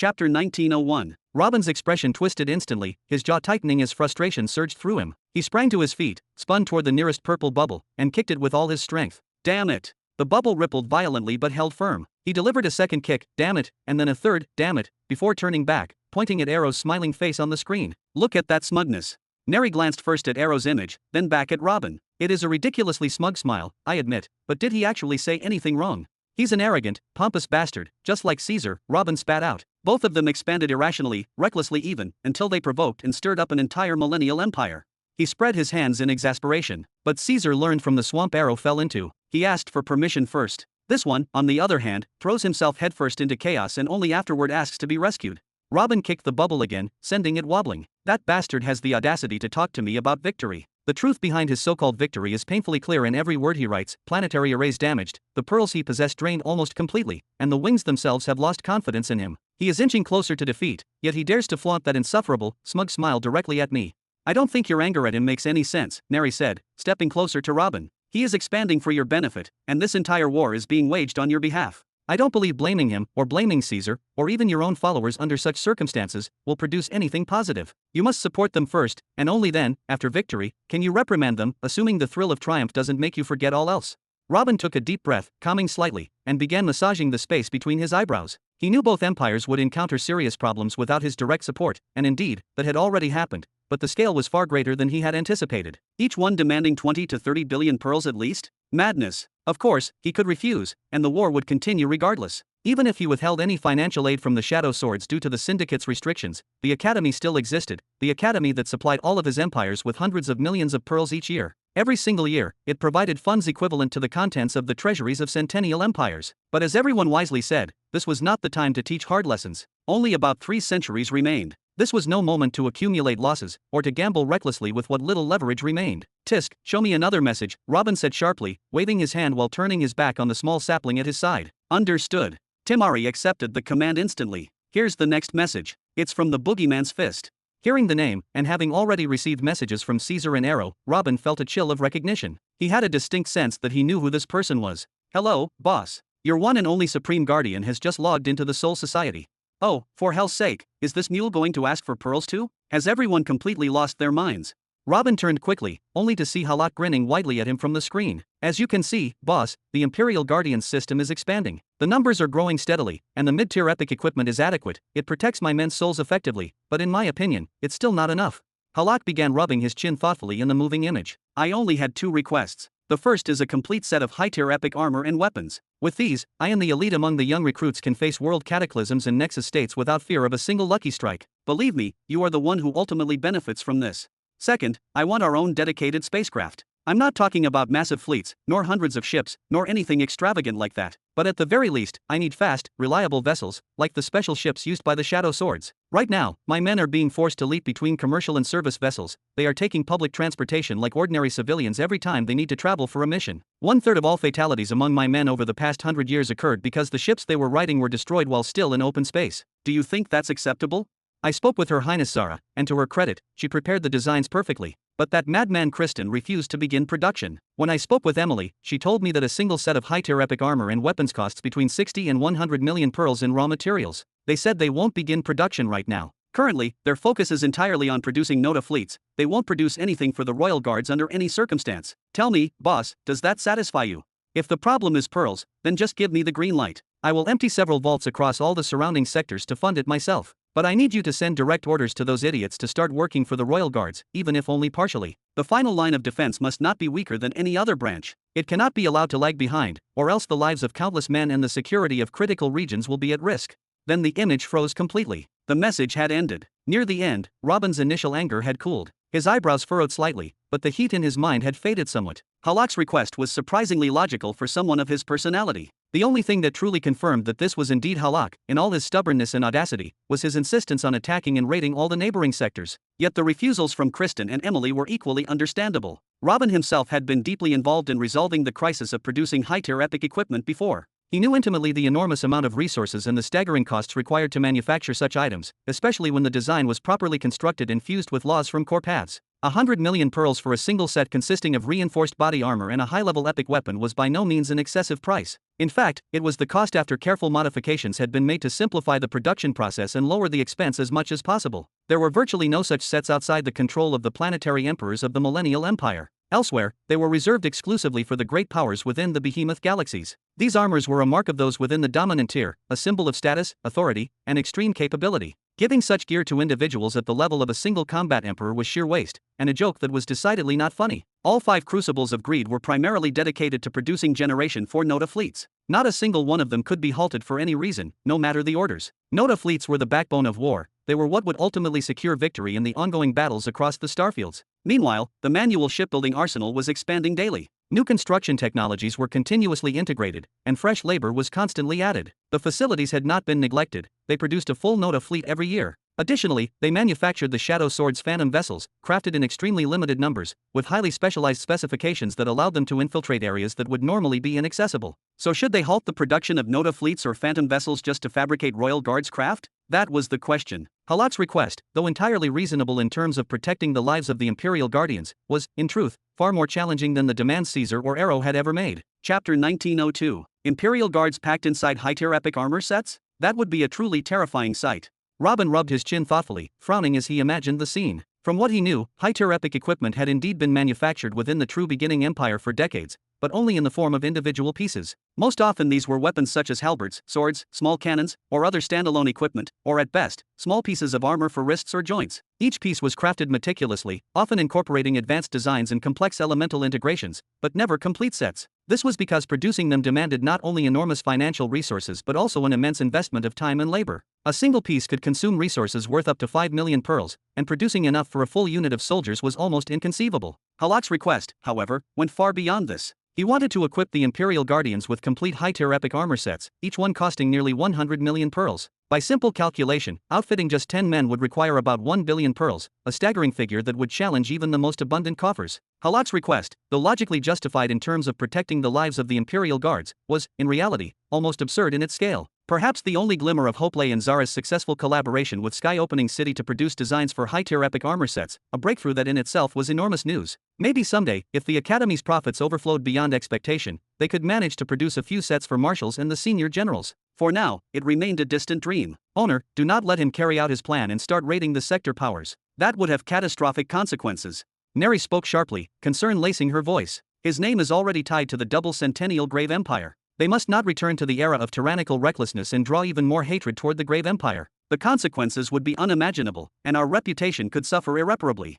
Chapter 1901. Robin's expression twisted instantly, his jaw tightening as frustration surged through him. He sprang to his feet, spun toward the nearest purple bubble, and kicked it with all his strength. Damn it! The bubble rippled violently but held firm. He delivered a second kick, damn it, and then a third, damn it, before turning back, pointing at Arrow's smiling face on the screen. Look at that smugness. Neri glanced first at Arrow's image, then back at Robin. It is a ridiculously smug smile, I admit, but did he actually say anything wrong? He's an arrogant, pompous bastard, just like Caesar, Robin spat out. Both of them expanded irrationally, recklessly even, until they provoked and stirred up an entire millennial empire. He spread his hands in exasperation. But Caesar learned from the swamp Arrow fell into. He asked for permission first. This one, on the other hand, throws himself headfirst into chaos and only afterward asks to be rescued. Robin kicked the bubble again, sending it wobbling. That bastard has the audacity to talk to me about victory. The truth behind his so-called victory is painfully clear in every word he writes. Planetary arrays damaged, the pearls he possessed drained almost completely, and the wings themselves have lost confidence in him. He is inching closer to defeat, yet he dares to flaunt that insufferable, smug smile directly at me. I don't think your anger at him makes any sense, Neri said, stepping closer to Robin. He is expanding for your benefit, and this entire war is being waged on your behalf. I don't believe blaming him, or blaming Caesar, or even your own followers under such circumstances, will produce anything positive. You must support them first, and only then, after victory, can you reprimand them, assuming the thrill of triumph doesn't make you forget all else. Robin took a deep breath, calming slightly, and began massaging the space between his eyebrows. He knew both empires would encounter serious problems without his direct support, and indeed, that had already happened, but the scale was far greater than he had anticipated. Each one demanding 20 to 30 billion pearls at least? Madness. Of course, he could refuse, and the war would continue regardless. Even if he withheld any financial aid from the Shadow Swords due to the Syndicate's restrictions, the Academy still existed, the Academy that supplied all of his empires with hundreds of millions of pearls each year. Every single year, it provided funds equivalent to the contents of the treasuries of centennial empires. But as everyone wisely said, this was not the time to teach hard lessons. Only about 3 centuries remained. This was no moment to accumulate losses, or to gamble recklessly with what little leverage remained. Tisk, show me another message, Robin said sharply, waving his hand while turning his back on the small sapling at his side. Understood. Timari accepted the command instantly. Here's the next message. It's from the boogeyman's fist. Hearing the name, and having already received messages from Caesar and Arrow, Robin felt a chill of recognition. He had a distinct sense that he knew who this person was. Hello, boss. Your one and only Supreme Guardian has just logged into the Soul Society. Oh, for hell's sake, is this mule going to ask for pearls too? Has everyone completely lost their minds? Robin turned quickly, only to see Halak grinning widely at him from the screen. As you can see, boss, the Imperial Guardians system is expanding. The numbers are growing steadily, and the mid-tier epic equipment is adequate. It protects my men's souls effectively, but in my opinion, it's still not enough. Halak began rubbing his chin thoughtfully in the moving image. I only had 2 requests. The first is a complete set of high-tier epic armor and weapons. With these, I and the elite among the young recruits can face world cataclysms and nexus states without fear of a single lucky strike. Believe me, you are the one who ultimately benefits from this. Second, I want our own dedicated spacecraft. I'm not talking about massive fleets, nor hundreds of ships, nor anything extravagant like that. But at the very least, I need fast, reliable vessels, like the special ships used by the Shadow Swords. Right now, my men are being forced to leap between commercial and service vessels. They are taking public transportation like ordinary civilians every time they need to travel for a mission. 1/3 of all fatalities among my men over the past 100 years occurred because the ships they were riding were destroyed while still in open space. Do you think that's acceptable? I spoke with Her Highness Zara, and to her credit, she prepared the designs perfectly. But that madman Kristen refused to begin production. When I spoke with Emily, she told me that a single set of high-tier epic armor and weapons costs between 60 and 100 million pearls in raw materials. They said they won't begin production right now. Currently, their focus is entirely on producing Nota fleets. They won't produce anything for the Royal Guards under any circumstance. Tell me, boss, does that satisfy you? If the problem is pearls, then just give me the green light. I will empty several vaults across all the surrounding sectors to fund it myself. But I need you to send direct orders to those idiots to start working for the Royal Guards, even if only partially. The final line of defense must not be weaker than any other branch. It cannot be allowed to lag behind, or else the lives of countless men and the security of critical regions will be at risk. Then the image froze completely. The message had ended. Near the end, Robin's initial anger had cooled. His eyebrows furrowed slightly, but the heat in his mind had faded somewhat. Halak's request was surprisingly logical for someone of his personality. The only thing that truly confirmed that this was indeed Halak, in all his stubbornness and audacity, was his insistence on attacking and raiding all the neighboring sectors. Yet the refusals from Kristen and Emily were equally understandable. Robin himself had been deeply involved in resolving the crisis of producing high-tier epic equipment before. He knew intimately the enormous amount of resources and the staggering costs required to manufacture such items, especially when the design was properly constructed and fused with laws from core paths. 100 million pearls for a single set consisting of reinforced body armor and a high-level epic weapon was by no means an excessive price. In fact, it was the cost after careful modifications had been made to simplify the production process and lower the expense as much as possible. There were virtually no such sets outside the control of the planetary emperors of the Millennial Empire. Elsewhere, they were reserved exclusively for the great powers within the behemoth galaxies. These armors were a mark of those within the dominant tier, a symbol of status, authority, and extreme capability. Giving such gear to individuals at the level of a single combat emperor was sheer waste, and a joke that was decidedly not funny. All 5 crucibles of greed were primarily dedicated to producing Generation 4 Nota fleets. Not a single one of them could be halted for any reason, no matter the orders. Nota fleets were the backbone of war. They were what would ultimately secure victory in the ongoing battles across the starfields. Meanwhile, the manual shipbuilding arsenal was expanding daily. New construction technologies were continuously integrated, and fresh labor was constantly added. The facilities had not been neglected, they produced a full Nota fleet every year. Additionally, they manufactured the Shadow Sword's Phantom vessels, crafted in extremely limited numbers, with highly specialized specifications that allowed them to infiltrate areas that would normally be inaccessible. So should they halt the production of Nota fleets or Phantom vessels just to fabricate Royal Guards craft? That was the question. Halak's request, though entirely reasonable in terms of protecting the lives of the Imperial Guardians, was, in truth, far more challenging than the demands Caesar or Arrow had ever made. Chapter 1902. Imperial Guards packed inside high-tier epic armor sets? That would be a truly terrifying sight. Robin rubbed his chin thoughtfully, frowning as he imagined the scene. From what he knew, high-tier epic equipment had indeed been manufactured within the true beginning empire for decades, but only in the form of individual pieces. Most often these were weapons such as halberds, swords, small cannons, or other standalone equipment, or at best, small pieces of armor for wrists or joints. Each piece was crafted meticulously, often incorporating advanced designs and complex elemental integrations, but never complete sets. This was because producing them demanded not only enormous financial resources but also an immense investment of time and labor. A single piece could consume resources worth up to 5 million pearls, and producing enough for a full unit of soldiers was almost inconceivable. Halak's request, however, went far beyond this. He wanted to equip the Imperial Guardians with complete high-tier epic armor sets, each one costing nearly 100 million pearls. By simple calculation, outfitting just 10 men would require about 1 billion pearls, a staggering figure that would challenge even the most abundant coffers. Halak's request, though logically justified in terms of protecting the lives of the Imperial Guards, was, in reality, almost absurd in its scale. Perhaps the only glimmer of hope lay in Zara's successful collaboration with Sky Opening City to produce designs for high-tier epic armor sets, a breakthrough that in itself was enormous news. Maybe someday, if the Academy's profits overflowed beyond expectation, they could manage to produce a few sets for marshals and the senior generals. For now, it remained a distant dream. Owner, do not let him carry out his plan and start raiding the sector powers. That would have catastrophic consequences. Neri spoke sharply, concern lacing her voice. His name is already tied to the double centennial Grave Empire. They must not return to the era of tyrannical recklessness and draw even more hatred toward the Grave Empire. The consequences would be unimaginable, and our reputation could suffer irreparably.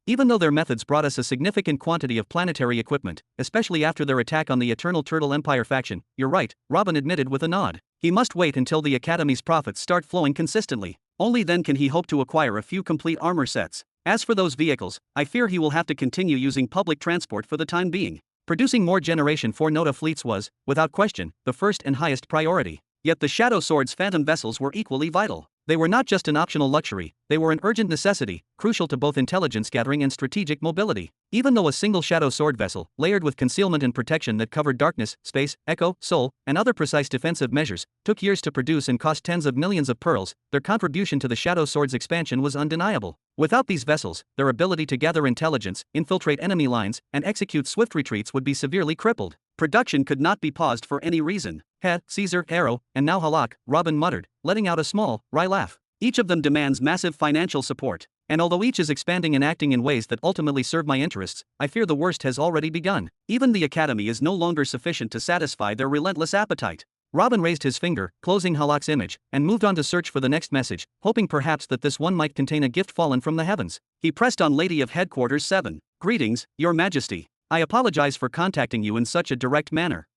Even though their methods brought us a significant quantity of planetary equipment, especially after their attack on the Eternal Turtle Empire faction, you're right, Robin admitted with a nod. He must wait until the Academy's profits start flowing consistently. Only then can he hope to acquire a few complete armor sets. As for those vehicles, I fear he will have to continue using public transport for the time being. Producing more Generation 4 Nota fleets was, without question, the first and highest priority. Yet the Shadow Sword's Phantom vessels were equally vital. They were not just an optional luxury, they were an urgent necessity, crucial to both intelligence gathering and strategic mobility. Even though a single Shadow Sword vessel, layered with concealment and protection that covered darkness, space, echo, soul, and other precise defensive measures, took years to produce and cost tens of millions of pearls, their contribution to the Shadow Sword's expansion was undeniable. Without these vessels, their ability to gather intelligence, infiltrate enemy lines, and execute swift retreats would be severely crippled. Production could not be paused for any reason. Caesar, Arrow, and now Halak, Robin muttered, letting out a small, wry laugh. Each of them demands massive financial support, and although each is expanding and acting in ways that ultimately serve my interests, I fear the worst has already begun. Even the Academy is no longer sufficient to satisfy their relentless appetite. Robin raised his finger, closing Halak's image, and moved on to search for the next message, hoping perhaps that this one might contain a gift fallen from the heavens. He pressed on Lady of Headquarters 7. Greetings, Your Majesty. I apologize for contacting you in such a direct manner.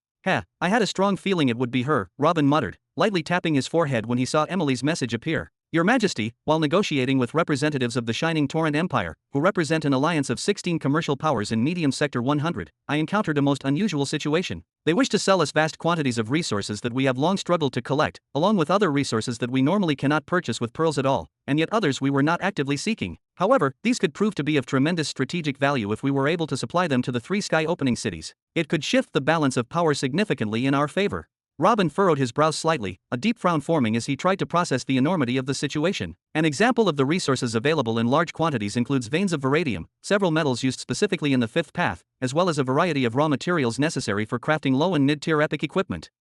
I had a strong feeling it would be her, Robin muttered, lightly tapping his forehead when he saw Emily's message appear. Your Majesty, while negotiating with representatives of the Shining Torrent Empire, who represent an alliance of 16 commercial powers in Medium Sector 100, I encountered a most unusual situation. They wish to sell us vast quantities of resources that we have long struggled to collect, along with other resources that we normally cannot purchase with pearls at all, and yet others we were not actively seeking. However, these could prove to be of tremendous strategic value if we were able to supply them to the 3 Sky Opening cities. It could shift the balance of power significantly in our favor. Robin furrowed his brows slightly, a deep frown forming as he tried to process the enormity of the situation. An example of the resources available in large quantities includes veins of vanadium, several metals used specifically in the fifth path, as well as a variety of raw materials necessary for crafting low and mid-tier epic equipment.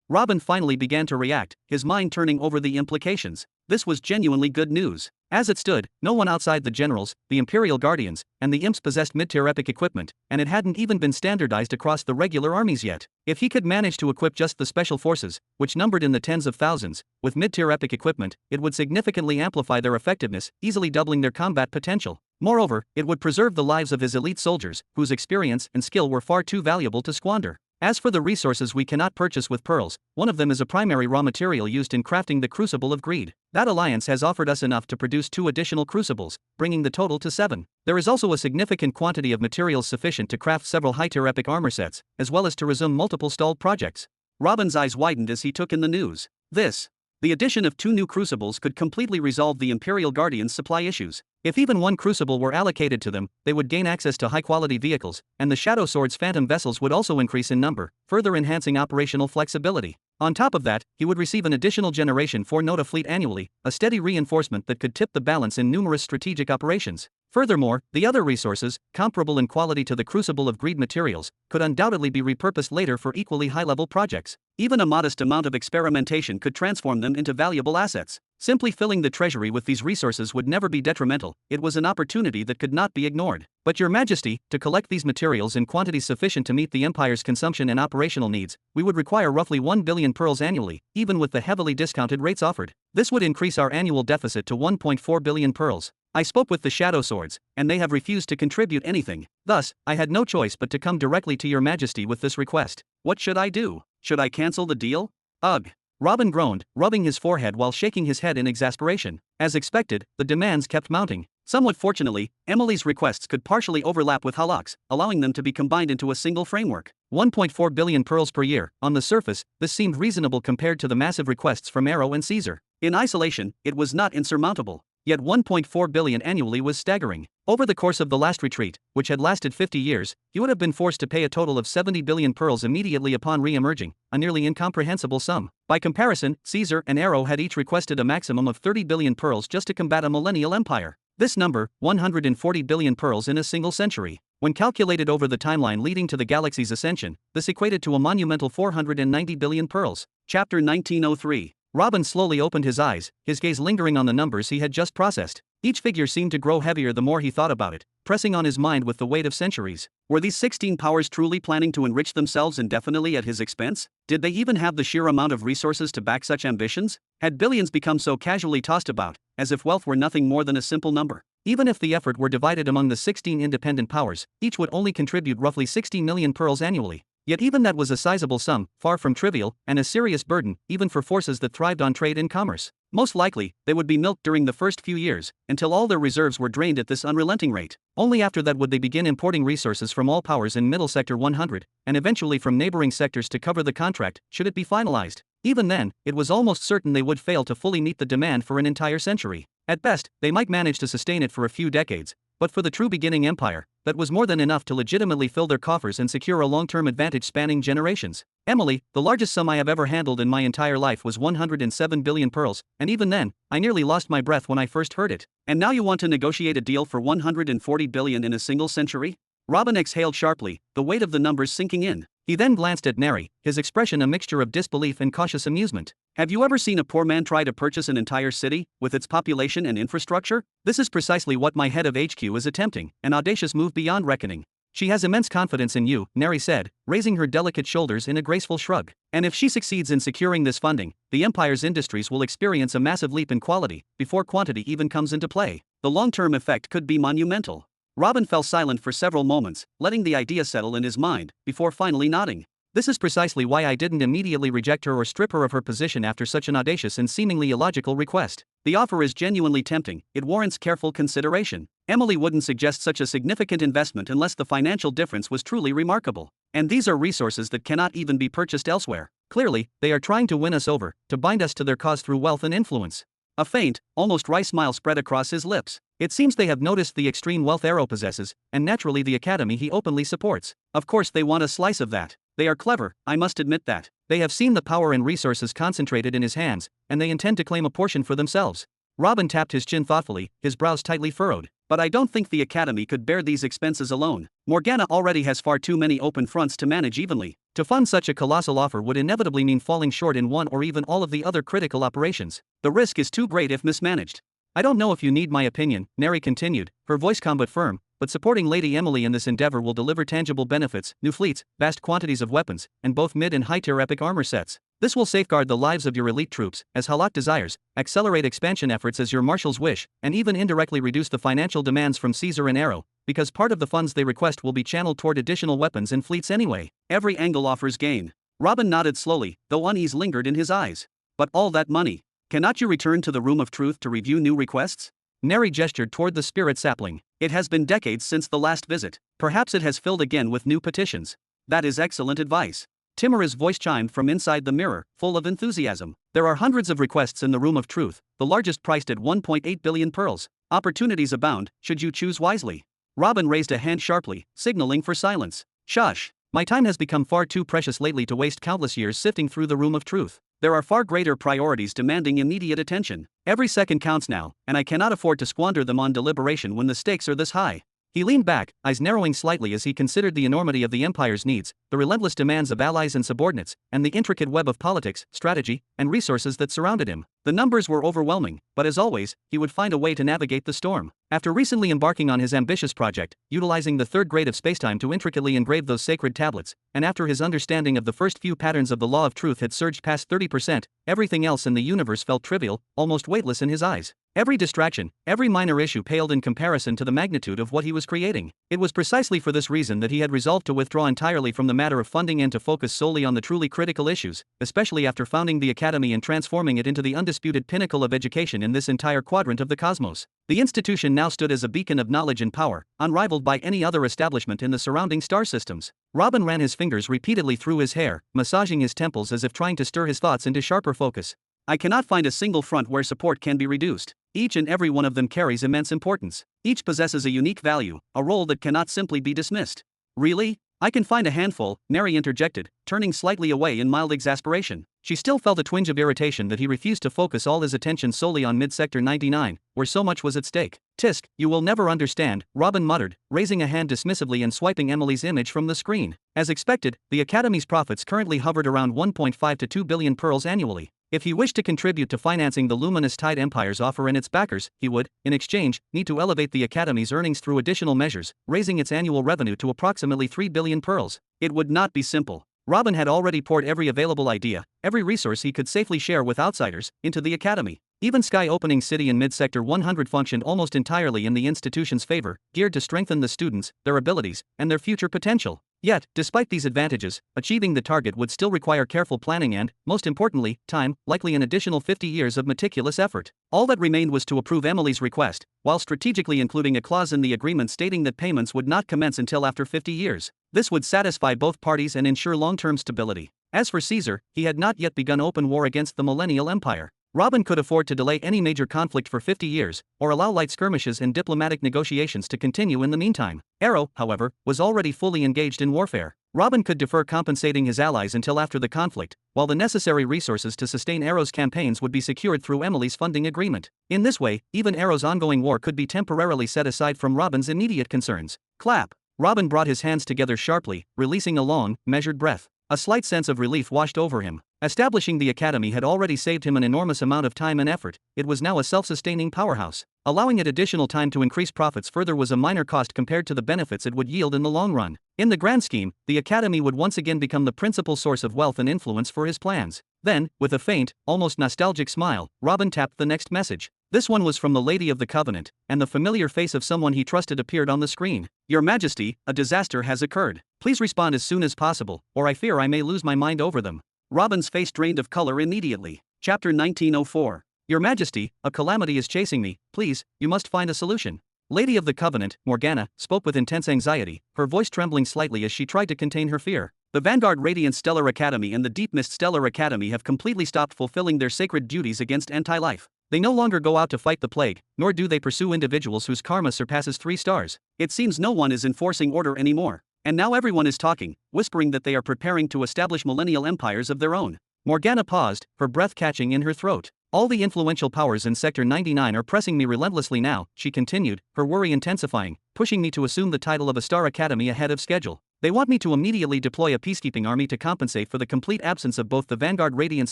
Robin finally began to react, his mind turning over the implications. This was genuinely good news. As it stood, no one outside the generals, the Imperial Guardians, and the imps possessed mid-tier epic equipment, and it hadn't even been standardized across the regular armies yet. If he could manage to equip just the special forces, which numbered in the tens of thousands, with mid-tier epic equipment, it would significantly amplify their effectiveness, easily doubling their combat potential. Moreover, it would preserve the lives of his elite soldiers, whose experience and skill were far too valuable to squander. As for the resources we cannot purchase with pearls, one of them is a primary raw material used in crafting the Crucible of Greed. That alliance has offered us enough to produce 2 additional crucibles, bringing the total to 7. There is also a significant quantity of materials sufficient to craft several high-tier epic armor sets, as well as to resume multiple stalled projects. Robin's eyes widened as he took in the news. The addition of 2 new crucibles could completely resolve the Imperial Guardians' supply issues. If even 1 crucible were allocated to them, they would gain access to high-quality vehicles, and the Shadow Sword's phantom vessels would also increase in number, further enhancing operational flexibility. On top of that, he would receive an additional Generation 4 Nota fleet annually, a steady reinforcement that could tip the balance in numerous strategic operations. Furthermore, the other resources, comparable in quality to the Crucible of Greed materials, could undoubtedly be repurposed later for equally high-level projects. Even a modest amount of experimentation could transform them into valuable assets. Simply filling the treasury with these resources would never be detrimental, it was an opportunity that could not be ignored. But Your Majesty, to collect these materials in quantities sufficient to meet the Empire's consumption and operational needs, we would require roughly 1 billion pearls annually, even with the heavily discounted rates offered. This would increase our annual deficit to 1.4 billion pearls. I spoke with the Shadow Swords, and they have refused to contribute anything. Thus, I had no choice but to come directly to Your Majesty with this request. What should I do? Should I cancel the deal? Ugh. Robin groaned, rubbing his forehead while shaking his head in exasperation. As expected, the demands kept mounting. Somewhat fortunately, Emily's requests could partially overlap with Halak's, allowing them to be combined into a single framework. 1.4 billion pearls per year. On the surface, this seemed reasonable compared to the massive requests from Arrow and Caesar. In isolation, it was not insurmountable. Yet 1.4 billion annually was staggering. Over the course of the last retreat, which had lasted 50 years, he would have been forced to pay a total of 70 billion pearls immediately upon re-emerging, a nearly incomprehensible sum. By comparison, Caesar and Arrow had each requested a maximum of 30 billion pearls just to combat a millennial empire. This number, 140 billion pearls in a single century. When calculated over the timeline leading to the galaxy's ascension, this equated to a monumental 490 billion pearls. Chapter 1903. Robin slowly opened his eyes, his gaze lingering on the numbers he had just processed. Each figure seemed to grow heavier the more he thought about it, pressing on his mind with the weight of centuries. Were these 16 powers truly planning to enrich themselves indefinitely at his expense? Did they even have the sheer amount of resources to back such ambitions? Had billions become so casually tossed about, as if wealth were nothing more than a simple number? Even if the effort were divided among the 16 independent powers, each would only contribute roughly 60 million pearls annually. Yet even that was a sizable sum, far from trivial, and a serious burden, even for forces that thrived on trade and commerce. Most likely, they would be milked during the first few years, until all their reserves were drained at this unrelenting rate. Only after that would they begin importing resources from all powers in Middle Sector 100, and eventually from neighboring sectors to cover the contract, should it be finalized. Even then, it was almost certain they would fail to fully meet the demand for an entire century. At best, they might manage to sustain it for a few decades, but for the true beginning empire, that was more than enough to legitimately fill their coffers and secure a long-term advantage spanning generations. Emily, the largest sum I have ever handled in my entire life was 107 billion pearls, and even then, I nearly lost my breath when I first heard it. And now you want to negotiate a deal for 140 billion in a single century? Robin exhaled sharply, the weight of the numbers sinking in. He then glanced at Neri, his expression a mixture of disbelief and cautious amusement. Have you ever seen a poor man try to purchase an entire city, with its population and infrastructure? This is precisely what my head of HQ is attempting, an audacious move beyond reckoning. She has immense confidence in you, Neri said, raising her delicate shoulders in a graceful shrug. And if she succeeds in securing this funding, the Empire's industries will experience a massive leap in quality, before quantity even comes into play. The long-term effect could be monumental. Robin fell silent for several moments, letting the idea settle in his mind, before finally nodding. This is precisely why I didn't immediately reject her or strip her of her position after such an audacious and seemingly illogical request. The offer is genuinely tempting, it warrants careful consideration. Emily wouldn't suggest such a significant investment unless the financial difference was truly remarkable. And these are resources that cannot even be purchased elsewhere. Clearly, they are trying to win us over, to bind us to their cause through wealth and influence. A faint, almost wry smile spread across his lips. It seems they have noticed the extreme wealth Arrow possesses, and naturally the academy he openly supports. Of course they want a slice of that. They are clever, I must admit that. They have seen the power and resources concentrated in his hands, and they intend to claim a portion for themselves. Robin tapped his chin thoughtfully, his brows tightly furrowed. But I don't think the Academy could bear these expenses alone. Morgana already has far too many open fronts to manage evenly. To fund such a colossal offer would inevitably mean falling short in one or even all of the other critical operations. The risk is too great if mismanaged. I don't know if you need my opinion, Neri continued, her voice calm but firm, but supporting Lady Emily in this endeavor will deliver tangible benefits, new fleets, vast quantities of weapons, and both mid and high-tier epic armor sets. This will safeguard the lives of your elite troops, as Halak desires, accelerate expansion efforts as your marshals wish, and even indirectly reduce the financial demands from Caesar and Arrow, because part of the funds they request will be channeled toward additional weapons and fleets anyway. Every angle offers gain. Robin nodded slowly, though unease lingered in his eyes. But all that money. Cannot you return to the Room of Truth to review new requests? Neri gestured toward the spirit sapling. It has been decades since the last visit. Perhaps it has filled again with new petitions. That is excellent advice. Timura's voice chimed from inside the mirror, full of enthusiasm. There are hundreds of requests in the Room of Truth, the largest priced at 1.8 billion pearls. Opportunities abound, should you choose wisely. Robin raised a hand sharply, signaling for silence. Shush. My time has become far too precious lately to waste countless years sifting through the Room of Truth. There are far greater priorities demanding immediate attention. Every second counts now, and I cannot afford to squander them on deliberation when the stakes are this high. He leaned back, eyes narrowing slightly as he considered the enormity of the Empire's needs, the relentless demands of allies and subordinates, and the intricate web of politics, strategy, and resources that surrounded him. The numbers were overwhelming, but as always, he would find a way to navigate the storm. After recently embarking on his ambitious project, utilizing the third grade of spacetime to intricately engrave those sacred tablets, and after his understanding of the first few patterns of the law of truth had surged past 30%, everything else in the universe felt trivial, almost weightless in his eyes. Every distraction, every minor issue paled in comparison to the magnitude of what he was creating. It was precisely for this reason that he had resolved to withdraw entirely from the matter of funding and to focus solely on the truly critical issues, especially after founding the Academy and transforming it into the undisputed pinnacle of education in this entire quadrant of the cosmos. The institution now stood as a beacon of knowledge and power, unrivaled by any other establishment in the surrounding star systems. Robin ran his fingers repeatedly through his hair, massaging his temples as if trying to stir his thoughts into sharper focus. I cannot find a single front where support can be reduced. Each and every one of them carries immense importance. Each possesses a unique value, a role that cannot simply be dismissed. Really? I can find a handful, Neri interjected, turning slightly away in mild exasperation. She still felt a twinge of irritation that he refused to focus all his attention solely on Mid-Sector 99, where so much was at stake. Tisk, you will never understand, Robin muttered, raising a hand dismissively and swiping Emily's image from the screen. As expected, the Academy's profits currently hovered around 1.5 to 2 billion pearls annually. If he wished to contribute to financing the luminous Tide Empire's offer and its backers, he would, in exchange, need to elevate the Academy's earnings through additional measures, raising its annual revenue to approximately 3 billion pearls. It would not be simple. Robin had already poured every available idea, every resource he could safely share with outsiders, into the Academy. Even Sky Opening City in Mid-Sector 100 functioned almost entirely in the institution's favor, geared to strengthen the students, their abilities, and their future potential. Yet, despite these advantages, achieving the target would still require careful planning and, most importantly, time, likely an additional 50 years of meticulous effort. All that remained was to approve Emily's request, while strategically including a clause in the agreement stating that payments would not commence until after 50 years. This would satisfy both parties and ensure long-term stability. As for Caesar, he had not yet begun open war against the Millennial Empire. Robin could afford to delay any major conflict for 50 years, or allow light skirmishes and diplomatic negotiations to continue in the meantime. Arrow, however, was already fully engaged in warfare. Robin could defer compensating his allies until after the conflict, while the necessary resources to sustain Arrow's campaigns would be secured through Emily's funding agreement. In this way, even Arrow's ongoing war could be temporarily set aside from Robin's immediate concerns. Clap! Robin brought his hands together sharply, releasing a long, measured breath. A slight sense of relief washed over him. Establishing the Academy had already saved him an enormous amount of time and effort. It was now a self-sustaining powerhouse. Allowing it additional time to increase profits further was a minor cost compared to the benefits it would yield in the long run. In the grand scheme, the Academy would once again become the principal source of wealth and influence for his plans. Then, with a faint, almost nostalgic smile, Robin tapped the next message. This one was from the Lady of the Covenant, and the familiar face of someone he trusted appeared on the screen. Your Majesty, a disaster has occurred. Please respond as soon as possible, or I fear I may lose my mind over them. Robin's face drained of color immediately. Chapter 1904. Your Majesty, a calamity is chasing me. Please, you must find a solution. Lady of the Covenant, Morgana, spoke with intense anxiety, her voice trembling slightly as she tried to contain her fear. The Vanguard Radiant Stellar Academy and the Deep Mist Stellar Academy have completely stopped fulfilling their sacred duties against anti-life. They no longer go out to fight the plague, nor do they pursue individuals whose karma surpasses 3 stars. It seems no one is enforcing order anymore. And now everyone is talking, whispering that they are preparing to establish millennial empires of their own. Morgana paused, her breath catching in her throat. All the influential powers in Sector 99 are pressing me relentlessly now, she continued, her worry intensifying, pushing me to assume the title of a Star Academy ahead of schedule. They want me to immediately deploy a peacekeeping army to compensate for the complete absence of both the Vanguard Radiance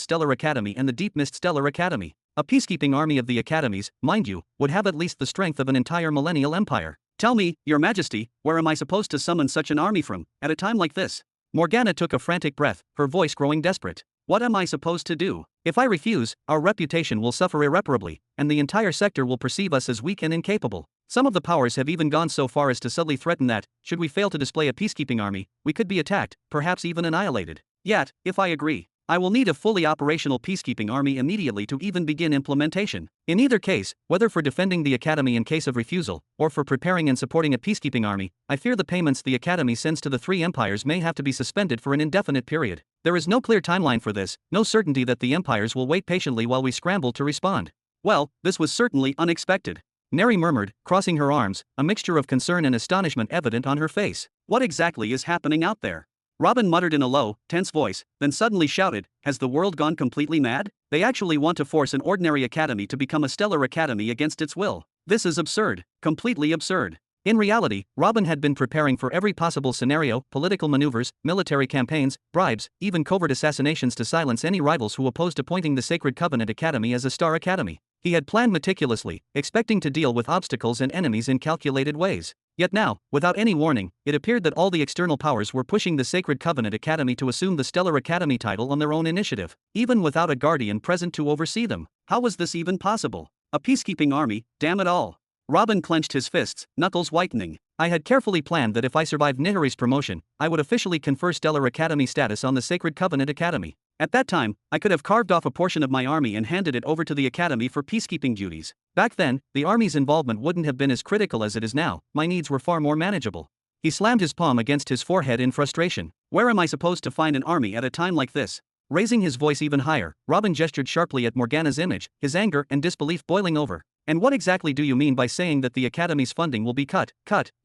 Stellar Academy and the Deep Mist Stellar Academy. A peacekeeping army of the academies, mind you, would have at least the strength of an entire millennial empire. Tell me, Your Majesty, where am I supposed to summon such an army from, at a time like this? Morgana took a frantic breath, her voice growing desperate. What am I supposed to do? If I refuse, our reputation will suffer irreparably, and the entire sector will perceive us as weak and incapable. Some of the powers have even gone so far as to subtly threaten that, should we fail to display a peacekeeping army, we could be attacked, perhaps even annihilated. Yet, if I agree, I will need a fully operational peacekeeping army immediately to even begin implementation. In either case, whether for defending the Academy in case of refusal, or for preparing and supporting a peacekeeping army, I fear the payments the Academy sends to the three empires may have to be suspended for an indefinite period. There is no clear timeline for this, no certainty that the empires will wait patiently while we scramble to respond. Well, this was certainly unexpected. Neri murmured, crossing her arms, a mixture of concern and astonishment evident on her face. What exactly is happening out there? Robin muttered in a low, tense voice, then suddenly shouted, has the world gone completely mad? They actually want to force an ordinary academy to become a stellar academy against its will. This is absurd, completely absurd. In reality, Robin had been preparing for every possible scenario, political maneuvers, military campaigns, bribes, even covert assassinations to silence any rivals who opposed appointing the Sacred Covenant Academy as a Star Academy. He had planned meticulously, expecting to deal with obstacles and enemies in calculated ways. Yet now, without any warning, it appeared that all the external powers were pushing the Sacred Covenant Academy to assume the Stellar Academy title on their own initiative, even without a guardian present to oversee them. How was this even possible? A peacekeeping army, damn it all. Robin clenched his fists, knuckles whitening. I had carefully planned that if I survived Nihiri's promotion, I would officially confer Stellar Academy status on the Sacred Covenant Academy. At that time, I could have carved off a portion of my army and handed it over to the Academy for peacekeeping duties. Back then, the army's involvement wouldn't have been as critical as it is now, my needs were far more manageable. He slammed his palm against his forehead in frustration. Where am I supposed to find an army at a time like this? Raising his voice even higher, Robin gestured sharply at Morgana's image, his anger and disbelief boiling over. And what exactly do you mean by saying that the Academy's funding will be cut,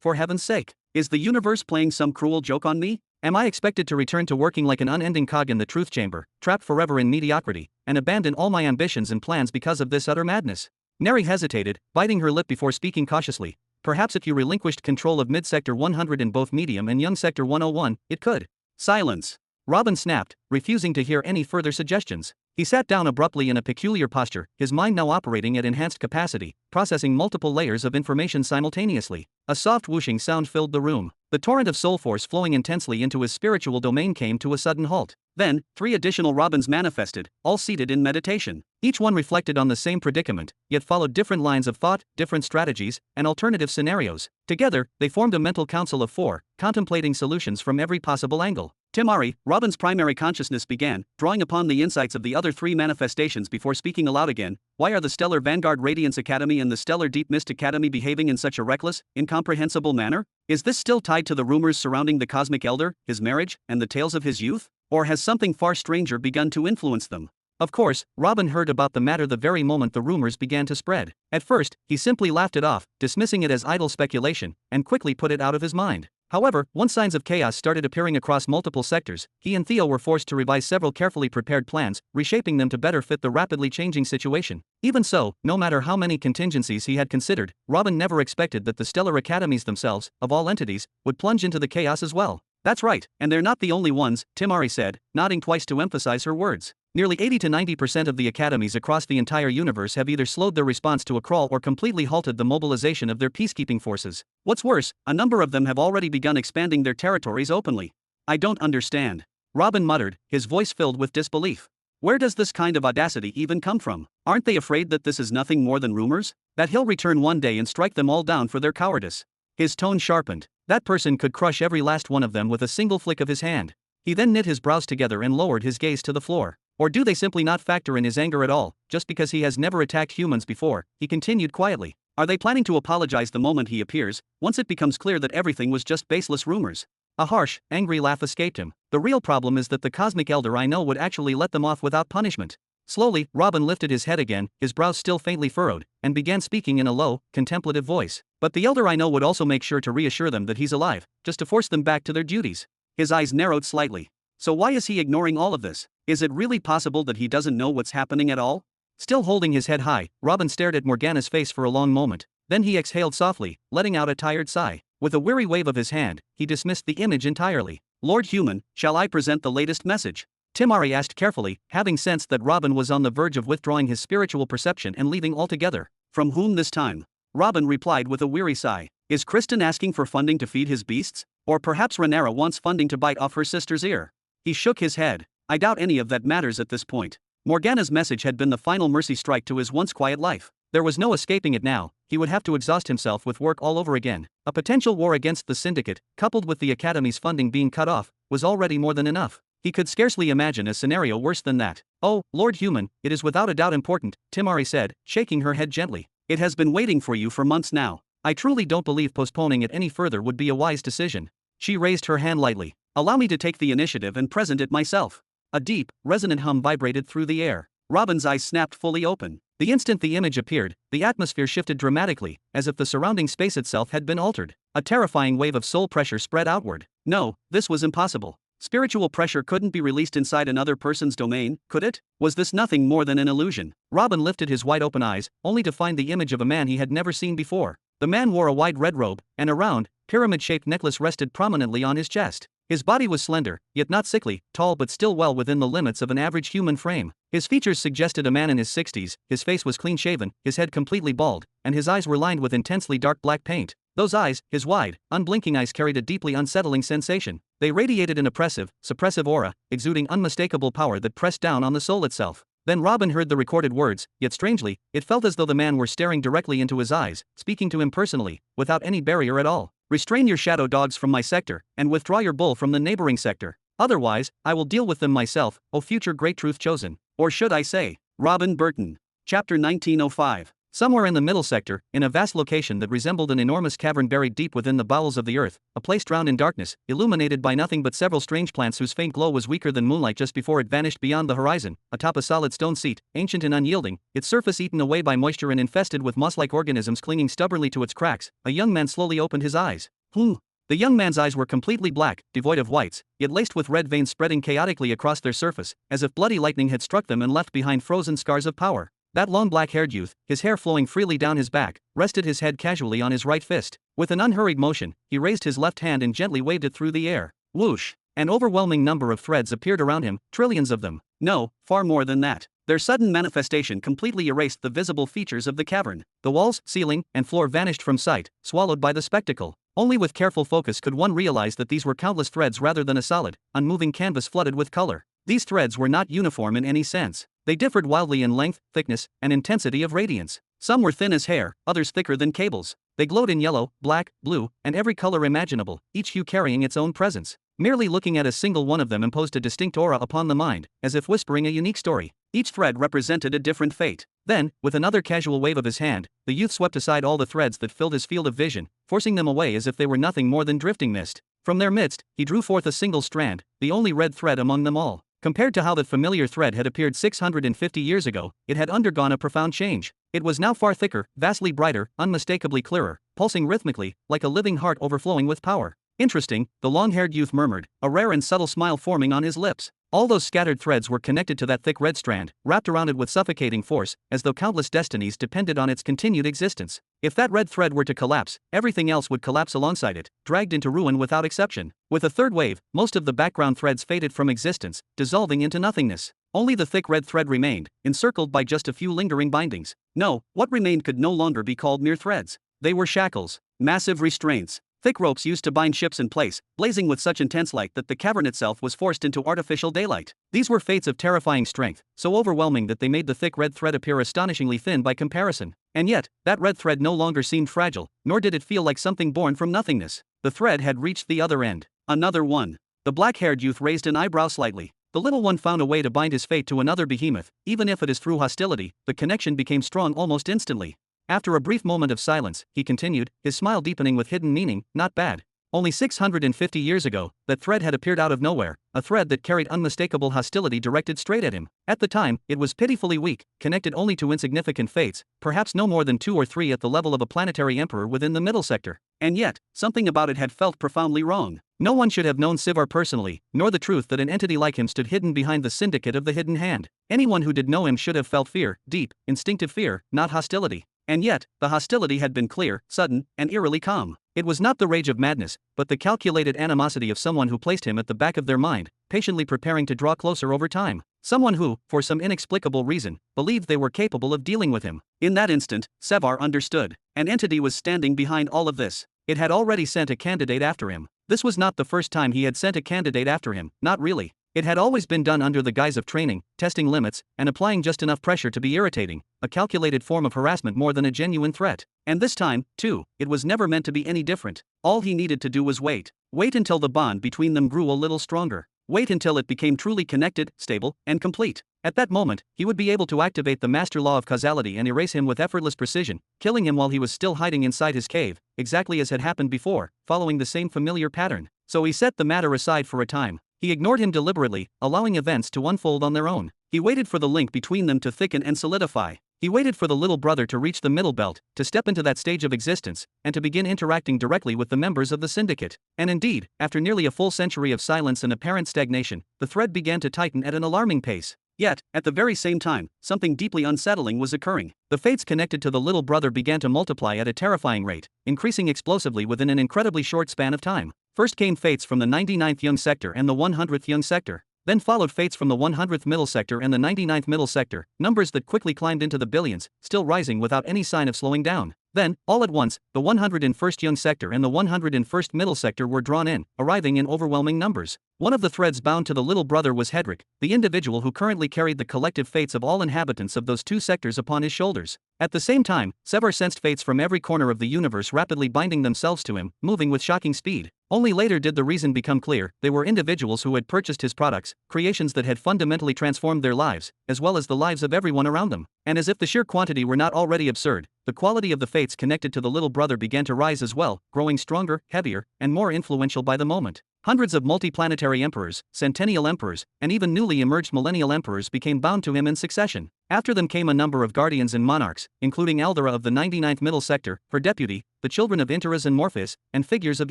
for heaven's sake? Is the universe playing some cruel joke on me? Am I expected to return to working like an unending cog in the truth chamber, trapped forever in mediocrity, and abandon all my ambitions and plans because of this utter madness? Neri hesitated, biting her lip before speaking cautiously. Perhaps if you relinquished control of mid-sector 100 in both medium and young sector 101, it could. Silence. Robin snapped, refusing to hear any further suggestions. He sat down abruptly in a peculiar posture, his mind now operating at enhanced capacity, processing multiple layers of information simultaneously. A soft whooshing sound filled the room. The torrent of soul force flowing intensely into his spiritual domain came to a sudden halt. Then, 3 additional Robins manifested, all seated in meditation. Each one reflected on the same predicament, yet followed different lines of thought, different strategies, and alternative scenarios. Together, they formed a mental council of 4, contemplating solutions from every possible angle. Timari, Robin's primary consciousness began, drawing upon the insights of the other 3 manifestations before speaking aloud again. Why are the Stellar Vanguard Radiance Academy and the Stellar Deep Mist Academy behaving in such a reckless, incomprehensible manner? Is this still tied to the rumors surrounding the Cosmic Elder, his marriage, and the tales of his youth? Or has something far stranger begun to influence them? Of course, Robin heard about the matter the very moment the rumors began to spread. At first, he simply laughed it off, dismissing it as idle speculation, and quickly put it out of his mind. However, once signs of chaos started appearing across multiple sectors, he and Theo were forced to revise several carefully prepared plans, reshaping them to better fit the rapidly changing situation. Even so, no matter how many contingencies he had considered, Robin never expected that the Stellar Academies themselves, of all entities, would plunge into the chaos as well. That's right, and they're not the only ones, Timari said, nodding twice to emphasize her words. Nearly 80 to 90% of the academies across the entire universe have either slowed their response to a crawl or completely halted the mobilization of their peacekeeping forces. What's worse, a number of them have already begun expanding their territories openly. I don't understand. Robin muttered, his voice filled with disbelief. Where does this kind of audacity even come from? Aren't they afraid that this is nothing more than rumors? That he'll return one day and strike them all down for their cowardice? His tone sharpened. That person could crush every last one of them with a single flick of his hand. He then knit his brows together and lowered his gaze to the floor. Or do they simply not factor in his anger at all, just because he has never attacked humans before? He continued quietly. Are they planning to apologize the moment he appears, once it becomes clear that everything was just baseless rumors? A harsh, angry laugh escaped him. The real problem is that the Cosmic Elder I know would actually let them off without punishment. Slowly, Robin lifted his head again, his brows still faintly furrowed, and began speaking in a low, contemplative voice. But the elder I know would also make sure to reassure them that he's alive, just to force them back to their duties. His eyes narrowed slightly. So why is he ignoring all of this? Is it really possible that he doesn't know what's happening at all? Still holding his head high, Robin stared at Morgana's face for a long moment. Then he exhaled softly, letting out a tired sigh. With a weary wave of his hand, he dismissed the image entirely. Lord Human, shall I present the latest message? Timari asked carefully, having sensed that Robin was on the verge of withdrawing his spiritual perception and leaving altogether. From whom this time? Robin replied with a weary sigh. Is Kristen asking for funding to feed his beasts? Or perhaps Renera wants funding to bite off her sister's ear? He shook his head. I doubt any of that matters at this point. Morgana's message had been the final mercy strike to his once quiet life. There was no escaping it now. He would have to exhaust himself with work all over again. A potential war against the Syndicate, coupled with the Academy's funding being cut off, was already more than enough. He could scarcely imagine a scenario worse than that. Oh, Lord Human, it is without a doubt important, Timari said, shaking her head gently. It has been waiting for you for months now. I truly don't believe postponing it any further would be a wise decision. She raised her hand lightly. Allow me to take the initiative and present it myself. A deep, resonant hum vibrated through the air. Robin's eyes snapped fully open. The instant the image appeared, the atmosphere shifted dramatically, as if the surrounding space itself had been altered. A terrifying wave of soul pressure spread outward. No, this was impossible. Spiritual pressure couldn't be released inside another person's domain, could it? Was this nothing more than an illusion? Robin lifted his wide-open eyes, only to find the image of a man he had never seen before. The man wore a wide red robe, and a round, pyramid-shaped necklace rested prominently on his chest. His body was slender, yet not sickly, tall but still well within the limits of an average human frame. His features suggested a man in his 60s, his face was clean-shaven, his head completely bald, and his eyes were lined with intensely dark black paint. Those eyes, his wide, unblinking eyes carried a deeply unsettling sensation. They radiated an oppressive, suppressive aura, exuding unmistakable power that pressed down on the soul itself. Then Robin heard the recorded words, yet strangely, it felt as though the man were staring directly into his eyes, speaking to him personally, without any barrier at all. Restrain your shadow dogs from my sector, and withdraw your bull from the neighboring sector. Otherwise, I will deal with them myself, O future great truth chosen. Or should I say, Robin Burton. Chapter 1905. Somewhere in the middle sector, in a vast location that resembled an enormous cavern buried deep within the bowels of the earth, a place drowned in darkness, illuminated by nothing but several strange plants whose faint glow was weaker than moonlight just before it vanished beyond the horizon, atop a solid stone seat, ancient and unyielding, its surface eaten away by moisture and infested with moss-like organisms clinging stubbornly to its cracks, a young man slowly opened his eyes. The young man's eyes were completely black, devoid of whites, yet laced with red veins spreading chaotically across their surface, as if bloody lightning had struck them and left behind frozen scars of power. That long black-haired youth, his hair flowing freely down his back, rested his head casually on his right fist. With an unhurried motion, he raised his left hand and gently waved it through the air. Whoosh! An overwhelming number of threads appeared around him, trillions of them. No, far more than that. Their sudden manifestation completely erased the visible features of the cavern. The walls, ceiling, and floor vanished from sight, swallowed by the spectacle. Only with careful focus could one realize that these were countless threads rather than a solid, unmoving canvas flooded with color. These threads were not uniform in any sense. They differed wildly in length, thickness, and intensity of radiance. Some were thin as hair, others thicker than cables. They glowed in yellow, black, blue, and every color imaginable, each hue carrying its own presence. Merely looking at a single one of them imposed a distinct aura upon the mind, as if whispering a unique story. Each thread represented a different fate. Then, with another casual wave of his hand, the youth swept aside all the threads that filled his field of vision, forcing them away as if they were nothing more than drifting mist. From their midst, he drew forth a single strand, the only red thread among them all. Compared to how that familiar thread had appeared 650 years ago, it had undergone a profound change. It was now far thicker, vastly brighter, unmistakably clearer, pulsing rhythmically, like a living heart overflowing with power. Interesting, the long-haired youth murmured, a rare and subtle smile forming on his lips. All those scattered threads were connected to that thick red strand, wrapped around it with suffocating force, as though countless destinies depended on its continued existence. If that red thread were to collapse, everything else would collapse alongside it, dragged into ruin without exception. With a third wave, most of the background threads faded from existence, dissolving into nothingness. Only the thick red thread remained, encircled by just a few lingering bindings. No, what remained could no longer be called mere threads. They were shackles, massive restraints. Thick ropes used to bind ships in place, blazing with such intense light that the cavern itself was forced into artificial daylight. These were fates of terrifying strength, so overwhelming that they made the thick red thread appear astonishingly thin by comparison. And yet, that red thread no longer seemed fragile, nor did it feel like something born from nothingness. The thread had reached the other end. Another one. The black-haired youth raised an eyebrow slightly. The little one found a way to bind his fate to another behemoth, even if it is through hostility. The connection became strong almost instantly. After a brief moment of silence, he continued, his smile deepening with hidden meaning. Not bad. Only 650 years ago, that thread had appeared out of nowhere, a thread that carried unmistakable hostility directed straight at him. At the time, it was pitifully weak, connected only to insignificant fates, perhaps no more than 2 or 3 at the level of a planetary emperor within the middle sector. And yet, something about it had felt profoundly wrong. No one should have known Sivar personally, nor the truth that an entity like him stood hidden behind the Syndicate of the Hidden Hand. Anyone who did know him should have felt fear, deep, instinctive fear, not hostility. And yet, the hostility had been clear, sudden, and eerily calm. It was not the rage of madness, but the calculated animosity of someone who placed him at the back of their mind, patiently preparing to draw closer over time. Someone who, for some inexplicable reason, believed they were capable of dealing with him. In that instant, Sevar understood. An entity was standing behind all of this. It had already sent a candidate after him. This was not the first time he had sent a candidate after him, not really. It had always been done under the guise of training, testing limits, and applying just enough pressure to be irritating, a calculated form of harassment more than a genuine threat. And this time, too, it was never meant to be any different. All he needed to do was wait. Wait until the bond between them grew a little stronger. Wait until it became truly connected, stable, and complete. At that moment, he would be able to activate the master law of causality and erase him with effortless precision, killing him while he was still hiding inside his cave, exactly as had happened before, following the same familiar pattern. So he set the matter aside for a time. He ignored him deliberately, allowing events to unfold on their own. He waited for the link between them to thicken and solidify. He waited for the little brother to reach the middle belt, to step into that stage of existence, and to begin interacting directly with the members of the Syndicate. And indeed, after nearly a full century of silence and apparent stagnation, the thread began to tighten at an alarming pace. Yet, at the very same time, something deeply unsettling was occurring. The fates connected to the little brother began to multiply at a terrifying rate, increasing explosively within an incredibly short span of time. First came fates from the 99th Young Sector and the 100th Young Sector. Then followed fates from the 100th Middle Sector and the 99th Middle Sector, numbers that quickly climbed into the billions, still rising without any sign of slowing down. Then, all at once, the 101st Young Sector and the 101st Middle Sector were drawn in, arriving in overwhelming numbers. One of the threads bound to the little brother was Hedrick, the individual who currently carried the collective fates of all inhabitants of those 2 sectors upon his shoulders. At the same time, Sevar sensed fates from every corner of the universe rapidly binding themselves to him, moving with shocking speed. Only later did the reason become clear. They were individuals who had purchased his products, creations that had fundamentally transformed their lives, as well as the lives of everyone around them. And as if the sheer quantity were not already absurd, the quality of the fates connected to the little brother began to rise as well, growing stronger, heavier, and more influential by the moment. Hundreds of multiplanetary emperors, centennial emperors, and even newly emerged millennial emperors became bound to him in succession. After them came a number of guardians and monarchs, including Aldera of the 99th Middle Sector, her deputy, the children of Interas and Morphis, and figures of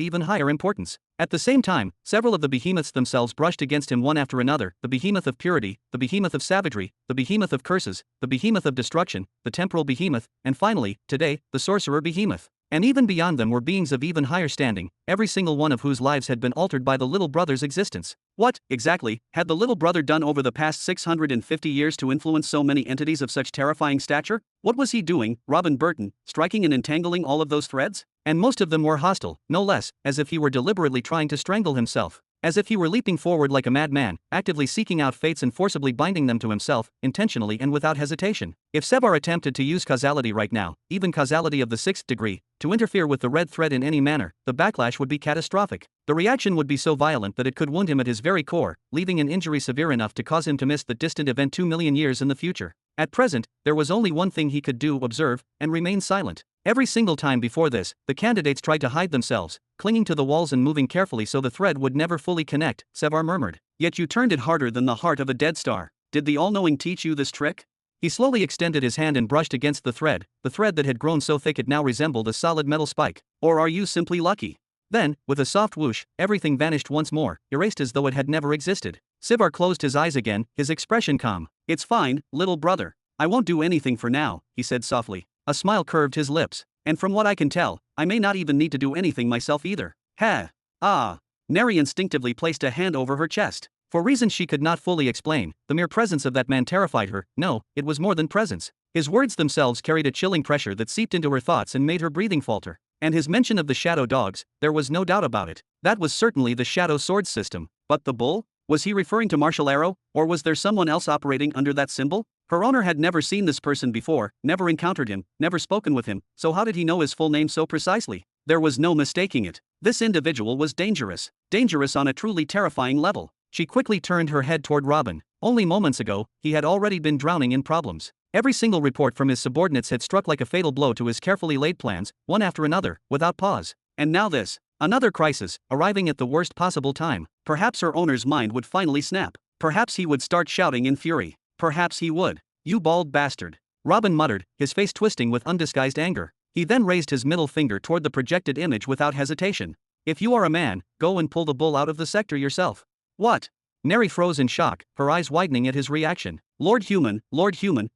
even higher importance. At the same time, several of the behemoths themselves brushed against him one after another: the behemoth of purity, the behemoth of savagery, the behemoth of curses, the behemoth of destruction, the temporal behemoth, and finally, today, the sorcerer behemoth. And even beyond them were beings of even higher standing, every single one of whose lives had been altered by the little brother's existence. What, exactly, had the little brother done over the past 650 years to influence so many entities of such terrifying stature? What was he doing, Robin Burton, striking and entangling all of those threads? And most of them were hostile, no less, as if he were deliberately trying to strangle himself. As if he were leaping forward like a madman, actively seeking out fates and forcibly binding them to himself, intentionally and without hesitation. If Sevar attempted to use causality right now, even causality of the 6th degree, to interfere with the red thread in any manner, the backlash would be catastrophic. The reaction would be so violent that it could wound him at his very core, leaving an injury severe enough to cause him to miss the distant event 2 million years in the future. At present, there was only one thing he could do: observe, and remain silent. Every single time before this, the candidates tried to hide themselves, clinging to the walls and moving carefully so the thread would never fully connect, Sevar murmured. Yet you turned it harder than the heart of a dead star. Did the all-knowing teach you this trick? He slowly extended his hand and brushed against the thread that had grown so thick it now resembled a solid metal spike. Or are you simply lucky? Then, with a soft whoosh, everything vanished once more, erased as though it had never existed. Sevar closed his eyes again, his expression calm. It's fine, little brother. I won't do anything for now, he said softly. A smile curved his lips. And from what I can tell, I may not even need to do anything myself either. Ha! Ah! Neri instinctively placed a hand over her chest. For reasons she could not fully explain, the mere presence of that man terrified her. No, it was more than presence. His words themselves carried a chilling pressure that seeped into her thoughts and made her breathing falter. And his mention of the shadow dogs, there was no doubt about it. That was certainly the shadow sword system. But the bull? Was he referring to martial arrow, or was there someone else operating under that symbol? Her owner had never seen this person before, never encountered him, never spoken with him, so how did he know his full name so precisely? There was no mistaking it. This individual was dangerous. Dangerous on a truly terrifying level. She quickly turned her head toward Robin. Only moments ago, he had already been drowning in problems. Every single report from his subordinates had struck like a fatal blow to his carefully laid plans, one after another, without pause. And now this. Another crisis, arriving at the worst possible time. Perhaps her owner's mind would finally snap. Perhaps he would start shouting in fury. Perhaps he would. "You bald bastard," Robin muttered, his face twisting with undisguised anger. He then raised his middle finger toward the projected image without hesitation. "If you are a man, go and pull the bull out of the sector yourself." "What?" Neri froze in shock, her eyes widening at his reaction. Lord Human,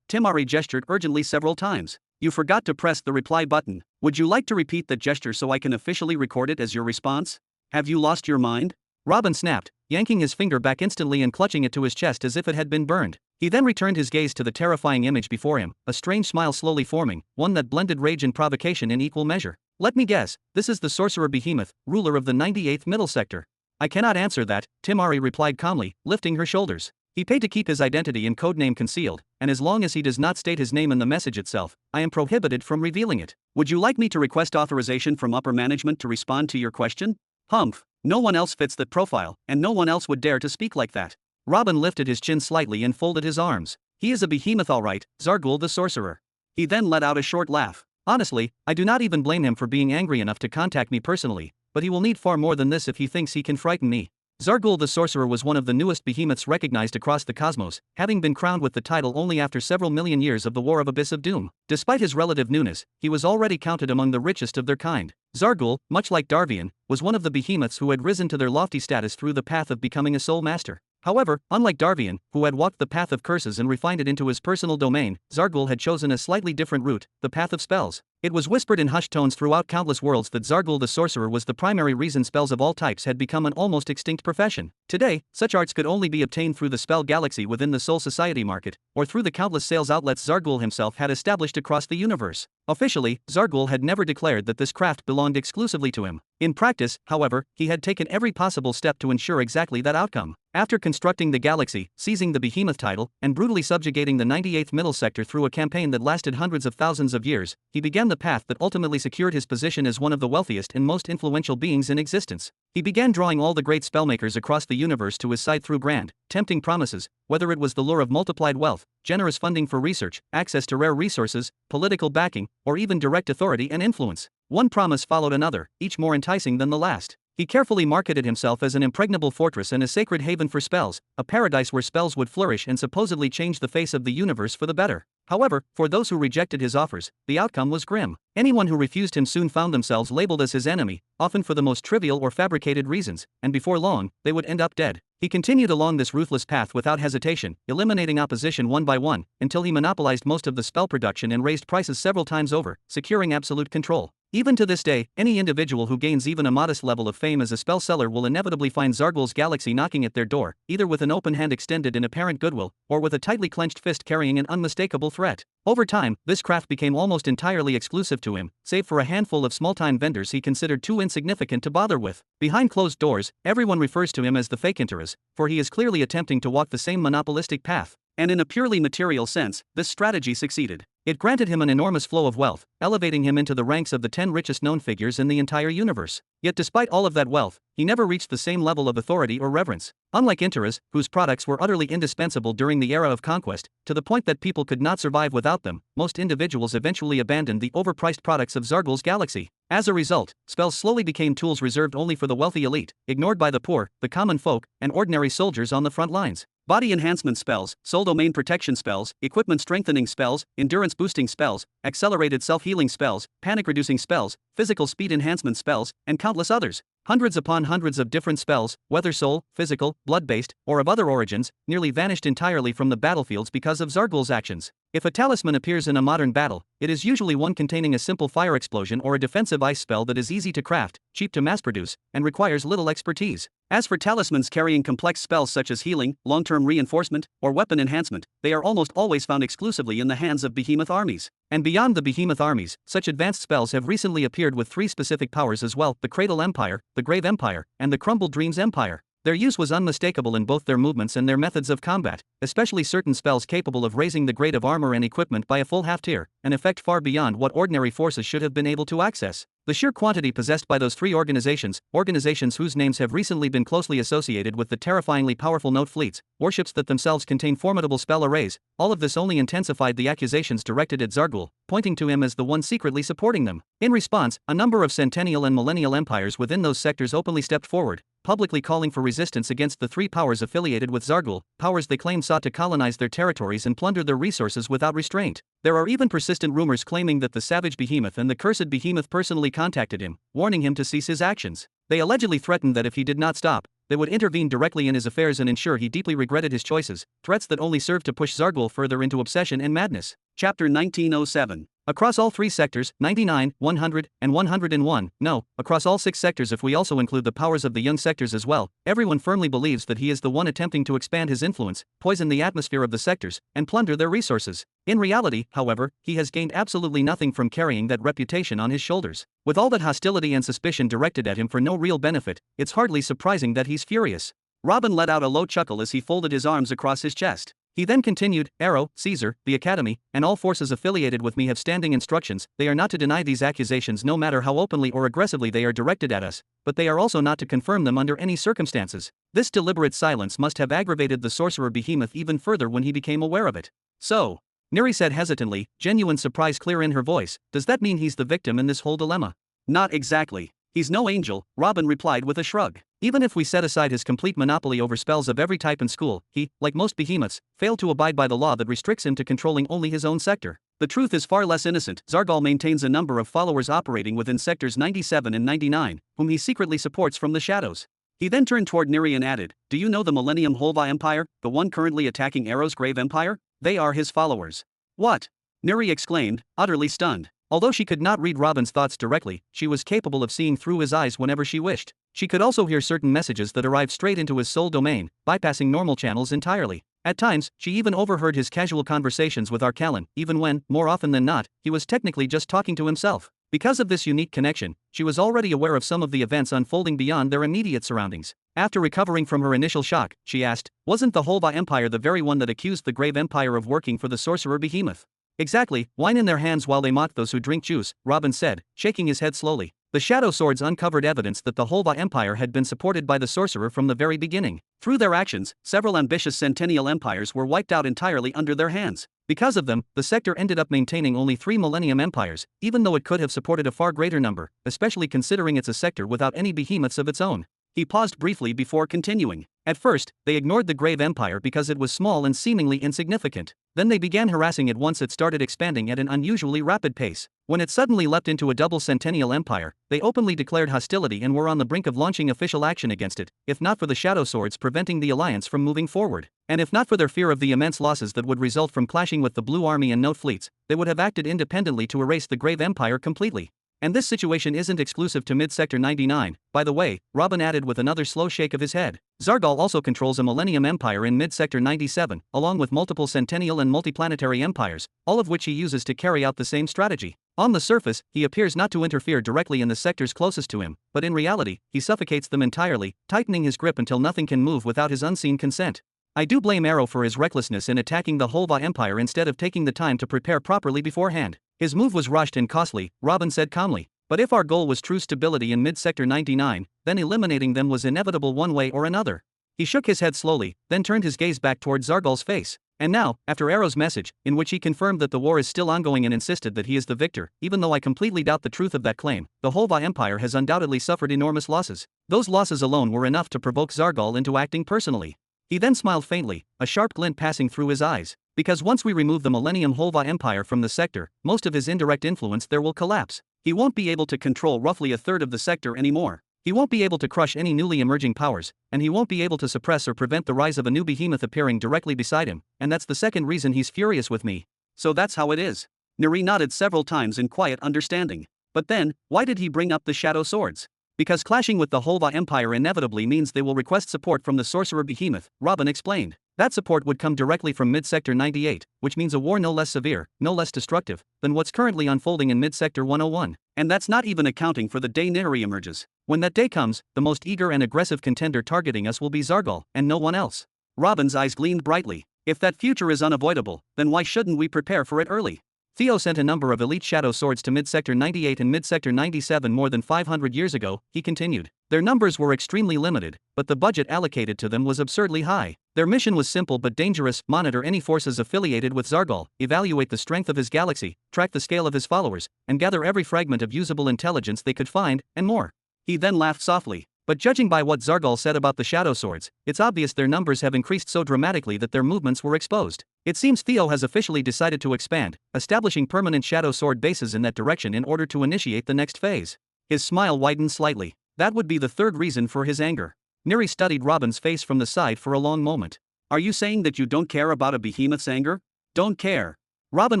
Timari gestured urgently several times. "You forgot to press the reply button. Would you like to repeat that gesture so I can officially record it as your response? Have you lost your mind?" Robin snapped, yanking his finger back instantly and clutching it to his chest as if it had been burned. He then returned his gaze to the terrifying image before him, a strange smile slowly forming, one that blended rage and provocation in equal measure. "Let me guess, this is the sorcerer behemoth, ruler of the 98th middle sector." "I cannot answer that," Timari replied calmly, lifting her shoulders. He paid to keep his identity and codename concealed, and as long as he does not state his name in the message itself, I am prohibited from revealing it. "Would you like me to request authorization from upper management to respond to your question?" "Humph, no one else fits that profile, and no one else would dare to speak like that." Robin lifted his chin slightly and folded his arms. "He is a behemoth all right, Zargul the sorcerer." He then let out a short laugh. "Honestly, I do not even blame him for being angry enough to contact me personally, but he will need far more than this if he thinks he can frighten me." Zargul the sorcerer was one of the newest behemoths recognized across the cosmos, having been crowned with the title only after several million years of the War of Abyss of Doom. Despite his relative newness, he was already counted among the richest of their kind. Zargul, much like Darvian, was one of the behemoths who had risen to their lofty status through the path of becoming a soul master. However, unlike Darvian, who had walked the path of curses and refined it into his personal domain, Zargul had chosen a slightly different route, the path of spells. It was whispered in hushed tones throughout countless worlds that Zargul the sorcerer was the primary reason spells of all types had become an almost extinct profession. Today, such arts could only be obtained through the spell galaxy within the Soul Society market, or through the countless sales outlets Zargul himself had established across the universe. Officially, Zargul had never declared that this craft belonged exclusively to him. In practice, however, he had taken every possible step to ensure exactly that outcome. After constructing the galaxy, seizing the behemoth title, and brutally subjugating the 98th middle sector through a campaign that lasted hundreds of thousands of years, he began the path that ultimately secured his position as one of the wealthiest and most influential beings in existence. He began drawing all the great spellmakers across the universe to his side through grand, tempting promises, whether it was the lure of multiplied wealth, generous funding for research, access to rare resources, political backing, or even direct authority and influence. One promise followed another, each more enticing than the last. He carefully marketed himself as an impregnable fortress and a sacred haven for spells, a paradise where spells would flourish and supposedly change the face of the universe for the better. However, for those who rejected his offers, the outcome was grim. Anyone who refused him soon found themselves labeled as his enemy, often for the most trivial or fabricated reasons, and before long, they would end up dead. He continued along this ruthless path without hesitation, eliminating opposition one by one, until he monopolized most of the spell production and raised prices several times over, securing absolute control. Even to this day, any individual who gains even a modest level of fame as a spell seller will inevitably find Zargul's galaxy knocking at their door, either with an open hand extended in apparent goodwill, or with a tightly clenched fist carrying an unmistakable threat. Over time, this craft became almost entirely exclusive to him, save for a handful of small-time vendors he considered too insignificant to bother with. Behind closed doors, everyone refers to him as the fake Interes, for he is clearly attempting to walk the same monopolistic path. And in a purely material sense, this strategy succeeded. It granted him an enormous flow of wealth, elevating him into the ranks of the 10 richest known figures in the entire universe. Yet despite all of that wealth, he never reached the same level of authority or reverence. Unlike Interes, whose products were utterly indispensable during the era of conquest, to the point that people could not survive without them, most individuals eventually abandoned the overpriced products of Zargul's galaxy. As a result, spells slowly became tools reserved only for the wealthy elite, ignored by the poor, the common folk, and ordinary soldiers on the front lines. Body enhancement spells, soul domain protection spells, equipment strengthening spells, endurance boosting spells, accelerated self-healing spells, panic reducing spells, physical speed enhancement spells, and countless others. Hundreds upon hundreds of different spells, whether soul, physical, blood-based, or of other origins, nearly vanished entirely from the battlefields because of Zargul's actions. If a talisman appears in a modern battle, it is usually one containing a simple fire explosion or a defensive ice spell that is easy to craft, cheap to mass produce, and requires little expertise. As for talismans carrying complex spells such as healing, long-term reinforcement, or weapon enhancement, they are almost always found exclusively in the hands of behemoth armies. And beyond the behemoth armies, such advanced spells have recently appeared with 3 specific powers as well: the Cradle Empire, the Grave Empire, and the Crumbled Dreams Empire. Their use was unmistakable in both their movements and their methods of combat, especially certain spells capable of raising the grade of armor and equipment by a full half-tier, an effect far beyond what ordinary forces should have been able to access. The sheer quantity possessed by those three organizations whose names have recently been closely associated with the terrifyingly powerful Note fleets, warships that themselves contain formidable spell arrays, all of this only intensified the accusations directed at Zargul, pointing to him as the one secretly supporting them. In response, a number of Centennial and Millennial empires within those sectors openly stepped forward, publicly calling for resistance against the three powers affiliated with Zargul, powers they claim sought to colonize their territories and plunder their resources without restraint. There are even persistent rumors claiming that the savage behemoth and the cursed behemoth personally contacted him, warning him to cease his actions. They allegedly threatened that if he did not stop, they would intervene directly in his affairs and ensure he deeply regretted his choices, threats that only served to push Zargul further into obsession and madness. Chapter 1907. Across all three sectors, 99, 100, and 101, no, across all six sectors if we also include the powers of the young sectors as well, everyone firmly believes that he is the one attempting to expand his influence, poison the atmosphere of the sectors, and plunder their resources. In reality, however, he has gained absolutely nothing from carrying that reputation on his shoulders. With all that hostility and suspicion directed at him for no real benefit, it's hardly surprising that he's furious. Robin let out a low chuckle as he folded his arms across his chest. He then continued, Arrow, Caesar, the Academy, and all forces affiliated with me have standing instructions. They are not to deny these accusations no matter how openly or aggressively they are directed at us, but they are also not to confirm them under any circumstances. This deliberate silence must have aggravated the sorcerer behemoth even further when he became aware of it. So, Neri said hesitantly, genuine surprise clear in her voice, does that mean he's the victim in this whole dilemma? Not exactly. He's no angel, Robin replied with a shrug. Even if we set aside his complete monopoly over spells of every type and school, he, like most behemoths, failed to abide by the law that restricts him to controlling only his own sector. The truth is far less innocent. Zargul maintains a number of followers operating within sectors 97 and 99, whom he secretly supports from the shadows. He then turned toward Neri and added, do you know the Millennium Holva Empire, the one currently attacking Arrow's Grave Empire? They are his followers. What? Neri exclaimed, utterly stunned. Although she could not read Robin's thoughts directly, she was capable of seeing through his eyes whenever she wished. She could also hear certain messages that arrived straight into his soul domain, bypassing normal channels entirely. At times, she even overheard his casual conversations with Arcalon, even when, more often than not, he was technically just talking to himself. Because of this unique connection, she was already aware of some of the events unfolding beyond their immediate surroundings. After recovering from her initial shock, she asked, wasn't the Holva Empire the very one that accused the Grave Empire of working for the sorcerer behemoth? Exactly, wine in their hands while they mock those who drink juice, Robin said, shaking his head slowly. The Shadow Swords uncovered evidence that the Holva Empire had been supported by the sorcerer from the very beginning. Through their actions, several ambitious Centennial empires were wiped out entirely under their hands. Because of them, the sector ended up maintaining only 3 Millennium empires, even though it could have supported a far greater number, especially considering it's a sector without any behemoths of its own. He paused briefly before continuing. At first, they ignored the Grave Empire because it was small and seemingly insignificant. Then they began harassing it once it started expanding at an unusually rapid pace. When it suddenly leapt into a double Centennial empire, they openly declared hostility and were on the brink of launching official action against it, if not for the Shadow Swords preventing the alliance from moving forward. And if not for their fear of the immense losses that would result from clashing with the Blue Army and Note fleets, they would have acted independently to erase the Grave Empire completely. And this situation isn't exclusive to Mid-Sector 99, by the way, Robin added with another slow shake of his head. Zargul also controls a Millennium Empire in Mid-Sector 97, along with multiple Centennial and multiplanetary empires, all of which he uses to carry out the same strategy. On the surface, he appears not to interfere directly in the sectors closest to him, but in reality, he suffocates them entirely, tightening his grip until nothing can move without his unseen consent. I do blame Arrow for his recklessness in attacking the Holva Empire instead of taking the time to prepare properly beforehand. His move was rushed and costly, Robin said calmly. But if our goal was true stability in Mid-Sector 99, then eliminating them was inevitable one way or another. He shook his head slowly, then turned his gaze back toward Zargul's face. And now, after Arrow's message, in which he confirmed that the war is still ongoing and insisted that he is the victor, even though I completely doubt the truth of that claim, the Holva Empire has undoubtedly suffered enormous losses. Those losses alone were enough to provoke Zargul into acting personally. He then smiled faintly, a sharp glint passing through his eyes. Because once we remove the Millennium Holva Empire from the sector, most of his indirect influence there will collapse. He won't be able to control roughly a third of the sector anymore. He won't be able to crush any newly emerging powers, and he won't be able to suppress or prevent the rise of a new behemoth appearing directly beside him, and that's the second reason he's furious with me. So that's how it is. Neri nodded several times in quiet understanding. But then, why did he bring up the Shadow Swords? Because clashing with the Holva Empire inevitably means they will request support from the sorcerer behemoth, Robin explained. That support would come directly from Mid-Sector 98, which means a war no less severe, no less destructive, than what's currently unfolding in Mid-Sector 101. And that's not even accounting for the day Neri emerges. When that day comes, the most eager and aggressive contender targeting us will be Zargal, and no one else. Robin's eyes gleamed brightly. If that future is unavoidable, then why shouldn't we prepare for it early? Theo sent a number of elite shadow swords to mid-sector 98 and mid-sector 97 more than 500 years ago, he continued. Their numbers were extremely limited, but the budget allocated to them was absurdly high. Their mission was simple but dangerous: monitor any forces affiliated with Zargal, evaluate the strength of his galaxy, track the scale of his followers, and gather every fragment of usable intelligence they could find, and more. He then laughed softly. But judging by what Zargal said about the shadow swords, it's obvious their numbers have increased so dramatically that their movements were exposed. It seems Theo has officially decided to expand, establishing permanent shadow sword bases in that direction in order to initiate the next phase. His smile widened slightly. That would be the third reason for his anger. Neri studied Robin's face from the side for a long moment. Are you saying that you don't care about a behemoth's anger? Don't care. Robin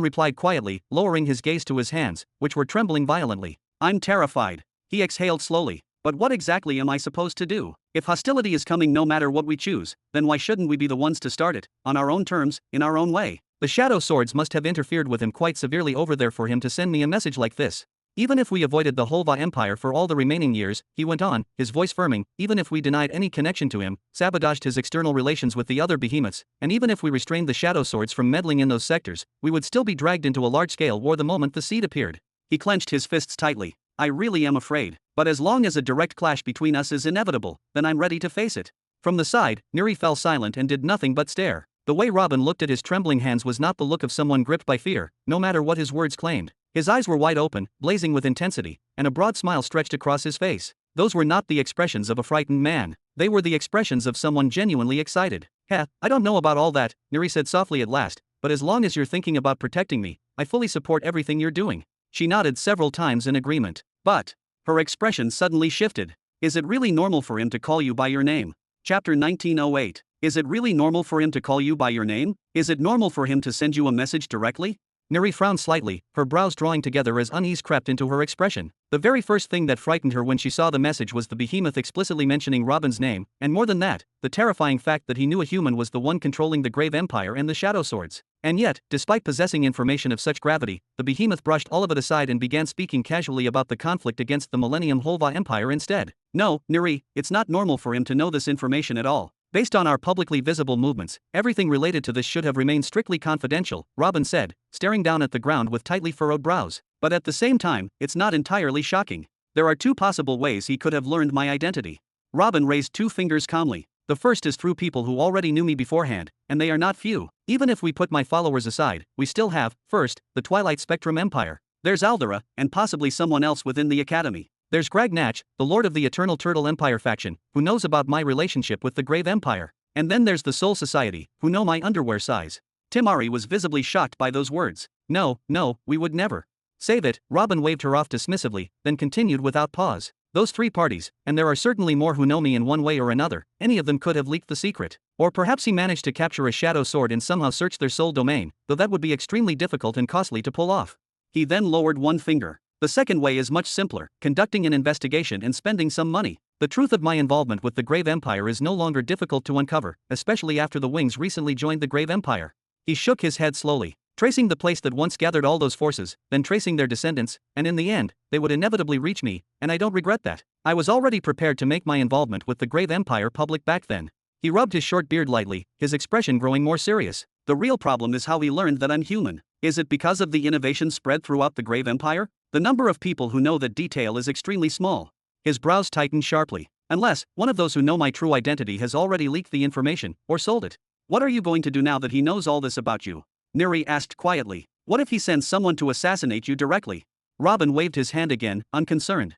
replied quietly, lowering his gaze to his hands, which were trembling violently. I'm terrified. He exhaled slowly. But what exactly am I supposed to do? If hostility is coming no matter what we choose, then why shouldn't we be the ones to start it, on our own terms, in our own way? The shadow swords must have interfered with him quite severely over there for him to send me a message like this. Even if we avoided the Holva Empire for all the remaining years, he went on, his voice firming, even if we denied any connection to him, sabotaged his external relations with the other behemoths, and even if we restrained the shadow swords from meddling in those sectors, we would still be dragged into a large-scale war the moment the seed appeared. He clenched his fists tightly. I really am afraid, but as long as a direct clash between us is inevitable, then I'm ready to face it. From the side, Neri fell silent and did nothing but stare. The way Robin looked at his trembling hands was not the look of someone gripped by fear, no matter what his words claimed. His eyes were wide open, blazing with intensity, and a broad smile stretched across his face. Those were not the expressions of a frightened man. They were the expressions of someone genuinely excited. I don't know about all that, Neri said softly at last, but as long as you're thinking about protecting me, I fully support everything you're doing. She nodded several times in agreement. But her expression suddenly shifted. Is it really normal for him to call you by your name? Chapter 1908. Is it really normal for him to call you by your name? Is it normal for him to send you a message directly? Neri frowned slightly, her brows drawing together as unease crept into her expression. The very first thing that frightened her when she saw the message was the behemoth explicitly mentioning Robin's name, and more than that, the terrifying fact that he knew a human was the one controlling the Grave Empire and the Shadow Swords. And yet, despite possessing information of such gravity, the behemoth brushed all of it aside and began speaking casually about the conflict against the Millennium Holva Empire instead. No, Neri, it's not normal for him to know this information at all. Based on our publicly visible movements, everything related to this should have remained strictly confidential, Robin said, staring down at the ground with tightly furrowed brows. But at the same time, it's not entirely shocking. There are two possible ways he could have learned my identity. Robin raised two fingers calmly. The first is through people who already knew me beforehand, and they are not few. Even if we put my followers aside, we still have, first, the Twilight Spectrum Empire. There's Aldera, and possibly someone else within the Academy. There's Grag Natch, the Lord of the Eternal Turtle Empire faction, who knows about my relationship with the Grave Empire. And then there's the Soul Society, who know my underwear size. Timari was visibly shocked by those words. No, we would never. Save it, Robin waved her off dismissively, then continued without pause. Those three parties, and there are certainly more who know me in one way or another, any of them could have leaked the secret. Or perhaps he managed to capture a shadow sword and somehow search their soul domain, though that would be extremely difficult and costly to pull off. He then lowered one finger. The second way is much simpler, conducting an investigation and spending some money. The truth of my involvement with the Grave Empire is no longer difficult to uncover, especially after the Wings recently joined the Grave Empire. He shook his head slowly, tracing the place that once gathered all those forces, then tracing their descendants, and in the end, they would inevitably reach me, and I don't regret that. I was already prepared to make my involvement with the Grave Empire public back then. He rubbed his short beard lightly, his expression growing more serious. The real problem is how he learned that I'm human. Is it because of the innovation spread throughout the Grave Empire? The number of people who know that detail is extremely small. His brows tightened sharply. Unless, one of those who know my true identity has already leaked the information, or sold it. What are you going to do now that he knows all this about you? Neri asked quietly. What if he sends someone to assassinate you directly? Robin waved his hand again, unconcerned.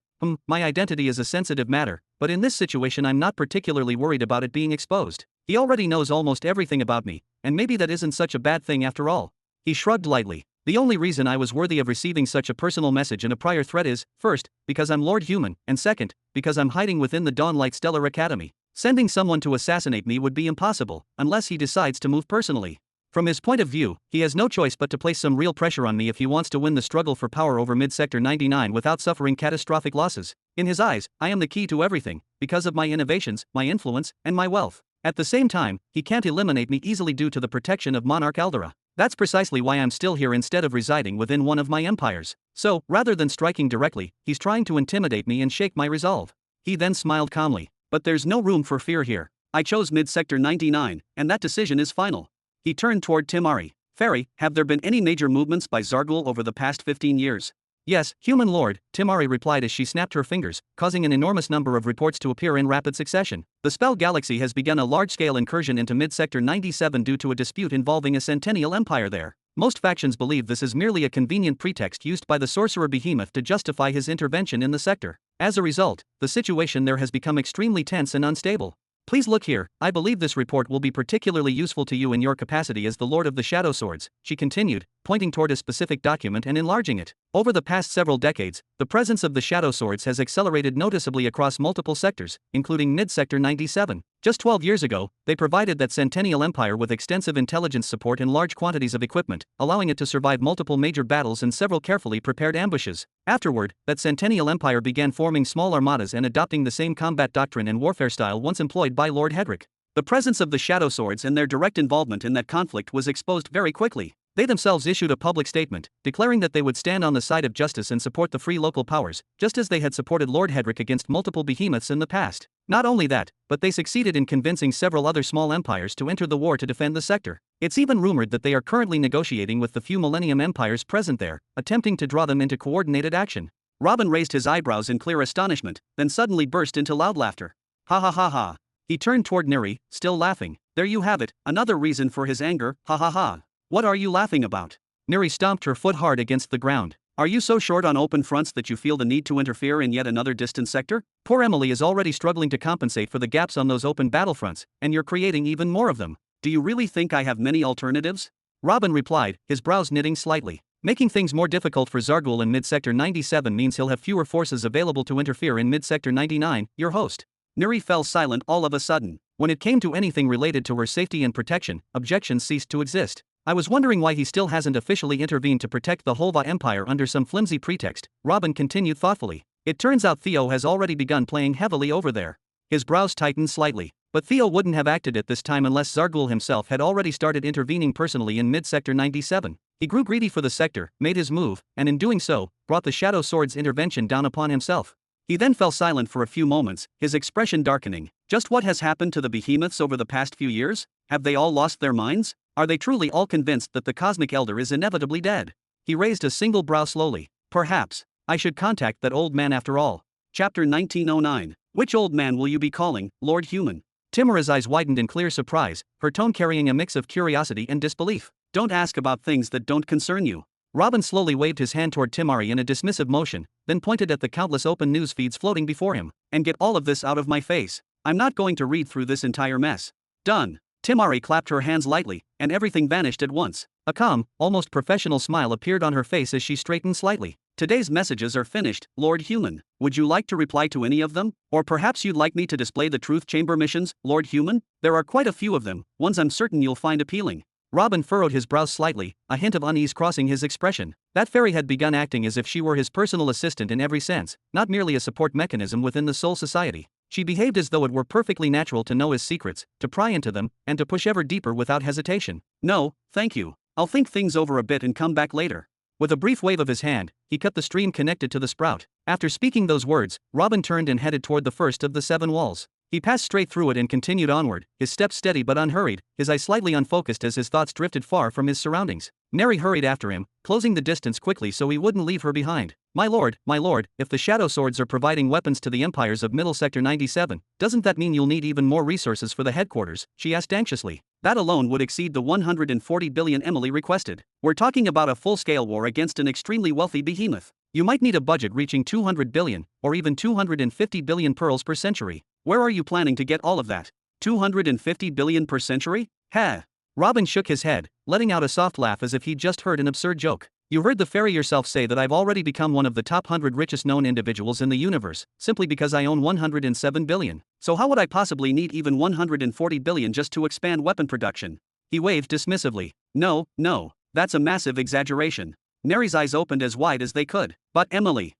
My identity is a sensitive matter, but in this situation I'm not particularly worried about it being exposed. He already knows almost everything about me, and maybe that isn't such a bad thing after all. He shrugged lightly. The only reason I was worthy of receiving such a personal message in a prior threat is, first, because I'm Lord Human, and second, because I'm hiding within the Dawnlight Stellar Academy. Sending someone to assassinate me would be impossible, unless he decides to move personally. From his point of view, he has no choice but to place some real pressure on me if he wants to win the struggle for power over Mid-Sector 99 without suffering catastrophic losses. In his eyes, I am the key to everything, because of my innovations, my influence, and my wealth. At the same time, he can't eliminate me easily due to the protection of Monarch Aldera. That's precisely why I'm still here instead of residing within one of my empires. So, rather than striking directly, he's trying to intimidate me and shake my resolve. He then smiled calmly. But there's no room for fear here. I chose mid-sector 99, and that decision is final. He turned toward Timari. Fairy, have there been any major movements by Zargul over the past 15 years? Yes, human lord, Timari replied as she snapped her fingers, causing an enormous number of reports to appear in rapid succession. The Spell Galaxy has begun a large-scale incursion into mid-sector 97 due to a dispute involving a Centennial Empire there. Most factions believe this is merely a convenient pretext used by the sorcerer behemoth to justify his intervention in the sector. As a result, the situation there has become extremely tense and unstable. Please look here, I believe this report will be particularly useful to you in your capacity as the Lord of the Shadow Swords, she continued, pointing toward a specific document and enlarging it. Over the past several decades, the presence of the Shadow Swords has accelerated noticeably across multiple sectors, including mid-sector 97. Just 12 years ago, they provided that Centennial Empire with extensive intelligence support and large quantities of equipment, allowing it to survive multiple major battles and several carefully prepared ambushes. Afterward, that Centennial Empire began forming small armadas and adopting the same combat doctrine and warfare style once employed by Lord Hedrick. The presence of the Shadow Swords and their direct involvement in that conflict was exposed very quickly. They themselves issued a public statement, declaring that they would stand on the side of justice and support the free local powers, just as they had supported Lord Hedrick against multiple behemoths in the past. Not only that, but they succeeded in convincing several other small empires to enter the war to defend the sector. It's even rumored that they are currently negotiating with the few Millennium empires present there, attempting to draw them into coordinated action. Robin raised his eyebrows in clear astonishment, then suddenly burst into loud laughter. Ha ha ha ha. He turned toward Neri, still laughing. There you have it, another reason for his anger, ha ha ha. What are you laughing about? Neri stomped her foot hard against the ground. Are you so short on open fronts that you feel the need to interfere in yet another distant sector? Poor Emily is already struggling to compensate for the gaps on those open battlefronts, and you're creating even more of them. Do you really think I have many alternatives? Robin replied, his brows knitting slightly. Making things more difficult for Zargul in mid-sector 97 means he'll have fewer forces available to interfere in mid-sector 99, your host. Neri fell silent all of a sudden. When it came to anything related to her safety and protection, objections ceased to exist. I was wondering why he still hasn't officially intervened to protect the Holva Empire under some flimsy pretext, Robin continued thoughtfully. It turns out Theo has already begun playing heavily over there. His brows tightened slightly. But Theo wouldn't have acted at this time unless Zargul himself had already started intervening personally in mid-sector 97. He grew greedy for the sector, made his move, and in doing so, brought the Shadow Sword's intervention down upon himself. He then fell silent for a few moments, his expression darkening. Just what has happened to the behemoths over the past few years? Have they all lost their minds? Are they truly all convinced that the Cosmic Elder is inevitably dead? He raised a single brow slowly. Perhaps. I should contact that old man after all. Chapter 1909. Which old man will you be calling, Lord Human? Timura's eyes widened in clear surprise, her tone carrying a mix of curiosity and disbelief. Don't ask about things that don't concern you. Robin slowly waved his hand toward Timari in a dismissive motion, then pointed at the countless open news feeds floating before him. And get all of this out of my face. I'm not going to read through this entire mess. Done. Timari clapped her hands lightly, and everything vanished at once. A calm, almost professional smile appeared on her face as she straightened slightly. Today's messages are finished, Lord Human. Would you like to reply to any of them? Or perhaps you'd like me to display the Truth Chamber missions, Lord Human? There are quite a few of them, ones I'm certain you'll find appealing. Robin furrowed his brows slightly, a hint of unease crossing his expression. That fairy had begun acting as if she were his personal assistant in every sense, not merely a support mechanism within the Soul Society. She behaved as though it were perfectly natural to know his secrets, to pry into them, and to push ever deeper without hesitation. No, thank you. I'll think things over a bit and come back later. With a brief wave of his hand, he cut the stream connected to the sprout. After speaking those words, Robin turned and headed toward the first of the 7 walls. He passed straight through it and continued onward, his steps steady but unhurried, his eyes slightly unfocused as his thoughts drifted far from his surroundings. Neri hurried after him, closing the distance quickly so he wouldn't leave her behind. My lord, if the Shadow Swords are providing weapons to the empires of Middle Sector 97, doesn't that mean you'll need even more resources for the headquarters? She asked anxiously. That alone would exceed the 140 billion Emily requested. We're talking about a full-scale war against an extremely wealthy behemoth. You might need a budget reaching 200 billion, or even 250 billion pearls per century. Where are you planning to get all of that? 250 billion per century? Heh. Robin shook his head, letting out a soft laugh as if he'd just heard an absurd joke. You heard the fairy yourself say that I've already become one of the top 100 richest known individuals in the universe, simply because I own 107 billion. So how would I possibly need even 140 billion just to expand weapon production? He waved dismissively. No, that's a massive exaggeration. Neri's eyes opened as wide as they could. But Emily.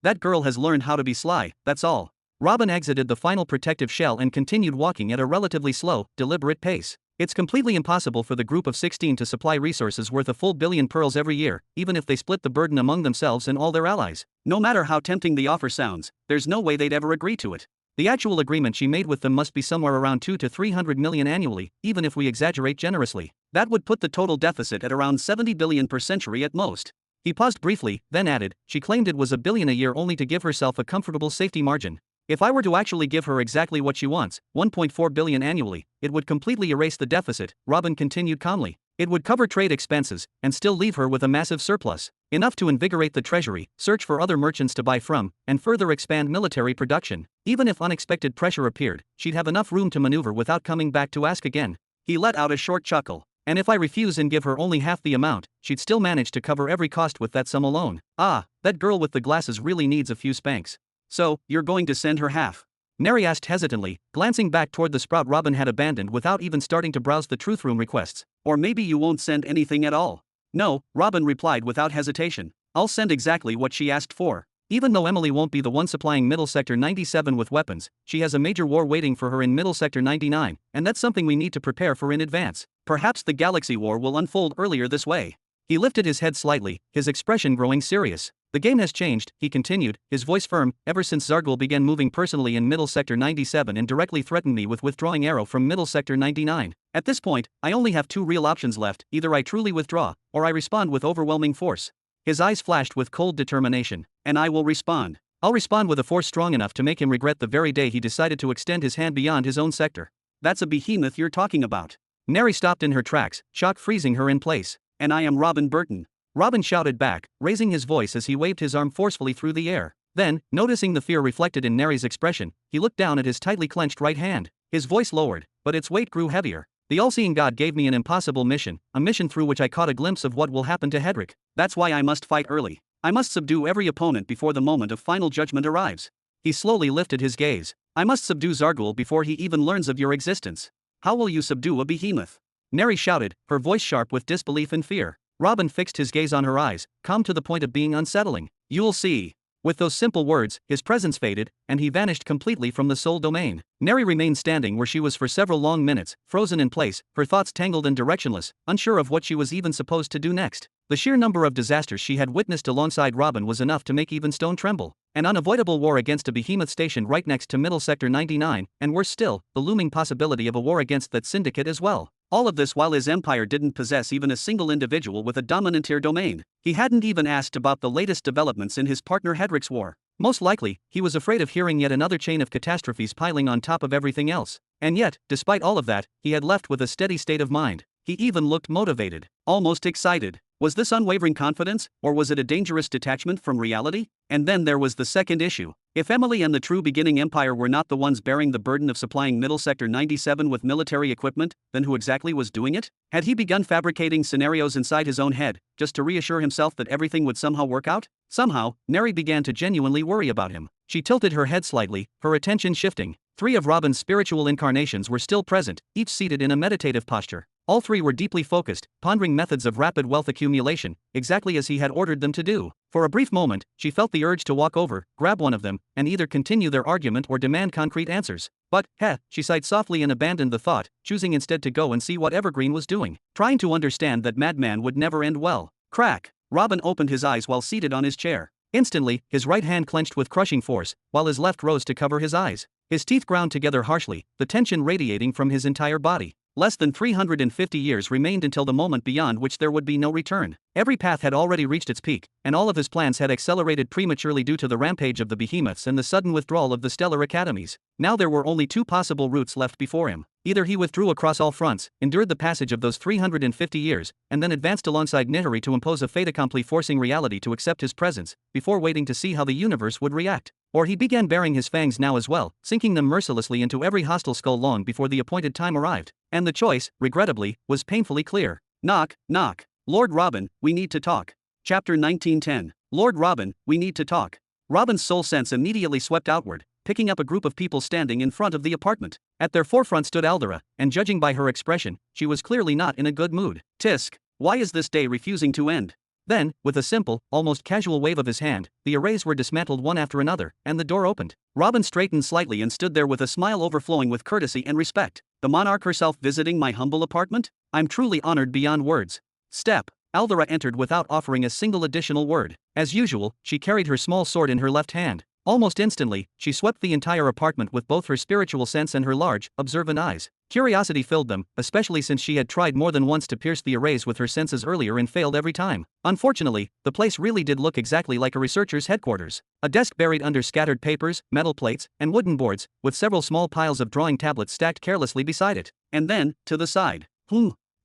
That girl has learned how to be sly, that's all. Robin exited the final protective shell and continued walking at a relatively slow, deliberate pace. It's completely impossible for the group of 16 to supply resources worth a full billion pearls every year, even if they split the burden among themselves and all their allies. No matter how tempting the offer sounds, there's no way they'd ever agree to it. The actual agreement she made with them must be somewhere around 2 to 300 million annually, even if we exaggerate generously. That would put the total deficit at around 70 billion per century at most. He paused briefly, then added, she claimed it was a billion a year only to give herself a comfortable safety margin. If I were to actually give her exactly what she wants, 1.4 billion annually, it would completely erase the deficit, Robin continued calmly. It would cover trade expenses, and still leave her with a massive surplus, enough to invigorate the treasury, search for other merchants to buy from, and further expand military production. Even if unexpected pressure appeared, she'd have enough room to maneuver without coming back to ask again. He let out a short chuckle. And if I refuse and give her only half the amount, she'd still manage to cover every cost with that sum alone. Ah, that girl with the glasses really needs a few spanks. So, you're going to send her half? Neri asked hesitantly, glancing back toward the sprout Robin had abandoned without even starting to browse the truth room requests. Or maybe you won't send anything at all. No, Robin replied without hesitation. I'll send exactly what she asked for. Even though Emily won't be the one supplying Middle Sector 97 with weapons, she has a major war waiting for her in Middle Sector 99, and that's something we need to prepare for in advance. Perhaps the Galaxy War will unfold earlier this way. He lifted his head slightly, his expression growing serious. The game has changed, he continued, his voice firm, ever since Zargul began moving personally in Middle Sector 97 and directly threatened me with withdrawing Arrow from Middle Sector 99. At this point, I only have two real options left, either I truly withdraw, or I respond with overwhelming force. His eyes flashed with cold determination. And I will respond. I'll respond with a force strong enough to make him regret the very day he decided to extend his hand beyond his own sector. That's a behemoth you're talking about. Neri stopped in her tracks, shock freezing her in place. And I am Robin Burton. Robin shouted back, raising his voice as he waved his arm forcefully through the air. Then, noticing the fear reflected in Neri's expression, he looked down at his tightly clenched right hand. His voice lowered, but its weight grew heavier. The all-seeing God gave me an impossible mission, a mission through which I caught a glimpse of what will happen to Hedrick. That's why I must fight early. I must subdue every opponent before the moment of final judgment arrives. He slowly lifted his gaze. I must subdue Zargul before he even learns of your existence. How will you subdue a behemoth? Neri shouted, her voice sharp with disbelief and fear. Robin fixed his gaze on her eyes, calm to the point of being unsettling. You'll see. With those simple words, his presence faded, and he vanished completely from the soul domain. Neri remained standing where she was for several long minutes, frozen in place, her thoughts tangled and directionless, unsure of what she was even supposed to do next. The sheer number of disasters she had witnessed alongside Robin was enough to make even stone tremble. An unavoidable war against a behemoth stationed right next to Middle Sector 99, and worse still, the looming possibility of a war against that syndicate as well. All of this while his empire didn't possess even a single individual with a dominant tier domain. He hadn't even asked about the latest developments in his partner Hedrick's war. Most likely, he was afraid of hearing yet another chain of catastrophes piling on top of everything else. And yet, despite all of that, he had left with a steady state of mind. He even looked motivated, almost excited. Was this unwavering confidence, or was it a dangerous detachment from reality? And then there was the second issue. If Emily and the true beginning empire were not the ones bearing the burden of supplying Middle Sector 97 with military equipment, then who exactly was doing it? Had he begun fabricating scenarios inside his own head, just to reassure himself that everything would somehow work out? Somehow, Neri began to genuinely worry about him. She tilted her head slightly, her attention shifting. 3 of Robin's spiritual incarnations were still present, each seated in a meditative posture. All 3 were deeply focused, pondering methods of rapid wealth accumulation, exactly as he had ordered them to do. For a brief moment, she felt the urge to walk over, grab one of them, and either continue their argument or demand concrete answers. But, she sighed softly and abandoned the thought, choosing instead to go and see what Evergreen was doing. Trying to understand that madman would never end well. Crack! Robin opened his eyes while seated on his chair. Instantly, his right hand clenched with crushing force, while his left rose to cover his eyes. His teeth ground together harshly, the tension radiating from his entire body. Less than 350 years remained until the moment beyond which there would be no return. Every path had already reached its peak, and all of his plans had accelerated prematurely due to the rampage of the behemoths and the sudden withdrawal of the stellar academies. Now there were only 2 possible routes left before him. Either he withdrew across all fronts, endured the passage of those 350 years, and then advanced alongside Nihari to impose a fait accompli, forcing reality to accept his presence, before waiting to see how the universe would react. Or he began baring his fangs now as well, sinking them mercilessly into every hostile skull long before the appointed time arrived. And the choice, regrettably, was painfully clear. Knock, knock. Lord Robin, we need to talk. Chapter 1910. Lord Robin, we need to talk. Robin's soul sense immediately swept outward, picking up a group of people standing in front of the apartment. At their forefront stood Aldera, and judging by her expression, she was clearly not in a good mood. Tisk, why is this day refusing to end? Then, with a simple, almost casual wave of his hand, the arrays were dismantled one after another, and the door opened. Robin straightened slightly and stood there with a smile overflowing with courtesy and respect. the monarch herself visiting my humble apartment? I'm truly honored beyond words. Step. Aldera entered without offering a single additional word. As usual, she carried her small sword in her left hand. Almost instantly, she swept the entire apartment with both her spiritual sense and her large, observant eyes. Curiosity filled them, especially since she had tried more than once to pierce the arrays with her senses earlier and failed every time. Unfortunately, the place really did look exactly like a researcher's headquarters. A desk buried under scattered papers, metal plates, and wooden boards, with several small piles of drawing tablets stacked carelessly beside it. And then, to the side.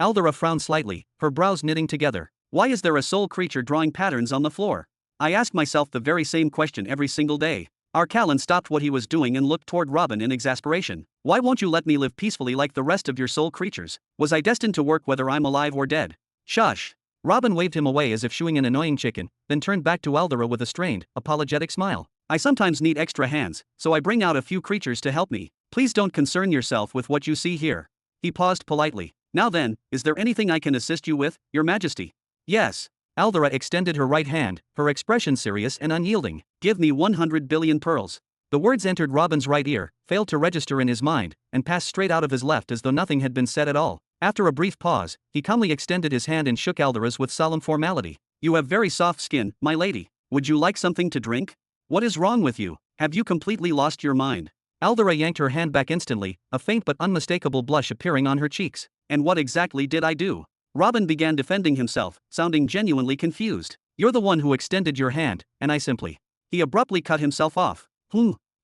Aldera frowned slightly, her brows knitting together. Why is there a soul creature drawing patterns on the floor? I ask myself the very same question every single day. Arcallan stopped what he was doing and looked toward Robin in exasperation. Why won't you let me live peacefully like the rest of your soul creatures? Was I destined to work whether I'm alive or dead? Shush. Robin waved him away as if shooing an annoying chicken, then turned back to Aldera with a strained, apologetic smile. I sometimes need extra hands, so I bring out a few creatures to help me. Please don't concern yourself with what you see here. He paused politely. Now then, is there anything I can assist you with, Your Majesty? Yes. Aldera extended her right hand, her expression serious and unyielding. Give me 100 billion pearls. The words entered Robin's right ear, failed to register in his mind, and passed straight out of his left as though nothing had been said at all. After a brief pause, he calmly extended his hand and shook Aldera's with solemn formality. You have very soft skin, my lady. Would you like something to drink? What is wrong with you? Have you completely lost your mind? Aldera yanked her hand back instantly, a faint but unmistakable blush appearing on her cheeks. And what exactly did I do? Robin began defending himself, sounding genuinely confused. You're the one who extended your hand, and I simply. He abruptly cut himself off.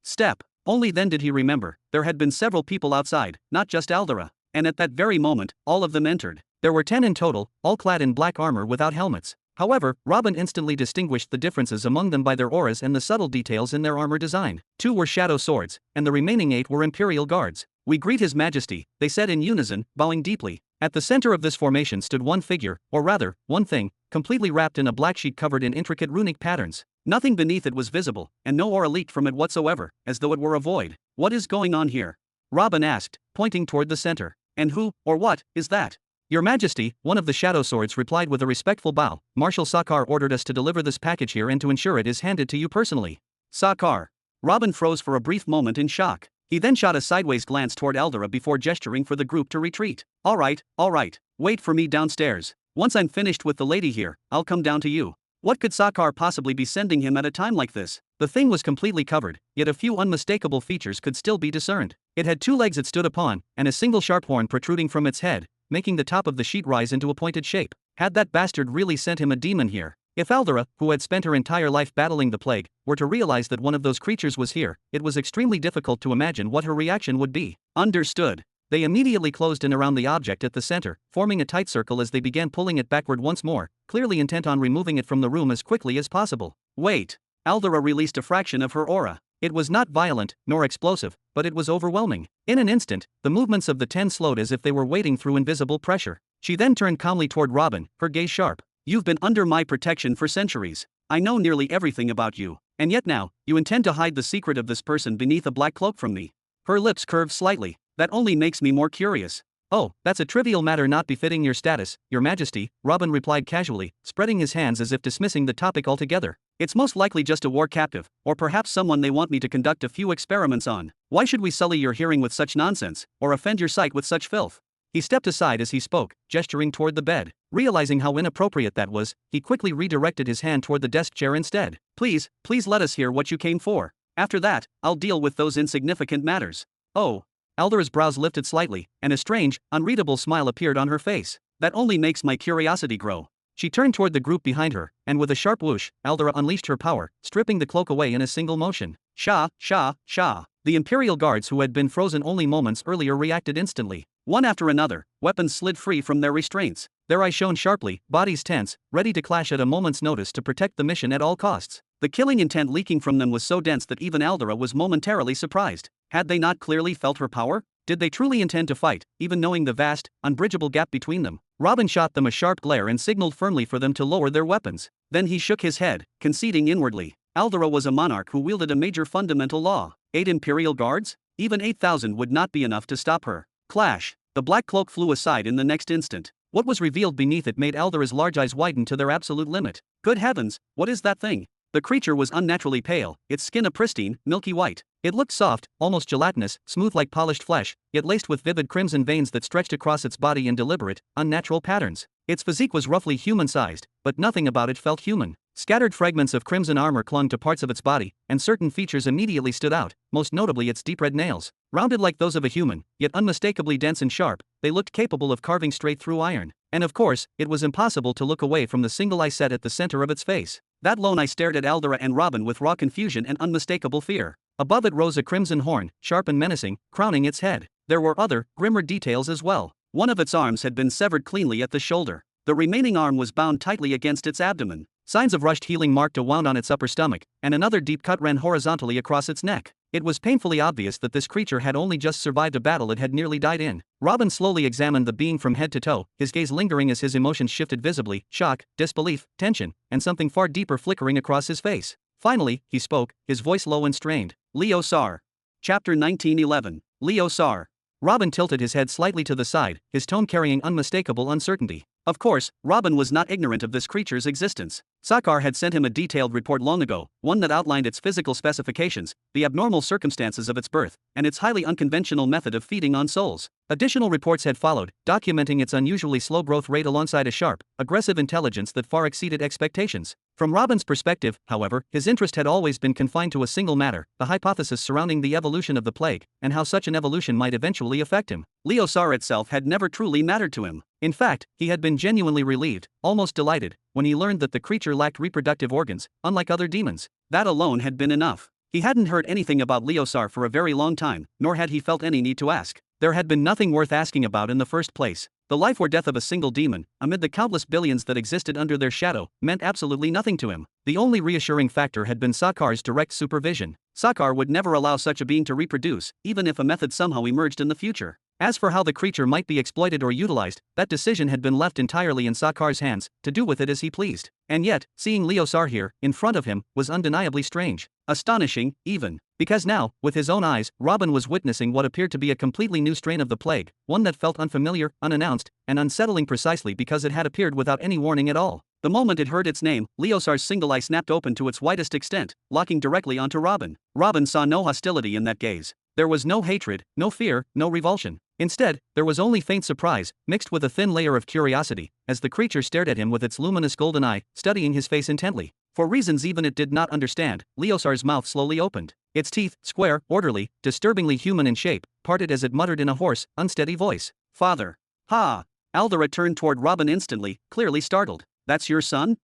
Step. Only then did he remember, there had been several people outside, not just Aldera. And at that very moment, all of them entered. There were 10 in total, all clad in black armor without helmets. However, Robin instantly distinguished the differences among them by their auras and the subtle details in their armor design. 2 were shadow swords, and the remaining 8 were Imperial guards. We greet His Majesty, they said in unison, bowing deeply. At the center of this formation stood one figure, or rather, one thing, completely wrapped in a black sheet covered in intricate runic patterns. Nothing beneath it was visible, and no aura leaked from it whatsoever, as though it were a void. What is going on here? Robin asked, pointing toward the center. And who, or what, is that? Your Majesty, one of the shadow swords replied with a respectful bow. Marshal Sakar ordered us to deliver this package here and to ensure it is handed to you personally. Sakar. Robin froze for a brief moment in shock. He then shot a sideways glance toward Aldera before gesturing for the group to retreat. All right, wait for me downstairs. Once I'm finished with the lady here, I'll come down to you. What could Sakar possibly be sending him at a time like this? The thing was completely covered, yet a few unmistakable features could still be discerned. It had 2 legs it stood upon, and a single sharp horn protruding from its head, making the top of the sheet rise into a pointed shape. Had that bastard really sent him a demon here? If Aldera, who had spent her entire life battling the plague, were to realize that one of those creatures was here, it was extremely difficult to imagine what her reaction would be. Understood. They immediately closed in around the object at the center, forming a tight circle as they began pulling it backward once more, clearly intent on removing it from the room as quickly as possible. Wait. Aldera released a fraction of her aura. It was not violent, nor explosive, but it was overwhelming. In an instant, the movements of the 10 slowed as if they were wading through invisible pressure. She then turned calmly toward Robin, her gaze sharp. You've been under my protection for centuries. I know nearly everything about you. And yet now, you intend to hide the secret of this person beneath a black cloak from me. Her lips curved slightly. That only makes me more curious. Oh, that's a trivial matter not befitting your status, Your Majesty, Robin replied casually, spreading his hands as if dismissing the topic altogether. It's most likely just a war captive, or perhaps someone they want me to conduct a few experiments on. Why should we sully your hearing with such nonsense, or offend your sight with such filth? He stepped aside as he spoke, gesturing toward the bed. Realizing how inappropriate that was, he quickly redirected his hand toward the desk chair instead. Please let us hear what you came for. After that, I'll deal with those insignificant matters. Oh. Aldera's brows lifted slightly, and a strange, unreadable smile appeared on her face. That only makes my curiosity grow. She turned toward the group behind her, and with a sharp whoosh, Aldera unleashed her power, stripping the cloak away in a single motion. Sha. The Imperial guards who had been frozen only moments earlier reacted instantly. One after another, weapons slid free from their restraints. Their eyes shone sharply, bodies tense, ready to clash at a moment's notice to protect the mission at all costs. The killing intent leaking from them was so dense that even Aldera was momentarily surprised. Had they not clearly felt her power? Did they truly intend to fight, even knowing the vast, unbridgeable gap between them? Robin shot them a sharp glare and signaled firmly for them to lower their weapons. Then he shook his head, conceding inwardly. Aldera was a monarch who wielded a major fundamental law. 8 Imperial guards? Even 8,000 would not be enough to stop her. Clash. The black cloak flew aside in the next instant. What was revealed beneath it made Aldera's large eyes widen to their absolute limit. Good heavens, what is that thing? The creature was unnaturally pale, its skin a pristine, milky white. It looked soft, almost gelatinous, smooth like polished flesh, yet laced with vivid crimson veins that stretched across its body in deliberate, unnatural patterns. Its physique was roughly human-sized, but nothing about it felt human. Scattered fragments of crimson armor clung to parts of its body, and certain features immediately stood out, most notably its deep red nails. Rounded like those of a human, yet unmistakably dense and sharp, they looked capable of carving straight through iron. And of course, it was impossible to look away from the single eye set at the center of its face. That lone eye stared at Aldera and Robin with raw confusion and unmistakable fear. Above it rose a crimson horn, sharp and menacing, crowning its head. There were other, grimmer details as well. One of its arms had been severed cleanly at the shoulder. The remaining arm was bound tightly against its abdomen. Signs of rushed healing marked a wound on its upper stomach, and another deep cut ran horizontally across its neck. It was painfully obvious that this creature had only just survived a battle it had nearly died in. Robin slowly examined the being from head to toe, his gaze lingering as his emotions shifted visibly: shock, disbelief, tension, and something far deeper flickering across his face. Finally, he spoke, his voice low and strained. Leo Sar. Chapter 1911. Leo Sar. Robin tilted his head slightly to the side, his tone carrying unmistakable uncertainty. Of course, Robin was not ignorant of this creature's existence. Sakar had sent him a detailed report long ago, one that outlined its physical specifications, the abnormal circumstances of its birth, and its highly unconventional method of feeding on souls. Additional reports had followed, documenting its unusually slow growth rate alongside a sharp, aggressive intelligence that far exceeded expectations. From Robin's perspective, however, his interest had always been confined to a single matter: the hypothesis surrounding the evolution of the plague, and how such an evolution might eventually affect him. Leo Sar itself had never truly mattered to him. In fact, he had been genuinely relieved, almost delighted, when he learned that the creature lacked reproductive organs, unlike other demons. That alone had been enough. He hadn't heard anything about Leo Sar for a very long time, nor had he felt any need to ask. There had been nothing worth asking about in the first place. The life or death of a single demon, amid the countless billions that existed under their shadow, meant absolutely nothing to him. The only reassuring factor had been Sakar's direct supervision. Sakar would never allow such a being to reproduce, even if a method somehow emerged in the future. As for how the creature might be exploited or utilized, that decision had been left entirely in Sakar's hands, to do with it as he pleased. And yet, seeing Leo Sar here, in front of him, was undeniably strange. Astonishing, even. Because now, with his own eyes, Robin was witnessing what appeared to be a completely new strain of the plague, one that felt unfamiliar, unannounced, and unsettling precisely because it had appeared without any warning at all. The moment it heard its name, Leo Sar's single eye snapped open to its widest extent, locking directly onto Robin. Robin saw no hostility in that gaze. There was no hatred, no fear, no revulsion. Instead, there was only faint surprise, mixed with a thin layer of curiosity, as the creature stared at him with its luminous golden eye, studying his face intently. For reasons even it did not understand, Leo Sar's mouth slowly opened. Its teeth, square, orderly, disturbingly human in shape, parted as it muttered in a hoarse, unsteady voice. Father. Ha! Aldera turned toward Robin instantly, clearly startled. That's your son?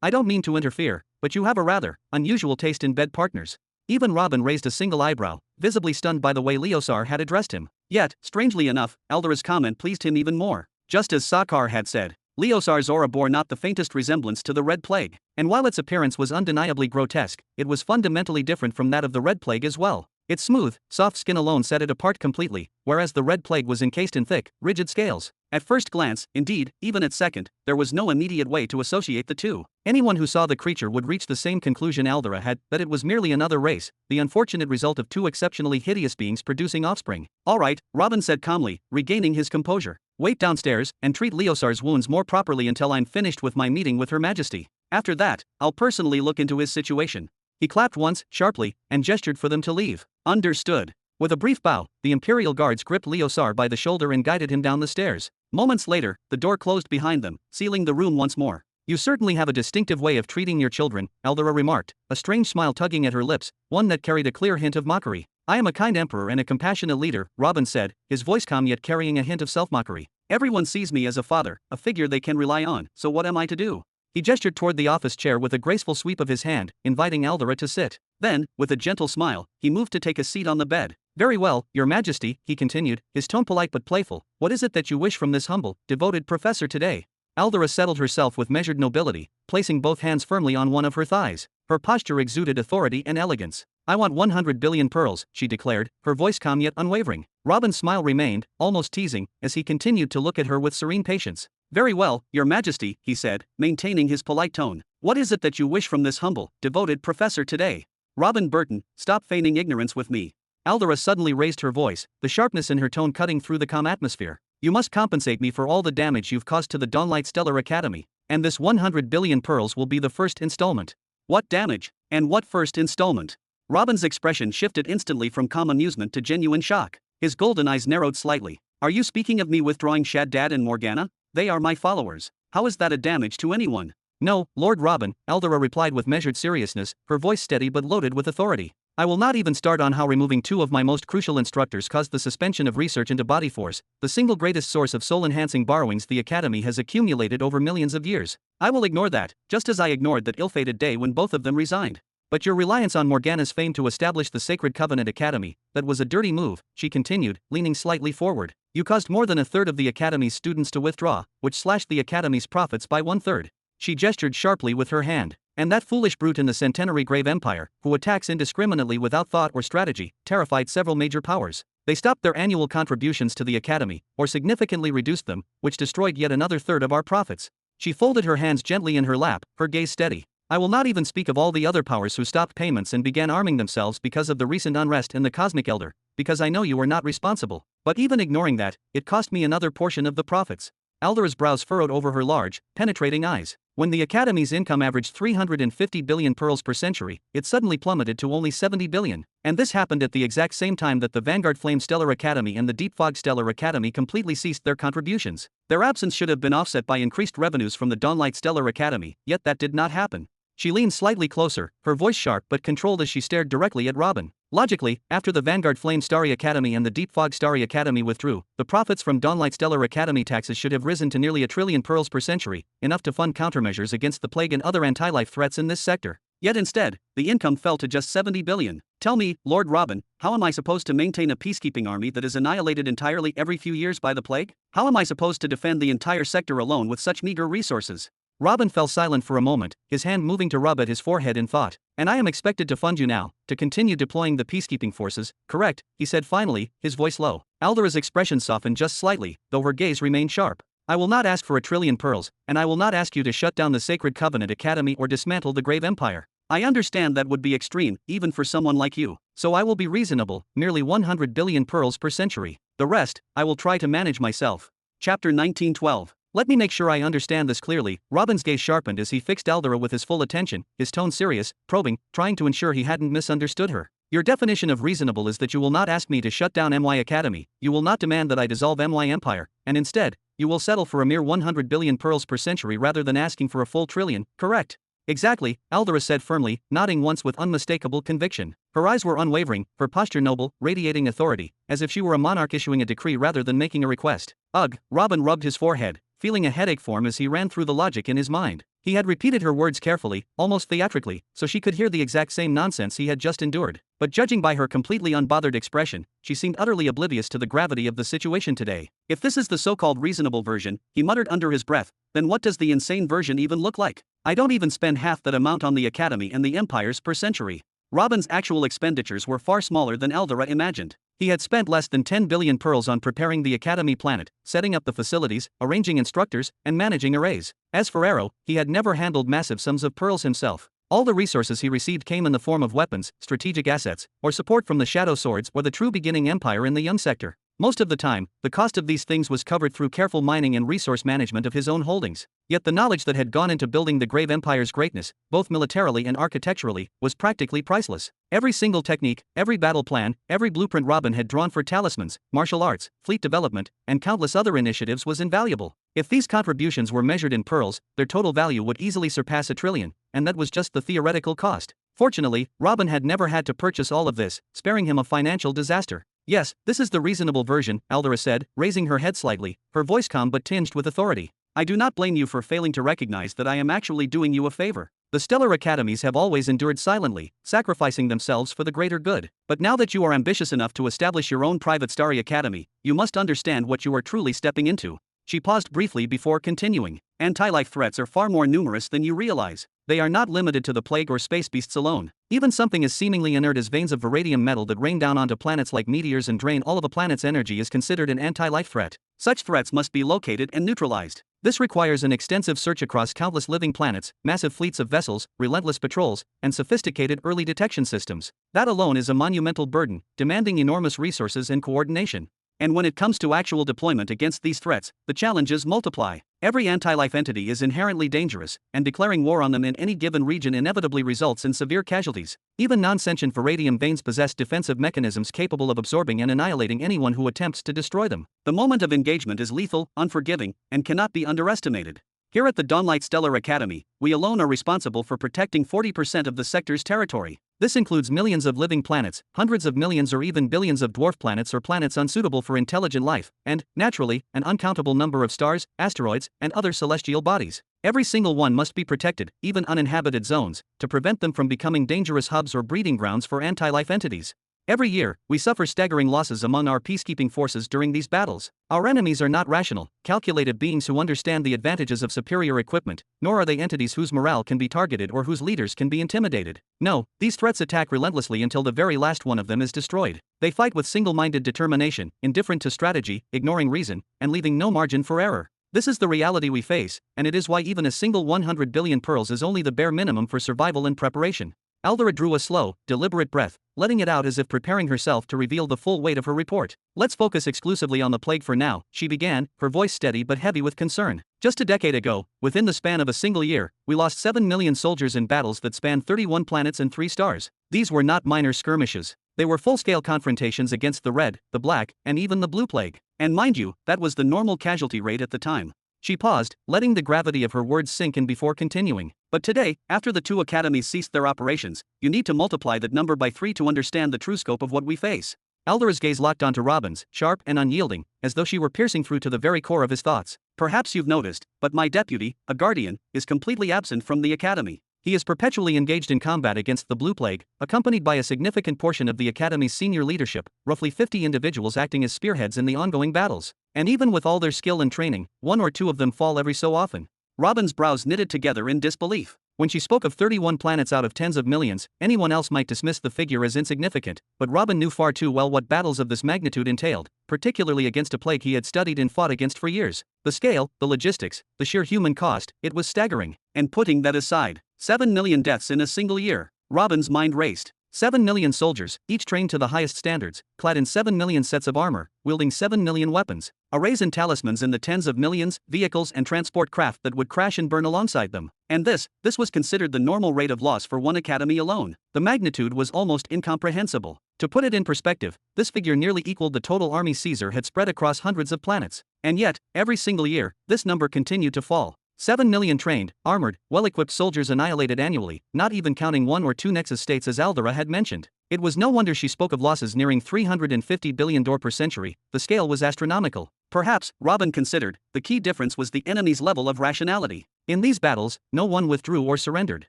I don't mean to interfere, but you have a rather unusual taste in bed partners. Even Robin raised a single eyebrow, visibly stunned by the way Leo Sar had addressed him. Yet, strangely enough, Aldera's comment pleased him even more. Just as Sakar had said, Leo Sar's aura bore not the faintest resemblance to the Red Plague, and while its appearance was undeniably grotesque, it was fundamentally different from that of the Red Plague as well. Its smooth, soft skin alone set it apart completely, whereas the Red Plague was encased in thick, rigid scales. At first glance, indeed, even at second, there was no immediate way to associate the two. Anyone who saw the creature would reach the same conclusion Aldera had, that it was merely another race, the unfortunate result of two exceptionally hideous beings producing offspring. All right, Robin said calmly, regaining his composure. Wait downstairs, and treat Leo Sar's wounds more properly until I'm finished with my meeting with Her Majesty. After that, I'll personally look into his situation. He clapped once, sharply, and gestured for them to leave. Understood. With a brief bow, the Imperial guards gripped Leo Sar by the shoulder and guided him down the stairs. Moments later, the door closed behind them, sealing the room once more. You certainly have a distinctive way of treating your children, Aldera remarked, a strange smile tugging at her lips, one that carried a clear hint of mockery. I am a kind emperor and a compassionate leader, Robin said, his voice calm yet carrying a hint of self-mockery. Everyone sees me as a father, a figure they can rely on, so what am I to do? He gestured toward the office chair with a graceful sweep of his hand, inviting Aldera to sit. Then, with a gentle smile, he moved to take a seat on the bed. Very well, Your Majesty, he continued, his tone polite but playful. What is it that you wish from this humble, devoted professor today? Aldera settled herself with measured nobility, placing both hands firmly on one of her thighs. Her posture exuded authority and elegance. I want 100 billion pearls, she declared, her voice calm yet unwavering. Robin's smile remained, almost teasing, as he continued to look at her with serene patience. Very well, Your Majesty, he said, maintaining his polite tone. What is it that you wish from this humble, devoted professor today? Robin Burton, stop feigning ignorance with me. Aldera suddenly raised her voice, the sharpness in her tone cutting through the calm atmosphere. You must compensate me for all the damage you've caused to the Dawnlight Stellar Academy, and this 100 billion pearls will be the first installment. What damage? And what first installment? Robin's expression shifted instantly from calm amusement to genuine shock. His golden eyes narrowed slightly. Are you speaking of me withdrawing Shaddad and Morgana? They are my followers. How is that a damage to anyone? No, Lord Robin, Eldora replied with measured seriousness, her voice steady but loaded with authority. I will not even start on how removing two of my most crucial instructors caused the suspension of research into body force, the single greatest source of soul-enhancing borrowings the Academy has accumulated over millions of years. I will ignore that, just as I ignored that ill-fated day when both of them resigned. But your reliance on Morgana's fame to establish the Sacred Covenant Academy, that was a dirty move, she continued, leaning slightly forward. You caused more than a third of the Academy's students to withdraw, which slashed the Academy's profits by 1/3. She gestured sharply with her hand. And that foolish brute in the Centenary Grave Empire, who attacks indiscriminately without thought or strategy, terrified several major powers. They stopped their annual contributions to the Academy, or significantly reduced them, which destroyed yet another third of our profits. She folded her hands gently in her lap, her gaze steady. I will not even speak of all the other powers who stopped payments and began arming themselves because of the recent unrest in the Cosmic Elder, because I know you are not responsible. But even ignoring that, it cost me another portion of the profits. Aldora's brows furrowed over her large, penetrating eyes. When the Academy's income averaged 350 billion pearls per century, it suddenly plummeted to only 70 billion. And this happened at the exact same time that the Vanguard Flame Stellar Academy and the Deep Fog Stellar Academy completely ceased their contributions. Their absence should have been offset by increased revenues from the Dawnlight Stellar Academy, yet that did not happen. She leaned slightly closer, her voice sharp but controlled as she stared directly at Robin. Logically, after the Vanguard Flame Starry Academy and the Deep Fog Starry Academy withdrew, the profits from Dawnlight Stellar Academy taxes should have risen to nearly 1 trillion pearls per century, enough to fund countermeasures against the plague and other anti-life threats in this sector. Yet instead, the income fell to just 70 billion. Tell me, Lord Robin, how am I supposed to maintain a peacekeeping army that is annihilated entirely every few years by the plague? How am I supposed to defend the entire sector alone with such meager resources? Robin fell silent for a moment, his hand moving to rub at his forehead in thought. And I am expected to fund you now, to continue deploying the peacekeeping forces, correct? He said finally, his voice low. Aldora's expression softened just slightly, though her gaze remained sharp. I will not ask for 1 trillion pearls, and I will not ask you to shut down the Sacred Covenant Academy or dismantle the Grave Empire. I understand that would be extreme, even for someone like you. So I will be reasonable, merely 100 billion pearls per century. The rest, I will try to manage myself. Chapter 1912. Let me make sure I understand this clearly. Robin's gaze sharpened as he fixed Eldora with his full attention, his tone serious, probing, trying to ensure he hadn't misunderstood her. Your definition of reasonable is that you will not ask me to shut down MY Academy, you will not demand that I dissolve MY Empire, and instead, you will settle for a mere 100 billion pearls per century rather than asking for a full trillion, correct? Exactly, Eldora said firmly, nodding once with unmistakable conviction. Her eyes were unwavering, her posture noble, radiating authority, as if she were a monarch issuing a decree rather than making a request. Ugh, Robin rubbed his forehead, feeling a headache form as he ran through the logic in his mind. He had repeated her words carefully, almost theatrically, so she could hear the exact same nonsense he had just endured. But judging by her completely unbothered expression, she seemed utterly oblivious to the gravity of the situation today. If this is the so-called reasonable version, he muttered under his breath, then what does the insane version even look like? I don't even spend half that amount on the Academy and the Empires per century. Robin's actual expenditures were far smaller than Eldora imagined. He had spent less than 10 billion pearls on preparing the Academy planet, setting up the facilities, arranging instructors, and managing arrays. As for Arrow, he had never handled massive sums of pearls himself. All the resources he received came in the form of weapons, strategic assets, or support from the Shadow Swords or the true beginning empire in the Young sector. Most of the time, the cost of these things was covered through careful mining and resource management of his own holdings. Yet the knowledge that had gone into building the Grave Empire's greatness, both militarily and architecturally, was practically priceless. Every single technique, every battle plan, every blueprint Robin had drawn for talismans, martial arts, fleet development, and countless other initiatives was invaluable. If these contributions were measured in pearls, their total value would easily surpass 1 trillion, and that was just the theoretical cost. Fortunately, Robin had never had to purchase all of this, sparing him a financial disaster. Yes, this is the reasonable version, Eldora said, raising her head slightly, her voice calm but tinged with authority. I do not blame you for failing to recognize that I am actually doing you a favor. The stellar academies have always endured silently, sacrificing themselves for the greater good. But now that you are ambitious enough to establish your own private starry academy, you must understand what you are truly stepping into. She paused briefly before continuing. Anti-life threats are far more numerous than you realize. They are not limited to the plague or space beasts alone. Even something as seemingly inert as veins of vanadium metal that rain down onto planets like meteors and drain all of a planet's energy is considered an anti-life threat. Such threats must be located and neutralized. This requires an extensive search across countless living planets, massive fleets of vessels, relentless patrols, and sophisticated early detection systems. That alone is a monumental burden, demanding enormous resources and coordination. And when it comes to actual deployment against these threats, the challenges multiply. Every anti-life entity is inherently dangerous, and declaring war on them in any given region inevitably results in severe casualties. Even non-sentient Varadium veins possess defensive mechanisms capable of absorbing and annihilating anyone who attempts to destroy them. The moment of engagement is lethal, unforgiving, and cannot be underestimated. Here at the Dawnlight Stellar Academy, we alone are responsible for protecting 40% of the sector's territory. This includes millions of living planets, hundreds of millions or even billions of dwarf planets or planets unsuitable for intelligent life, and, naturally, an uncountable number of stars, asteroids, and other celestial bodies. Every single one must be protected, even uninhabited zones, to prevent them from becoming dangerous hubs or breeding grounds for anti-life entities. Every year, we suffer staggering losses among our peacekeeping forces during these battles. Our enemies are not rational, calculated beings who understand the advantages of superior equipment, nor are they entities whose morale can be targeted or whose leaders can be intimidated. No, these threats attack relentlessly until the very last one of them is destroyed. They fight with single-minded determination, indifferent to strategy, ignoring reason, and leaving no margin for error. This is the reality we face, and it is why even a single 100 billion pearls is only the bare minimum for survival and preparation. Aldera drew a slow, deliberate breath, letting it out as if preparing herself to reveal the full weight of her report. Let's focus exclusively on the plague for now, she began, her voice steady but heavy with concern. Just a decade ago, within the span of a single year, we lost 7 million soldiers in battles that spanned 31 planets and 3 stars. These were not minor skirmishes. They were full-scale confrontations against the red, the black, and even the blue plague. And mind you, that was the normal casualty rate at the time. She paused, letting the gravity of her words sink in before continuing. But today, after the 2 academies ceased their operations, you need to multiply that number by 3 to understand the true scope of what we face. Aldera's gaze locked onto Robin's, sharp and unyielding, as though she were piercing through to the very core of his thoughts. Perhaps you've noticed, but my deputy, a guardian, is completely absent from the academy. He is perpetually engaged in combat against the Blue Plague, accompanied by a significant portion of the Academy's senior leadership, roughly 50 individuals acting as spearheads in the ongoing battles. And even with all their skill and training, 1 or 2 of them fall every so often. Robin's brows knitted together in disbelief. When she spoke of 31 planets out of tens of millions, anyone else might dismiss the figure as insignificant, but Robin knew far too well what battles of this magnitude entailed, particularly against a plague he had studied and fought against for years. The scale, the logistics, the sheer human cost, it was staggering. And putting that aside, 7 million deaths in a single year. Robin's mind raced. 7 million soldiers, each trained to the highest standards, clad in 7 million sets of armor, wielding 7 million weapons, arrays and talismans in the tens of millions, vehicles and transport craft that would crash and burn alongside them. And this was considered the normal rate of loss for one academy alone. The magnitude was almost incomprehensible. To put it in perspective, this figure nearly equaled the total army Caesar had spread across hundreds of planets. And yet, every single year, this number continued to fall. 7 million trained, armored, well-equipped soldiers annihilated annually, not even counting 1 or 2 Nexus states as Aldera had mentioned. It was no wonder she spoke of losses nearing 350 billion door per century. The scale was astronomical. Perhaps, Robin considered, the key difference was the enemy's level of rationality. In these battles, no one withdrew or surrendered.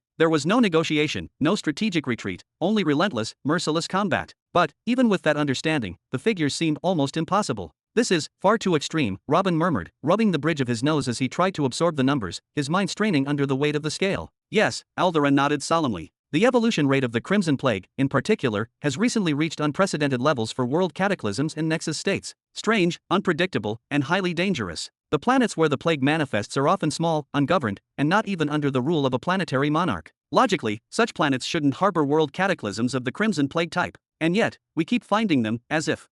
There was no negotiation, no strategic retreat, only relentless, merciless combat. But, even with that understanding, the figures seemed almost impossible. This is far too extreme, Robin murmured, rubbing the bridge of his nose as he tried to absorb the numbers, his mind straining under the weight of the scale. Yes, Aldera nodded solemnly. The evolution rate of the Crimson Plague, in particular, has recently reached unprecedented levels for world cataclysms and Nexus states. Strange, unpredictable, and highly dangerous. The planets where the plague manifests are often small, ungoverned, and not even under the rule of a planetary monarch. Logically, such planets shouldn't harbor world cataclysms of the Crimson Plague type. And yet, we keep finding them, as if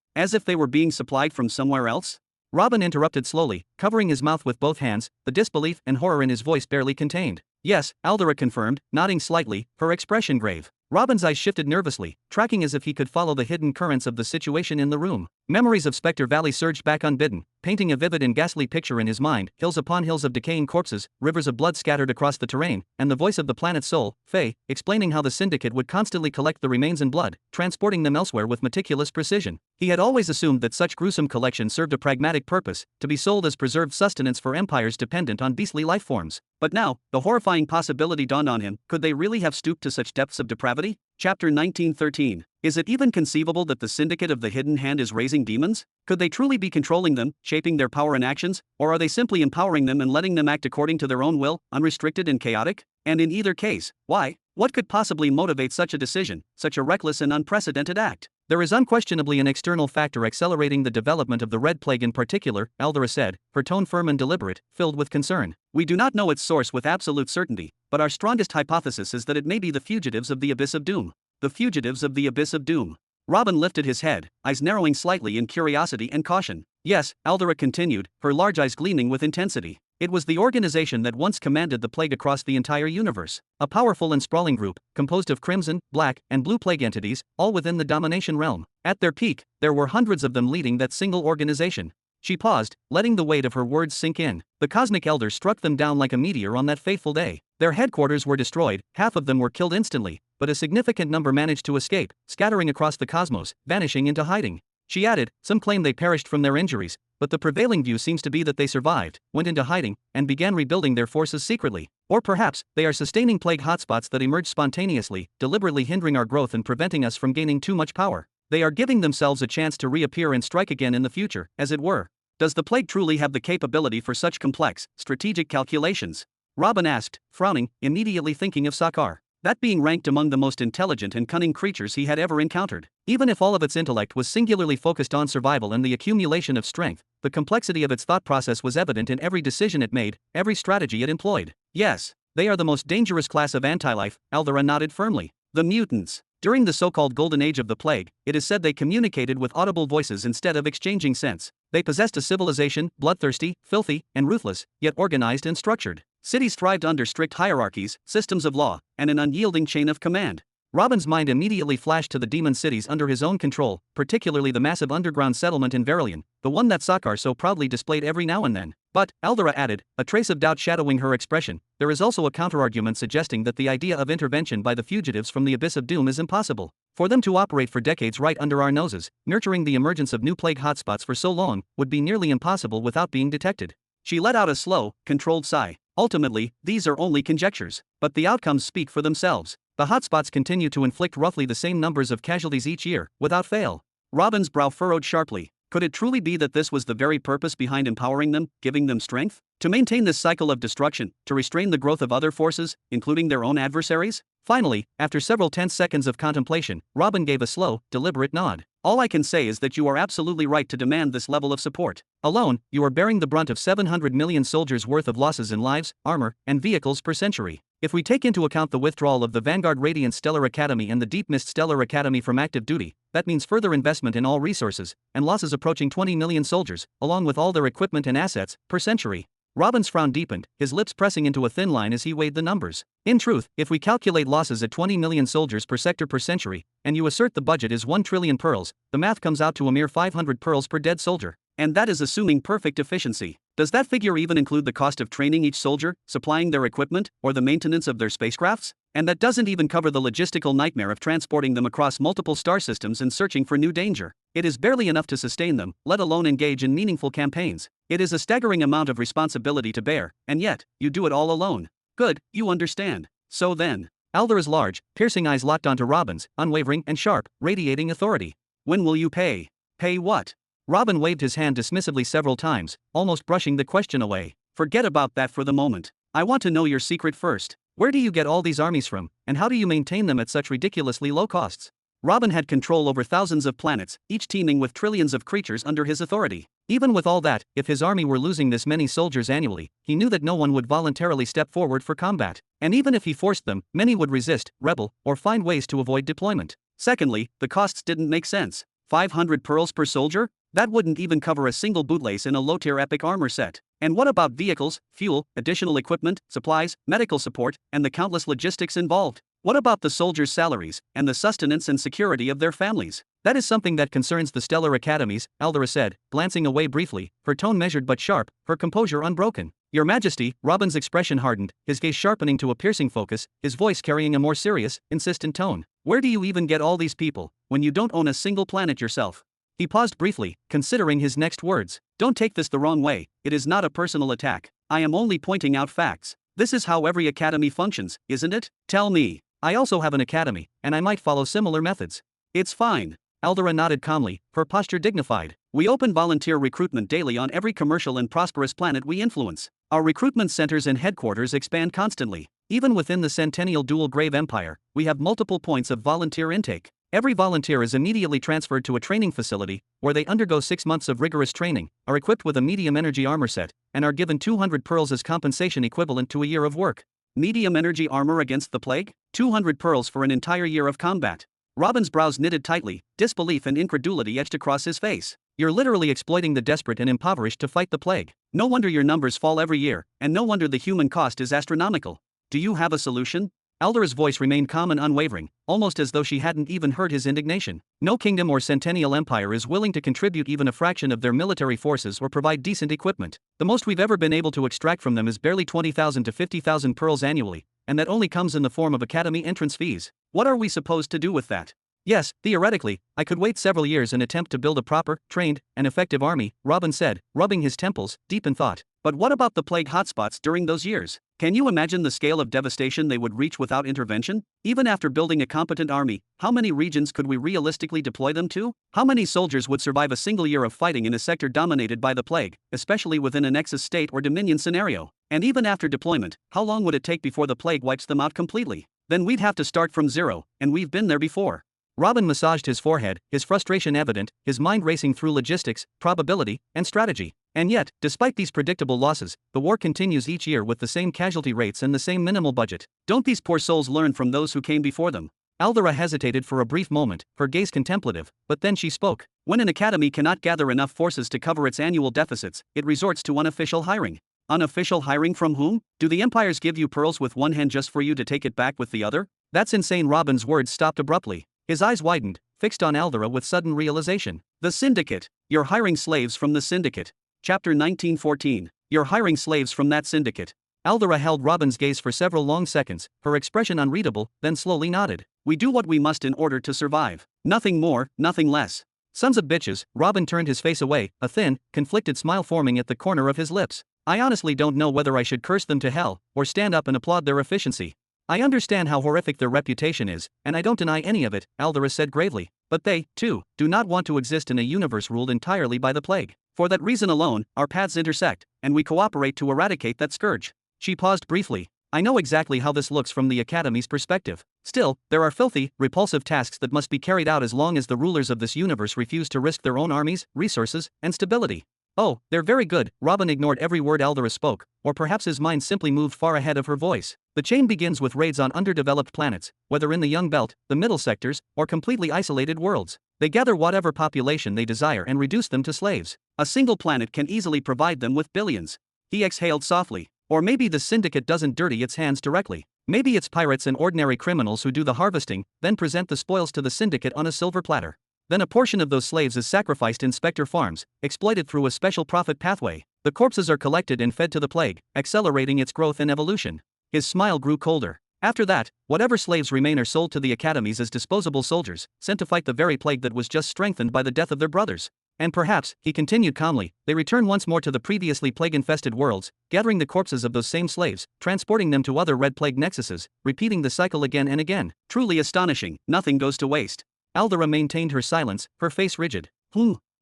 they were being supplied from somewhere else? Robin interrupted slowly, covering his mouth with both hands, the disbelief and horror in his voice barely contained. Yes, Aldera confirmed, nodding slightly, her expression grave. Robin's eyes shifted nervously, tracking as if he could follow the hidden currents of the situation in the room. Memories of Spectre Valley surged back unbidden, painting a vivid and ghastly picture in his mind, hills upon hills of decaying corpses, rivers of blood scattered across the terrain, and the voice of the planet's soul, Faye, explaining how the Syndicate would constantly collect the remains in blood, transporting them elsewhere with meticulous precision. He had always assumed that such gruesome collection served a pragmatic purpose, to be sold as preserved sustenance for empires dependent on beastly life forms. But now, the horrifying possibility dawned on him, could they really have stooped to such depths of depravity? Chapter 1913. Is it even conceivable that the Syndicate of the Hidden Hand is raising demons? Could they truly be controlling them, shaping their power and actions, or are they simply empowering them and letting them act according to their own will, unrestricted and chaotic? And in either case, why? What could possibly motivate such a decision, such a reckless and unprecedented act? There is unquestionably an external factor accelerating the development of the Red Plague in particular, Aldera said, her tone firm and deliberate, filled with concern. We do not know its source with absolute certainty, but our strongest hypothesis is that it may be the fugitives of the Abyss of Doom. The fugitives of the Abyss of Doom. Robin lifted his head, eyes narrowing slightly in curiosity and caution. Yes, Aldera continued, her large eyes gleaming with intensity. It was the organization that once commanded the plague across the entire universe. A powerful and sprawling group, composed of crimson, black, and blue plague entities, all within the domination realm. At their peak, there were hundreds of them leading that single organization. She paused, letting the weight of her words sink in. The cosmic elder struck them down like a meteor on that fateful day. Their headquarters were destroyed, half of them were killed instantly, but a significant number managed to escape, scattering across the cosmos, vanishing into hiding. She added, some claim they perished from their injuries, but the prevailing view seems to be that they survived, went into hiding, and began rebuilding their forces secretly. Or perhaps, they are sustaining plague hotspots that emerge spontaneously, deliberately hindering our growth and preventing us from gaining too much power. They are giving themselves a chance to reappear and strike again in the future, as it were. Does the plague truly have the capability for such complex, strategic calculations? Robin asked, frowning, immediately thinking of Sakar. That being ranked among the most intelligent and cunning creatures he had ever encountered. Even if all of its intellect was singularly focused on survival and the accumulation of strength, the complexity of its thought process was evident in every decision it made, every strategy it employed. Yes, they are the most dangerous class of anti-life, Aldera nodded firmly. The mutants. During the so-called golden age of the plague, it is said they communicated with audible voices instead of exchanging sense. They possessed a civilization, bloodthirsty, filthy, and ruthless, yet organized and structured. Cities thrived under strict hierarchies, systems of law, and an unyielding chain of command. Robin's mind immediately flashed to the demon cities under his own control, particularly the massive underground settlement in Verilion, the one that Sakar so proudly displayed every now and then. But, Aldera added, a trace of doubt shadowing her expression, there is also a counterargument suggesting that the idea of intervention by the fugitives from the abyss of doom is impossible. For them to operate for decades right under our noses, nurturing the emergence of new plague hotspots for so long, would be nearly impossible without being detected. She let out a slow, controlled sigh. Ultimately, these are only conjectures, but the outcomes speak for themselves. The hotspots continue to inflict roughly the same numbers of casualties each year, without fail. Robin's brow furrowed sharply. Could it truly be that this was the very purpose behind empowering them, giving them strength? To maintain this cycle of destruction, to restrain the growth of other forces, including their own adversaries? Finally, after several tense seconds of contemplation, Robin gave a slow, deliberate nod. All I can say is that you are absolutely right to demand this level of support. Alone, you are bearing the brunt of 700 million soldiers' worth of losses in lives, armor, and vehicles per century. If we take into account the withdrawal of the Vanguard Radiant Stellar Academy and the Deep Mist Stellar Academy from active duty, that means further investment in all resources, and losses approaching 20 million soldiers, along with all their equipment and assets, per century. Robin's frown deepened, his lips pressing into a thin line as he weighed the numbers. In truth, if we calculate losses at 20 million soldiers per sector per century, and you assert the budget is 1 trillion pearls, the math comes out to a mere 500 pearls per dead soldier. And that is assuming perfect efficiency. Does that figure even include the cost of training each soldier, supplying their equipment, or the maintenance of their spacecrafts? And that doesn't even cover the logistical nightmare of transporting them across multiple star systems and searching for new danger. It is barely enough to sustain them, let alone engage in meaningful campaigns. It is a staggering amount of responsibility to bear, and yet, you do it all alone. Good, you understand. So then. Aldera's large, piercing eyes locked onto Robin's, unwavering and sharp, radiating authority. When will you pay? Pay what? Robin waved his hand dismissively several times, almost brushing the question away. Forget about that for the moment. I want to know your secret first. Where do you get all these armies from, and how do you maintain them at such ridiculously low costs? Robin had control over thousands of planets, each teeming with trillions of creatures under his authority. Even with all that, if his army were losing this many soldiers annually, he knew that no one would voluntarily step forward for combat. And even if he forced them, many would resist, rebel, or find ways to avoid deployment. Secondly, the costs didn't make sense. 500 pearls per soldier? That wouldn't even cover a single bootlace in a low-tier epic armor set. And what about vehicles, fuel, additional equipment, supplies, medical support, and the countless logistics involved? What about the soldiers' salaries, and the sustenance and security of their families? That is something that concerns the Stellar Academies, Aldera said, glancing away briefly, her tone measured but sharp, her composure unbroken. Your Majesty, Robin's expression hardened, his gaze sharpening to a piercing focus, his voice carrying a more serious, insistent tone. Where do you even get all these people, when you don't own a single planet yourself? He paused briefly, considering his next words. Don't take this the wrong way, it is not a personal attack. I am only pointing out facts. This is how every academy functions, isn't it? Tell me. I also have an academy, and I might follow similar methods. It's fine. Aldera nodded calmly, her posture dignified. We open volunteer recruitment daily on every commercial and prosperous planet we influence. Our recruitment centers and headquarters expand constantly. Even within the Centennial Dual Grave Empire, we have multiple points of volunteer intake. Every volunteer is immediately transferred to a training facility, where they undergo 6 months of rigorous training, are equipped with a medium energy armor set, and are given 200 pearls as compensation equivalent to a year of work. Medium energy armor against the plague? 200 pearls for an entire year of combat. Robin's brows knitted tightly, disbelief and incredulity etched across his face. You're literally exploiting the desperate and impoverished to fight the plague. No wonder your numbers fall every year, and no wonder the human cost is astronomical. Do you have a solution? Aldera's voice remained calm and unwavering, almost as though she hadn't even heard his indignation. No kingdom or centennial empire is willing to contribute even a fraction of their military forces or provide decent equipment. The most we've ever been able to extract from them is barely 20,000 to 50,000 pearls annually, and that only comes in the form of academy entrance fees. What are we supposed to do with that? Yes, theoretically, I could wait several years and attempt to build a proper, trained, and effective army, Robin said, rubbing his temples, deep in thought. But what about the plague hotspots during those years? Can you imagine the scale of devastation they would reach without intervention? Even after building a competent army, how many regions could we realistically deploy them to? How many soldiers would survive a single year of fighting in a sector dominated by the plague, especially within a Nexus state or Dominion scenario? And even after deployment, how long would it take before the plague wipes them out completely? Then we'd have to start from zero, and we've been there before. Robin massaged his forehead, his frustration evident, his mind racing through logistics, probability, and strategy. And yet, despite these predictable losses, the war continues each year with the same casualty rates and the same minimal budget. Don't these poor souls learn from those who came before them? Aldera hesitated for a brief moment, her gaze contemplative, but then she spoke. When an academy cannot gather enough forces to cover its annual deficits, it resorts to unofficial hiring. Unofficial hiring from whom? Do the empires give you pearls with one hand just for you to take it back with the other? That's insane. Robin's words stopped abruptly. His eyes widened, fixed on Aldera with sudden realization. The Syndicate. You're hiring slaves from the Syndicate. Chapter 1914. You're hiring slaves from that Syndicate. Aldera held Robin's gaze for several long seconds, her expression unreadable, then slowly nodded. We do what we must in order to survive. Nothing more, nothing less. Sons of bitches. Robin turned his face away, a thin, conflicted smile forming at the corner of his lips. I honestly don't know whether I should curse them to hell, or stand up and applaud their efficiency. I understand how horrific their reputation is, and I don't deny any of it, Aldera said gravely. But they, too, do not want to exist in a universe ruled entirely by the plague. For that reason alone, our paths intersect, and we cooperate to eradicate that scourge. She paused briefly. I know exactly how this looks from the Academy's perspective. Still, there are filthy, repulsive tasks that must be carried out as long as the rulers of this universe refuse to risk their own armies, resources, and stability. Oh, they're very good. Robin ignored every word Aldera spoke, or perhaps his mind simply moved far ahead of her voice. The chain begins with raids on underdeveloped planets, whether in the Young Belt, the middle sectors, or completely isolated worlds. They gather whatever population they desire and reduce them to slaves. A single planet can easily provide them with billions. He exhaled softly. Or maybe the Syndicate doesn't dirty its hands directly. Maybe it's pirates and ordinary criminals who do the harvesting, then present the spoils to the Syndicate on a silver platter. Then a portion of those slaves is sacrificed in Spectre farms, exploited through a special profit pathway. The corpses are collected and fed to the plague, accelerating its growth and evolution. His smile grew colder. After that, whatever slaves remain are sold to the academies as disposable soldiers, sent to fight the very plague that was just strengthened by the death of their brothers. And perhaps, he continued calmly, they return once more to the previously plague-infested worlds, gathering the corpses of those same slaves, transporting them to other red plague nexuses, repeating the cycle again and again. Truly astonishing, nothing goes to waste. Aldera maintained her silence, her face rigid.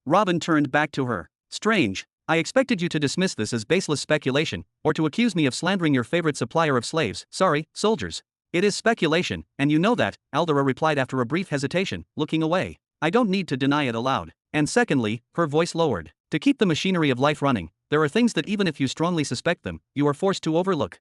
Robin turned back to her. Strange. I expected you to dismiss this as baseless speculation, or to accuse me of slandering your favorite supplier of slaves, sorry, soldiers. It is speculation, and you know that, Aldera replied after a brief hesitation, looking away. I don't need to deny it aloud. And secondly, her voice lowered. To keep the machinery of life running, there are things that even if you strongly suspect them, you are forced to overlook.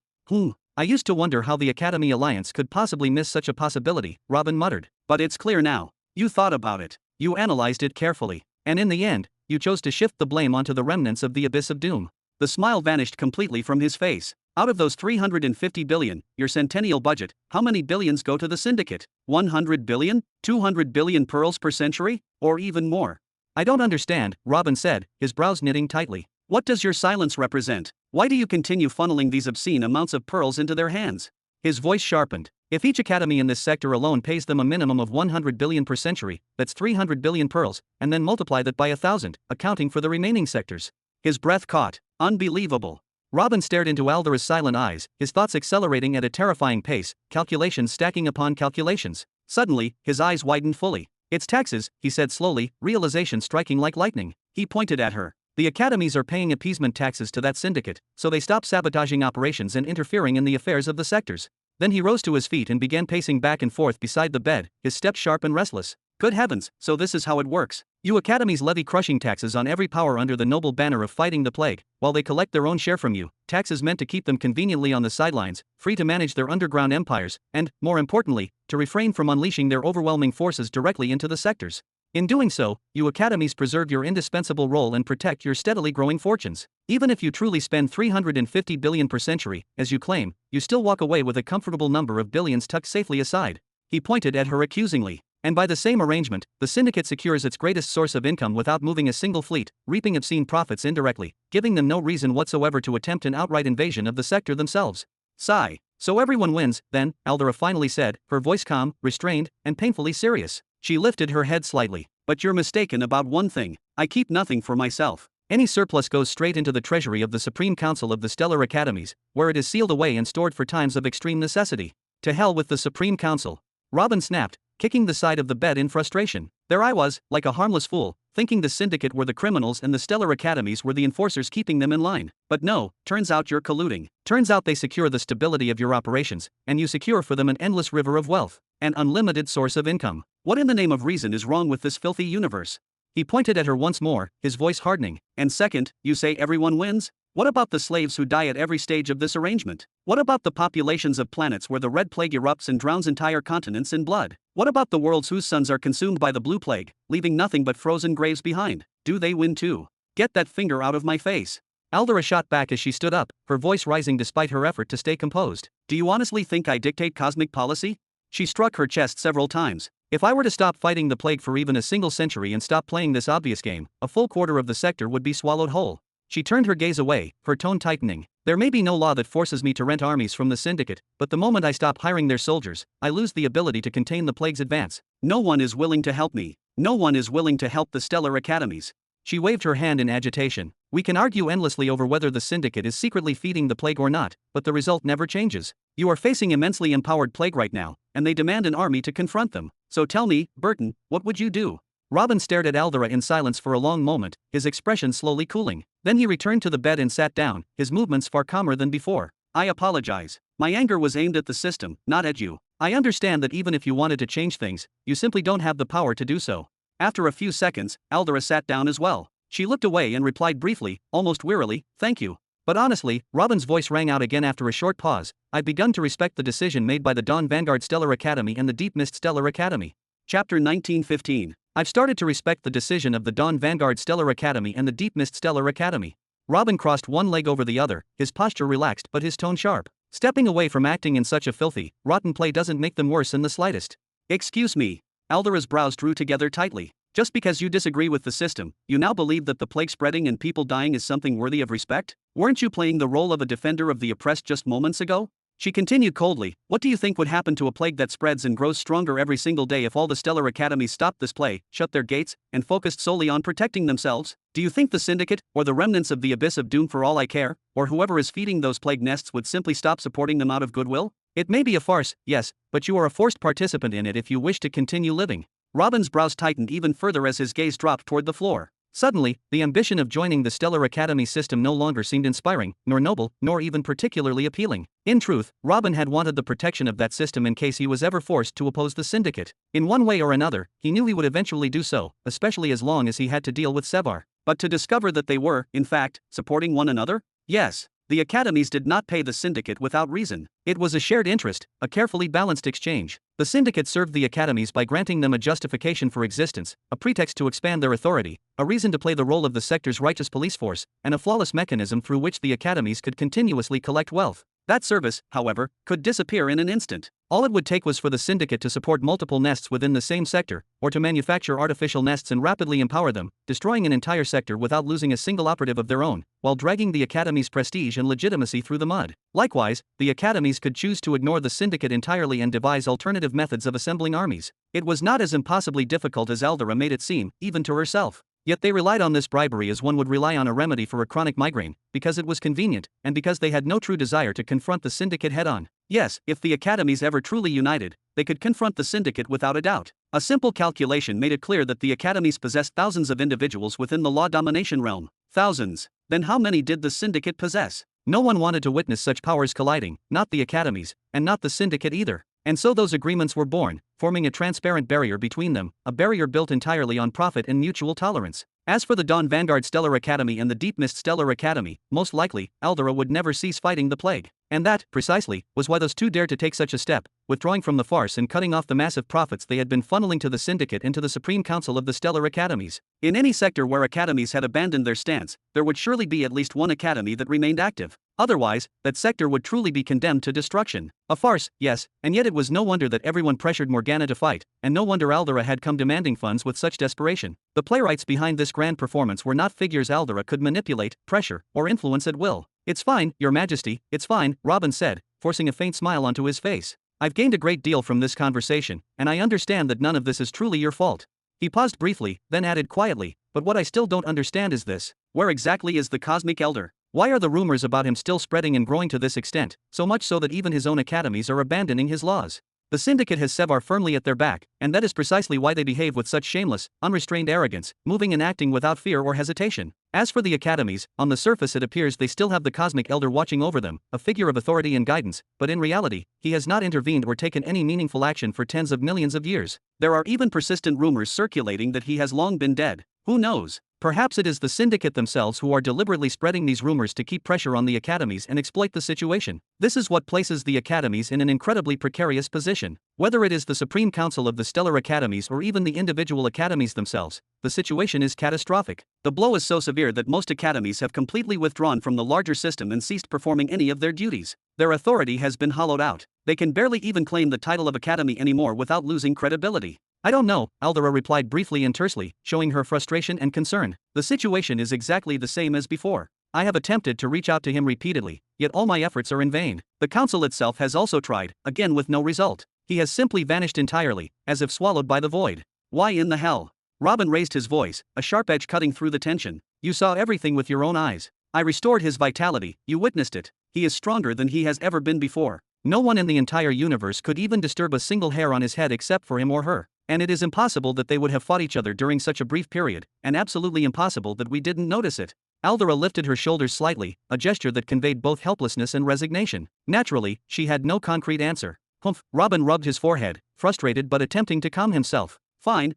I used to wonder how the Academy Alliance could possibly miss such a possibility, Robin muttered. But it's clear now. You thought about it. You analyzed it carefully. And in the end, you chose to shift the blame onto the remnants of the Abyss of Doom. The smile vanished completely from his face. Out of those 350 billion, your centennial budget, how many billions go to the Syndicate? 100 billion? 200 billion pearls per century? Or even more? I don't understand, Robin said, his brows knitting tightly. What does your silence represent? Why do you continue funneling these obscene amounts of pearls into their hands? His voice sharpened. If each academy in this sector alone pays them a minimum of 100 billion per century, that's 300 billion pearls, and then multiply that by 1,000, accounting for the remaining sectors. His breath caught. Unbelievable. Robin stared into Aldera's silent eyes, his thoughts accelerating at a terrifying pace, calculations stacking upon calculations. Suddenly, his eyes widened fully. It's taxes, he said slowly, realization striking like lightning. He pointed at her. The academies are paying appeasement taxes to that syndicate, so they stop sabotaging operations and interfering in the affairs of the sectors. Then he rose to his feet and began pacing back and forth beside the bed, his steps sharp and restless. Good heavens, so this is how it works. You academies levy crushing taxes on every power under the noble banner of fighting the plague, while they collect their own share from you, taxes meant to keep them conveniently on the sidelines, free to manage their underground empires, and, more importantly, to refrain from unleashing their overwhelming forces directly into the sectors. In doing so, you academies preserve your indispensable role and protect your steadily growing fortunes. Even if you truly spend 350 billion per century, as you claim, you still walk away with a comfortable number of billions tucked safely aside. He pointed at her accusingly. And by the same arrangement, the Syndicate secures its greatest source of income without moving a single fleet, reaping obscene profits indirectly, giving them no reason whatsoever to attempt an outright invasion of the sector themselves. Sigh. So everyone wins, then, Aldera finally said, her voice calm, restrained, and painfully serious. She lifted her head slightly. But you're mistaken about one thing. I keep nothing for myself. Any surplus goes straight into the treasury of the Supreme Council of the Stellar Academies, where it is sealed away and stored for times of extreme necessity. To hell with the Supreme Council. Robin snapped, kicking the side of the bed in frustration. There I was, like a harmless fool, thinking the Syndicate were the criminals and the Stellar Academies were the enforcers keeping them in line. But no, turns out you're colluding. Turns out they secure the stability of your operations, and you secure for them an endless river of wealth, an unlimited source of income. What in the name of reason is wrong with this filthy universe? He pointed at her once more, his voice hardening. And second, you say everyone wins? What about the slaves who die at every stage of this arrangement? What about the populations of planets where the Red Plague erupts and drowns entire continents in blood? What about the worlds whose suns are consumed by the Blue Plague, leaving nothing but frozen graves behind? Do they win too? Get that finger out of my face. Aldera shot back as she stood up, her voice rising despite her effort to stay composed. Do you honestly think I dictate cosmic policy? She struck her chest several times. If I were to stop fighting the plague for even a single century and stop playing this obvious game, a full quarter of the sector would be swallowed whole. She turned her gaze away, her tone tightening. There may be no law that forces me to rent armies from the Syndicate, but the moment I stop hiring their soldiers, I lose the ability to contain the plague's advance. No one is willing to help me. No one is willing to help the Stellar Academies. She waved her hand in agitation. We can argue endlessly over whether the Syndicate is secretly feeding the plague or not, but the result never changes. You are facing immensely empowered plague right now, and they demand an army to confront them. So tell me, Burton, what would you do? Robin stared at Aldera in silence for a long moment, his expression slowly cooling. Then he returned to the bed and sat down, his movements far calmer than before. I apologize. My anger was aimed at the system, not at you. I understand that even if you wanted to change things, you simply don't have the power to do so. After a few seconds, Aldera sat down as well. She looked away and replied briefly, almost wearily, thank you. But honestly, Robin's voice rang out again after a short pause. I've begun to respect the decision made by the Dawn Vanguard Stellar Academy and the Deep Mist Stellar Academy. Chapter 1915. I've started to respect the decision of the Dawn Vanguard Stellar Academy and the Deep Mist Stellar Academy. Robin crossed one leg over the other, his posture relaxed but his tone sharp. Stepping away from acting in such a filthy, rotten play doesn't make them worse in the slightest. Excuse me. Aldera's brows drew together tightly. Just because you disagree with the system, you now believe that the plague spreading and people dying is something worthy of respect? Weren't you playing the role of a defender of the oppressed just moments ago? She continued coldly, what do you think would happen to a plague that spreads and grows stronger every single day if all the Stellar Academies stopped this plague, shut their gates, and focused solely on protecting themselves? Do you think the Syndicate, or the remnants of the Abyss of Doom for all I care, or whoever is feeding those plague nests would simply stop supporting them out of goodwill? It may be a farce, yes, but you are a forced participant in it if you wish to continue living. Robin's brows tightened even further as his gaze dropped toward the floor. Suddenly, the ambition of joining the Stellar Academy system no longer seemed inspiring, nor noble, nor even particularly appealing. In truth, Robin had wanted the protection of that system in case he was ever forced to oppose the Syndicate. In one way or another, he knew he would eventually do so, especially as long as he had to deal with Sevar. But to discover that they were, in fact, supporting one another? Yes. The academies did not pay the Syndicate without reason. It was a shared interest, a carefully balanced exchange. The Syndicate served the academies by granting them a justification for existence, a pretext to expand their authority, a reason to play the role of the sector's righteous police force, and a flawless mechanism through which the academies could continuously collect wealth. That service, however, could disappear in an instant. All it would take was for the Syndicate to support multiple nests within the same sector, or to manufacture artificial nests and rapidly empower them, destroying an entire sector without losing a single operative of their own, while dragging the Academy's prestige and legitimacy through the mud. Likewise, the Academies could choose to ignore the Syndicate entirely and devise alternative methods of assembling armies. It was not as impossibly difficult as Aldera made it seem, even to herself. Yet they relied on this bribery as one would rely on a remedy for a chronic migraine, because it was convenient, and because they had no true desire to confront the Syndicate head-on. Yes, if the academies ever truly united, they could confront the Syndicate without a doubt. A simple calculation made it clear that the academies possessed thousands of individuals within the law domination realm. Thousands. Then how many did the Syndicate possess? No one wanted to witness such powers colliding, not the academies, and not the Syndicate either. And so those agreements were born, forming a transparent barrier between them, a barrier built entirely on profit and mutual tolerance. As for the Dawn Vanguard Stellar Academy and the Deep Mist Stellar Academy, most likely, Aldera would never cease fighting the plague. And that, precisely, was why those two dared to take such a step, withdrawing from the farce and cutting off the massive profits they had been funneling to the Syndicate and to the Supreme Council of the Stellar Academies. In any sector where academies had abandoned their stance, there would surely be at least one academy that remained active. Otherwise, that sector would truly be condemned to destruction. A farce, yes, and yet it was no wonder that everyone pressured Morgana to fight, and no wonder Aldera had come demanding funds with such desperation. The playwrights behind this grand performance were not figures Aldera could manipulate, pressure, or influence at will. "It's fine, Your Majesty, it's fine," Robin said, forcing a faint smile onto his face. "I've gained a great deal from this conversation, and I understand that none of this is truly your fault." He paused briefly, then added quietly, "But what I still don't understand is this. Where exactly is the Cosmic Elder? Why are the rumors about him still spreading and growing to this extent, so much so that even his own academies are abandoning his laws? The Syndicate has Sevar firmly at their back, and that is precisely why they behave with such shameless, unrestrained arrogance, moving and acting without fear or hesitation. As for the academies, on the surface it appears they still have the Cosmic Elder watching over them, a figure of authority and guidance, but in reality, he has not intervened or taken any meaningful action for tens of millions of years. There are even persistent rumors circulating that he has long been dead. Who knows? Perhaps it is the Syndicate themselves who are deliberately spreading these rumors to keep pressure on the academies and exploit the situation. This is what places the academies in an incredibly precarious position. Whether it is the Supreme Council of the Stellar Academies or even the individual academies themselves, the situation is catastrophic. The blow is so severe that most academies have completely withdrawn from the larger system and ceased performing any of their duties. Their authority has been hollowed out. They can barely even claim the title of academy anymore without losing credibility. "I don't know," Aldera replied briefly and tersely, showing her frustration and concern. "The situation is exactly the same as before. I have attempted to reach out to him repeatedly, yet all my efforts are in vain. The council itself has also tried, again with no result. He has simply vanished entirely, as if swallowed by the void." "Why in the hell?" Robin raised his voice, a sharp edge cutting through the tension. "You saw everything with your own eyes. I restored his vitality, you witnessed it. He is stronger than he has ever been before. No one in the entire universe could even disturb a single hair on his head except for him or her. And it is impossible that they would have fought each other during such a brief period, and absolutely impossible that we didn't notice it." Aldera lifted her shoulders slightly, a gesture that conveyed both helplessness and resignation. Naturally, she had no concrete answer. "Humph," Robin rubbed his forehead, frustrated but attempting to calm himself. Fine,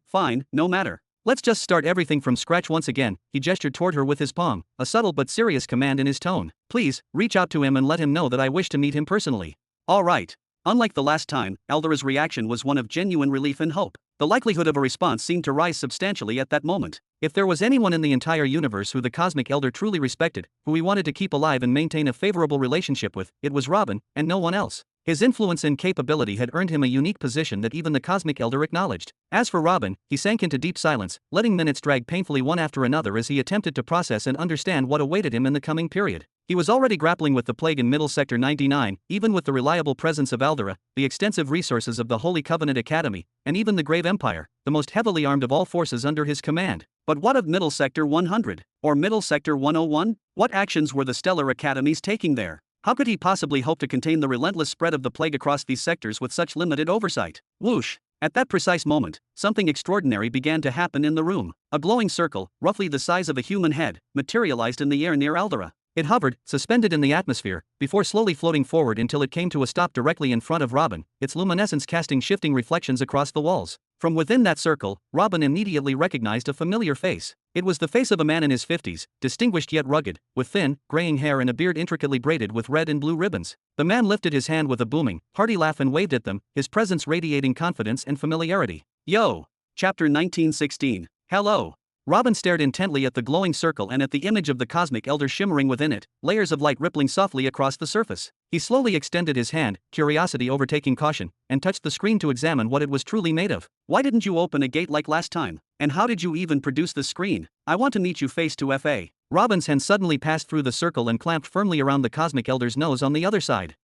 no matter. Let's just start everything from scratch once again." He gestured toward her with his palm, a subtle but serious command in his tone. "Please, reach out to him and let him know that I wish to meet him personally." "All right." Unlike the last time, Aldera's reaction was one of genuine relief and hope. The likelihood of a response seemed to rise substantially at that moment. If there was anyone in the entire universe who the Cosmic Elder truly respected, who he wanted to keep alive and maintain a favorable relationship with, it was Robin, and no one else. His influence and capability had earned him a unique position that even the Cosmic Elder acknowledged. As for Robin, he sank into deep silence, letting minutes drag painfully one after another as he attempted to process and understand what awaited him in the coming period. He was already grappling with the plague in Middle Sector 99, even with the reliable presence of Aldera, the extensive resources of the Holy Covenant Academy, and even the Grave Empire, the most heavily armed of all forces under his command. But what of Middle Sector 100? Or Middle Sector 101? What actions were the Stellar Academies taking there? How could he possibly hope to contain the relentless spread of the plague across these sectors with such limited oversight? Whoosh! At that precise moment, something extraordinary began to happen in the room. A glowing circle, roughly the size of a human head, materialized in the air near Aldera. It hovered, suspended in the atmosphere, before slowly floating forward until it came to a stop directly in front of Robin, its luminescence casting shifting reflections across the walls. From within that circle, Robin immediately recognized a familiar face. It was the face of a man in his 50s, distinguished yet rugged, with thin, graying hair and a beard intricately braided with red and blue ribbons. The man lifted his hand with a booming, hearty laugh and waved at them, his presence radiating confidence and familiarity. "Yo! Chapter 1916. Hello." Robin stared intently at the glowing circle and at the image of the Cosmic Elder shimmering within it, layers of light rippling softly across the surface. He slowly extended his hand, curiosity overtaking caution, and touched the screen to examine what it was truly made of. "Why didn't you open a gate like last time? And how did you even produce the screen? I want to meet you face to face." Robin's hand suddenly passed through the circle and clamped firmly around the Cosmic Elder's nose on the other side.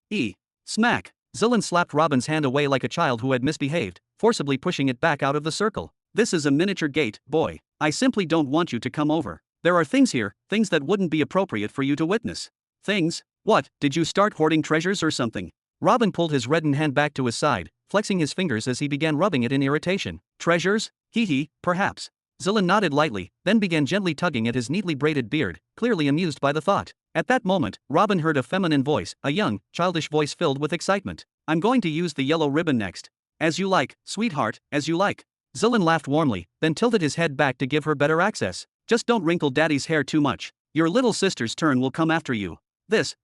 Smack! Zillan slapped Robin's hand away like a child who had misbehaved, forcibly pushing it back out of the circle. "This is a miniature gate, boy. I simply don't want you to come over. There are things here, things that wouldn't be appropriate for you to witness." "Things? What, did you start hoarding treasures or something?" Robin pulled his reddened hand back to his side, flexing his fingers as he began rubbing it in irritation. "Treasures? Perhaps." Zillan nodded lightly, then began gently tugging at his neatly braided beard, clearly amused by the thought. At that moment, Robin heard a feminine voice, a young, childish voice filled with excitement. "I'm going to use the yellow ribbon next." "As you like, sweetheart, as you like." Zillan laughed warmly, then tilted his head back to give her better access. "Just don't wrinkle Daddy's hair too much. Your little sister's turn will come after you."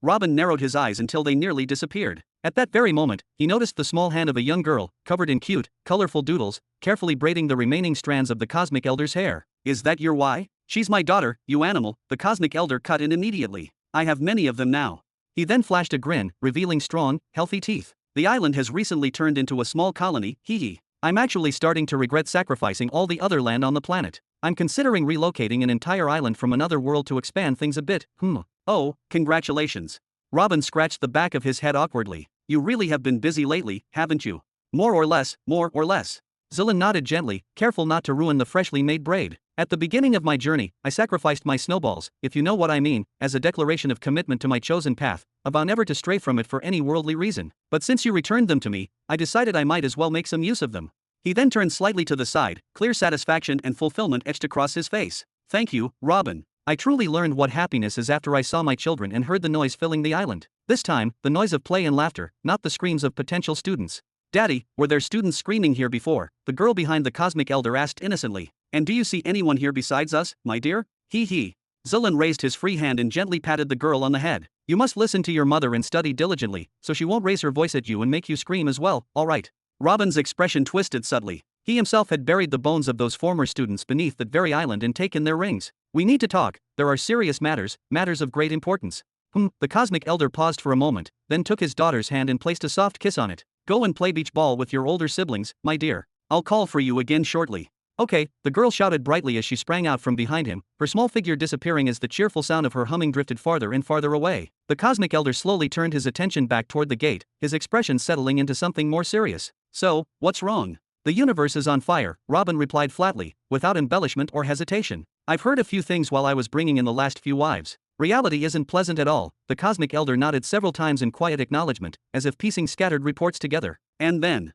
Robin narrowed his eyes until they nearly disappeared. At that very moment, he noticed the small hand of a young girl, covered in cute, colorful doodles, carefully braiding the remaining strands of the Cosmic Elder's hair. "Is that your why? She's my daughter, you animal," the Cosmic Elder cut in immediately. "I have many of them now." He then flashed a grin, revealing strong, healthy teeth. "The island has recently turned into a small colony, hee hee. I'm actually starting to regret sacrificing all the other land on the planet. I'm considering relocating an entire island from another world to expand things a bit. Oh, congratulations." Robin scratched the back of his head awkwardly. "You really have been busy lately, haven't you?" More or less. Zilan nodded gently, careful not to ruin the freshly made braid. "At the beginning of my journey, I sacrificed my snowballs, if you know what I mean, as a declaration of commitment to my chosen path, a vow never to stray from it for any worldly reason. But since you returned them to me, I decided I might as well make some use of them." He then turned slightly to the side, clear satisfaction and fulfillment etched across his face. "Thank you, Robin. I truly learned what happiness is after I saw my children and heard the noise filling the island. This time, the noise of play and laughter, not the screams of potential students." "Daddy, were there students screaming here before?" the girl behind the Cosmic Elder asked innocently. "And do you see anyone here besides us, my dear?" He. Zilan raised his free hand and gently patted the girl on the head. "You must listen to your mother and study diligently, so she won't raise her voice at you and make you scream as well, alright?" Robin's expression twisted subtly. He himself had buried the bones of those former students beneath that very island and taken their rings. "We need to talk, there are serious matters of great importance." The Cosmic Elder paused for a moment, then took his daughter's hand and placed a soft kiss on it. "Go and play beach ball with your older siblings, my dear. I'll call for you again shortly." "Okay," the girl shouted brightly as she sprang out from behind him, her small figure disappearing as the cheerful sound of her humming drifted farther and farther away. The Cosmic Elder slowly turned his attention back toward the gate, his expression settling into something more serious. "So, what's wrong?" "The universe is on fire," Robin replied flatly, without embellishment or hesitation. "I've heard a few things while I was bringing in the last few wives. Reality isn't pleasant at all." The Cosmic Elder nodded several times in quiet acknowledgement, as if piecing scattered reports together. And then,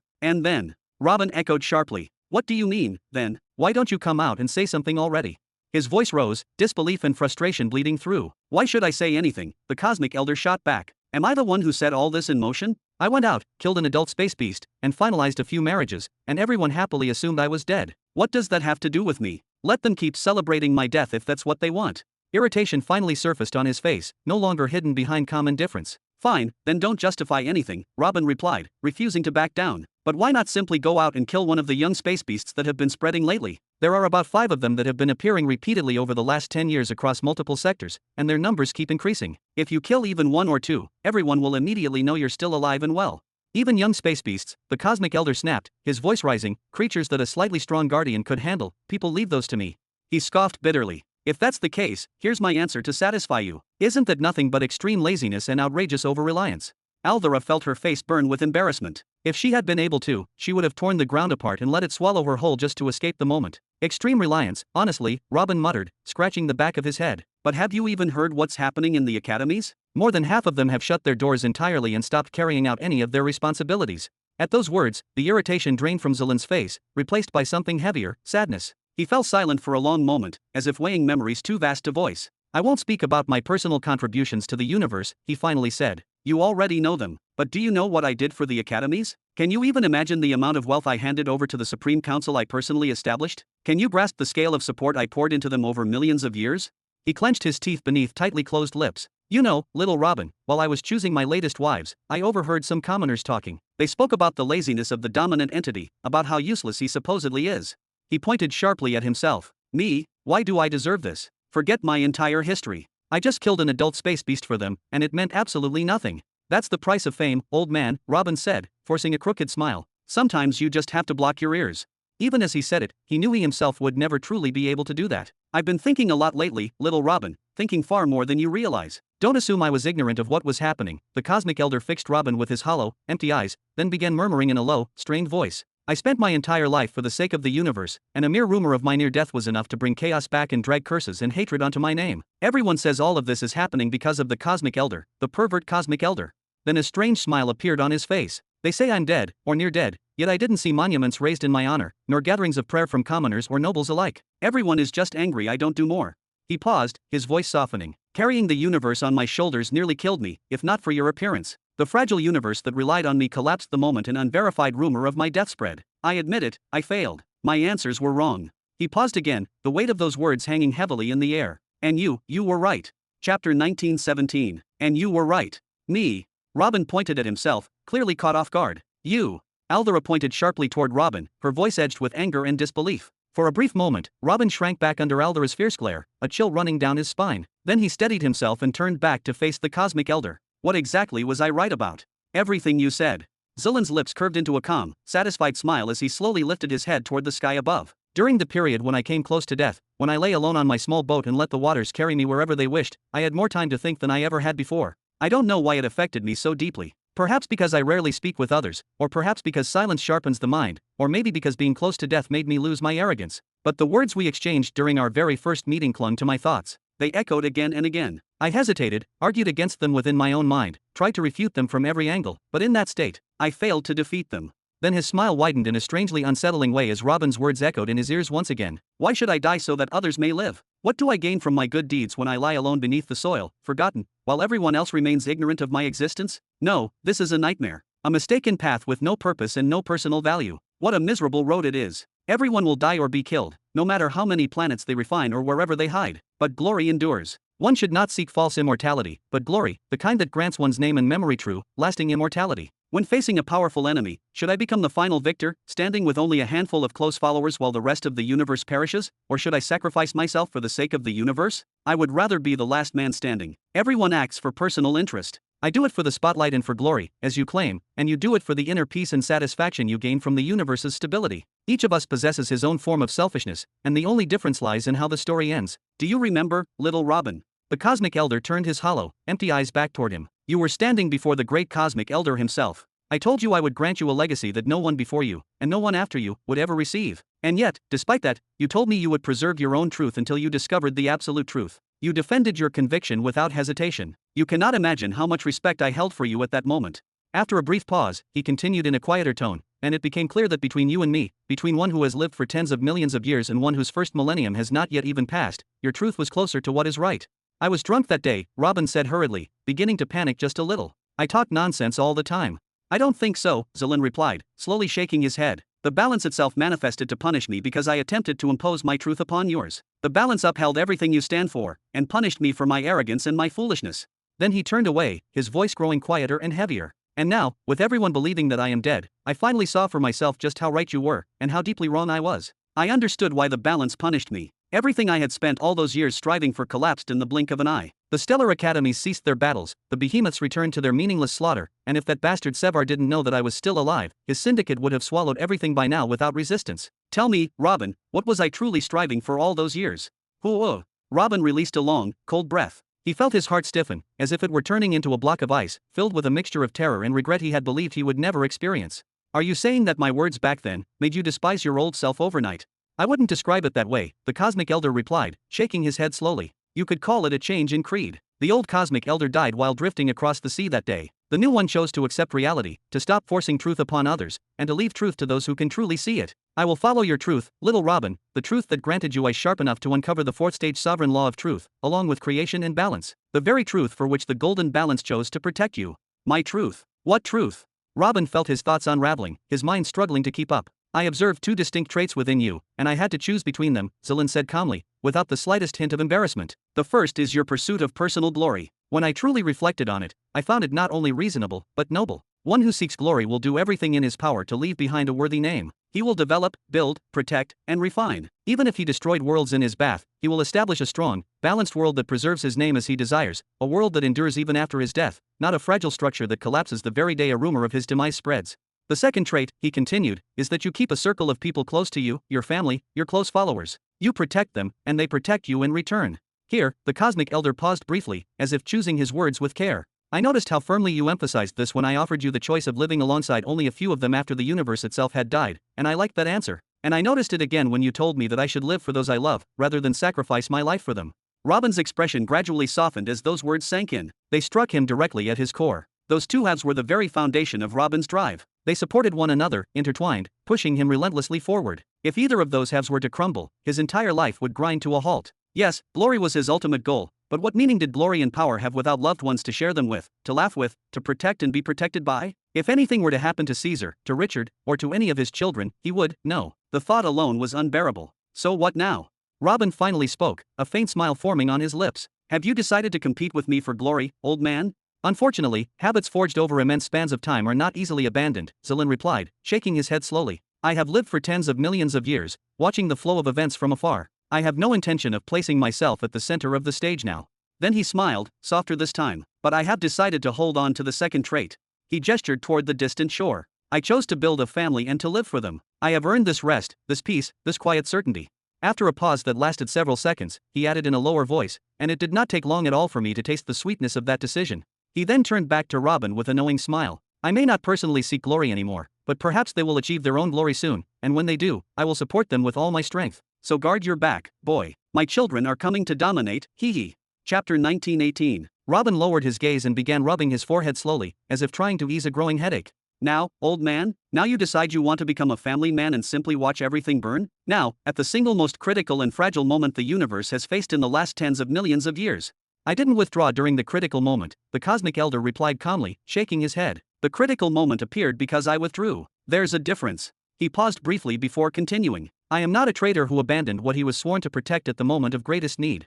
Robin echoed sharply. "What do you mean, then? Why don't you come out and say something already?" His voice rose, disbelief and frustration bleeding through. "Why should I say anything?" the Cosmic Elder shot back. "Am I the one who set all this in motion? I went out, killed an adult space beast, and finalized a few marriages, and everyone happily assumed I was dead. What does that have to do with me? Let them keep celebrating my death if that's what they want." Irritation finally surfaced on his face, no longer hidden behind calm indifference. "Fine, then don't justify anything," Robin replied, refusing to back down. "But why not simply go out and kill one of the young space beasts that have been spreading lately? There are about 5 of them that have been appearing repeatedly over the last 10 years across multiple sectors, and their numbers keep increasing. If you kill even 1 or 2, everyone will immediately know you're still alive and well." "Even young space beasts," the Cosmic Elder snapped, his voice rising, "creatures that a slightly strong guardian could handle, people leave those to me." He scoffed bitterly. "If that's the case, here's my answer to satisfy you. Isn't that nothing but extreme laziness and outrageous over-reliance?" Alvera felt her face burn with embarrassment. If she had been able to, she would have torn the ground apart and let it swallow her whole just to escape the moment. "Extreme reliance, honestly," Robin muttered, scratching the back of his head. "But have you even heard what's happening in the academies? More than half of them have shut their doors entirely and stopped carrying out any of their responsibilities." At those words, the irritation drained from Zilan's face, replaced by something heavier, sadness. He fell silent for a long moment, as if weighing memories too vast to voice. "I won't speak about my personal contributions to the universe," he finally said. "You already know them. But do you know what I did for the academies? Can you even imagine the amount of wealth I handed over to the Supreme Council I personally established? Can you grasp the scale of support I poured into them over millions of years?" He clenched his teeth beneath tightly closed lips. "You know, little Robin, while I was choosing my latest wives, I overheard some commoners talking. They spoke about the laziness of the dominant entity, about how useless he supposedly is." He pointed sharply at himself. "Me? Why do I deserve this? Forget my entire history. I just killed an adult space beast for them, and it meant absolutely nothing." "That's the price of fame, old man," Robin said, forcing a crooked smile. "Sometimes you just have to block your ears." Even as he said it, he knew he himself would never truly be able to do that. "I've been thinking a lot lately, little Robin, thinking far more than you realize. Don't assume I was ignorant of what was happening." The Cosmic Elder fixed Robin with his hollow, empty eyes, then began murmuring in a low, strained voice. "I spent my entire life for the sake of the universe, and a mere rumor of my near death was enough to bring chaos back and drag curses and hatred onto my name. Everyone says all of this is happening because of the Cosmic Elder, the pervert Cosmic Elder." Then a strange smile appeared on his face. "They say I'm dead, or near dead, yet I didn't see monuments raised in my honor, nor gatherings of prayer from commoners or nobles alike. Everyone is just angry I don't do more." He paused, his voice softening. "Carrying the universe on my shoulders nearly killed me, if not for your appearance. The fragile universe that relied on me collapsed the moment an unverified rumor of my death spread. I admit it, I failed. My answers were wrong." He paused again, the weight of those words hanging heavily in the air. "And you were right." Chapter 1917. "And you were right." "Me?" Robin pointed at himself, clearly caught off guard. You. Aldera pointed sharply toward Robin, her voice edged with anger and disbelief. For a brief moment, Robin shrank back under Aldera's fierce glare, a chill running down his spine. Then he steadied himself and turned back to face the Cosmic Elder. What exactly was I right about? Everything you said. Zilin's lips curved into a calm, satisfied smile as he slowly lifted his head toward the sky above. During the period when I came close to death, when I lay alone on my small boat and let the waters carry me wherever they wished, I had more time to think than I ever had before. I don't know why it affected me so deeply. Perhaps because I rarely speak with others, or perhaps because silence sharpens the mind, or maybe because being close to death made me lose my arrogance. But the words we exchanged during our very first meeting clung to my thoughts. They echoed again and again. I hesitated, argued against them within my own mind, tried to refute them from every angle, but in that state, I failed to defeat them. Then his smile widened in a strangely unsettling way as Robin's words echoed in his ears once again. Why should I die so that others may live? What do I gain from my good deeds when I lie alone beneath the soil, forgotten, while everyone else remains ignorant of my existence? No, this is a nightmare. A mistaken path with no purpose and no personal value. What a miserable road it is. Everyone will die or be killed, no matter how many planets they refine or wherever they hide. But glory endures. One should not seek false immortality, but glory, the kind that grants one's name and memory true, lasting immortality. When facing a powerful enemy, should I become the final victor, standing with only a handful of close followers while the rest of the universe perishes? Or should I sacrifice myself for the sake of the universe? I would rather be the last man standing. Everyone acts for personal interest. I do it for the spotlight and for glory, as you claim, and you do it for the inner peace and satisfaction you gain from the universe's stability. Each of us possesses his own form of selfishness, and the only difference lies in how the story ends. Do you remember, little Robin? The Cosmic Elder turned his hollow, empty eyes back toward him. You were standing before the great Cosmic Elder himself. I told you I would grant you a legacy that no one before you, and no one after you, would ever receive. And yet, despite that, you told me you would preserve your own truth until you discovered the absolute truth. You defended your conviction without hesitation. You cannot imagine how much respect I held for you at that moment. After a brief pause, he continued in a quieter tone, and it became clear that between you and me, between one who has lived for tens of millions of years and one whose first millennium has not yet even passed, your truth was closer to what is right. I was drunk that day, Robin said hurriedly, beginning to panic just a little. I talk nonsense all the time. I don't think so, Zilin replied, slowly shaking his head. The balance itself manifested to punish me because I attempted to impose my truth upon yours. The balance upheld everything you stand for, and punished me for my arrogance and my foolishness. Then he turned away, his voice growing quieter and heavier. And now, with everyone believing that I am dead, I finally saw for myself just how right you were, and how deeply wrong I was. I understood why the balance punished me. Everything I had spent all those years striving for collapsed in the blink of an eye. The stellar academies ceased their battles, the behemoths returned to their meaningless slaughter, and if that bastard Sevar didn't know that I was still alive, his syndicate would have swallowed everything by now without resistance. Tell me, Robin, what was I truly striving for all those years? Whoa. Robin released a long, cold breath. He felt his heart stiffen, as if it were turning into a block of ice, filled with a mixture of terror and regret he had believed he would never experience. Are you saying that my words back then made you despise your old self overnight? I wouldn't describe it that way, the Cosmic Elder replied, shaking his head slowly. You could call it a change in creed. The old Cosmic Elder died while drifting across the sea that day. The new one chose to accept reality, to stop forcing truth upon others, and to leave truth to those who can truly see it. I will follow your truth, little Robin, the truth that granted you eyes sharp enough to uncover the fourth stage sovereign law of truth, along with creation and balance. The very truth for which the golden balance chose to protect you. My truth. What truth? Robin felt his thoughts unraveling, his mind struggling to keep up. I observed two distinct traits within you, and I had to choose between them, Zilin said calmly, without the slightest hint of embarrassment. The first is your pursuit of personal glory. When I truly reflected on it, I found it not only reasonable, but noble. One who seeks glory will do everything in his power to leave behind a worthy name. He will develop, build, protect, and refine. Even if he destroyed worlds in his path, he will establish a strong, balanced world that preserves his name as he desires, a world that endures even after his death, not a fragile structure that collapses the very day a rumor of his demise spreads. The second trait, he continued, is that you keep a circle of people close to you, your family, your close followers. You protect them, and they protect you in return. Here, the Cosmic Elder paused briefly, as if choosing his words with care. I noticed how firmly you emphasized this when I offered you the choice of living alongside only a few of them after the universe itself had died, and I liked that answer. And I noticed it again when you told me that I should live for those I love, rather than sacrifice my life for them. Robin's expression gradually softened as those words sank in. They struck him directly at his core. Those two halves were the very foundation of Robin's drive. They supported one another, intertwined, pushing him relentlessly forward. If either of those halves were to crumble, his entire life would grind to a halt. Yes, glory was his ultimate goal, but what meaning did glory and power have without loved ones to share them with, to laugh with, to protect and be protected by? If anything were to happen to Caesar, to Richard, or to any of his children, he would, no. The thought alone was unbearable. So what now? Robin finally spoke, a faint smile forming on his lips. Have you decided to compete with me for glory, old man? Unfortunately, habits forged over immense spans of time are not easily abandoned, Zelin replied, shaking his head slowly. I have lived for tens of millions of years, watching the flow of events from afar. I have no intention of placing myself at the center of the stage now. Then he smiled, softer this time. But I have decided to hold on to the second trait. He gestured toward the distant shore. I chose to build a family and to live for them. I have earned this rest, this peace, this quiet certainty. After a pause that lasted several seconds, he added in a lower voice, and it did not take long at all for me to taste the sweetness of that decision. He then turned back to Robin with a knowing smile. I may not personally seek glory anymore, but perhaps they will achieve their own glory soon, and when they do, I will support them with all my strength. So guard your back, boy. My children are coming to dominate, hee hee. Chapter 1918. Robin lowered his gaze and began rubbing his forehead slowly, as if trying to ease a growing headache. Now, old man, now you decide you want to become a family man and simply watch everything burn? Now, at the single most critical and fragile moment the universe has faced in the last tens of millions of years. I didn't withdraw during the critical moment, the Cosmic Elder replied calmly, shaking his head. The critical moment appeared because I withdrew. There's a difference. He paused briefly before continuing. I am not a traitor who abandoned what he was sworn to protect at the moment of greatest need.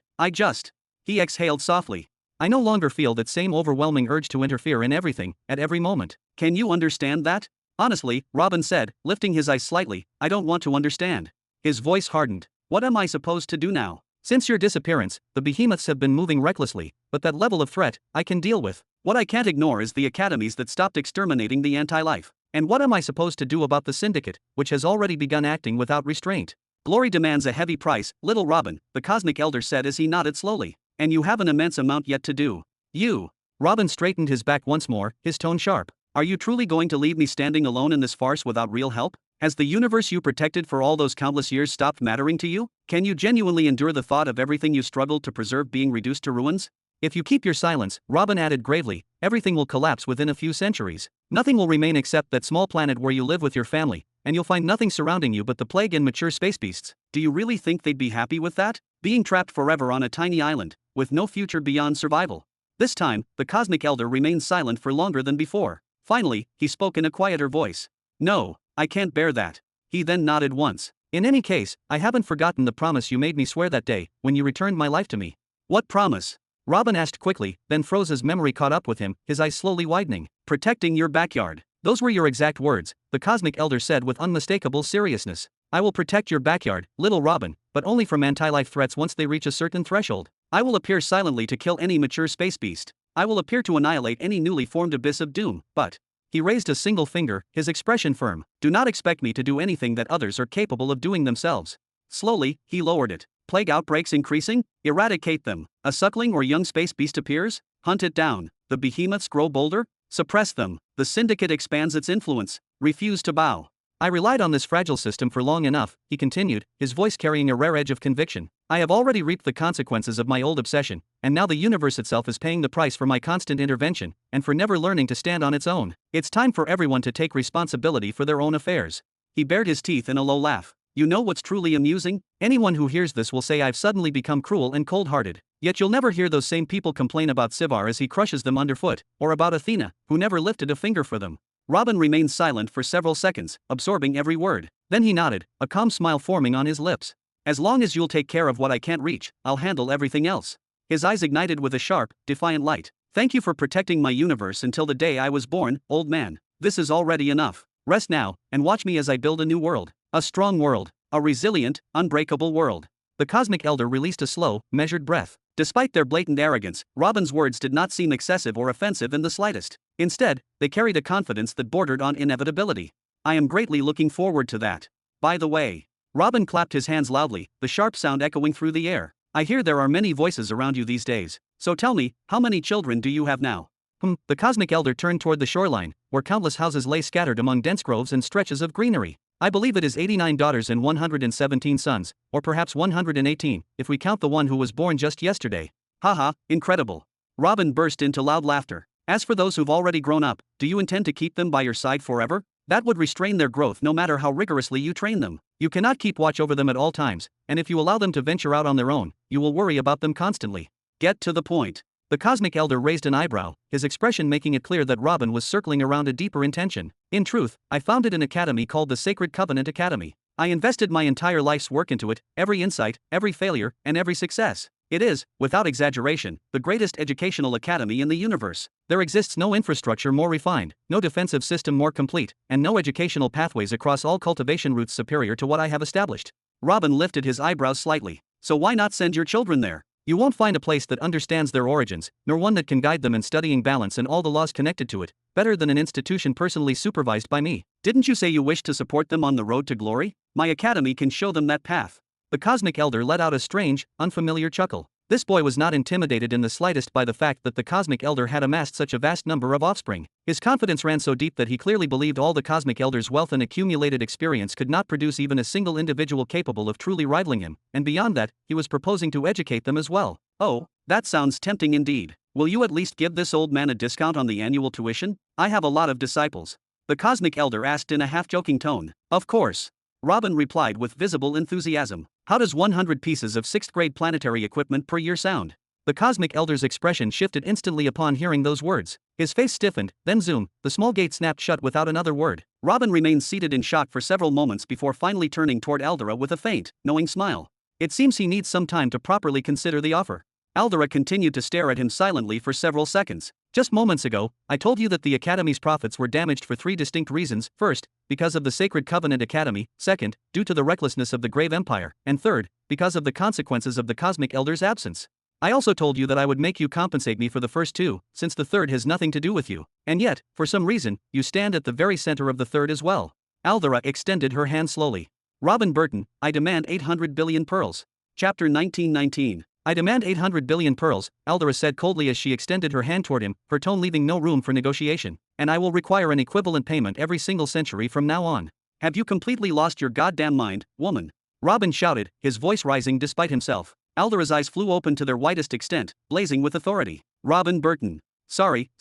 He exhaled softly. I no longer feel that same overwhelming urge to interfere in everything, at every moment. Can you understand that? Honestly, Robin said, lifting his eyes slightly, I don't want to understand. His voice hardened. What am I supposed to do now? Since your disappearance, the behemoths have been moving recklessly, but that level of threat, I can deal with. What I can't ignore is the academies that stopped exterminating the anti-life. And what am I supposed to do about the Syndicate, which has already begun acting without restraint? Glory demands a heavy price, little Robin, the Cosmic Elder said as he nodded slowly. And you have an immense amount yet to do. You. Robin straightened his back once more, his tone sharp. Are you truly going to leave me standing alone in this farce without real help? Has the universe you protected for all those countless years stopped mattering to you? Can you genuinely endure the thought of everything you struggled to preserve being reduced to ruins? If you keep your silence, Robin added gravely, everything will collapse within a few centuries. Nothing will remain except that small planet where you live with your family, and you'll find nothing surrounding you but the plague and mature space beasts. Do you really think they'd be happy with that? Being trapped forever on a tiny island, with no future beyond survival. This time, the Cosmic Elder remained silent for longer than before. Finally, he spoke in a quieter voice. No, I can't bear that. He then nodded once. In any case, I haven't forgotten the promise you made me swear that day, when you returned my life to me. What promise? Robin asked quickly, then froze as memory caught up with him, his eyes slowly widening. Protecting your backyard. Those were your exact words, the Cosmic Elder said with unmistakable seriousness. I will protect your backyard, little Robin, but only from anti-life threats once they reach a certain threshold. I will appear silently to kill any mature space beast. I will appear to annihilate any newly formed abyss of doom, but... He raised a single finger, his expression firm. Do not expect me to do anything that others are capable of doing themselves. Slowly, he lowered it. Plague outbreaks increasing? Eradicate them. A suckling or young space beast appears? Hunt it down. The behemoths grow bolder? Suppress them. The Syndicate expands its influence. Refuse to bow. I relied on this fragile system for long enough, he continued, his voice carrying a rare edge of conviction. I have already reaped the consequences of my old obsession, and now the universe itself is paying the price for my constant intervention, and for never learning to stand on its own. It's time for everyone to take responsibility for their own affairs. He bared his teeth in a low laugh. You know what's truly amusing? Anyone who hears this will say I've suddenly become cruel and cold-hearted. Yet you'll never hear those same people complain about Sivar as he crushes them underfoot, or about Athena, who never lifted a finger for them. Robin remained silent for several seconds, absorbing every word. Then he nodded, a calm smile forming on his lips. As long as you'll take care of what I can't reach, I'll handle everything else. His eyes ignited with a sharp, defiant light. Thank you for protecting my universe until the day I was born, old man. This is already enough. Rest now, and watch me as I build a new world. A strong world. A resilient, unbreakable world. The Cosmic Elder released a slow, measured breath. Despite their blatant arrogance, Robin's words did not seem excessive or offensive in the slightest. Instead, they carried a confidence that bordered on inevitability. I am greatly looking forward to that. By the way. Robin clapped his hands loudly, the sharp sound echoing through the air. I hear there are many voices around you these days. So tell me, how many children do you have now? The Cosmic Elder turned toward the shoreline, where countless houses lay scattered among dense groves and stretches of greenery. I believe it is 89 daughters and 117 sons, or perhaps 118, if we count the one who was born just yesterday. Haha, incredible. Robin burst into loud laughter. As for those who've already grown up, do you intend to keep them by your side forever? That would restrain their growth no matter how rigorously you train them. You cannot keep watch over them at all times, and if you allow them to venture out on their own, you will worry about them constantly. Get to the point. The Cosmic Elder raised an eyebrow, his expression making it clear that Robin was circling around a deeper intention. In truth, I founded an academy called the Sacred Covenant Academy. I invested my entire life's work into it, every insight, every failure, and every success. It is, without exaggeration, the greatest educational academy in the universe. There exists no infrastructure more refined, no defensive system more complete, and no educational pathways across all cultivation routes superior to what I have established. Robin lifted his eyebrows slightly. So why not send your children there? You won't find a place that understands their origins, nor one that can guide them in studying balance and all the laws connected to it, better than an institution personally supervised by me. Didn't you say you wished to support them on the road to glory? My academy can show them that path. The Cosmic Elder let out a strange, unfamiliar chuckle. This boy was not intimidated in the slightest by the fact that the Cosmic Elder had amassed such a vast number of offspring. His confidence ran so deep that he clearly believed all the Cosmic Elder's wealth and accumulated experience could not produce even a single individual capable of truly rivaling him, and beyond that, he was proposing to educate them as well. Oh, that sounds tempting indeed. Will you at least give this old man a discount on the annual tuition? I have a lot of disciples. The Cosmic Elder asked in a half-joking tone. Of course. Robin replied with visible enthusiasm. How does 100 pieces of 6th grade planetary equipment per year sound? The Cosmic Elder's expression shifted instantly upon hearing those words. His face stiffened, then zoom, the small gate snapped shut without another word. Robin remained seated in shock for several moments before finally turning toward Aldera with a faint, knowing smile. It seems he needs some time to properly consider the offer. Aldera continued to stare at him silently for several seconds. Just moments ago, I told you that the Academy's profits were damaged for 3 distinct reasons. First, because of the Sacred Covenant Academy. Second, due to the recklessness of the Grave Empire. And third, because of the consequences of the Cosmic Elder's absence. I also told you that I would make you compensate me for the first 2, since the third has nothing to do with you. And yet, for some reason, you stand at the very center of the third as well. Aldera extended her hand slowly. Robin Burton, I demand 800 billion pearls. Chapter 1919. I demand 800 billion pearls, Aldera said coldly as she extended her hand toward him, her tone leaving no room for negotiation. And I will require an equivalent payment every single century from now on. Have you completely lost your goddamn mind, woman? Robin shouted, his voice rising despite himself. Aldera's eyes flew open to their widest extent, blazing with authority. Robin Burton. Sorry.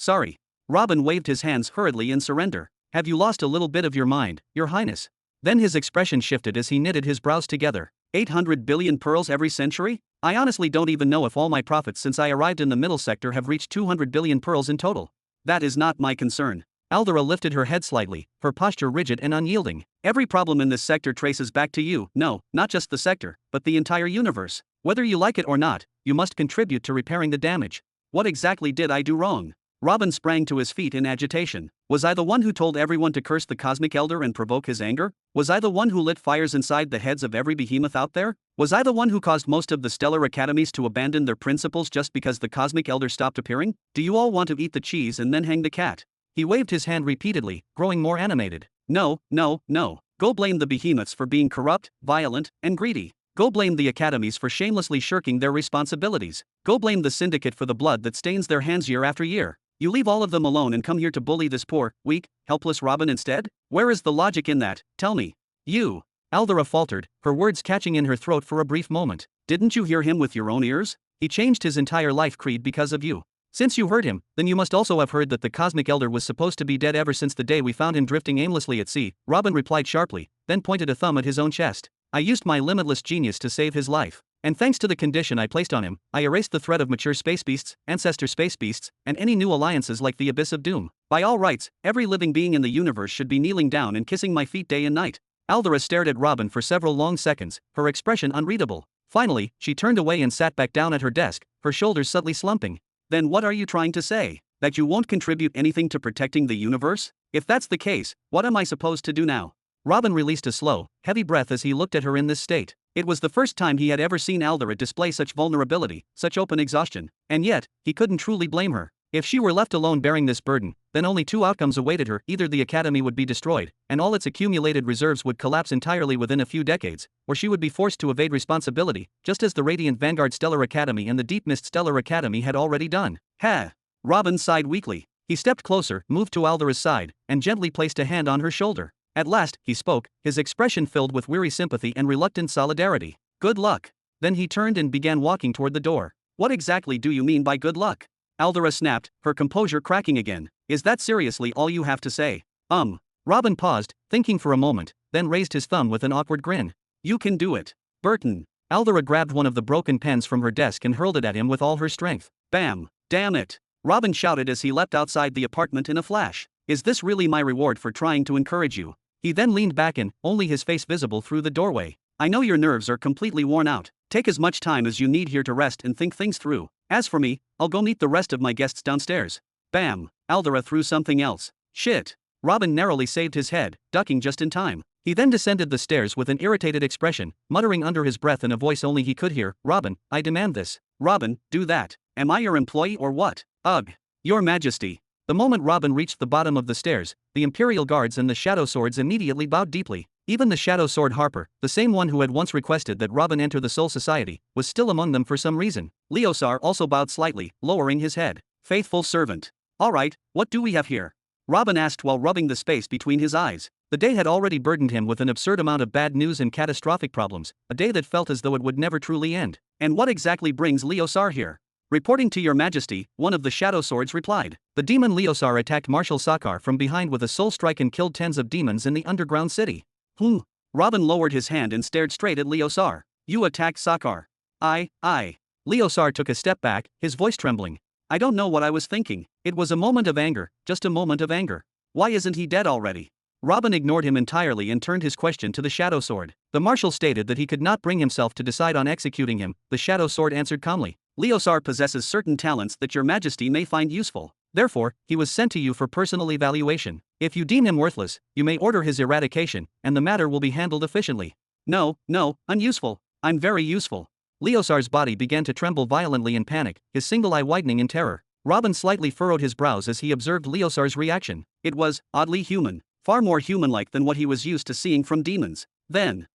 Robin waved his hands hurriedly in surrender. Have you lost a little bit of your mind, your highness? Then his expression shifted as he knitted his brows together. 800 billion pearls every century? I honestly don't even know if all my profits since I arrived in the middle sector have reached 200 billion pearls in total. That is not my concern. Aldera lifted her head slightly, her posture rigid and unyielding. Every problem in this sector traces back to you. No, not just the sector, but the entire universe. Whether you like it or not, you must contribute to repairing the damage. What exactly did I do wrong? Robin sprang to his feet in agitation. Was I the one who told everyone to curse the Cosmic Elder and provoke his anger? Was I the one who lit fires inside the heads of every behemoth out there? Was I the one who caused most of the stellar academies to abandon their principles just because the Cosmic Elder stopped appearing? Do you all want to eat the cheese and then hang the cat? He waved his hand repeatedly, growing more animated. No. Go blame the behemoths for being corrupt, violent, and greedy. Go blame the academies for shamelessly shirking their responsibilities. Go blame the Syndicate for the blood that stains their hands year after year. You leave all of them alone and come here to bully this poor, weak, helpless Robin instead? Where is the logic in that? Tell me. You. Aldera faltered, her words catching in her throat for a brief moment. Didn't you hear him with your own ears? He changed his entire life creed because of you. Since you heard him, then you must also have heard that the Cosmic Elder was supposed to be dead ever since the day we found him drifting aimlessly at sea. Robin replied sharply, then pointed a thumb at his own chest. I used my limitless genius to save his life. And thanks to the condition I placed on him, I erased the threat of mature space beasts, ancestor space beasts, and any new alliances like the Abyss of Doom. By all rights, every living being in the universe should be kneeling down and kissing my feet day and night. Aldera stared at Robin for several long seconds, her expression unreadable. Finally, she turned away and sat back down at her desk, her shoulders subtly slumping. Then what are you trying to say? That you won't contribute anything to protecting the universe? If that's the case, what am I supposed to do now? Robin released a slow, heavy breath as he looked at her in this state. It was the first time he had ever seen Aldera display such vulnerability, such open exhaustion. And yet, he couldn't truly blame her. If she were left alone bearing this burden, then only 2 outcomes awaited her. Either the Academy would be destroyed, and all its accumulated reserves would collapse entirely within a few decades, or she would be forced to evade responsibility, just as the Radiant Vanguard Stellar Academy and the Deep Mist Stellar Academy had already done. Ha! Robin sighed weakly. He stepped closer, moved to Aldera's side, and gently placed a hand on her shoulder. At last, he spoke, his expression filled with weary sympathy and reluctant solidarity. Good luck. Then he turned and began walking toward the door. What exactly do you mean by good luck? Aldera snapped, her composure cracking again. Is that seriously all you have to say? Robin paused, thinking for a moment, then raised his thumb with an awkward grin. You can do it. Burton. Aldera grabbed one of the broken pens from her desk and hurled it at him with all her strength. Bam! Damn it! Robin shouted as he leapt outside the apartment in a flash. Is this really my reward for trying to encourage you? He then leaned back in, only his face visible through the doorway. I know your nerves are completely worn out. Take as much time as you need here to rest and think things through. As for me, I'll go meet the rest of my guests downstairs. Bam! Aldera threw something else. Shit! Robin narrowly saved his head, ducking just in time. He then descended the stairs with an irritated expression, muttering under his breath in a voice only he could hear, "Robin, I demand this." "Robin, do that. Am I your employee or what?" "Ugh. Your Majesty." The moment Robin reached the bottom of the stairs, the Imperial Guards and the Shadow Swords immediately bowed deeply. Even the Shadow Sword Harper, the same one who had once requested that Robin enter the Soul Society, was still among them for some reason. Leosar also bowed slightly, lowering his head. "Faithful servant. All right, what do we have here?" Robin asked while rubbing the space between his eyes. The day had already burdened him with an absurd amount of bad news and catastrophic problems, a day that felt as though it would never truly end. "And what exactly brings Leosar here?" "Reporting to your Majesty," one of the Shadow Swords replied. "The demon Leosar attacked Marshal Sakar from behind with a soul strike and killed tens of demons in the underground city." Robin lowered his hand and stared straight at Leosar. "You attacked Sakar?" I. Leosar took a step back, his voice trembling. "I don't know what I was thinking. It was a moment of anger, just a moment of anger. Why isn't he dead already?" Robin ignored him entirely and turned his question to the Shadow Sword. The Marshal stated that he could not bring himself to decide on executing him. The Shadow Sword answered calmly. "Leosar possesses certain talents that your Majesty may find useful. Therefore, he was sent to you for personal evaluation. If you deem him worthless, you may order his eradication, and the matter will be handled efficiently." No, unuseful. I'm very useful." Leosar's body began to tremble violently in panic, his single eye widening in terror. Robin slightly furrowed his brows as he observed Leosar's reaction. It was, oddly human. Far more human-like than what he was used to seeing from demons. Then,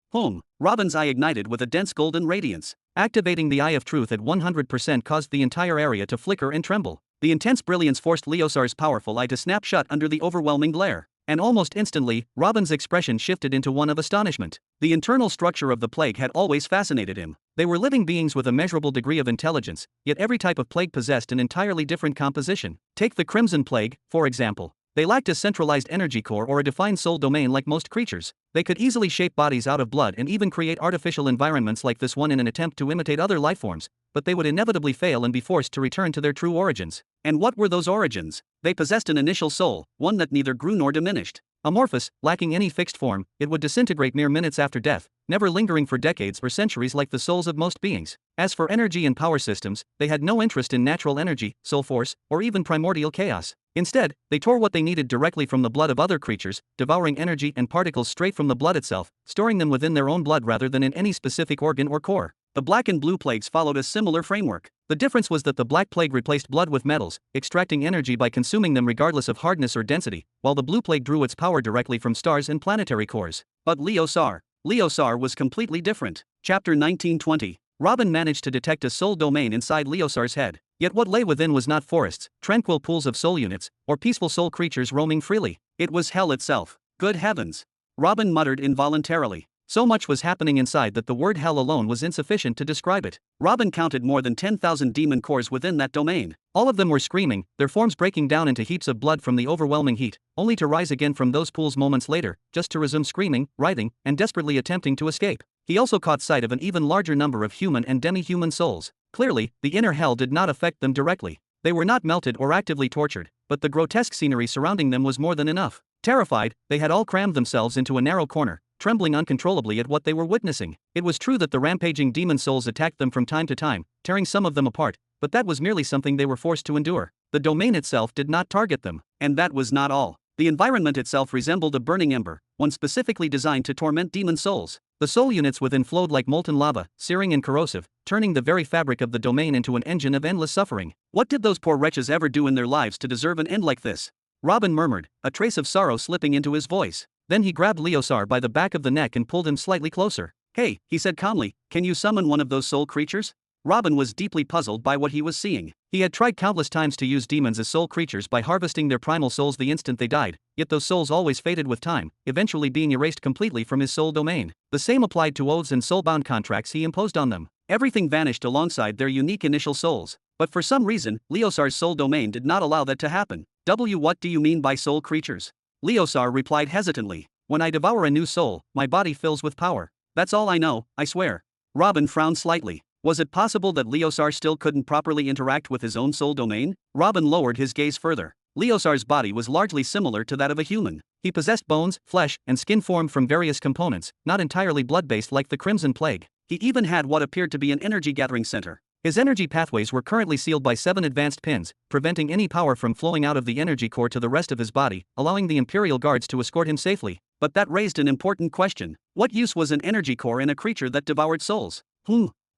Robin's eye ignited with a dense golden radiance. Activating the Eye of Truth at 100% caused the entire area to flicker and tremble. The intense brilliance forced Leosar's powerful eye to snap shut under the overwhelming glare. And almost instantly, Robin's expression shifted into one of astonishment. The internal structure of the plague had always fascinated him. They were living beings with a measurable degree of intelligence, yet every type of plague possessed an entirely different composition. Take the Crimson Plague, for example. They lacked a centralized energy core or a defined soul domain like most creatures. They could easily shape bodies out of blood and even create artificial environments like this one in an attempt to imitate other lifeforms, but they would inevitably fail and be forced to return to their true origins. And what were those origins? They possessed an initial soul, one that neither grew nor diminished. Amorphous, lacking any fixed form, it would disintegrate mere minutes after death, never lingering for decades or centuries like the souls of most beings. As for energy and power systems, they had no interest in natural energy, soul force, or even primordial chaos. Instead, they tore what they needed directly from the blood of other creatures, devouring energy and particles straight from the blood itself, storing them within their own blood rather than in any specific organ or core. The black and blue plagues followed a similar framework. The difference was that the black plague replaced blood with metals, extracting energy by consuming them regardless of hardness or density, while the blue plague drew its power directly from stars and planetary cores. But Leosar was completely different. Chapter 1920. Robin managed to detect a soul domain inside Leosar's head. Yet what lay within was not forests, tranquil pools of soul units, or peaceful soul creatures roaming freely. It was hell itself. Good heavens! Robin muttered involuntarily. So much was happening inside that the word hell alone was insufficient to describe it. Robin counted more than 10,000 demon cores within that domain. All of them were screaming, their forms breaking down into heaps of blood from the overwhelming heat, only to rise again from those pools moments later, just to resume screaming, writhing, and desperately attempting to escape. He also caught sight of an even larger number of human and demi-human souls. Clearly, the inner hell did not affect them directly. They were not melted or actively tortured, but the grotesque scenery surrounding them was more than enough. Terrified, they had all crammed themselves into a narrow corner, trembling uncontrollably at what they were witnessing. It was true that the rampaging demon souls attacked them from time to time, tearing some of them apart, but that was merely something they were forced to endure. The domain itself did not target them. And that was not all. The environment itself resembled a burning ember, one specifically designed to torment demon souls. The soul units within flowed like molten lava, searing and corrosive, turning the very fabric of the domain into an engine of endless suffering. What did those poor wretches ever do in their lives to deserve an end like this? Robin murmured, a trace of sorrow slipping into his voice. Then he grabbed Leosar by the back of the neck and pulled him slightly closer. "Hey," he said calmly, "can you summon one of those soul creatures?" Robin was deeply puzzled by what he was seeing. He had tried countless times to use demons as soul creatures by harvesting their primal souls the instant they died, yet those souls always faded with time, eventually being erased completely from his soul domain. The same applied to oaths and soulbound contracts he imposed on them. Everything vanished alongside their unique initial souls. But for some reason, Leosar's soul domain did not allow that to happen. What do you mean by soul creatures?" Leosar replied hesitantly. "When I devour a new soul, my body fills with power. That's all I know, I swear." Robin frowned slightly. Was it possible that Leosar still couldn't properly interact with his own soul domain? Robin lowered his gaze further. Leosar's body was largely similar to that of a human. He possessed bones, flesh, and skin formed from various components, not entirely blood-based like the Crimson Plague. He even had what appeared to be an energy gathering center. His energy pathways were currently sealed by 7 advanced pins, preventing any power from flowing out of the energy core to the rest of his body, allowing the Imperial Guards to escort him safely. But that raised an important question. What use was an energy core in a creature that devoured souls?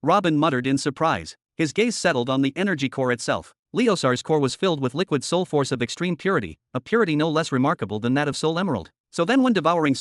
Robin muttered in surprise. His gaze settled on the energy core itself. Leosar's core was filled with liquid soul force of extreme purity, a purity no less remarkable than that of soul emerald. So then when devouring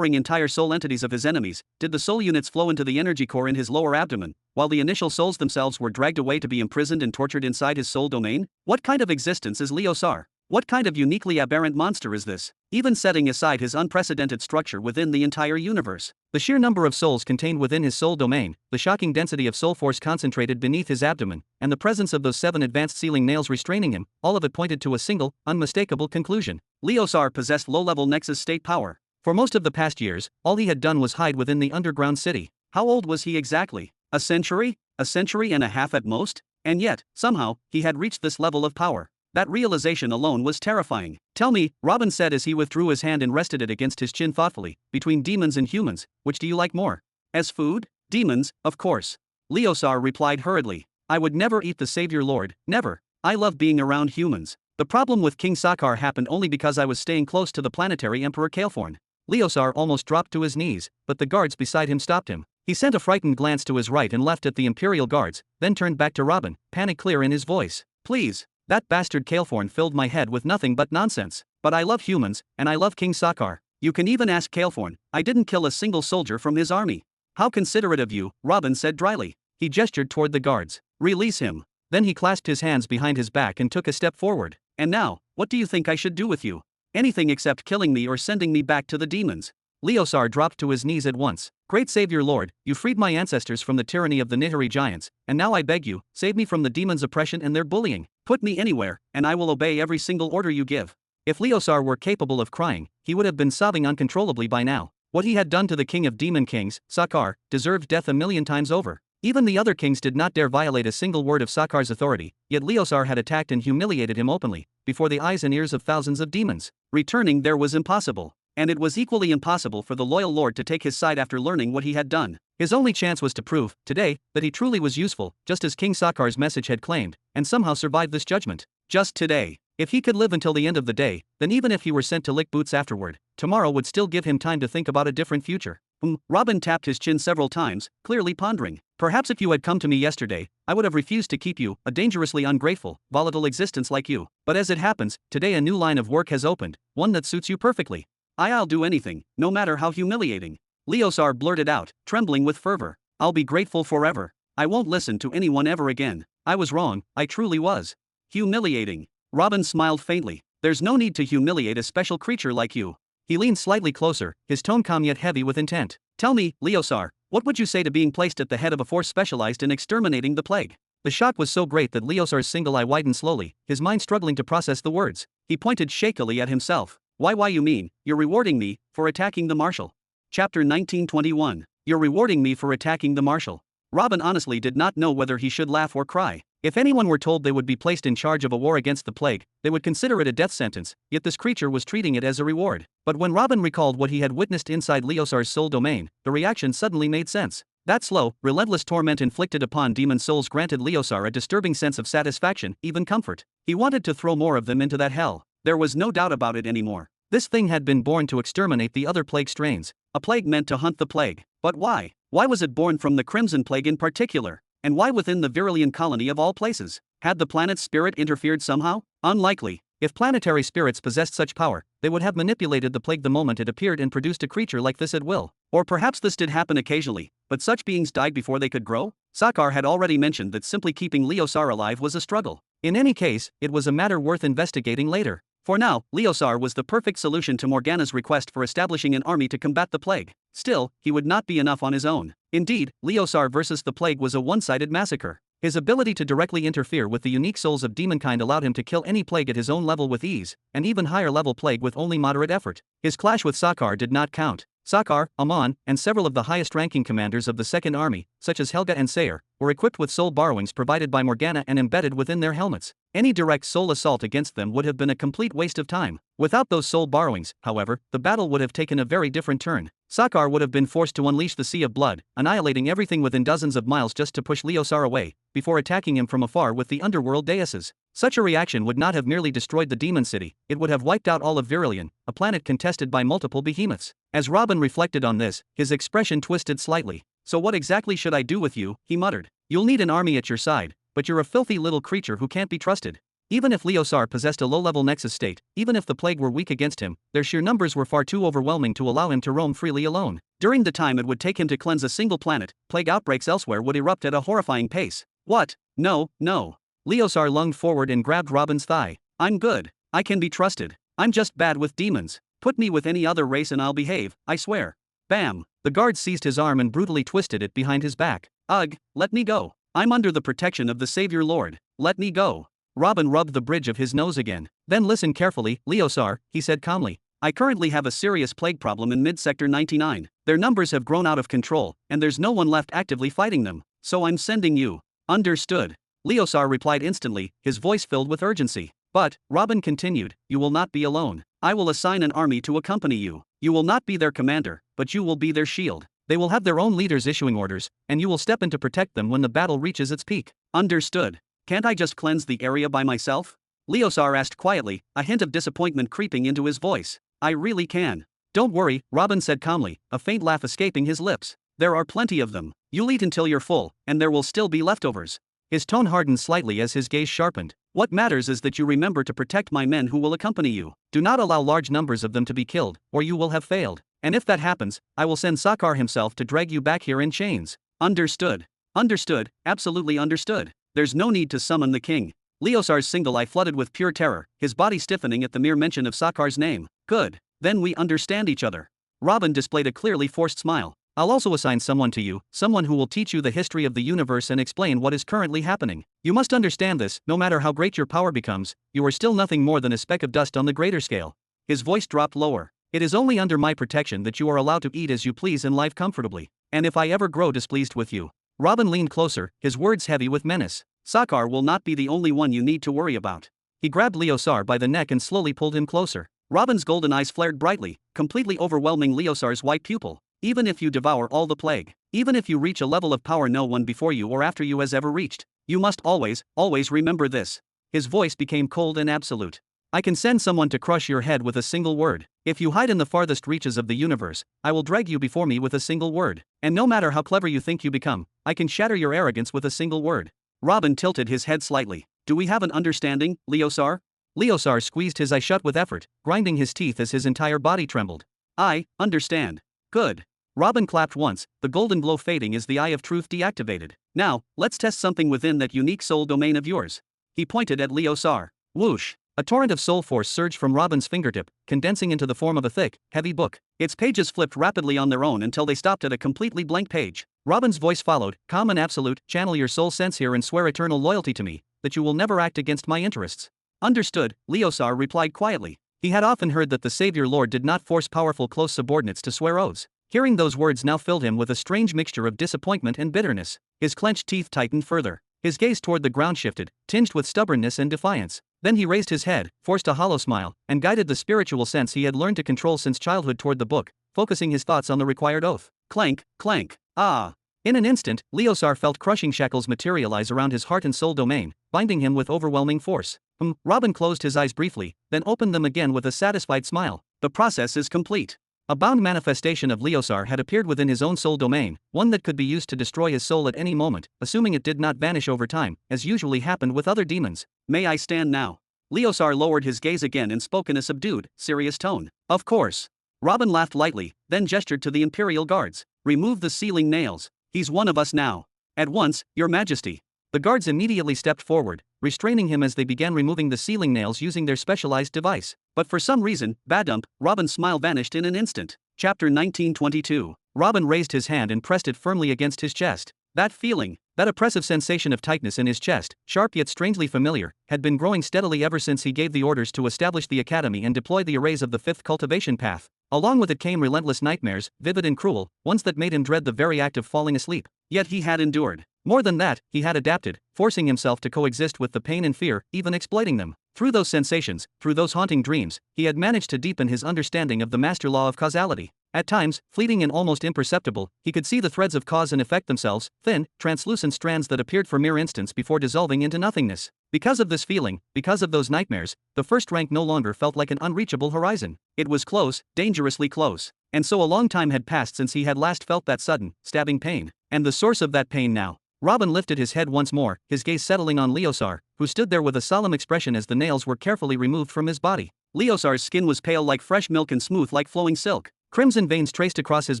entire soul entities of his enemies, did the soul units flow into the energy core in his lower abdomen, while the initial souls themselves were dragged away to be imprisoned and tortured inside his soul domain? What kind of existence is Leosar? What kind of uniquely aberrant monster is this? Even setting aside his unprecedented structure within the entire universe, the sheer number of souls contained within his soul domain, the shocking density of soul force concentrated beneath his abdomen, and the presence of those 7 advanced sealing nails restraining him, all of it pointed to a single, unmistakable conclusion. Leosar possessed low-level Nexus state power. For most of the past years, all he had done was hide within the underground city. How old was he exactly? A century? A century and a half at most? And yet, somehow, he had reached this level of power. That realization alone was terrifying. Tell me, Robin said as he withdrew his hand and rested it against his chin thoughtfully, between demons and humans, which do you like more? As food? Demons, of course. Leosar replied hurriedly. I would never eat the Savior Lord, never. I love being around humans. The problem with King Sakar happened only because I was staying close to the planetary Emperor Kaleforn. Leosar almost dropped to his knees, but the guards beside him stopped him. He sent a frightened glance to his right and left at the Imperial Guards, then turned back to Robin, panic clear in his voice. Please. That bastard Kaleforn filled my head with nothing but nonsense. But I love humans, and I love King Sakar. You can even ask Kaleforn. I didn't kill a single soldier from his army. How considerate of you, Robin said dryly. He gestured toward the guards. Release him. Then he clasped his hands behind his back and took a step forward. And now, what do you think I should do with you? Anything except killing me or sending me back to the demons. Leosar dropped to his knees at once. Great Savior Lord, you freed my ancestors from the tyranny of the Nihiri giants, and now I beg you, save me from the demons' oppression and their bullying. Put me anywhere, and I will obey every single order you give. If Leosar were capable of crying, he would have been sobbing uncontrollably by now. What he had done to the king of demon kings, Sakar, deserved death a million times over. Even the other kings did not dare violate a single word of Sakar's authority, yet Leosar had attacked and humiliated him openly, before the eyes and ears of thousands of demons. Returning there was impossible. And it was equally impossible for the loyal lord to take his side after learning what he had done. His only chance was to prove, today, that he truly was useful, just as King Sakar's message had claimed, and somehow survive this judgment. Just today. If he could live until the end of the day, then even if he were sent to lick boots afterward, tomorrow would still give him time to think about a different future. Robin tapped his chin several times, clearly pondering. Perhaps if you had come to me yesterday, I would have refused to keep you, a dangerously ungrateful, volatile existence like you. But as it happens, today a new line of work has opened, one that suits you perfectly. I'll do anything, no matter how humiliating. Leosar blurted out, trembling with fervor. I'll be grateful forever. I won't listen to anyone ever again. I was wrong, I truly was. Humiliating. Robin smiled faintly. There's no need to humiliate a special creature like you. He leaned slightly closer, his tone calm yet heavy with intent. Tell me, Leosar, what would you say to being placed at the head of a force specialized in exterminating the plague? The shock was so great that Leosar's single eye widened slowly, his mind struggling to process the words. He pointed shakily at himself. Why you mean, you're rewarding me, for attacking the Marshal. Chapter 1921. You're rewarding me for attacking the Marshal. Robin honestly did not know whether he should laugh or cry. If anyone were told they would be placed in charge of a war against the plague, they would consider it a death sentence, yet this creature was treating it as a reward. But when Robin recalled what he had witnessed inside Leosar's soul domain, the reaction suddenly made sense. That slow, relentless torment inflicted upon demon souls granted Leosar a disturbing sense of satisfaction, even comfort. He wanted to throw more of them into that hell. There was no doubt about it anymore. This thing had been born to exterminate the other plague strains, a plague meant to hunt the plague. But why? Why was it born from the Crimson Plague in particular? And why within the Virulian colony of all places? Had the planet's spirit interfered somehow? Unlikely. If planetary spirits possessed such power, they would have manipulated the plague the moment it appeared and produced a creature like this at will. Or perhaps this did happen occasionally, but such beings died before they could grow? Sakar had already mentioned that simply keeping Leosar alive was a struggle. In any case, it was a matter worth investigating later. For now, Leosar was the perfect solution to Morgana's request for establishing an army to combat the plague. Still, he would not be enough on his own. Indeed, Leosar versus the plague was a one-sided massacre. His ability to directly interfere with the unique souls of demonkind allowed him to kill any plague at his own level with ease, and even higher-level plague with only moderate effort. His clash with Sakar did not count. Sakar, Amon, and several of the highest-ranking commanders of the Second Army, such as Helga and Sayer, were equipped with soul borrowings provided by Morgana and embedded within their helmets. Any direct soul assault against them would have been a complete waste of time. Without those soul borrowings, however, the battle would have taken a very different turn. Sakar would have been forced to unleash the sea of blood, annihilating everything within dozens of miles just to push Leosar away, before attacking him from afar with the underworld daises. Such a reaction would not have merely destroyed the demon city, it would have wiped out all of Virilion, a planet contested by multiple behemoths. As Robin reflected on this, his expression twisted slightly. So what exactly should I do with you, he muttered. You'll need an army at your side, but you're a filthy little creature who can't be trusted. Even if Leosar possessed a low-level nexus state, even if the plague were weak against him, their sheer numbers were far too overwhelming to allow him to roam freely alone. During the time it would take him to cleanse a single planet, plague outbreaks elsewhere would erupt at a horrifying pace. What? No, no. Leosar lunged forward and grabbed Robin's thigh. I'm good. I can be trusted. I'm just bad with demons. Put me with any other race and I'll behave, I swear. Bam! The guard seized his arm and brutally twisted it behind his back. Ugh, let me go. I'm under the protection of the Savior Lord. Let me go. Robin rubbed the bridge of his nose again. Then listen carefully, Leosar, he said calmly. I currently have a serious plague problem in mid-sector 99. Their numbers have grown out of control, and there's no one left actively fighting them. So I'm sending you. Understood. Leosar replied instantly, his voice filled with urgency. But, Robin continued, you will not be alone. I will assign an army to accompany you. You will not be their commander, but you will be their shield. They will have their own leaders issuing orders, and you will step in to protect them when the battle reaches its peak. Understood. Can't I just cleanse the area by myself? Leosar asked quietly, a hint of disappointment creeping into his voice. I really can. Don't worry, Robin said calmly, a faint laugh escaping his lips. There are plenty of them. You'll eat until you're full, and there will still be leftovers. His tone hardened slightly as his gaze sharpened. What matters is that you remember to protect my men who will accompany you. Do not allow large numbers of them to be killed, or you will have failed. And if that happens, I will send Sakar himself to drag you back here in chains. Understood. Understood, absolutely understood. There's no need to summon the king. Leosar's single eye flooded with pure terror, his body stiffening at the mere mention of Sakar's name. Good. Then we understand each other. Robin displayed a clearly forced smile. I'll also assign someone to you, someone who will teach you the history of the universe and explain what is currently happening. You must understand this, no matter how great your power becomes, you are still nothing more than a speck of dust on the greater scale. His voice dropped lower. It is only under my protection that you are allowed to eat as you please and live comfortably. And if I ever grow displeased with you. Robin leaned closer, his words heavy with menace. Sakar will not be the only one you need to worry about. He grabbed Leosar by the neck and slowly pulled him closer. Robin's golden eyes flared brightly, completely overwhelming Leosar's white pupil. Even if you devour all the plague, even if you reach a level of power no one before you or after you has ever reached, you must always, always remember this. His voice became cold and absolute. I can send someone to crush your head with a single word. If you hide in the farthest reaches of the universe, I will drag you before me with a single word. And no matter how clever you think you become, I can shatter your arrogance with a single word. Robin tilted his head slightly. Do we have an understanding, Leosar? Leosar squeezed his eye shut with effort, grinding his teeth as his entire body trembled. I understand. Good. Robin clapped once, the golden glow fading as the Eye of Truth deactivated. Now, let's test something within that unique soul domain of yours. He pointed at Leosar. Whoosh! A torrent of soul force surged from Robin's fingertip, condensing into the form of a thick, heavy book. Its pages flipped rapidly on their own until they stopped at a completely blank page. Robin's voice followed, calm and absolute, channel your soul sense here and swear eternal loyalty to me, that you will never act against my interests. Understood, Leosar replied quietly. He had often heard that the Savior Lord did not force powerful close subordinates to swear oaths. Hearing those words now filled him with a strange mixture of disappointment and bitterness. His clenched teeth tightened further. His gaze toward the ground shifted, tinged with stubbornness and defiance. Then he raised his head, forced a hollow smile, and guided the spiritual sense he had learned to control since childhood toward the book, focusing his thoughts on the required oath. Clank, clank. Ah! In an instant, Leosar felt crushing shackles materialize around his heart and soul domain, binding him with overwhelming force. Robin closed his eyes briefly, then opened them again with a satisfied smile. The process is complete. A bound manifestation of Leosar had appeared within his own soul domain, one that could be used to destroy his soul at any moment, assuming it did not vanish over time, as usually happened with other demons. May I stand now? Leosar lowered his gaze again and spoke in a subdued, serious tone. Of course. Robin laughed lightly, then gestured to the Imperial guards. Remove the ceiling nails. He's one of us now. At once, Your Majesty. The guards immediately stepped forward, restraining him as they began removing the ceiling nails using their specialized device. But for some reason, badump, Robin's smile vanished in an instant. Chapter 1922. Robin raised his hand and pressed it firmly against his chest. That feeling, that oppressive sensation of tightness in his chest, sharp yet strangely familiar, had been growing steadily ever since he gave the orders to establish the academy and deploy the arrays of the fifth cultivation path. Along with it came relentless nightmares, vivid and cruel, ones that made him dread the very act of falling asleep. Yet he had endured. More than that, he had adapted, forcing himself to coexist with the pain and fear, even exploiting them. Through those sensations, through those haunting dreams, he had managed to deepen his understanding of the master law of causality. At times, fleeting and almost imperceptible, he could see the threads of cause and effect themselves, thin, translucent strands that appeared for mere instants before dissolving into nothingness. Because of this feeling, because of those nightmares, the first rank no longer felt like an unreachable horizon. It was close, dangerously close. And so a long time had passed since he had last felt that sudden, stabbing pain. And the source of that pain now. Robin lifted his head once more, his gaze settling on Leosar, who stood there with a solemn expression as the nails were carefully removed from his body. Leosar's skin was pale like fresh milk and smooth like flowing silk. Crimson veins traced across his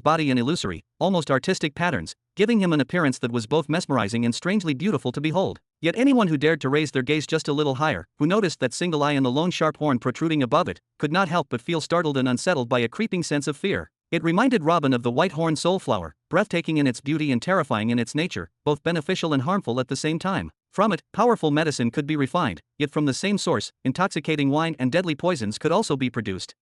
body in illusory, almost artistic patterns, giving him an appearance that was both mesmerizing and strangely beautiful to behold. Yet anyone who dared to raise their gaze just a little higher, who noticed that single eye and the lone sharp horn protruding above it, could not help but feel startled and unsettled by a creeping sense of fear. It reminded Robin of the white-horned soulflower, breathtaking in its beauty and terrifying in its nature, both beneficial and harmful at the same time. From it, powerful medicine could be refined, yet from the same source, intoxicating wine and deadly poisons could also be produced.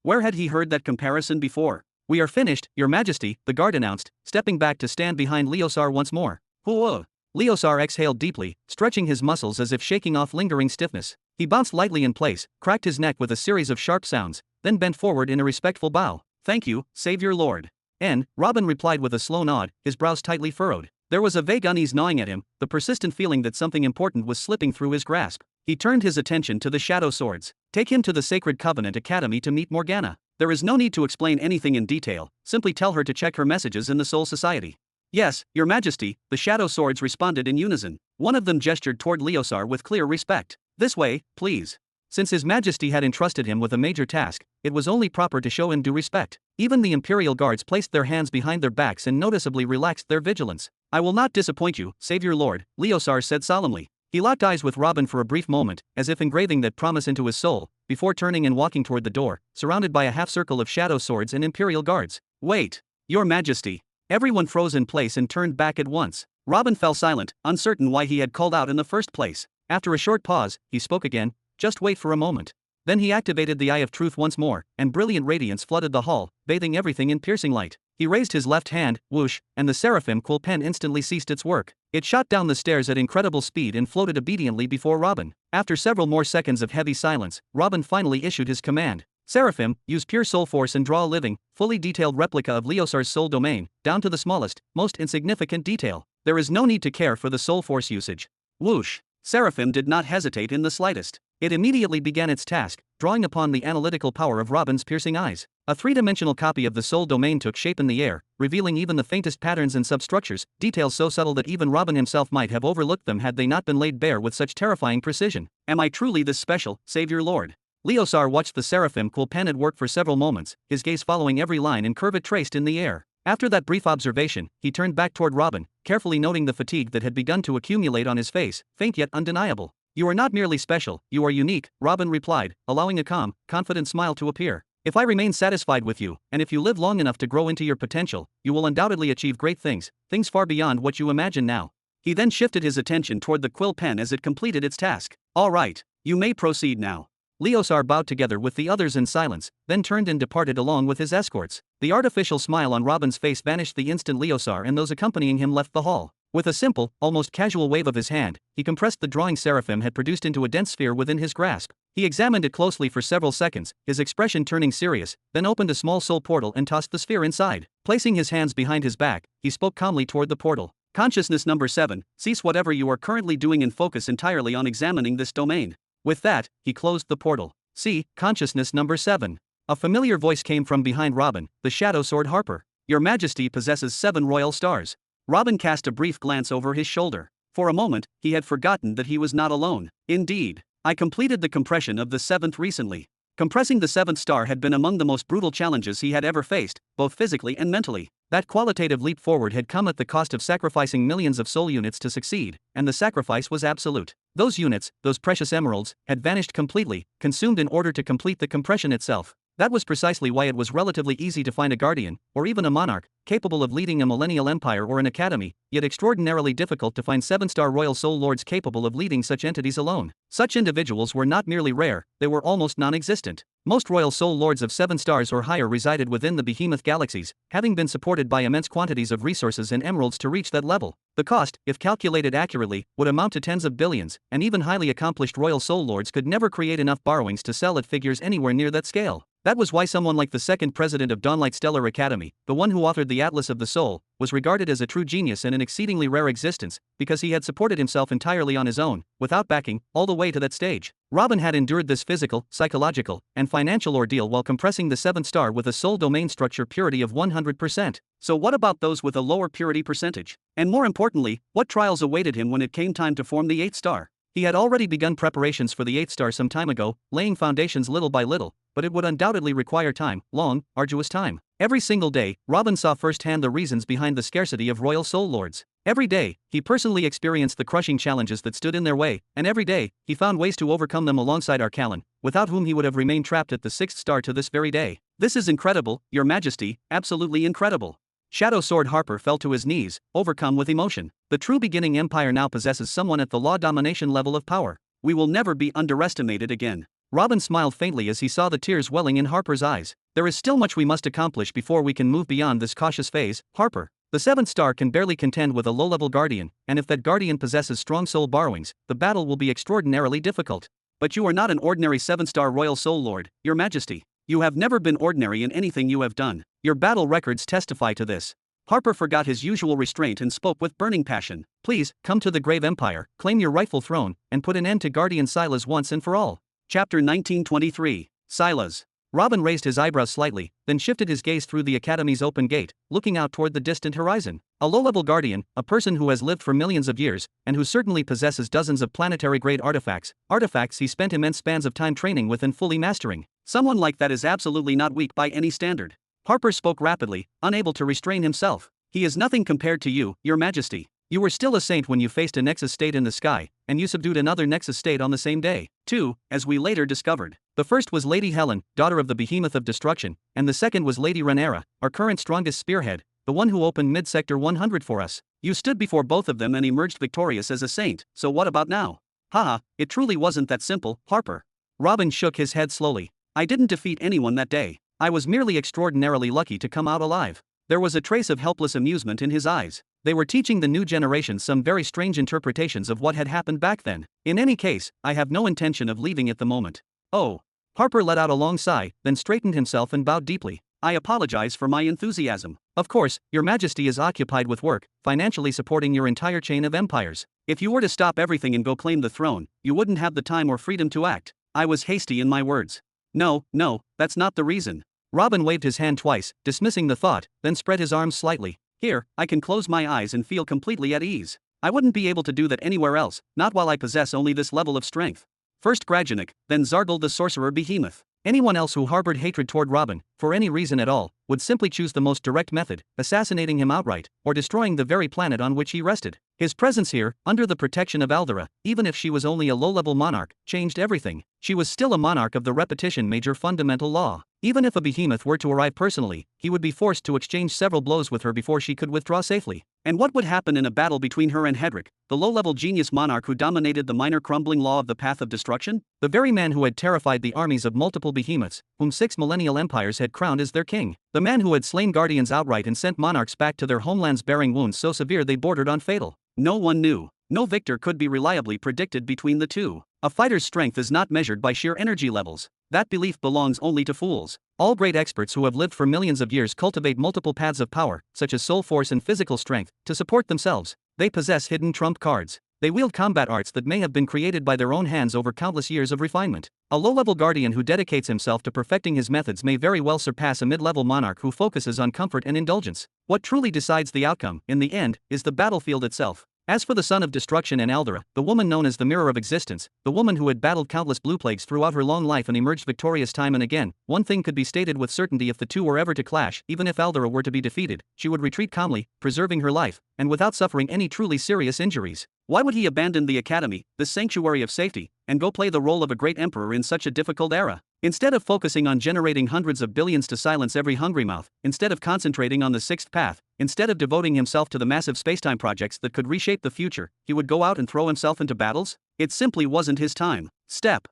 Where had he heard that comparison before? "We are finished, Your Majesty," the guard announced, stepping back to stand behind Leosar once more. Leosar exhaled deeply, stretching his muscles as if shaking off lingering stiffness. He bounced lightly in place, cracked his neck with a series of sharp sounds, then bent forward in a respectful bow. "Thank you, Savior Lord." Robin replied with a slow nod, his brows tightly furrowed. There was a vague unease gnawing at him, the persistent feeling that something important was slipping through his grasp. He turned his attention to the Shadow Swords. "Take him to the Sacred Covenant Academy to meet Morgana. There is no need to explain anything in detail, simply tell her to check her messages in the Soul Society." "Yes, Your Majesty," the Shadow Swords responded in unison. One of them gestured toward Leosar with clear respect. "This way, please." Since His Majesty had entrusted him with a major task, it was only proper to show him due respect. Even the Imperial Guards placed their hands behind their backs and noticeably relaxed their vigilance. "I will not disappoint you, Savior Lord," Leosar said solemnly. He locked eyes with Robin for a brief moment, as if engraving that promise into his soul, before turning and walking toward the door, surrounded by a half-circle of Shadow Swords and Imperial Guards. "Wait, Your Majesty." Everyone froze in place and turned back at once. Robin fell silent, uncertain why he had called out in the first place. After a short pause, he spoke again. "Just wait for a moment." Then he activated the Eye of Truth once more, and brilliant radiance flooded the hall, bathing everything in piercing light. He raised his left hand, whoosh, and the seraphim quill pen instantly ceased its work. It shot down the stairs at incredible speed and floated obediently before Robin. After several more seconds of heavy silence, Robin finally issued his command. "Seraphim, use pure soul force and draw a living, fully detailed replica of Leosar's soul domain, down to the smallest, most insignificant detail. There is no need to care for the soul force usage." Whoosh! Seraphim did not hesitate in the slightest. It immediately began its task, drawing upon the analytical power of Robin's piercing eyes. A three-dimensional copy of the soul domain took shape in the air, revealing even the faintest patterns and substructures, details so subtle that even Robin himself might have overlooked them had they not been laid bare with such terrifying precision. "Am I truly this special, Savior Lord?" Leosar watched the seraphim quill pen at work for several moments, his gaze following every line and curve it traced in the air. After that brief observation, he turned back toward Robin, carefully noting the fatigue that had begun to accumulate on his face, faint yet undeniable. "You are not merely special, you are unique," Robin replied, allowing a calm, confident smile to appear. "If I remain satisfied with you, and if you live long enough to grow into your potential, you will undoubtedly achieve great things, things far beyond what you imagine now." He then shifted his attention toward the quill pen as it completed its task. "All right, you may proceed now." Leosar bowed together with the others in silence, then turned and departed along with his escorts. The artificial smile on Robin's face vanished the instant Leosar and those accompanying him left the hall. With a simple, almost casual wave of his hand, he compressed the drawing seraphim had produced into a dense sphere within his grasp. He examined it closely for several seconds, his expression turning serious, then opened a small soul portal and tossed the sphere inside. Placing his hands behind his back, he spoke calmly toward the portal. "Consciousness number 7, cease whatever you are currently doing and focus entirely on examining this domain." With that, he closed the portal. "See, consciousness number 7. A familiar voice came from behind Robin, the Shadow Sword Harper. "Your Majesty possesses 7 royal stars." Robin cast a brief glance over his shoulder. For a moment, he had forgotten that he was not alone. "Indeed. I completed the compression of the 7th recently." Compressing the 7th star had been among the most brutal challenges he had ever faced, both physically and mentally. That qualitative leap forward had come at the cost of sacrificing millions of soul units to succeed, and the sacrifice was absolute. Those units, those precious emeralds, had vanished completely, consumed in order to complete the compression itself. That was precisely why it was relatively easy to find a guardian, or even a monarch, capable of leading a millennial empire or an academy, yet extraordinarily difficult to find 7-star royal soul lords capable of leading such entities alone. Such individuals were not merely rare, they were almost non-existent. Most royal soul lords of 7 stars or higher resided within the behemoth galaxies, having been supported by immense quantities of resources and emeralds to reach that level. The cost, if calculated accurately, would amount to tens of billions, and even highly accomplished royal soul lords could never create enough borrowings to sell at figures anywhere near that scale. That was why someone like the second president of Dawnlight Stellar Academy, the one who authored the Atlas of the Soul, was regarded as a true genius and an exceedingly rare existence, because he had supported himself entirely on his own, without backing, all the way to that stage. Robin had endured this physical, psychological, and financial ordeal while compressing the 7th star with a soul domain structure purity of 100%. So what about those with a lower purity percentage? And more importantly, what trials awaited him when it came time to form the 8th star? He had already begun preparations for the 8th star some time ago, laying foundations little by little, but it would undoubtedly require time, long, arduous time. Every single day, Robin saw firsthand the reasons behind the scarcity of royal soul lords. Every day, he personally experienced the crushing challenges that stood in their way, and every day, he found ways to overcome them alongside Arcalon, without whom he would have remained trapped at the 6th star to this very day. This is incredible, Your Majesty, absolutely incredible. Shadow Sword Harper fell to his knees, overcome with emotion. The true beginning empire now possesses someone at the law domination level of power. We will never be underestimated again. Robin smiled faintly as he saw the tears welling in Harper's eyes. There is still much we must accomplish before we can move beyond this cautious phase, Harper. The 7th star can barely contend with a low-level guardian, and if that guardian possesses strong soul borrowings, the battle will be extraordinarily difficult. But you are not an ordinary 7th-star royal soul lord, Your Majesty. You have never been ordinary in anything you have done. Your battle records testify to this. Harper forgot his usual restraint and spoke with burning passion. Please, come to the Grave Empire, claim your rightful throne, and put an end to Guardian Silas once and for all. Chapter 1923. Silas. Robin raised his eyebrows slightly, then shifted his gaze through the Academy's open gate, looking out toward the distant horizon. A low-level guardian, a person who has lived for millions of years, and who certainly possesses dozens of planetary-grade artifacts he spent immense spans of time training with and fully mastering. Someone like that is absolutely not weak by any standard. Harper spoke rapidly, unable to restrain himself. He is nothing compared to you, Your Majesty. You were still a saint when you faced a Nexus state in the sky, and you subdued another Nexus state on the same day, too, as we later discovered. The first was Lady Helen, daughter of the Behemoth of Destruction, and the second was Lady Rhaenyra, our current strongest spearhead, the one who opened Mid-Sector 100 for us. You stood before both of them and emerged victorious as a saint, so what about now? Haha, it truly wasn't that simple, Harper. Robin shook his head slowly. I didn't defeat anyone that day. I was merely extraordinarily lucky to come out alive. There was a trace of helpless amusement in his eyes. They were teaching the new generation some very strange interpretations of what had happened back then. In any case, I have no intention of leaving at the moment. Oh. Harper let out a long sigh, then straightened himself and bowed deeply. I apologize for my enthusiasm. Of course, Your Majesty is occupied with work, financially supporting your entire chain of empires. If you were to stop everything and go claim the throne, you wouldn't have the time or freedom to act. I was hasty in my words. No, that's not the reason. Robin waved his hand twice, dismissing the thought, then spread his arms slightly. Here, I can close my eyes and feel completely at ease. I wouldn't be able to do that anywhere else, not while I possess only this level of strength. First Grajanik, then Zargle the Sorcerer Behemoth. Anyone else who harbored hatred toward Robin, for any reason at all, would simply choose the most direct method, assassinating him outright, or destroying the very planet on which he rested. His presence here, under the protection of Aldera, even if she was only a low-level monarch, changed everything. She was still a monarch of the repetition major fundamental law. Even if a behemoth were to arrive personally, he would be forced to exchange several blows with her before she could withdraw safely. And what would happen in a battle between her and Hedrick, the low-level genius monarch who dominated the minor crumbling law of the path of destruction? The very man who had terrified the armies of multiple behemoths, whom 6 millennial empires had crowned as their king. The man who had slain guardians outright and sent monarchs back to their homelands bearing wounds so severe they bordered on fatal. No one knew. No victor could be reliably predicted between the two. A fighter's strength is not measured by sheer energy levels. That belief belongs only to fools. All great experts who have lived for millions of years cultivate multiple paths of power, such as soul force and physical strength, to support themselves. They possess hidden trump cards. They wield combat arts that may have been created by their own hands over countless years of refinement. A low-level guardian who dedicates himself to perfecting his methods may very well surpass a mid-level monarch who focuses on comfort and indulgence. What truly decides the outcome, in the end, is the battlefield itself. As for the Son of Destruction and Aldera, the woman known as the Mirror of Existence, the woman who had battled countless blue plagues throughout her long life and emerged victorious time and again, one thing could be stated with certainty: if the two were ever to clash, even if Aldera were to be defeated, she would retreat calmly, preserving her life, and without suffering any truly serious injuries. Why would he abandon the academy, this sanctuary of safety, and go play the role of a great emperor in such a difficult era? Instead of focusing on generating hundreds of billions to silence every hungry mouth, instead of concentrating on the sixth path, instead of devoting himself to the massive spacetime projects that could reshape the future, he would go out and throw himself into battles? It simply wasn't his time. Step.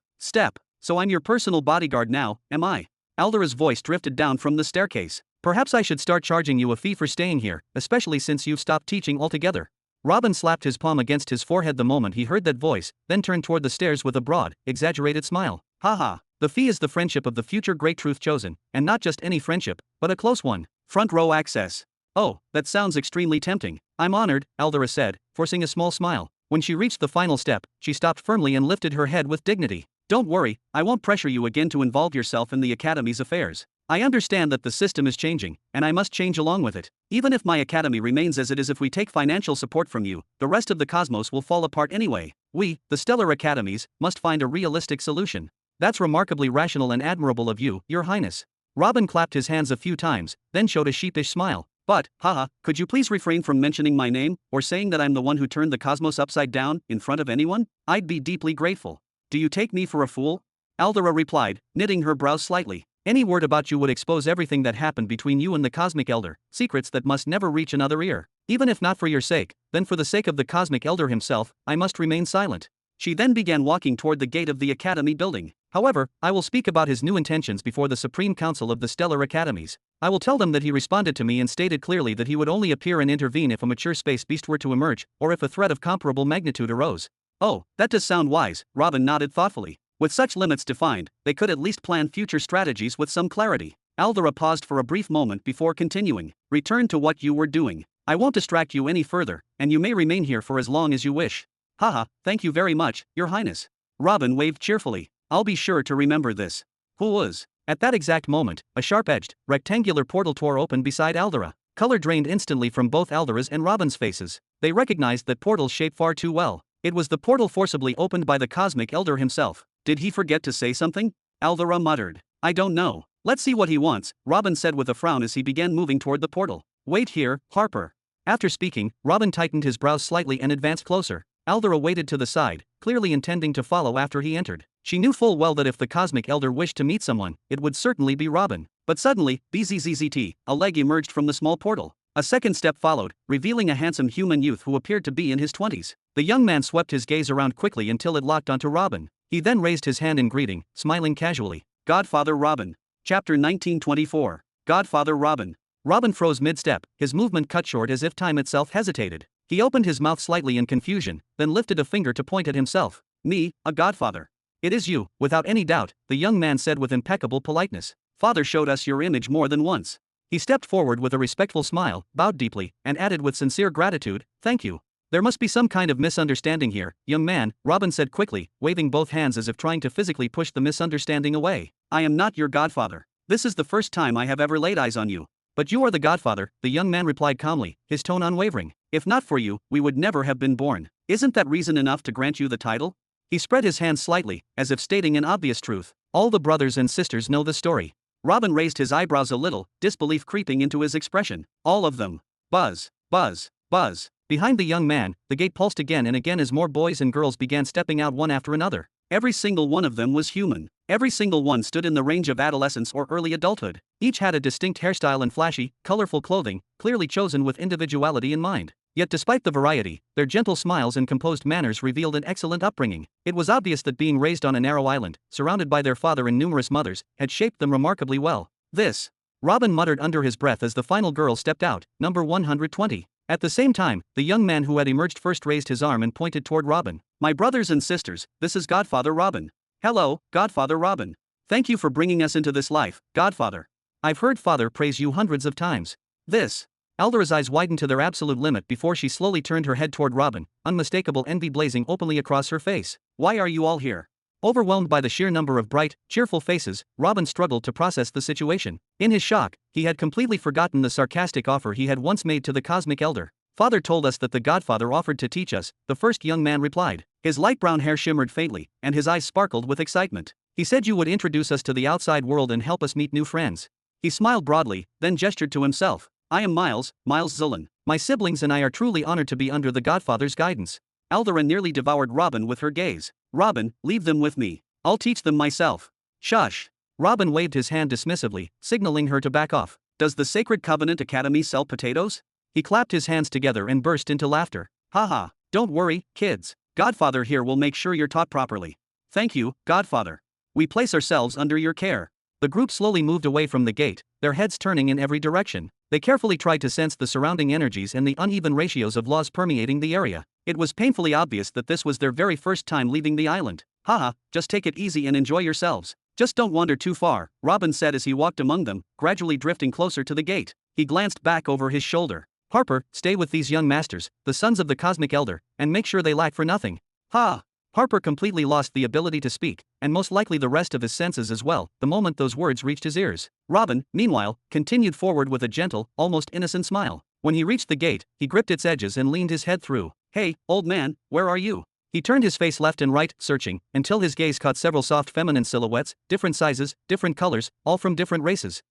So I'm your personal bodyguard now, am I? Aldera's voice drifted down from the staircase. Perhaps I should start charging you a fee for staying here, especially since you've stopped teaching altogether. Robin slapped his palm against his forehead the moment he heard that voice, then turned toward the stairs with a broad, exaggerated smile. Haha, The fee is the friendship of the future great truth chosen, and not just any friendship, but a close one. Front row access. Oh, that sounds extremely tempting. I'm honored, Aldera said, forcing a small smile. When she reached the final step, she stopped firmly and lifted her head with dignity. Don't worry, I won't pressure you again to involve yourself in the Academy's affairs. I understand that the system is changing, and I must change along with it. Even if my Academy remains as it is, if we take financial support from you, the rest of the cosmos will fall apart anyway. We, the Stellar Academies, must find a realistic solution. That's remarkably rational and admirable of you, Your Highness. Robin clapped his hands a few times, then showed a sheepish smile. But, haha, could you please refrain from mentioning my name, or saying that I'm the one who turned the cosmos upside down, in front of anyone? I'd be deeply grateful. Do you take me for a fool? Aldera replied, knitting her brows slightly. Any word about you would expose everything that happened between you and the Cosmic Elder, secrets that must never reach another ear. Even if not for your sake, then for the sake of the Cosmic Elder himself, I must remain silent. She then began walking toward the gate of the Academy building. However, I will speak about his new intentions before the Supreme Council of the Stellar Academies. I will tell them that he responded to me and stated clearly that he would only appear and intervene if a mature space beast were to emerge, or if a threat of comparable magnitude arose. Oh, that does sound wise, Robin nodded thoughtfully. With such limits defined, they could at least plan future strategies with some clarity. Aldera paused for a brief moment before continuing. Return to what you were doing. I won't distract you any further, and you may remain here for as long as you wish. Haha, thank you very much, Your Highness. Robin waved cheerfully. I'll be sure to remember this. Who was? At that exact moment, a sharp-edged, rectangular portal tore open beside Aldera. Color drained instantly from both Aldera's and Robin's faces. They recognized that portal's shape far too well. It was the portal forcibly opened by the Cosmic Elder himself. Did he forget to say something? Aldera muttered. I don't know. Let's see what he wants, Robin said with a frown as he began moving toward the portal. Wait here, Harper. After speaking, Robin tightened his brows slightly and advanced closer. Aldera waited to the side, clearly intending to follow after he entered. She knew full well that if the Cosmic Elder wished to meet someone, it would certainly be Robin. But suddenly, bzzzt, a leg emerged from the small portal. A second step followed, revealing a handsome human youth who appeared to be in his 20s. The young man swept his gaze around quickly until it locked onto Robin. He then raised his hand in greeting, smiling casually. Godfather Robin. Chapter 1924. Godfather Robin. Robin froze mid-step, his movement cut short as if time itself hesitated. He opened his mouth slightly in confusion, then lifted a finger to point at himself. Me, a godfather. It is you, without any doubt, the young man said with impeccable politeness. Father showed us your image more than once. He stepped forward with a respectful smile, bowed deeply, and added with sincere gratitude, thank you. There must be some kind of misunderstanding here, young man, Robin said quickly, waving both hands as if trying to physically push the misunderstanding away. I am not your godfather. This is the first time I have ever laid eyes on you. But you are the godfather, the young man replied calmly, his tone unwavering. If not for you, we would never have been born. Isn't that reason enough to grant you the title? He spread his hands slightly, as if stating an obvious truth. All the brothers and sisters know the story. Robin raised his eyebrows a little, disbelief creeping into his expression. All of them. Buzz, buzz, buzz. Behind the young man, the gate pulsed again and again as more boys and girls began stepping out one after another. Every single one of them was human. Every single one stood in the range of adolescence or early adulthood. Each had a distinct hairstyle and flashy, colorful clothing, clearly chosen with individuality in mind. Yet despite the variety, their gentle smiles and composed manners revealed an excellent upbringing. It was obvious that being raised on a narrow island, surrounded by their father and numerous mothers, had shaped them remarkably well. This. Robin muttered under his breath as the final girl stepped out, number 120. At the same time, the young man who had emerged first raised his arm and pointed toward Robin. My brothers and sisters, this is Godfather Robin. Hello, Godfather Robin. Thank you for bringing us into this life, Godfather. I've heard Father praise you hundreds of times. This. Aldera's eyes widened to their absolute limit before she slowly turned her head toward Robin, unmistakable envy blazing openly across her face. Why are you all here? Overwhelmed by the sheer number of bright, cheerful faces, Robin struggled to process the situation. In his shock, he had completely forgotten the sarcastic offer he had once made to the Cosmic Elder. Father told us that the Godfather offered to teach us, the first young man replied. His light brown hair shimmered faintly, and his eyes sparkled with excitement. He said you would introduce us to the outside world and help us meet new friends. He smiled broadly, then gestured to himself. I am Miles Zullen. My siblings and I are truly honored to be under the Godfather's guidance. Aldera nearly devoured Robin with her gaze. Robin, leave them with me. I'll teach them myself. Shush. Robin waved his hand dismissively, signaling her to back off. Does the Sacred Covenant Academy sell potatoes? He clapped his hands together and burst into laughter. Haha, don't worry, kids. Godfather here will make sure you're taught properly. Thank you, Godfather. We place ourselves under your care. The group slowly moved away from the gate, their heads turning in every direction. They carefully tried to sense the surrounding energies and the uneven ratios of laws permeating the area. It was painfully obvious that this was their very first time leaving the island. Haha, just take it easy and enjoy yourselves. Just don't wander too far, Robin said as he walked among them, gradually drifting closer to the gate. He glanced back over his shoulder. Harper, stay with these young masters, the sons of the Cosmic Elder, and make sure they lack for nothing. Ha! Harper completely lost the ability to speak, and most likely the rest of his senses as well, the moment those words reached his ears. Robin, meanwhile, continued forward with a gentle, almost innocent smile. When he reached the gate, he gripped its edges and leaned his head through. Hey, old man, where are you? He turned his face left and right, searching, until his gaze caught several soft feminine silhouettes, different sizes, different colors, all from different races.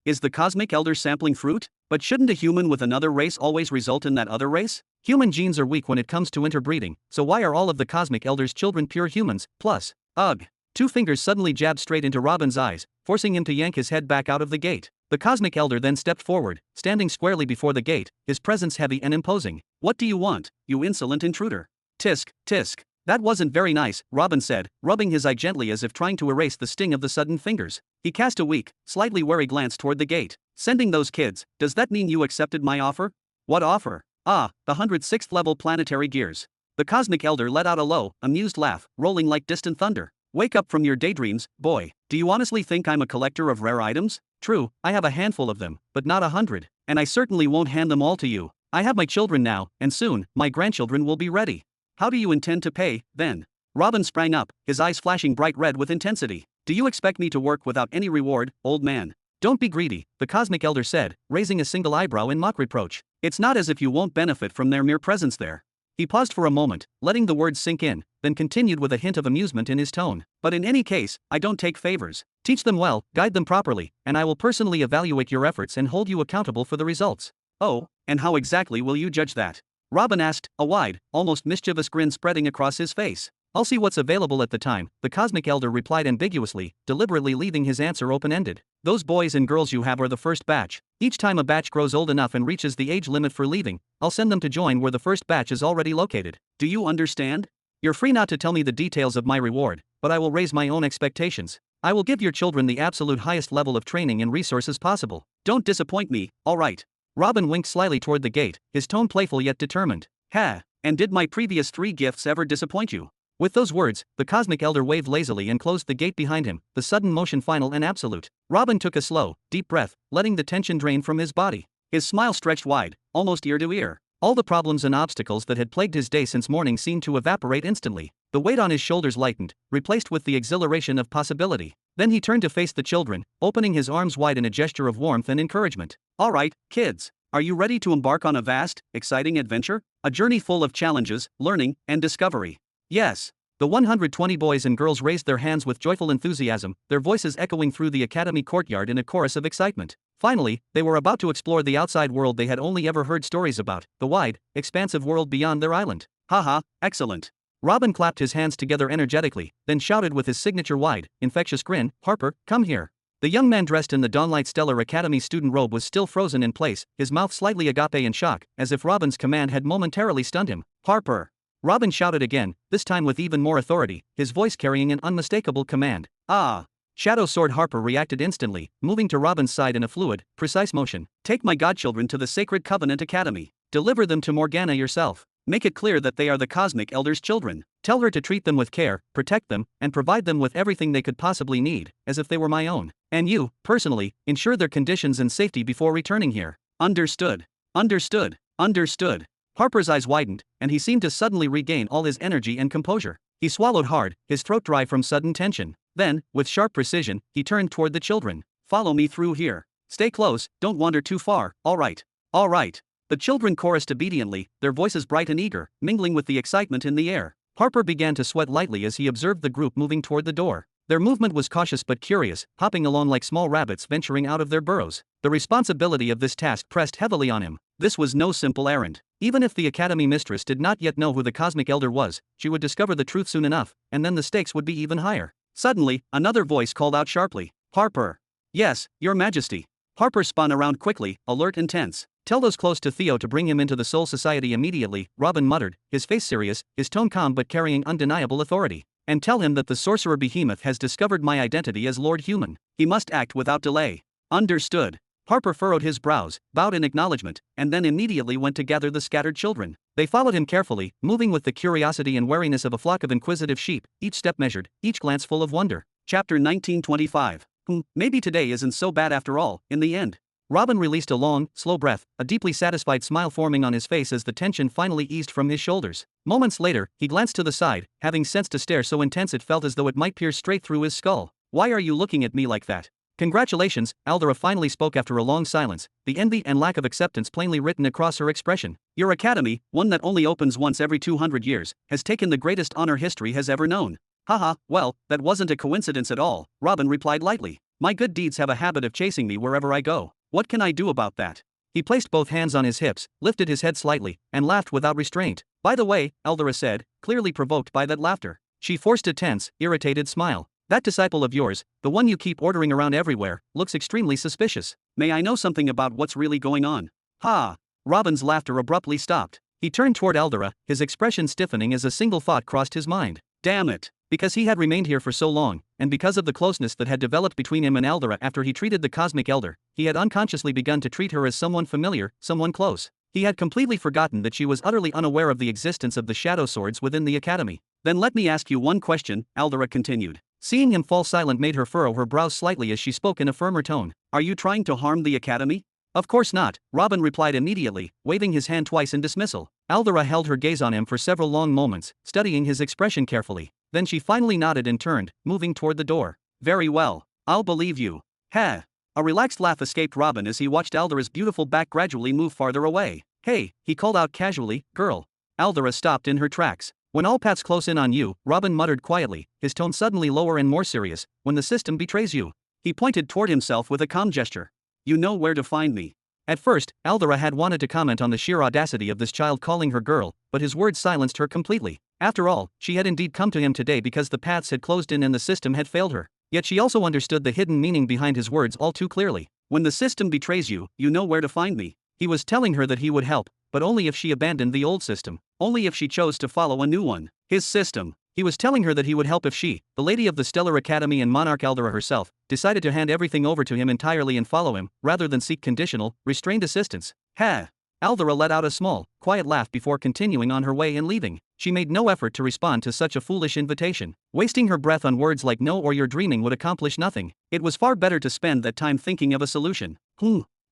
Is the Cosmic Elder sampling fruit? But shouldn't a human with another race always result in that other race? Human genes are weak when it comes to interbreeding, so why are all of the Cosmic Elder's children pure humans? Plus, ugh. Two fingers suddenly jabbed straight into Robin's eyes, forcing him to yank his head back out of the gate. The Cosmic Elder then stepped forward, standing squarely before the gate, his presence heavy and imposing. What do you want, you insolent intruder? Tisk, tisk. That wasn't very nice, Robin said, rubbing his eye gently as if trying to erase the sting of the sudden fingers. He cast a weak, slightly wary glance toward the gate. Sending those kids, does that mean you accepted my offer? What offer? Ah, the 106th level planetary gears. The Cosmic Elder let out a low, amused laugh, rolling like distant thunder. Wake up from your daydreams, boy. Do you honestly think I'm a collector of rare items? True, I have a handful of them, but not 100. And I certainly won't hand them all to you. I have my children now, and soon, my grandchildren will be ready. How do you intend to pay, then? Robin sprang up, his eyes flashing bright red with intensity. Do you expect me to work without any reward, old man? Don't be greedy, the Cosmic Elder said, raising a single eyebrow in mock reproach. It's not as if you won't benefit from their mere presence there. He paused for a moment, letting the words sink in, then continued with a hint of amusement in his tone. But in any case, I don't take favors. Teach them well, guide them properly, and I will personally evaluate your efforts and hold you accountable for the results. Oh, and how exactly will you judge that? Robin asked, a wide, almost mischievous grin spreading across his face. I'll see what's available at the time, the Cosmic Elder replied ambiguously, deliberately leaving his answer open-ended. Those boys and girls you have are the first batch. Each time a batch grows old enough and reaches the age limit for leaving, I'll send them to join where the first batch is already located. Do you understand? You're free not to tell me the details of my reward, but I will raise my own expectations. I will give your children the absolute highest level of training and resources possible. Don't disappoint me, all right? Robin winked slyly toward the gate, his tone playful yet determined. Ha, and did my previous 3 gifts ever disappoint you? With those words, the Cosmic Elder waved lazily and closed the gate behind him, the sudden motion final and absolute. Robin took a slow, deep breath, letting the tension drain from his body. His smile stretched wide, almost ear to ear. All the problems and obstacles that had plagued his day since morning seemed to evaporate instantly. The weight on his shoulders lightened, replaced with the exhilaration of possibility. Then he turned to face the children, opening his arms wide in a gesture of warmth and encouragement. All right, kids. Are you ready to embark on a vast, exciting adventure? A journey full of challenges, learning, and discovery. Yes. The 120 boys and girls raised their hands with joyful enthusiasm, their voices echoing through the academy courtyard in a chorus of excitement. Finally, they were about to explore the outside world they had only ever heard stories about, the wide, expansive world beyond their island. Haha, excellent. Robin clapped his hands together energetically, then shouted with his signature wide, infectious grin, Harper, come here. The young man dressed in the Dawnlight Stellar Academy student robe was still frozen in place, his mouth slightly agape in shock, as if Robin's command had momentarily stunned him. Harper. Robin shouted again, this time with even more authority, his voice carrying an unmistakable command. Ah. Shadow Sword Harper reacted instantly, moving to Robin's side in a fluid, precise motion. Take my godchildren to the Sacred Covenant Academy. Deliver them to Morgana yourself. Make it clear that they are the Cosmic Elder's children. Tell her to treat them with care, protect them, and provide them with everything they could possibly need, as if they were my own. And you, personally, ensure their conditions and safety before returning here. Understood. Understood. Understood. Harper's eyes widened, and he seemed to suddenly regain all his energy and composure. He swallowed hard, his throat dry from sudden tension. Then, with sharp precision, he turned toward the children. Follow me through here. Stay close, don't wander too far, all right. All right. The children chorused obediently, their voices bright and eager, mingling with the excitement in the air. Harper began to sweat lightly as he observed the group moving toward the door. Their movement was cautious but curious, hopping along like small rabbits venturing out of their burrows. The responsibility of this task pressed heavily on him. This was no simple errand. Even if the Academy Mistress did not yet know who the Cosmic Elder was, she would discover the truth soon enough, and then the stakes would be even higher. Suddenly, another voice called out sharply. Harper. Yes, Your Majesty. Harper spun around quickly, alert and tense. Tell those close to Theo to bring him into the Soul Society immediately, Robin muttered, his face serious, his tone calm but carrying undeniable authority. And tell him that the sorcerer behemoth has discovered my identity as Lord Human. He must act without delay. Understood. Harper furrowed his brows, bowed in acknowledgement, and then immediately went to gather the scattered children. They followed him carefully, moving with the curiosity and wariness of a flock of inquisitive sheep, each step measured, each glance full of wonder. Chapter 1925. Maybe today isn't so bad after all, in the end. Robin released a long, slow breath, a deeply satisfied smile forming on his face as the tension finally eased from his shoulders. Moments later, he glanced to the side, having sensed a stare so intense it felt as though it might pierce straight through his skull. Why are you looking at me like that? Congratulations, Aldera finally spoke after a long silence, the envy and lack of acceptance plainly written across her expression. Your academy, one that only opens once every 200 years, has taken the greatest honor history has ever known. Haha, well, that wasn't a coincidence at all, Robin replied lightly. My good deeds have a habit of chasing me wherever I go. What can I do about that? He placed both hands on his hips, lifted his head slightly, and laughed without restraint. By the way, Aldera said, clearly provoked by that laughter. She forced a tense, irritated smile. That disciple of yours, the one you keep ordering around everywhere, looks extremely suspicious. May I know something about what's really going on? Ha! Robin's laughter abruptly stopped. He turned toward Aldera, his expression stiffening as a single thought crossed his mind. Damn it! Because he had remained here for so long, and because of the closeness that had developed between him and Aldera after he treated the Cosmic Elder, he had unconsciously begun to treat her as someone familiar, someone close. He had completely forgotten that she was utterly unaware of the existence of the Shadow Swords within the Academy. Then let me ask you one question, Aldera continued. Seeing him fall silent made her furrow her brows slightly as she spoke in a firmer tone. Are you trying to harm the Academy? Of course not, Robin replied immediately, waving his hand twice in dismissal. Aldera held her gaze on him for several long moments, studying his expression carefully. Then she finally nodded and turned, moving toward the door. Very well, I'll believe you. Heh. A relaxed laugh escaped Robin as he watched Aldera's beautiful back gradually move farther away. Hey, he called out casually, girl. Aldera stopped in her tracks. When all paths close in on you, Robin muttered quietly, his tone suddenly lower and more serious, when the system betrays you. He pointed toward himself with a calm gesture. You know where to find me. At first, Aldera had wanted to comment on the sheer audacity of this child calling her girl, but his words silenced her completely. After all, she had indeed come to him today because the paths had closed in and the system had failed her. Yet she also understood the hidden meaning behind his words all too clearly. When the system betrays you, you know where to find me. He was telling her that he would help, but only if she abandoned the old system, only if she chose to follow a new one. His system. He was telling her that he would help if she, the lady of the Stellar Academy and Monarch Aldera herself, decided to hand everything over to him entirely and follow him, rather than seek conditional, restrained assistance. Ha! Aldera let out a small, quiet laugh before continuing on her way and leaving. She made no effort to respond to such a foolish invitation. Wasting her breath on words like no or you're dreaming would accomplish nothing. It was far better to spend that time thinking of a solution.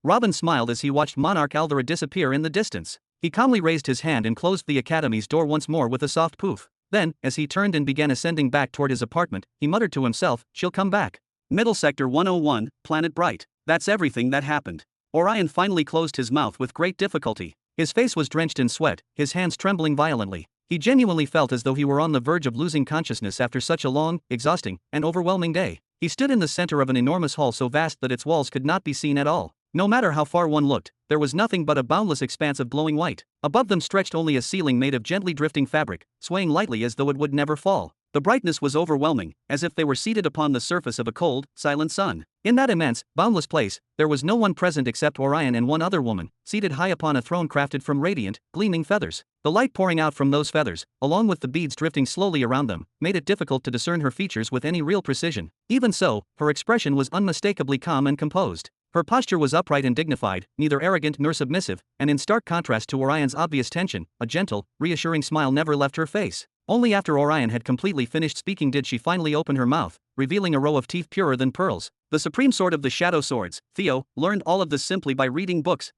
Robin smiled as he watched Monarch Aldera disappear in the distance. He calmly raised his hand and closed the academy's door once more with a soft poof. Then, as he turned and began ascending back toward his apartment, he muttered to himself, she'll come back. Middle Sector 101, Planet Bright. That's everything that happened. Orion finally closed his mouth with great difficulty. His face was drenched in sweat, his hands trembling violently. He genuinely felt as though he were on the verge of losing consciousness after such a long, exhausting, and overwhelming day. He stood in the center of an enormous hall so vast that its walls could not be seen at all. No matter how far one looked, there was nothing but a boundless expanse of glowing white. Above them stretched only a ceiling made of gently drifting fabric, swaying lightly as though it would never fall. The brightness was overwhelming, as if they were seated upon the surface of a cold, silent sun. In that immense, boundless place, there was no one present except Orion and one other woman, seated high upon a throne crafted from radiant, gleaming feathers. The light pouring out from those feathers, along with the beads drifting slowly around them, made it difficult to discern her features with any real precision. Even so, her expression was unmistakably calm and composed. Her posture was upright and dignified, neither arrogant nor submissive, and in stark contrast to Orion's obvious tension, a gentle, reassuring smile never left her face. Only after Orion had completely finished speaking did she finally open her mouth, revealing a row of teeth purer than pearls. The supreme sword of the Shadow Swords, Theo, learned all of this simply by reading books.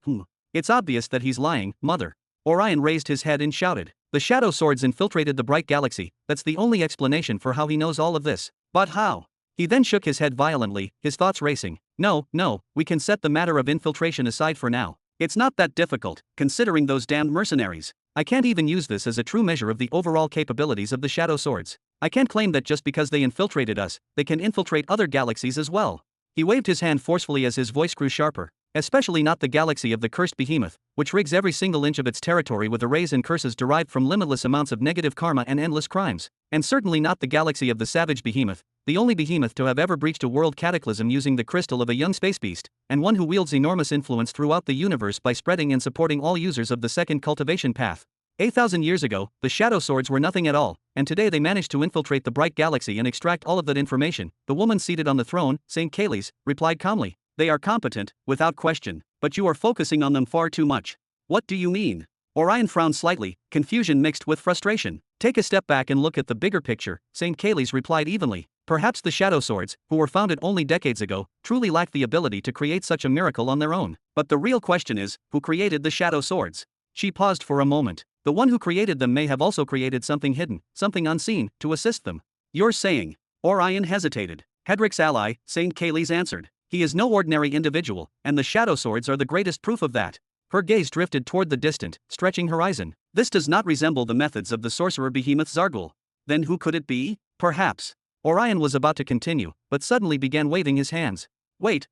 It's obvious that he's lying, mother. Orion raised his head and shouted. The Shadow Swords infiltrated the bright galaxy, that's the only explanation for how he knows all of this. But how? He then shook his head violently, his thoughts racing. No, we can set the matter of infiltration aside for now. It's not that difficult, considering those damned mercenaries. I can't even use this as a true measure of the overall capabilities of the Shadow Swords. I can't claim that just because they infiltrated us, they can infiltrate other galaxies as well. He waved his hand forcefully as his voice grew sharper. Especially not the galaxy of the cursed behemoth, which rigs every single inch of its territory with arrays and curses derived from limitless amounts of negative karma and endless crimes. And certainly not the galaxy of the savage behemoth, the only behemoth to have ever breached a world cataclysm using the crystal of a young space beast, and one who wields enormous influence throughout the universe by spreading and supporting all users of the second cultivation path. 8,000 years ago, the Shadow Swords were nothing at all, and today they managed to infiltrate the bright galaxy and extract all of that information. The woman seated on the throne, St. Kaylee's, replied calmly. They are competent, without question, but you are focusing on them far too much. What do you mean? Orion frowned slightly, confusion mixed with frustration. Take a step back and look at the bigger picture, St. Kaylee's replied evenly. Perhaps the Shadow Swords, who were founded only decades ago, truly lack the ability to create such a miracle on their own. But the real question is, who created the Shadow Swords? She paused for a moment. The one who created them may have also created something hidden, something unseen, to assist them. You're saying? Orion hesitated. Hedric's ally, St. Kayleigh answered. He is no ordinary individual, and the Shadow Swords are the greatest proof of that. Her gaze drifted toward the distant, stretching horizon. This does not resemble the methods of the sorcerer behemoth Zargul. Then who could it be? Perhaps. Orion was about to continue, but suddenly began waving his hands. Wait,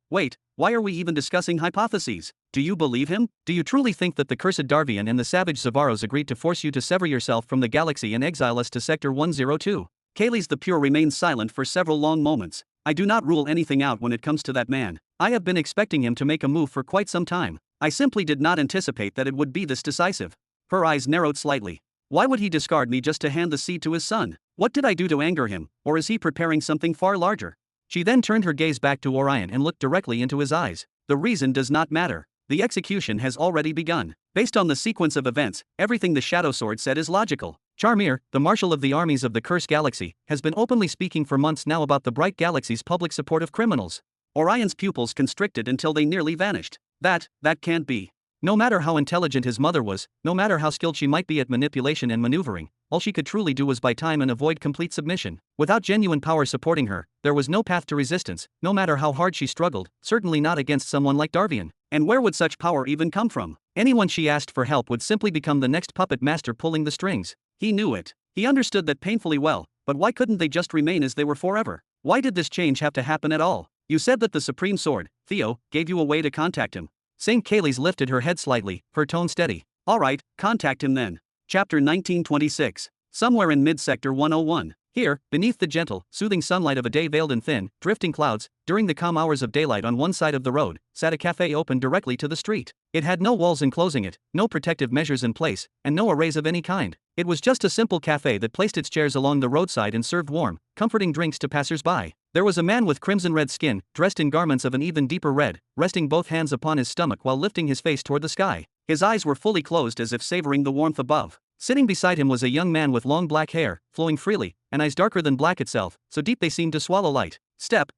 why are we even discussing hypotheses? Do you believe him? Do you truly think that the cursed Darvian and the savage Zavaros agreed to force you to sever yourself from the galaxy and exile us to Sector 102? Kayleigh the Pure remained silent for several long moments. I do not rule anything out when it comes to that man. I have been expecting him to make a move for quite some time. I simply did not anticipate that it would be this decisive. Her eyes narrowed slightly. Why would he discard me just to hand the seat to his son? What did I do to anger him, or is he preparing something far larger? She then turned her gaze back to Orion and looked directly into his eyes. The reason does not matter. The execution has already begun. Based on the sequence of events, everything the Shadow Sword said is logical. Charmir, the Marshal of the armies of the Cursed Galaxy, has been openly speaking for months now about the Bright Galaxy's public support of criminals. Orion's pupils constricted until they nearly vanished. That can't be. No matter how intelligent his mother was, no matter how skilled she might be at manipulation and maneuvering, all she could truly do was buy time and avoid complete submission. Without genuine power supporting her, there was no path to resistance, no matter how hard she struggled, certainly not against someone like Darvian. And where would such power even come from? Anyone she asked for help would simply become the next puppet master pulling the strings. He knew it. He understood that painfully well, but why couldn't they just remain as they were forever? Why did this change have to happen at all? You said that the Supreme Sword, Theo, gave you a way to contact him. St. Kayleigh lifted her head slightly, her tone steady. Alright, contact him then. Chapter 1926. Somewhere in mid-sector 101. Here, beneath the gentle, soothing sunlight of a day veiled in thin, drifting clouds, during the calm hours of daylight on one side of the road, sat a cafe open directly to the street. It had no walls enclosing it, no protective measures in place, and no arrays of any kind. It was just a simple cafe that placed its chairs along the roadside and served warm, comforting drinks to passers-by. There was a man with crimson-red skin, dressed in garments of an even deeper red, resting both hands upon his stomach while lifting his face toward the sky. His eyes were fully closed as if savoring the warmth above. Sitting beside him was a young man with long black hair, flowing freely, and eyes darker than black itself, so deep they seemed to swallow light. Step.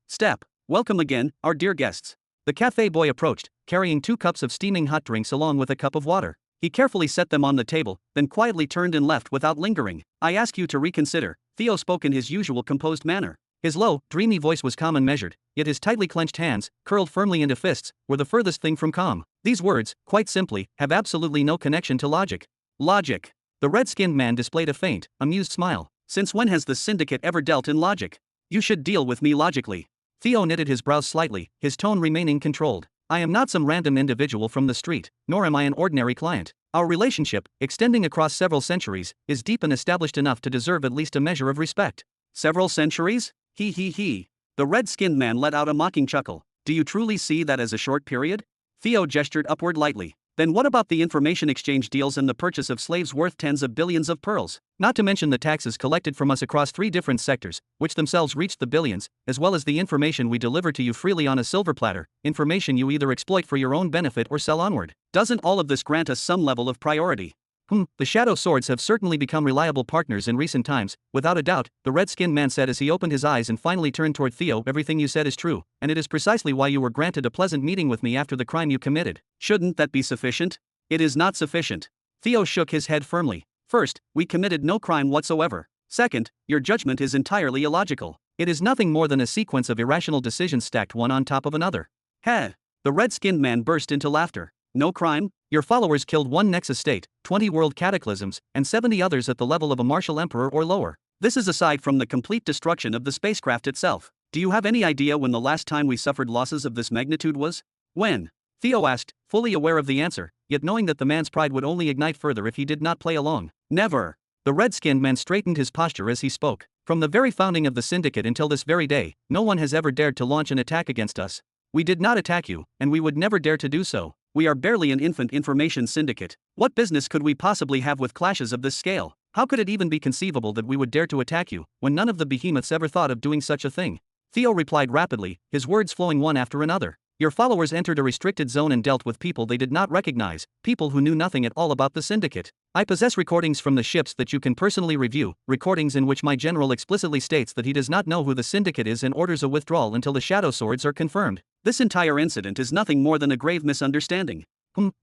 Welcome again, our dear guests. The cafe boy approached, carrying 2 cups of steaming hot drinks along with a cup of water. He carefully set them on the table, then quietly turned and left without lingering. I ask you to reconsider. Theo spoke in his usual composed manner. His low, dreamy voice was calm and measured, yet his tightly clenched hands, curled firmly into fists, were the furthest thing from calm. These words, quite simply, have absolutely no connection to logic. Logic. The red-skinned man displayed a faint, amused smile. Since when has the Syndicate ever dealt in logic? You should deal with me logically. Theo knitted his brows slightly, his tone remaining controlled. I am not some random individual from the street, nor am I an ordinary client. Our relationship, extending across several centuries, is deep and established enough to deserve at least a measure of respect. Several centuries? He. The red-skinned man let out a mocking chuckle. Do you truly see that as a short period? Theo gestured upward lightly. Then what about the information exchange deals and the purchase of slaves worth tens of billions of pearls? Not to mention the taxes collected from us across 3 different sectors, which themselves reached the billions, as well as the information we deliver to you freely on a silver platter, information you either exploit for your own benefit or sell onward. Doesn't all of this grant us some level of priority? The Shadow Swords have certainly become reliable partners in recent times, without a doubt, the red-skinned man said as he opened his eyes and finally turned toward Theo. Everything you said is true, and it is precisely why you were granted a pleasant meeting with me after the crime you committed. Shouldn't that be sufficient? It is not sufficient. Theo shook his head firmly. First, we committed no crime whatsoever. Second, your judgment is entirely illogical. It is nothing more than a sequence of irrational decisions stacked one on top of another. Heh! The red-skinned man burst into laughter. No crime? Your followers killed 1 Nexus state, 20 world cataclysms, and 70 others at the level of a martial emperor or lower. This is aside from the complete destruction of the spacecraft itself. Do you have any idea when the last time we suffered losses of this magnitude was? When? Theo asked, fully aware of the answer, yet knowing that the man's pride would only ignite further if he did not play along. Never. The red-skinned man straightened his posture as he spoke. From the very founding of the Syndicate until this very day, no one has ever dared to launch an attack against us. We did not attack you, and we would never dare to do so. We are barely an infant information syndicate. What business could we possibly have with clashes of this scale? How could it even be conceivable that we would dare to attack you, when none of the behemoths ever thought of doing such a thing? Theo replied rapidly, his words flowing one after another. Your followers entered a restricted zone and dealt with people they did not recognize, people who knew nothing at all about the Syndicate. I possess recordings from the ships that you can personally review, recordings in which my general explicitly states that he does not know who the Syndicate is and orders a withdrawal until the Shadow Swords are confirmed. This entire incident is nothing more than a grave misunderstanding.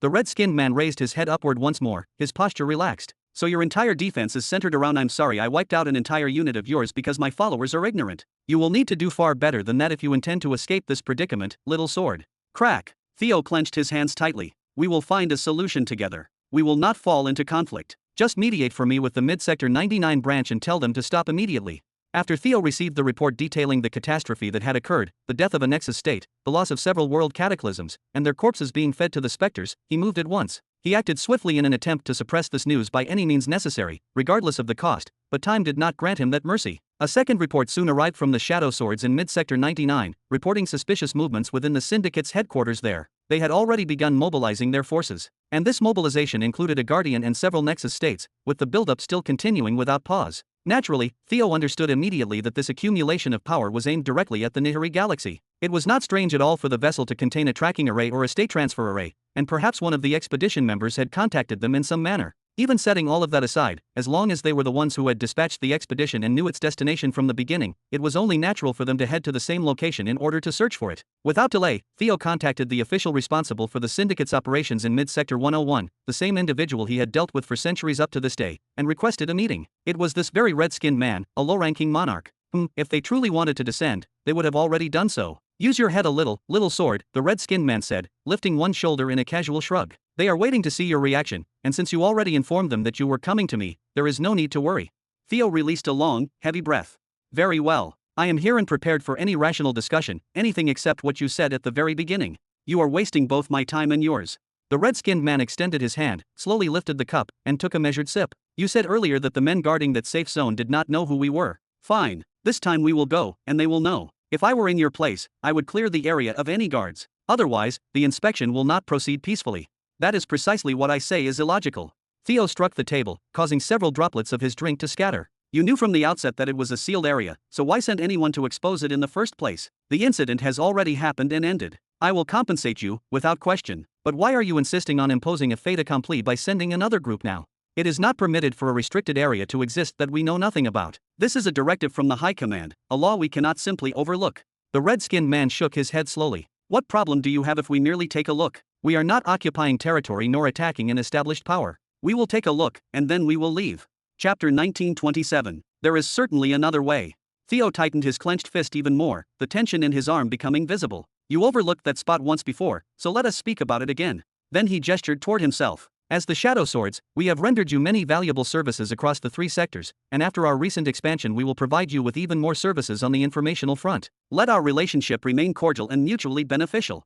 The red-skinned man raised his head upward once more, his posture relaxed. So your entire defense is centered around "I'm sorry I wiped out an entire unit of yours because my followers are ignorant." You will need to do far better than that if you intend to escape this predicament, little sword. Crack. Theo clenched his hands tightly. We will find a solution together. We will not fall into conflict. Just mediate for me with the Mid-Sector 99 branch and tell them to stop immediately. After Theo received the report detailing the catastrophe that had occurred, the death of a Nexus state, the loss of several world cataclysms, and their corpses being fed to the specters, he moved at once. He acted swiftly in an attempt to suppress this news by any means necessary, regardless of the cost, but time did not grant him that mercy. A second report soon arrived from the Shadow Swords in Mid-Sector 99, reporting suspicious movements within the Syndicate's headquarters there. They had already begun mobilizing their forces, and this mobilization included a Guardian and several Nexus states, with the buildup still continuing without pause. Naturally, Theo understood immediately that this accumulation of power was aimed directly at the Nihiri galaxy. It was not strange at all for the vessel to contain a tracking array or a state transfer array, and perhaps one of the expedition members had contacted them in some manner. Even setting all of that aside, as long as they were the ones who had dispatched the expedition and knew its destination from the beginning, it was only natural for them to head to the same location in order to search for it. Without delay, Theo contacted the official responsible for the Syndicate's operations in Mid-Sector 101, the same individual he had dealt with for centuries up to this day, and requested a meeting. It was this very red-skinned man, a low-ranking monarch. If they truly wanted to descend, they would have already done so. Use your head a little sword, the red-skinned man said, lifting one shoulder in a casual shrug. They are waiting to see your reaction, and since you already informed them that you were coming to me, there is no need to worry. Theo released a long, heavy breath. Very well. I am here and prepared for any rational discussion, anything except what you said at the very beginning. You are wasting both my time and yours. The red-skinned man extended his hand, slowly lifted the cup, and took a measured sip. You said earlier that the men guarding that safe zone did not know who we were. Fine. This time we will go, and they will know. If I were in your place, I would clear the area of any guards. Otherwise, the inspection will not proceed peacefully. That is precisely what I say is illogical. Theo struck the table, causing several droplets of his drink to scatter. You knew from the outset that it was a sealed area, so why send anyone to expose it in the first place? The incident has already happened and ended. I will compensate you, without question. But why are you insisting on imposing a fait accompli by sending another group now? It is not permitted for a restricted area to exist that we know nothing about. This is a directive from the High Command, a law we cannot simply overlook. The red-skinned man shook his head slowly. What problem do you have if we merely take a look? We are not occupying territory nor attacking an established power. We will take a look, and then we will leave. Chapter 1927. There is certainly another way. Theo tightened his clenched fist even more, the tension in his arm becoming visible. You overlooked that spot once before, so let us speak about it again. Then he gestured toward himself. As the Shadow Swords, we have rendered you many valuable services across the 3 sectors, and after our recent expansion we will provide you with even more services on the informational front. Let our relationship remain cordial and mutually beneficial.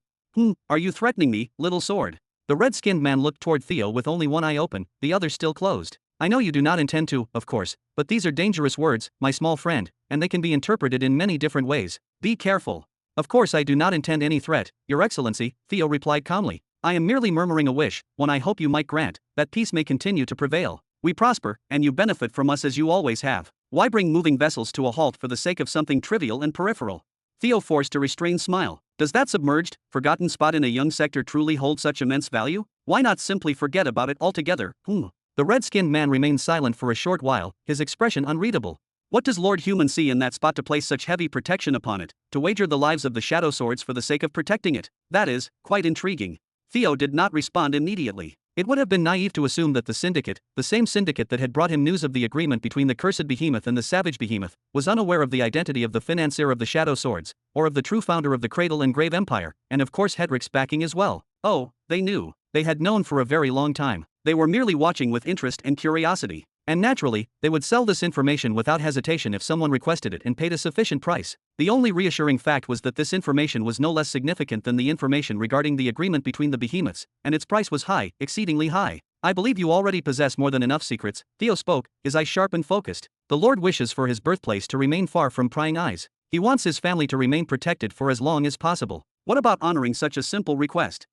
Are you threatening me, little sword? The red-skinned man looked toward Theo with only one eye open, the other still closed. I know you do not intend to, of course, but these are dangerous words, my small friend, and they can be interpreted in many different ways. Be careful. Of course I do not intend any threat, Your Excellency, Theo replied calmly. I am merely murmuring a wish, one I hope you might grant, that peace may continue to prevail. We prosper, and you benefit from us as you always have. Why bring moving vessels to a halt for the sake of something trivial and peripheral? Theo forced a restrained smile. Does that submerged, forgotten spot in a young sector truly hold such immense value? Why not simply forget about it altogether? The red-skinned man remained silent for a short while, his expression unreadable. What does Lord Human see in that spot to place such heavy protection upon it, to wager the lives of the Shadow Swords for the sake of protecting it? That is, quite intriguing. Theo did not respond immediately. It would have been naive to assume that the Syndicate, the same Syndicate that had brought him news of the agreement between the cursed behemoth and the savage behemoth, was unaware of the identity of the financier of the Shadow Swords, or of the true founder of the Cradle and Grave Empire, and of course Hedrick's backing as well. Oh, they knew. They had known for a very long time. They were merely watching with interest and curiosity. And naturally, they would sell this information without hesitation if someone requested it and paid a sufficient price. The only reassuring fact was that this information was no less significant than the information regarding the agreement between the behemoths, and its price was high, exceedingly high. I believe you already possess more than enough secrets, Theo spoke, his eyes sharp and focused. The Lord wishes for his birthplace to remain far from prying eyes. He wants his family to remain protected for as long as possible. What about honoring such a simple request?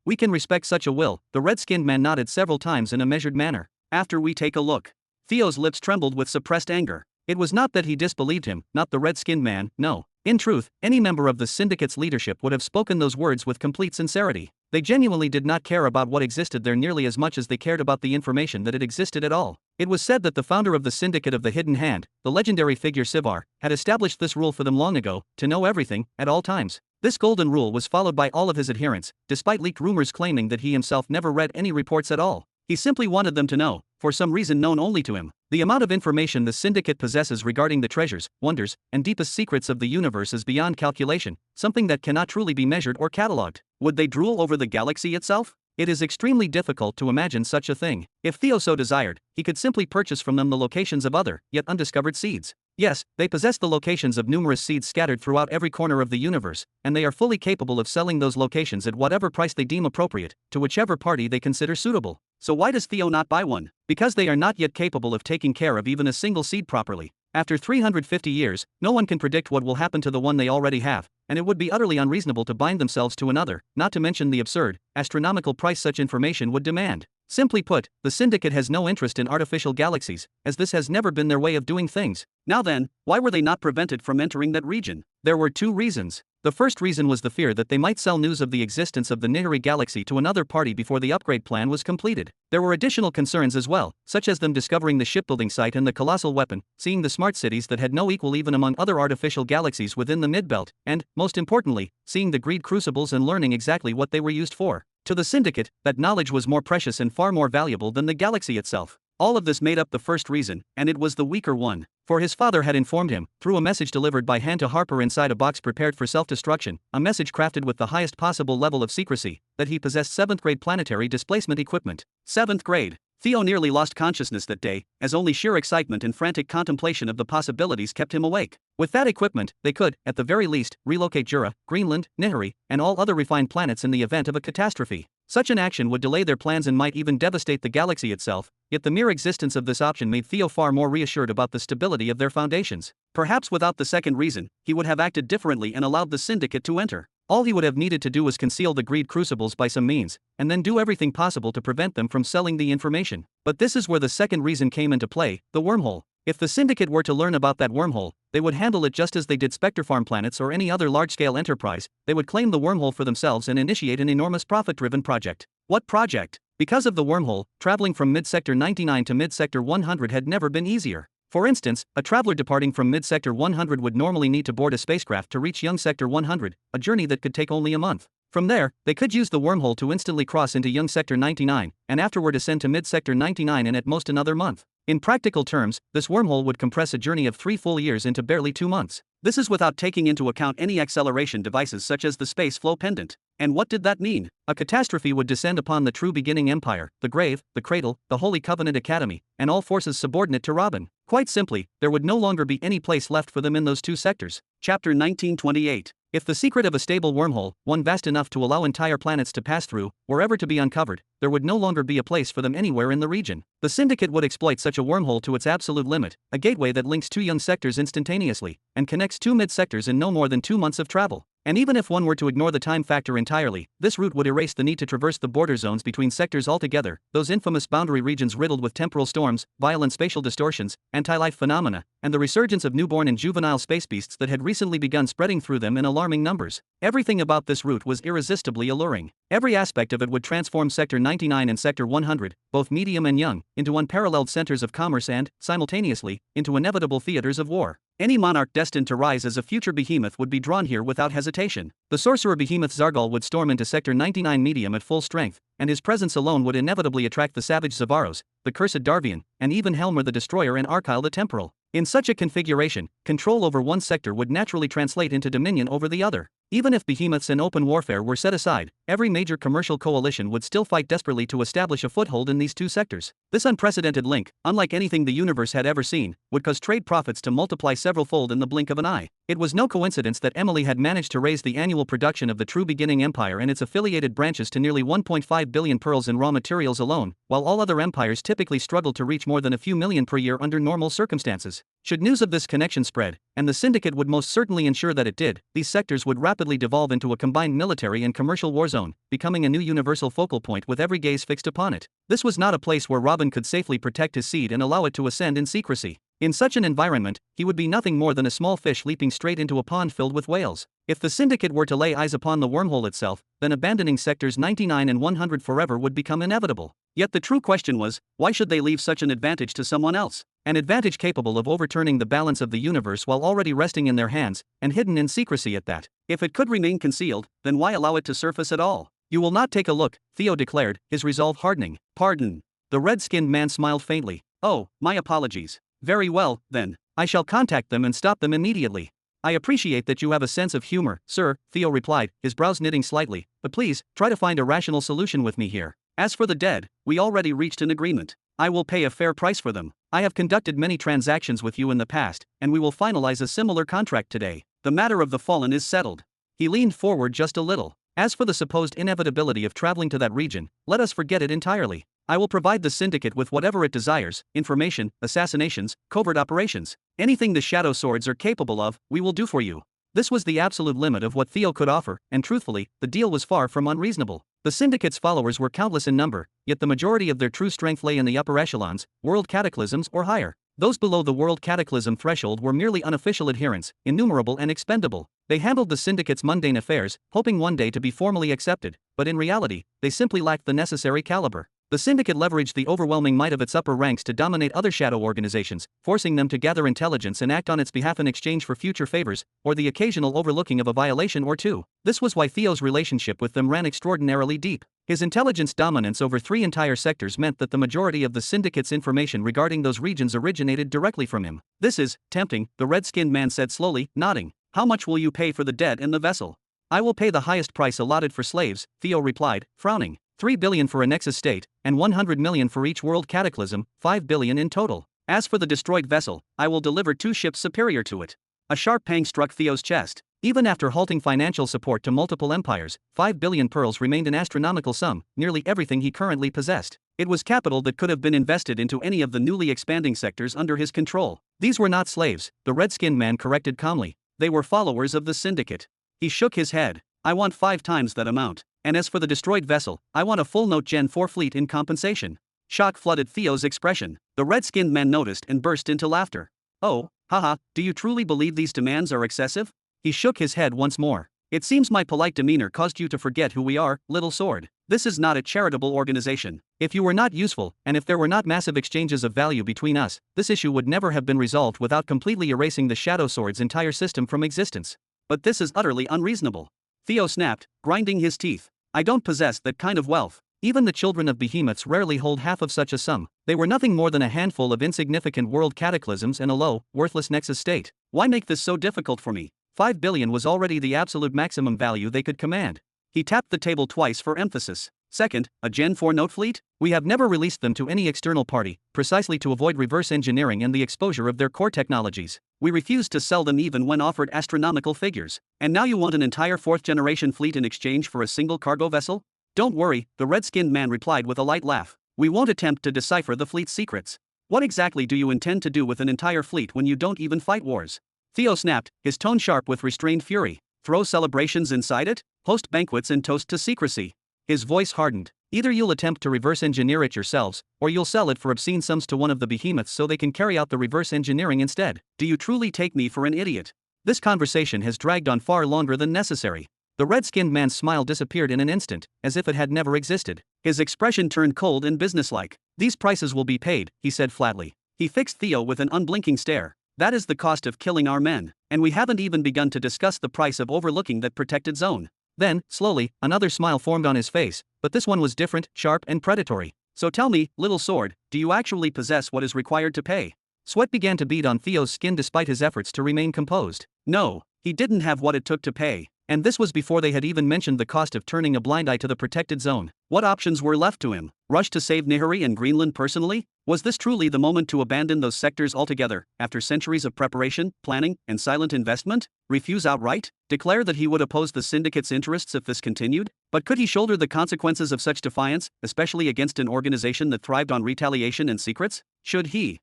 We can respect such a will, the red-skinned man nodded several times in a measured manner. After we take a look. Theo's lips trembled with suppressed anger. It was not that he disbelieved him, not the red-skinned man, no. In truth, any member of the Syndicate's leadership would have spoken those words with complete sincerity. They genuinely did not care about what existed there nearly as much as they cared about the information that it existed at all. It was said that the founder of the Syndicate of the Hidden Hand, the legendary figure Sivar, had established this rule for them long ago, to know everything, at all times. This golden rule was followed by all of his adherents, despite leaked rumors claiming that he himself never read any reports at all. He simply wanted them to know, for some reason known only to him. The amount of information the Syndicate possesses regarding the treasures, wonders, and deepest secrets of the universe is beyond calculation, something that cannot truly be measured or catalogued. Would they drool over the galaxy itself? It is extremely difficult to imagine such a thing. If Theo so desired, he could simply purchase from them the locations of other, yet undiscovered seeds. Yes, they possess the locations of numerous seeds scattered throughout every corner of the universe, and they are fully capable of selling those locations at whatever price they deem appropriate, to whichever party they consider suitable. So why does Theo not buy one? Because they are not yet capable of taking care of even a single seed properly. After 350 years, no one can predict what will happen to the one they already have, and it would be utterly unreasonable to bind themselves to another, not to mention the absurd, astronomical price such information would demand. Simply put, the Syndicate has no interest in artificial galaxies, as this has never been their way of doing things. Now then, why were they not prevented from entering that region? There were two reasons. The first reason was the fear that they might sell news of the existence of the Nihiri galaxy to another party before the upgrade plan was completed. There were additional concerns as well, such as them discovering the shipbuilding site and the colossal weapon, seeing the smart cities that had no equal even among other artificial galaxies within the Midbelt, and, most importantly, seeing the greed crucibles and learning exactly what they were used for. To the Syndicate, that knowledge was more precious and far more valuable than the galaxy itself. All of this made up the first reason, and it was the weaker one. For his father had informed him, through a message delivered by hand to Harper inside a box prepared for self-destruction, a message crafted with the highest possible level of secrecy, that he possessed 7th grade planetary displacement equipment. 7th grade. Theo nearly lost consciousness that day, as only sheer excitement and frantic contemplation of the possibilities kept him awake. With that equipment, they could, at the very least, relocate Jura, Greenland, Nihiri, and all other refined planets in the event of a catastrophe. Such an action would delay their plans and might even devastate the galaxy itself, yet the mere existence of this option made Theo far more reassured about the stability of their foundations. Perhaps without the second reason, he would have acted differently and allowed the Syndicate to enter. All he would have needed to do was conceal the greed crucibles by some means, and then do everything possible to prevent them from selling the information. But this is where the second reason came into play, the wormhole. If the Syndicate were to learn about that wormhole, they would handle it just as they did Spectre Farm planets or any other large-scale enterprise. They would claim the wormhole for themselves and initiate an enormous profit-driven project. What project? Because of the wormhole, traveling from mid-sector 99 to mid-sector 100 had never been easier. For instance, a traveler departing from mid-sector 100 would normally need to board a spacecraft to reach young sector 100, a journey that could take only a month. From there, they could use the wormhole to instantly cross into young sector 99, and afterward ascend to mid-sector 99 in at most another month. In practical terms, this wormhole would compress a journey of 3 full years into barely 2 months. This is without taking into account any acceleration devices such as the space flow pendant. And what did that mean? A catastrophe would descend upon the true beginning empire, the grave, the cradle, the Holy Covenant Academy, and all forces subordinate to Robin. Quite simply, there would no longer be any place left for them in those two sectors. Chapter 1928. If the secret of a stable wormhole, one vast enough to allow entire planets to pass through, were ever to be uncovered, there would no longer be a place for them anywhere in the region. The Syndicate would exploit such a wormhole to its absolute limit, a gateway that links 2 young sectors instantaneously, and connects 2 mid-sectors in no more than 2 months of travel. And even if one were to ignore the time factor entirely, this route would erase the need to traverse the border zones between sectors altogether, those infamous boundary regions riddled with temporal storms, violent spatial distortions, anti-life phenomena, and the resurgence of newborn and juvenile space beasts that had recently begun spreading through them in alarming numbers. Everything about this route was irresistibly alluring. Every aspect of it would transform Sector 99 and Sector 100, both medium and young, into unparalleled centers of commerce and, simultaneously, into inevitable theaters of war. Any monarch destined to rise as a future behemoth would be drawn here without hesitation. The sorcerer behemoth Zargal would storm into Sector 99 medium at full strength, and his presence alone would inevitably attract the savage Zavaros, the cursed Darvian, and even Helmer the Destroyer and Arkyle the Temporal. In such a configuration, control over one sector would naturally translate into dominion over the other. Even if behemoths and open warfare were set aside, every major commercial coalition would still fight desperately to establish a foothold in these two sectors. This unprecedented link, unlike anything the universe had ever seen, would cause trade profits to multiply several-fold in the blink of an eye. It was no coincidence that Emily had managed to raise the annual production of the True Beginning Empire and its affiliated branches to nearly 1.5 billion pearls in raw materials alone, while all other empires typically struggled to reach more than a few million per year under normal circumstances. Should news of this connection spread, and the Syndicate would most certainly ensure that it did, these sectors would rapidly devolve into a combined military and commercial war zone, becoming a new universal focal point with every gaze fixed upon it. This was not a place where Robin could safely protect his seed and allow it to ascend in secrecy. In such an environment, he would be nothing more than a small fish leaping straight into a pond filled with whales. If the Syndicate were to lay eyes upon the wormhole itself, then abandoning sectors 99 and 100 forever would become inevitable. Yet the true question was, why should they leave such an advantage to someone else? An advantage capable of overturning the balance of the universe while already resting in their hands, and hidden in secrecy at that. If it could remain concealed, then why allow it to surface at all? You will not take a look, Theo declared, his resolve hardening. Pardon. The red-skinned man smiled faintly. Oh, my apologies. Very well, then. I shall contact them and stop them immediately. I appreciate that you have a sense of humor, sir, Theo replied, his brows knitting slightly, but please, try to find a rational solution with me here. As for the dead, we already reached an agreement. I will pay a fair price for them. I have conducted many transactions with you in the past, and we will finalize a similar contract today. The matter of the fallen is settled. He leaned forward just a little. As for the supposed inevitability of traveling to that region, let us forget it entirely. I will provide the Syndicate with whatever it desires, information, assassinations, covert operations. Anything the Shadow Swords are capable of, we will do for you. This was the absolute limit of what Theo could offer, and truthfully, the deal was far from unreasonable. The Syndicate's followers were countless in number, yet the majority of their true strength lay in the upper echelons, world cataclysms or higher. Those below the world cataclysm threshold were merely unofficial adherents, innumerable and expendable. They handled the Syndicate's mundane affairs, hoping one day to be formally accepted, but in reality, they simply lacked the necessary caliber. The Syndicate leveraged the overwhelming might of its upper ranks to dominate other shadow organizations, forcing them to gather intelligence and act on its behalf in exchange for future favors, or the occasional overlooking of a violation or two. This was why Theo's relationship with them ran extraordinarily deep. His intelligence dominance over 3 entire sectors meant that the majority of the Syndicate's information regarding those regions originated directly from him. This is tempting, the red-skinned man said slowly, nodding. How much will you pay for the dead and the vessel? I will pay the highest price allotted for slaves, Theo replied, frowning. 3 billion for a Nexus state, and 100 million for each world cataclysm, 5 billion in total. As for the destroyed vessel, I will deliver 2 ships superior to it. A sharp pang struck Theo's chest. Even after halting financial support to multiple empires, 5 billion pearls remained an astronomical sum, nearly everything he currently possessed. It was capital that could have been invested into any of the newly expanding sectors under his control. These were not slaves, the red-skinned man corrected calmly. They were followers of the Syndicate. He shook his head. I want 5 times that amount. And as for the destroyed vessel, I want a full Note Gen 4 fleet in compensation. Shock flooded Theo's expression. The red-skinned man noticed and burst into laughter. Oh, haha, do you truly believe these demands are excessive? He shook his head once more. It seems my polite demeanor caused you to forget who we are, Little Sword. This is not a charitable organization. If you were not useful, and if there were not massive exchanges of value between us, this issue would never have been resolved without completely erasing the Shadow Sword's entire system from existence. But this is utterly unreasonable. Theo snapped, grinding his teeth. I don't possess that kind of wealth. Even the children of behemoths rarely hold half of such a sum. They were nothing more than a handful of insignificant world cataclysms and a low, worthless Nexus state. Why make this so difficult for me? 5 billion was already the absolute maximum value they could command. He tapped the table twice for emphasis. Second, a Gen 4 note fleet? We have never released them to any external party, precisely to avoid reverse engineering and the exposure of their core technologies. We refused to sell them even when offered astronomical figures. And now you want an entire 4th-generation fleet in exchange for a single cargo vessel? Don't worry, the red-skinned man replied with a light laugh. We won't attempt to decipher the fleet's secrets. What exactly do you intend to do with an entire fleet when you don't even fight wars? Theo snapped, his tone sharp with restrained fury. Throw celebrations inside it? Host banquets and toast to secrecy. His voice hardened. Either you'll attempt to reverse engineer it yourselves, or you'll sell it for obscene sums to one of the behemoths so they can carry out the reverse engineering instead. Do you truly take me for an idiot? This conversation has dragged on far longer than necessary. The red-skinned man's smile disappeared in an instant, as if it had never existed. His expression turned cold and businesslike. These prices will be paid, he said flatly. He fixed Theo with an unblinking stare. That is the cost of killing our men, and we haven't even begun to discuss the price of overlooking that protected zone. Then, slowly, another smile formed on his face, but this one was different, sharp and predatory. So tell me, Little Sword, do you actually possess what is required to pay? Sweat began to bead on Theo's skin despite his efforts to remain composed. No, he didn't have what it took to pay. And this was before they had even mentioned the cost of turning a blind eye to the protected zone. What options were left to him? Rush to save Nihari and Greenland personally? Was this truly the moment to abandon those sectors altogether, after centuries of preparation, planning, and silent investment? Refuse outright? Declare that he would oppose the Syndicate's interests if this continued? But could he shoulder the consequences of such defiance, especially against an organization that thrived on retaliation and secrets? Should he?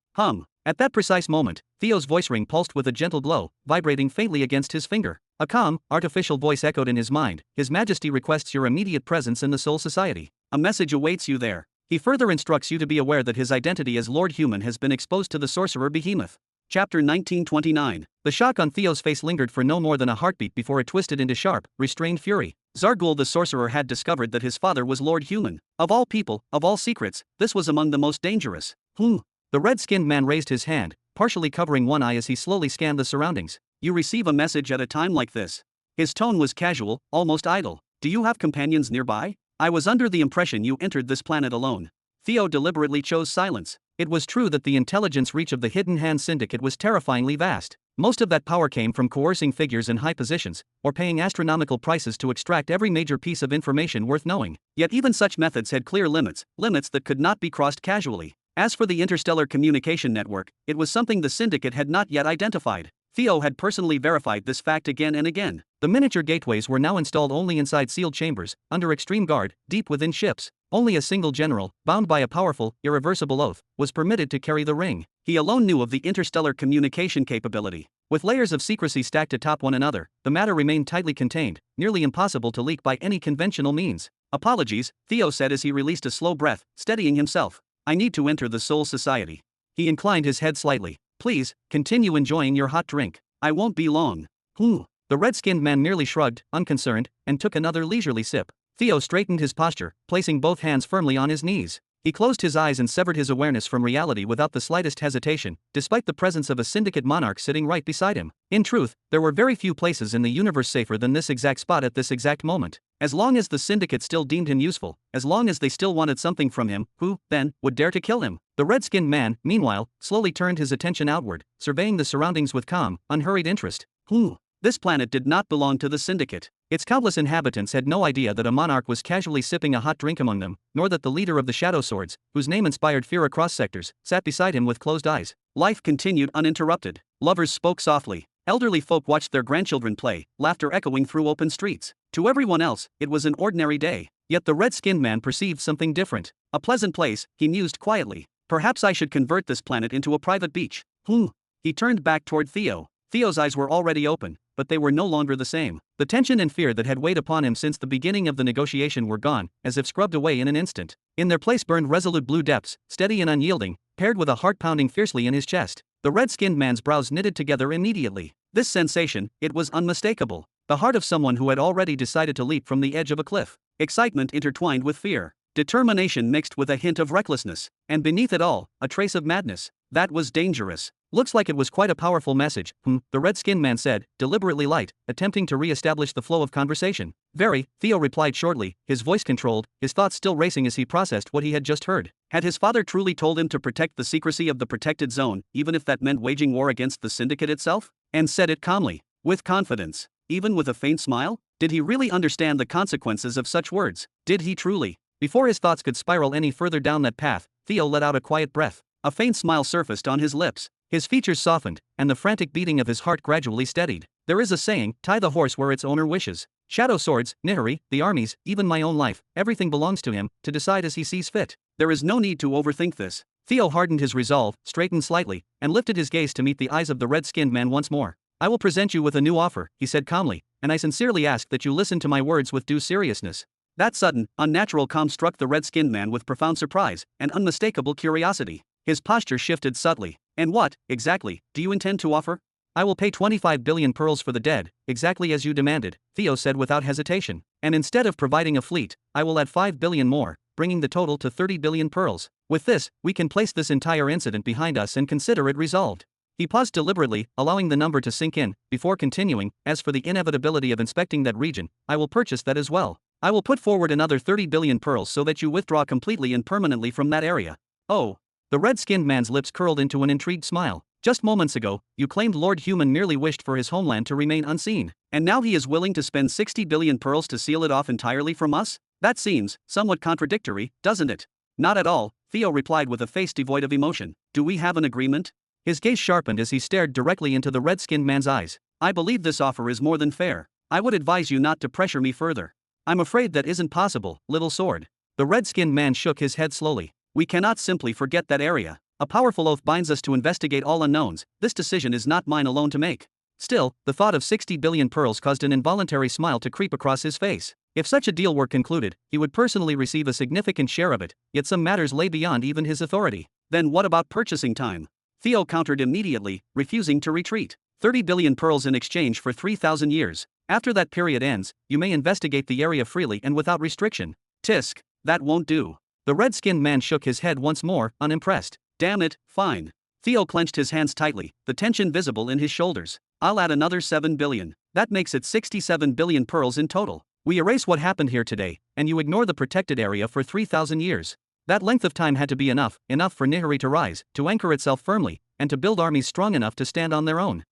At that precise moment, Theo's voice ring pulsed with a gentle glow, vibrating faintly against his finger. A calm, artificial voice echoed in his mind. His Majesty requests your immediate presence in the Soul Society. A message awaits you there. He further instructs you to be aware that his identity as Lord Human has been exposed to the sorcerer Behemoth. Chapter 1929. The shock on Theo's face lingered for no more than a heartbeat before it twisted into sharp, restrained fury. Zargul the sorcerer had discovered that his father was Lord Human. Of all people, of all secrets, this was among the most dangerous. The red-skinned man raised his hand, partially covering one eye as he slowly scanned the surroundings. You receive a message at a time like this. His tone was casual, almost idle. Do you have companions nearby? I was under the impression you entered this planet alone. Theo deliberately chose silence. It was true that the intelligence reach of the Hidden Hand Syndicate was terrifyingly vast. Most of that power came from coercing figures in high positions, or paying astronomical prices to extract every major piece of information worth knowing. Yet even such methods had clear limits that could not be crossed casually. As for the interstellar communication network, it was something the Syndicate had not yet identified. Theo had personally verified this fact again and again. The miniature gateways were now installed only inside sealed chambers, under extreme guard, deep within ships. Only a single general, bound by a powerful, irreversible oath, was permitted to carry the ring. He alone knew of the interstellar communication capability. With layers of secrecy stacked atop one another, the matter remained tightly contained, nearly impossible to leak by any conventional means. Apologies, Theo said as he released a slow breath, steadying himself. I need to enter the Soul Society. He inclined his head slightly. Please, continue enjoying your hot drink. I won't be long. The red-skinned man merely shrugged, unconcerned, and took another leisurely sip. Theo straightened his posture, placing both hands firmly on his knees. He closed his eyes and severed his awareness from reality without the slightest hesitation, despite the presence of a Syndicate monarch sitting right beside him. In truth, there were very few places in the universe safer than this exact spot at this exact moment. As long as the Syndicate still deemed him useful, as long as they still wanted something from him, who, then, would dare to kill him? The red-skinned man, meanwhile, slowly turned his attention outward, surveying the surroundings with calm, unhurried interest. This planet did not belong to the Syndicate. Its countless inhabitants had no idea that a monarch was casually sipping a hot drink among them, nor that the leader of the Shadow Swords, whose name inspired fear across sectors, sat beside him with closed eyes. Life continued uninterrupted. Lovers spoke softly. Elderly folk watched their grandchildren play, laughter echoing through open streets. To everyone else, it was an ordinary day. Yet the red-skinned man perceived something different. A pleasant place, he mused quietly. Perhaps I should convert this planet into a private beach. He turned back toward Theo. Theo's eyes were already open, but they were no longer the same. The tension and fear that had weighed upon him since the beginning of the negotiation were gone, as if scrubbed away in an instant. In their place burned resolute blue depths, steady and unyielding, paired with a heart pounding fiercely in his chest. The red-skinned man's brows knitted together immediately. This sensation, it was unmistakable. The heart of someone who had already decided to leap from the edge of a cliff. Excitement intertwined with fear. Determination mixed with a hint of recklessness. And beneath it all, a trace of madness. That was dangerous. Looks like it was quite a powerful message, the red-skinned man said, deliberately light, attempting to re-establish the flow of conversation. Very, Theo replied shortly, his voice controlled, his thoughts still racing as he processed what he had just heard. Had his father truly told him to protect the secrecy of the protected zone, even if that meant waging war against the Syndicate itself? And said it calmly, with confidence, even with a faint smile? Did he really understand the consequences of such words? Did he truly? Before his thoughts could spiral any further down that path, Theo let out a quiet breath. A faint smile surfaced on his lips. His features softened, and the frantic beating of his heart gradually steadied. There is a saying, tie the horse where its owner wishes. Shadow Swords, Nihari, the armies, even my own life, everything belongs to him, to decide as he sees fit. There is no need to overthink this. Theo hardened his resolve, straightened slightly, and lifted his gaze to meet the eyes of the red-skinned man once more. I will present you with a new offer, he said calmly, and I sincerely ask that you listen to my words with due seriousness. That sudden, unnatural calm struck the red-skinned man with profound surprise and unmistakable curiosity. His posture shifted subtly. And what, exactly, do you intend to offer? I will pay 25 billion pearls for the dead, exactly as you demanded, Theo said without hesitation. And instead of providing a fleet, I will add 5 billion more, bringing the total to 30 billion pearls. With this, we can place this entire incident behind us and consider it resolved. He paused deliberately, allowing the number to sink in, before continuing, as for the inevitability of inspecting that region, I will purchase that as well. I will put forward another 30 billion pearls so that you withdraw completely and permanently from that area. Oh. The red-skinned man's lips curled into an intrigued smile. Just moments ago, you claimed Lord Human merely wished for his homeland to remain unseen. And now he is willing to spend 60 billion pearls to seal it off entirely from us? That seems somewhat contradictory, doesn't it? Not at all, Theo replied with a face devoid of emotion. Do we have an agreement? His gaze sharpened as he stared directly into the red-skinned man's eyes. I believe this offer is more than fair. I would advise you not to pressure me further. I'm afraid that isn't possible, little sword. The red-skinned man shook his head slowly. We cannot simply forget that area. A powerful oath binds us to investigate all unknowns. This decision is not mine alone to make. Still, the thought of 60 billion pearls caused an involuntary smile to creep across his face. If such a deal were concluded, he would personally receive a significant share of it, yet some matters lay beyond even his authority. Then what about purchasing time? Theo countered immediately, refusing to retreat. 30 billion pearls in exchange for 3,000 years. After that period ends, you may investigate the area freely and without restriction. Tisk, that won't do. The red-skinned man shook his head once more, unimpressed. Damn it, fine. Theo clenched his hands tightly, the tension visible in his shoulders. I'll add another 7 billion. That makes it 67 billion pearls in total. We erase what happened here today, and you ignore the protected area for 3,000 years. That length of time had to be enough for Nihari to rise, to anchor itself firmly, and to build armies strong enough to stand on their own.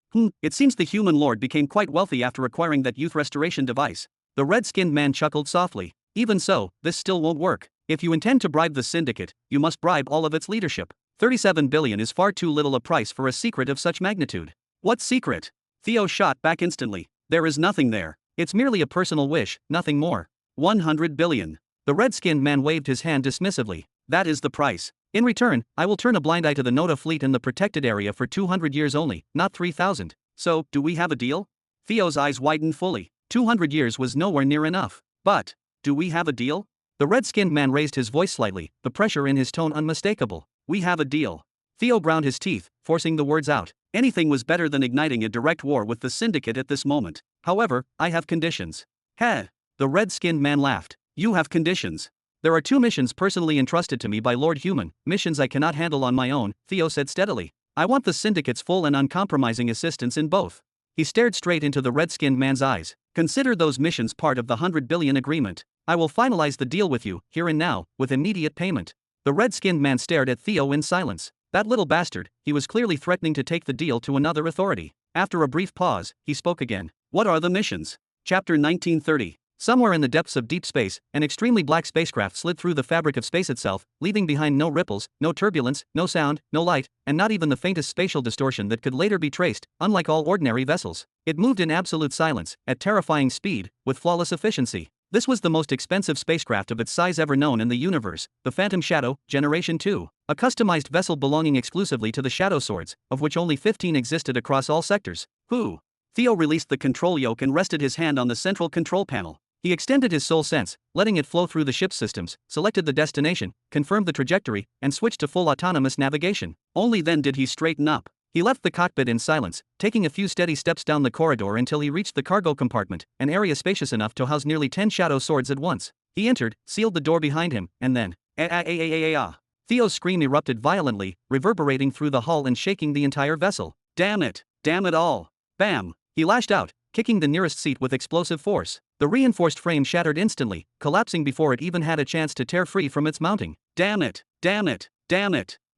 It seems the human lord became quite wealthy after acquiring that youth restoration device. The red-skinned man chuckled softly. Even so, this still won't work. If you intend to bribe the Syndicate, you must bribe all of its leadership. 37 billion is far too little a price for a secret of such magnitude. What secret? Theo shot back instantly. There is nothing there. It's merely a personal wish, nothing more. 100 billion. The red-skinned man waved his hand dismissively. That is the price. In return, I will turn a blind eye to the Nota fleet in the protected area for 200 years only, not 3,000. So, do we have a deal? Theo's eyes widened fully. 200 years was nowhere near enough. But, do we have a deal? The red-skinned man raised his voice slightly, the pressure in his tone unmistakable. We have a deal. Theo ground his teeth, forcing the words out. Anything was better than igniting a direct war with the Syndicate at this moment. However, I have conditions. Heh. The red-skinned man laughed. You have conditions. There are 2 missions personally entrusted to me by Lord Human, missions I cannot handle on my own, Theo said steadily. I want the Syndicate's full and uncompromising assistance in both. He stared straight into the red-skinned man's eyes. Consider those missions part of the 100 billion agreement. I will finalize the deal with you, here and now, with immediate payment. The red-skinned man stared at Theo in silence. That little bastard, he was clearly threatening to take the deal to another authority. After a brief pause, he spoke again. What are the missions? Chapter 1930. Somewhere in the depths of deep space, an extremely black spacecraft slid through the fabric of space itself, leaving behind no ripples, no turbulence, no sound, no light, and not even the faintest spatial distortion that could later be traced, unlike all ordinary vessels. It moved in absolute silence, at terrifying speed, with flawless efficiency. This was the most expensive spacecraft of its size ever known in the universe, the Phantom Shadow, Generation 2, a customized vessel belonging exclusively to the Shadow Swords, of which only 15 existed across all sectors. Theo released the control yoke and rested his hand on the central control panel. He extended his soul sense, letting it flow through the ship's systems, selected the destination, confirmed the trajectory, and switched to full autonomous navigation. Only then did he straighten up. He left the cockpit in silence, taking a few steady steps down the corridor until he reached the cargo compartment, an area spacious enough to house nearly 10 shadow swords at once. He entered, sealed the door behind him, and then, Theo's scream erupted violently, reverberating through the hull and shaking the entire vessel. Damn it all. Bam! He lashed out, kicking the nearest seat with explosive force. The reinforced frame shattered instantly, collapsing before it even had a chance to tear free from its mounting. Damn it!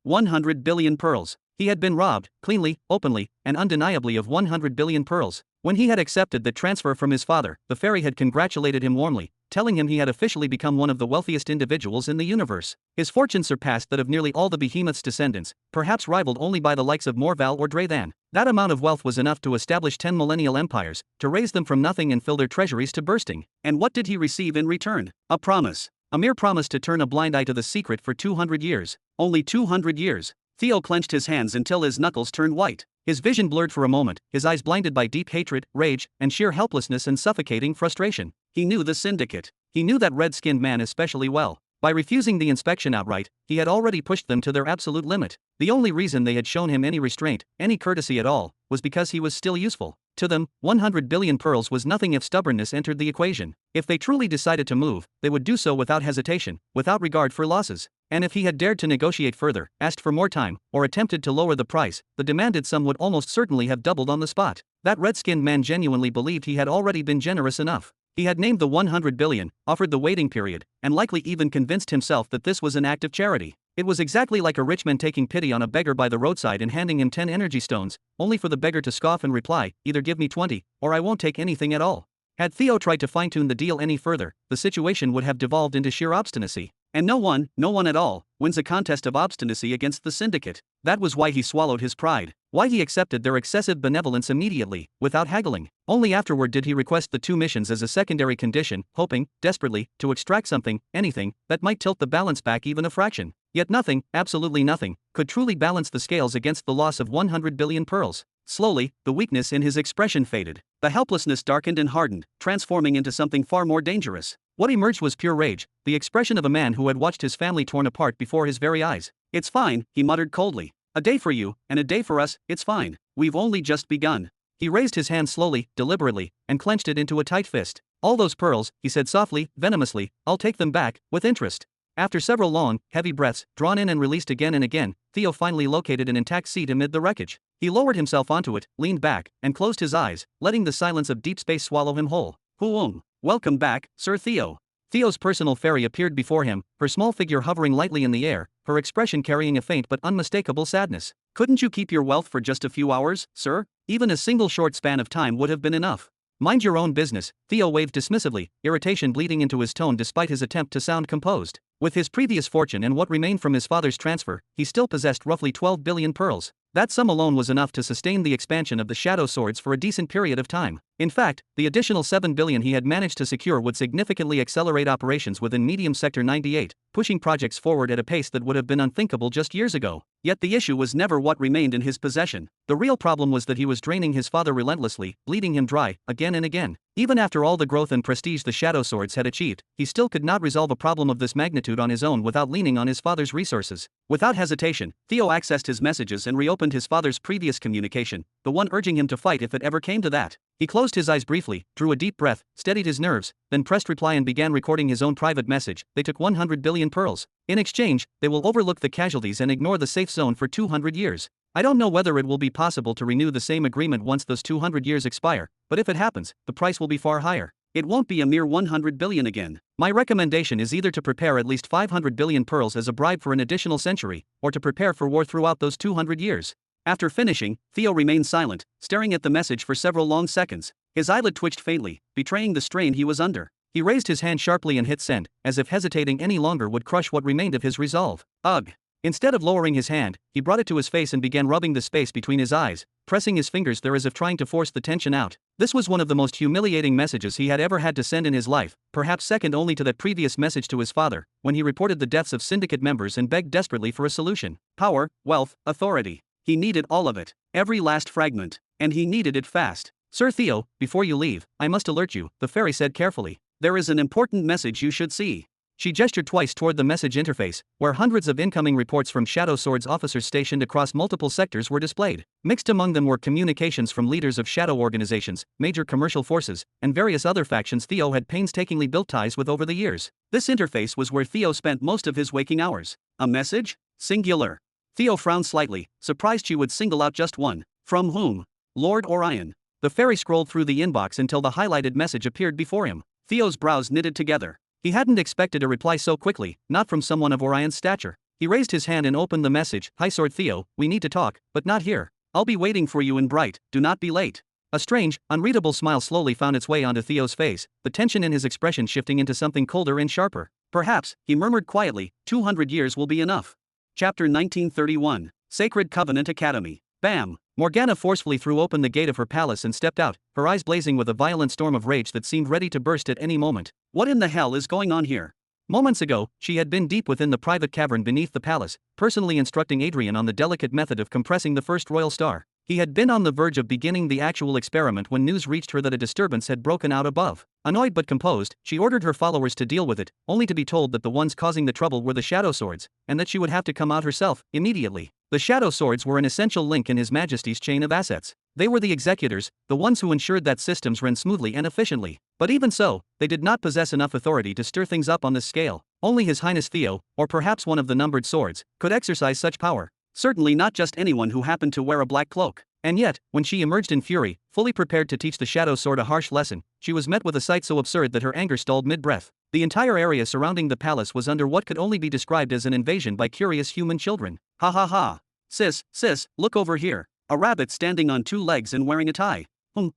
100 billion pearls. He had been robbed, cleanly, openly, and undeniably of 100 billion pearls. When he had accepted the transfer from his father, the fairy had congratulated him warmly, telling him he had officially become one of the wealthiest individuals in the universe. His fortune surpassed that of nearly all the behemoth's descendants, perhaps rivaled only by the likes of Morval or Drathan. That amount of wealth was enough to establish 10 millennial empires, to raise them from nothing and fill their treasuries to bursting. And what did he receive in return? A promise. A mere promise to turn a blind eye to the secret for 200 years. Only 200 years. Theo clenched his hands until his knuckles turned white. His vision blurred for a moment, his eyes blinded by deep hatred, rage, and sheer helplessness and suffocating frustration. He knew the Syndicate. He knew that red-skinned man especially well. By refusing the inspection outright, he had already pushed them to their absolute limit. The only reason they had shown him any restraint, any courtesy at all, was because he was still useful. To them, 100 billion pearls was nothing if stubbornness entered the equation. If they truly decided to move, they would do so without hesitation, without regard for losses. And if he had dared to negotiate further, asked for more time, or attempted to lower the price, the demanded sum would almost certainly have doubled on the spot. That red-skinned man genuinely believed he had already been generous enough. He had named the 100 billion, offered the waiting period, and likely even convinced himself that this was an act of charity. It was exactly like a rich man taking pity on a beggar by the roadside and handing him 10 energy stones, only for the beggar to scoff and reply, either give me 20, or I won't take anything at all. Had Theo tried to fine-tune the deal any further, the situation would have devolved into sheer obstinacy. And no one at all, wins a contest of obstinacy against the Syndicate. That was why he swallowed his pride, why he accepted their excessive benevolence immediately, without haggling. Only afterward did he request the 2 missions as a secondary condition, hoping, desperately, to extract something, anything, that might tilt the balance back even a fraction. Yet nothing, absolutely nothing, could truly balance the scales against the loss of 100 billion pearls. Slowly, the weakness in his expression faded. The helplessness darkened and hardened, transforming into something far more dangerous. What emerged was pure rage, the expression of a man who had watched his family torn apart before his very eyes. It's fine, he muttered coldly. A day for you, and a day for us, it's fine. We've only just begun. He raised his hand slowly, deliberately, and clenched it into a tight fist. All those pearls, he said softly, venomously, I'll take them back, with interest. After several long, heavy breaths, drawn in and released again and again, Theo finally located an intact seat amid the wreckage. He lowered himself onto it, leaned back, and closed his eyes, letting the silence of deep space swallow him whole. Huong. Welcome back, Sir Theo. Theo's personal fairy appeared before him, her small figure hovering lightly in the air, her expression carrying a faint but unmistakable sadness. Couldn't you keep your wealth for just a few hours, sir? Even a single short span of time would have been enough. Mind your own business, Theo waved dismissively, irritation bleeding into his tone despite his attempt to sound composed. With his previous fortune and what remained from his father's transfer, he still possessed roughly 12 billion pearls. That sum alone was enough to sustain the expansion of the Shadow Swords for a decent period of time. In fact, the additional 7 billion he had managed to secure would significantly accelerate operations within Medium Sector 98, pushing projects forward at a pace that would have been unthinkable just years ago. Yet the issue was never what remained in his possession. The real problem was that he was draining his father relentlessly, bleeding him dry, again and again. Even after all the growth and prestige the Shadow Swords had achieved, he still could not resolve a problem of this magnitude on his own without leaning on his father's resources. Without hesitation, Theo accessed his messages and reopened his father's previous communication, the one urging him to fight if it ever came to that. He closed his eyes briefly, drew a deep breath, steadied his nerves, then pressed reply and began recording his own private message. They took 100 billion pearls. In exchange, they will overlook the casualties and ignore the safe zone for 200 years. I don't know whether it will be possible to renew the same agreement once those 200 years expire, but if it happens, the price will be far higher. It won't be a mere 100 billion again. My recommendation is either to prepare at least 500 billion pearls as a bribe for an additional century, or to prepare for war throughout those 200 years. After finishing, Theo remained silent, staring at the message for several long seconds. His eyelid twitched faintly, betraying the strain he was under. He raised his hand sharply and hit send, as if hesitating any longer would crush what remained of his resolve. Ugh. Instead of lowering his hand, he brought it to his face and began rubbing the space between his eyes, pressing his fingers there as if trying to force the tension out. This was one of the most humiliating messages he had ever had to send in his life, perhaps second only to that previous message to his father, when he reported the deaths of Syndicate members and begged desperately for a solution. Power, wealth, authority. He needed all of it, every last fragment, and he needed it fast. Sir Theo, before you leave, I must alert you, the fairy said carefully. There is an important message you should see. She gestured twice toward the message interface, where hundreds of incoming reports from Shadow Swords officers stationed across multiple sectors were displayed. Mixed among them were communications from leaders of shadow organizations, major commercial forces, and various other factions Theo had painstakingly built ties with over the years. This interface was where Theo spent most of his waking hours. A message? Singular. Theo frowned slightly, surprised she would single out just one. From whom? Lord Orion. The fairy scrolled through the inbox until the highlighted message appeared before him. Theo's brows knitted together. He hadn't expected a reply so quickly, not from someone of Orion's stature. He raised his hand and opened the message. Hi Sword Theo, we need to talk, but not here. I'll be waiting for you in Bright, do not be late. A strange, unreadable smile slowly found its way onto Theo's face, the tension in his expression shifting into something colder and sharper. Perhaps, he murmured quietly, 200 years will be enough. Chapter 1931, Sacred Covenant Academy. Bam! Morgana forcefully threw open the gate of her palace and stepped out, her eyes blazing with a violent storm of rage that seemed ready to burst at any moment. What in the hell is going on here? Moments ago, she had been deep within the private cavern beneath the palace, personally instructing Adrian on the delicate method of compressing the first royal star. He had been on the verge of beginning the actual experiment when news reached her that a disturbance had broken out above. Annoyed but composed, she ordered her followers to deal with it, only to be told that the ones causing the trouble were the Shadow Swords, and that she would have to come out herself, immediately. The Shadow Swords were an essential link in His Majesty's chain of assets. They were the executors, the ones who ensured that systems ran smoothly and efficiently. But even so, they did not possess enough authority to stir things up on this scale. Only His Highness Theo, or perhaps one of the numbered swords, could exercise such power. Certainly not just anyone who happened to wear a black cloak. And yet, when she emerged in fury, fully prepared to teach the Shadow Sword a harsh lesson, she was met with a sight so absurd that her anger stalled mid-breath. The entire area surrounding the palace was under what could only be described as an invasion by curious human children. Ha ha ha. Sis, look over here. A rabbit standing on two legs and wearing a tie.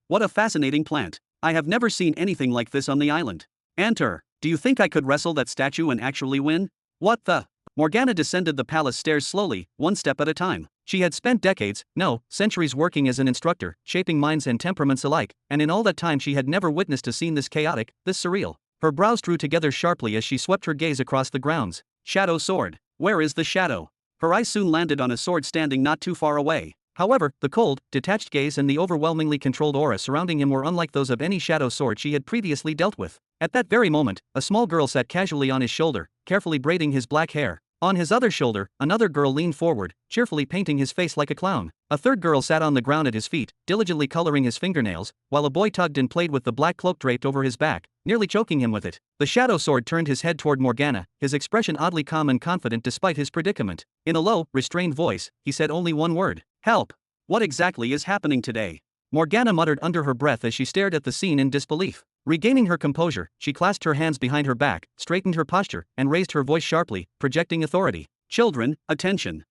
What a fascinating plant. I have never seen anything like this on the island. Enter. Do you think I could wrestle that statue and actually win? What the? Morgana descended the palace stairs slowly, one step at a time. She had spent decades, no, centuries working as an instructor, shaping minds and temperaments alike, and in all that time she had never witnessed a scene this chaotic, this surreal. Her brows drew together sharply as she swept her gaze across the grounds. Shadow Sword. Where is the shadow? Her eyes soon landed on a sword standing not too far away. However, the cold, detached gaze and the overwhelmingly controlled aura surrounding him were unlike those of any Shadow Sword she had previously dealt with. At that very moment, a small girl sat casually on his shoulder, carefully braiding his black hair. On his other shoulder, another girl leaned forward, cheerfully painting his face like a clown. A third girl sat on the ground at his feet, diligently coloring his fingernails, while a boy tugged and played with the black cloak draped over his back, nearly choking him with it. The shadow sword turned his head toward Morgana, his expression oddly calm and confident despite his predicament. In a low, restrained voice, he said only one word: "Help." "What exactly is happening today?" Morgana muttered under her breath as she stared at the scene in disbelief. Regaining her composure, she clasped her hands behind her back, straightened her posture, and raised her voice sharply, projecting authority. "Children, attention."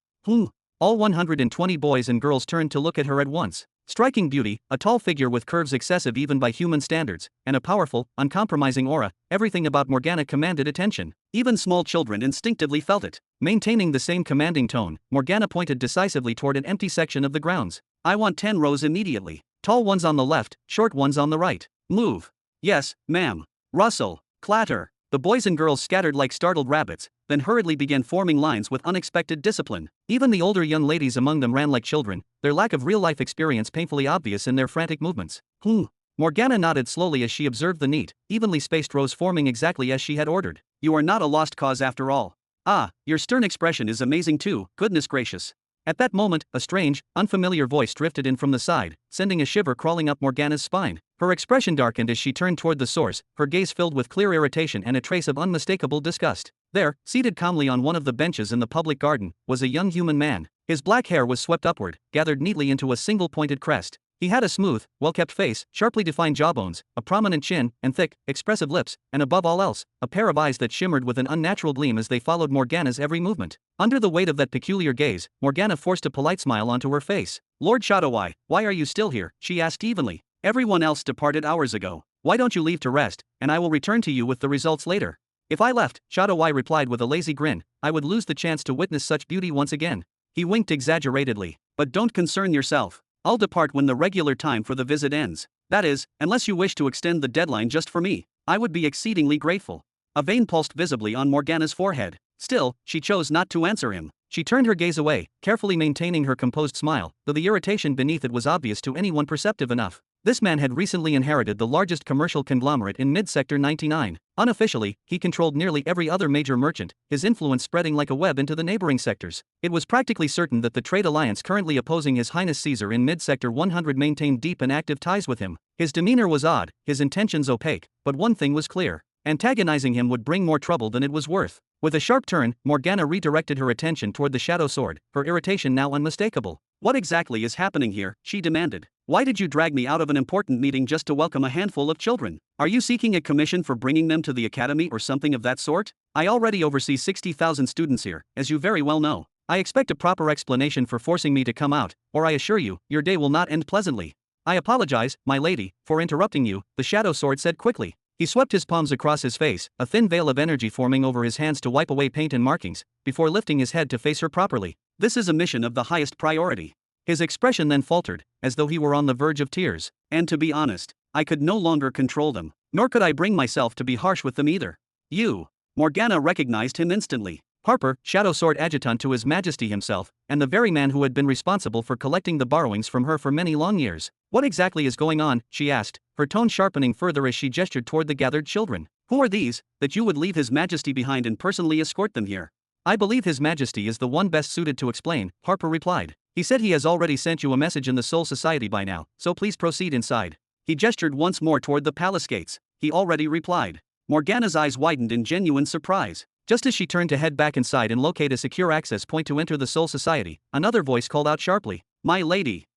All 120 boys and girls turned to look at her at once. Striking beauty, a tall figure with curves excessive even by human standards, and a powerful, uncompromising aura, everything about Morgana commanded attention. Even small children instinctively felt it. Maintaining the same commanding tone, Morgana pointed decisively toward an empty section of the grounds. "I want 10 rows immediately. Tall ones on the left, short ones on the right. Move." "Yes, ma'am." Rustle, clatter. The boys and girls scattered like startled rabbits, then hurriedly began forming lines with unexpected discipline. Even the older young ladies among them ran like children, their lack of real-life experience painfully obvious in their frantic movements. Morgana nodded slowly as she observed the neat, evenly spaced rows forming exactly as she had ordered. "You are not a lost cause after all. Ah, your stern expression is amazing too, goodness gracious." At that moment, a strange, unfamiliar voice drifted in from the side, sending a shiver crawling up Morgana's spine. Her expression darkened as she turned toward the source, her gaze filled with clear irritation and a trace of unmistakable disgust. There, seated calmly on one of the benches in the public garden, was a young human man. His black hair was swept upward, gathered neatly into a single pointed crest. He had a smooth, well-kept face, sharply defined jawbones, a prominent chin, and thick, expressive lips, and above all else, a pair of eyes that shimmered with an unnatural gleam as they followed Morgana's every movement. Under the weight of that peculiar gaze, Morgana forced a polite smile onto her face. "Lord Shadoweye, why are you still here?" she asked evenly. "Everyone else departed hours ago. Why don't you leave to rest, and I will return to you with the results later." "If I left," Shadoweye replied with a lazy grin, "I would lose the chance to witness such beauty once again." He winked exaggeratedly. "But don't concern yourself. I'll depart when the regular time for the visit ends. That is, unless you wish to extend the deadline just for me. I would be exceedingly grateful." A vein pulsed visibly on Morgana's forehead. Still, she chose not to answer him. She turned her gaze away, carefully maintaining her composed smile, though the irritation beneath it was obvious to anyone perceptive enough. This man had recently inherited the largest commercial conglomerate in mid-sector 99. Unofficially, he controlled nearly every other major merchant, his influence spreading like a web into the neighboring sectors. It was practically certain that the trade alliance currently opposing His Highness Caesar in mid-sector 100 maintained deep and active ties with him. His demeanor was odd, his intentions opaque, but one thing was clear: antagonizing him would bring more trouble than it was worth. With a sharp turn, Morgana redirected her attention toward the shadow sword, her irritation now unmistakable. "What exactly is happening here?" she demanded. "Why did you drag me out of an important meeting just to welcome a handful of children? Are you seeking a commission for bringing them to the academy or something of that sort? I already oversee 60,000 students here, as you very well know. I expect a proper explanation for forcing me to come out, or I assure you, your day will not end pleasantly." "I apologize, my lady, for interrupting you," the shadow sword said quickly. He swept his palms across his face, a thin veil of energy forming over his hands to wipe away paint and markings, before lifting his head to face her properly. "This is a mission of the highest priority." His expression then faltered, as though he were on the verge of tears. "And to be honest, I could no longer control them. Nor could I bring myself to be harsh with them either. You." Morgana recognized him instantly. Harper, Shadow Sword Adjutant to His Majesty himself, and the very man who had been responsible for collecting the borrowings from her for many long years. "What exactly is going on?" she asked, her tone sharpening further as she gestured toward the gathered children. "Who are these, that you would leave His Majesty behind and personally escort them here?" "I believe His Majesty is the one best suited to explain," Harper replied. "He said he has already sent you a message in the Soul Society by now, so please proceed inside." He gestured once more toward the palace gates. "He already replied." Morgana's eyes widened in genuine surprise. Just as she turned to head back inside and locate a secure access point to enter the Soul Society, another voice called out sharply, "My lady."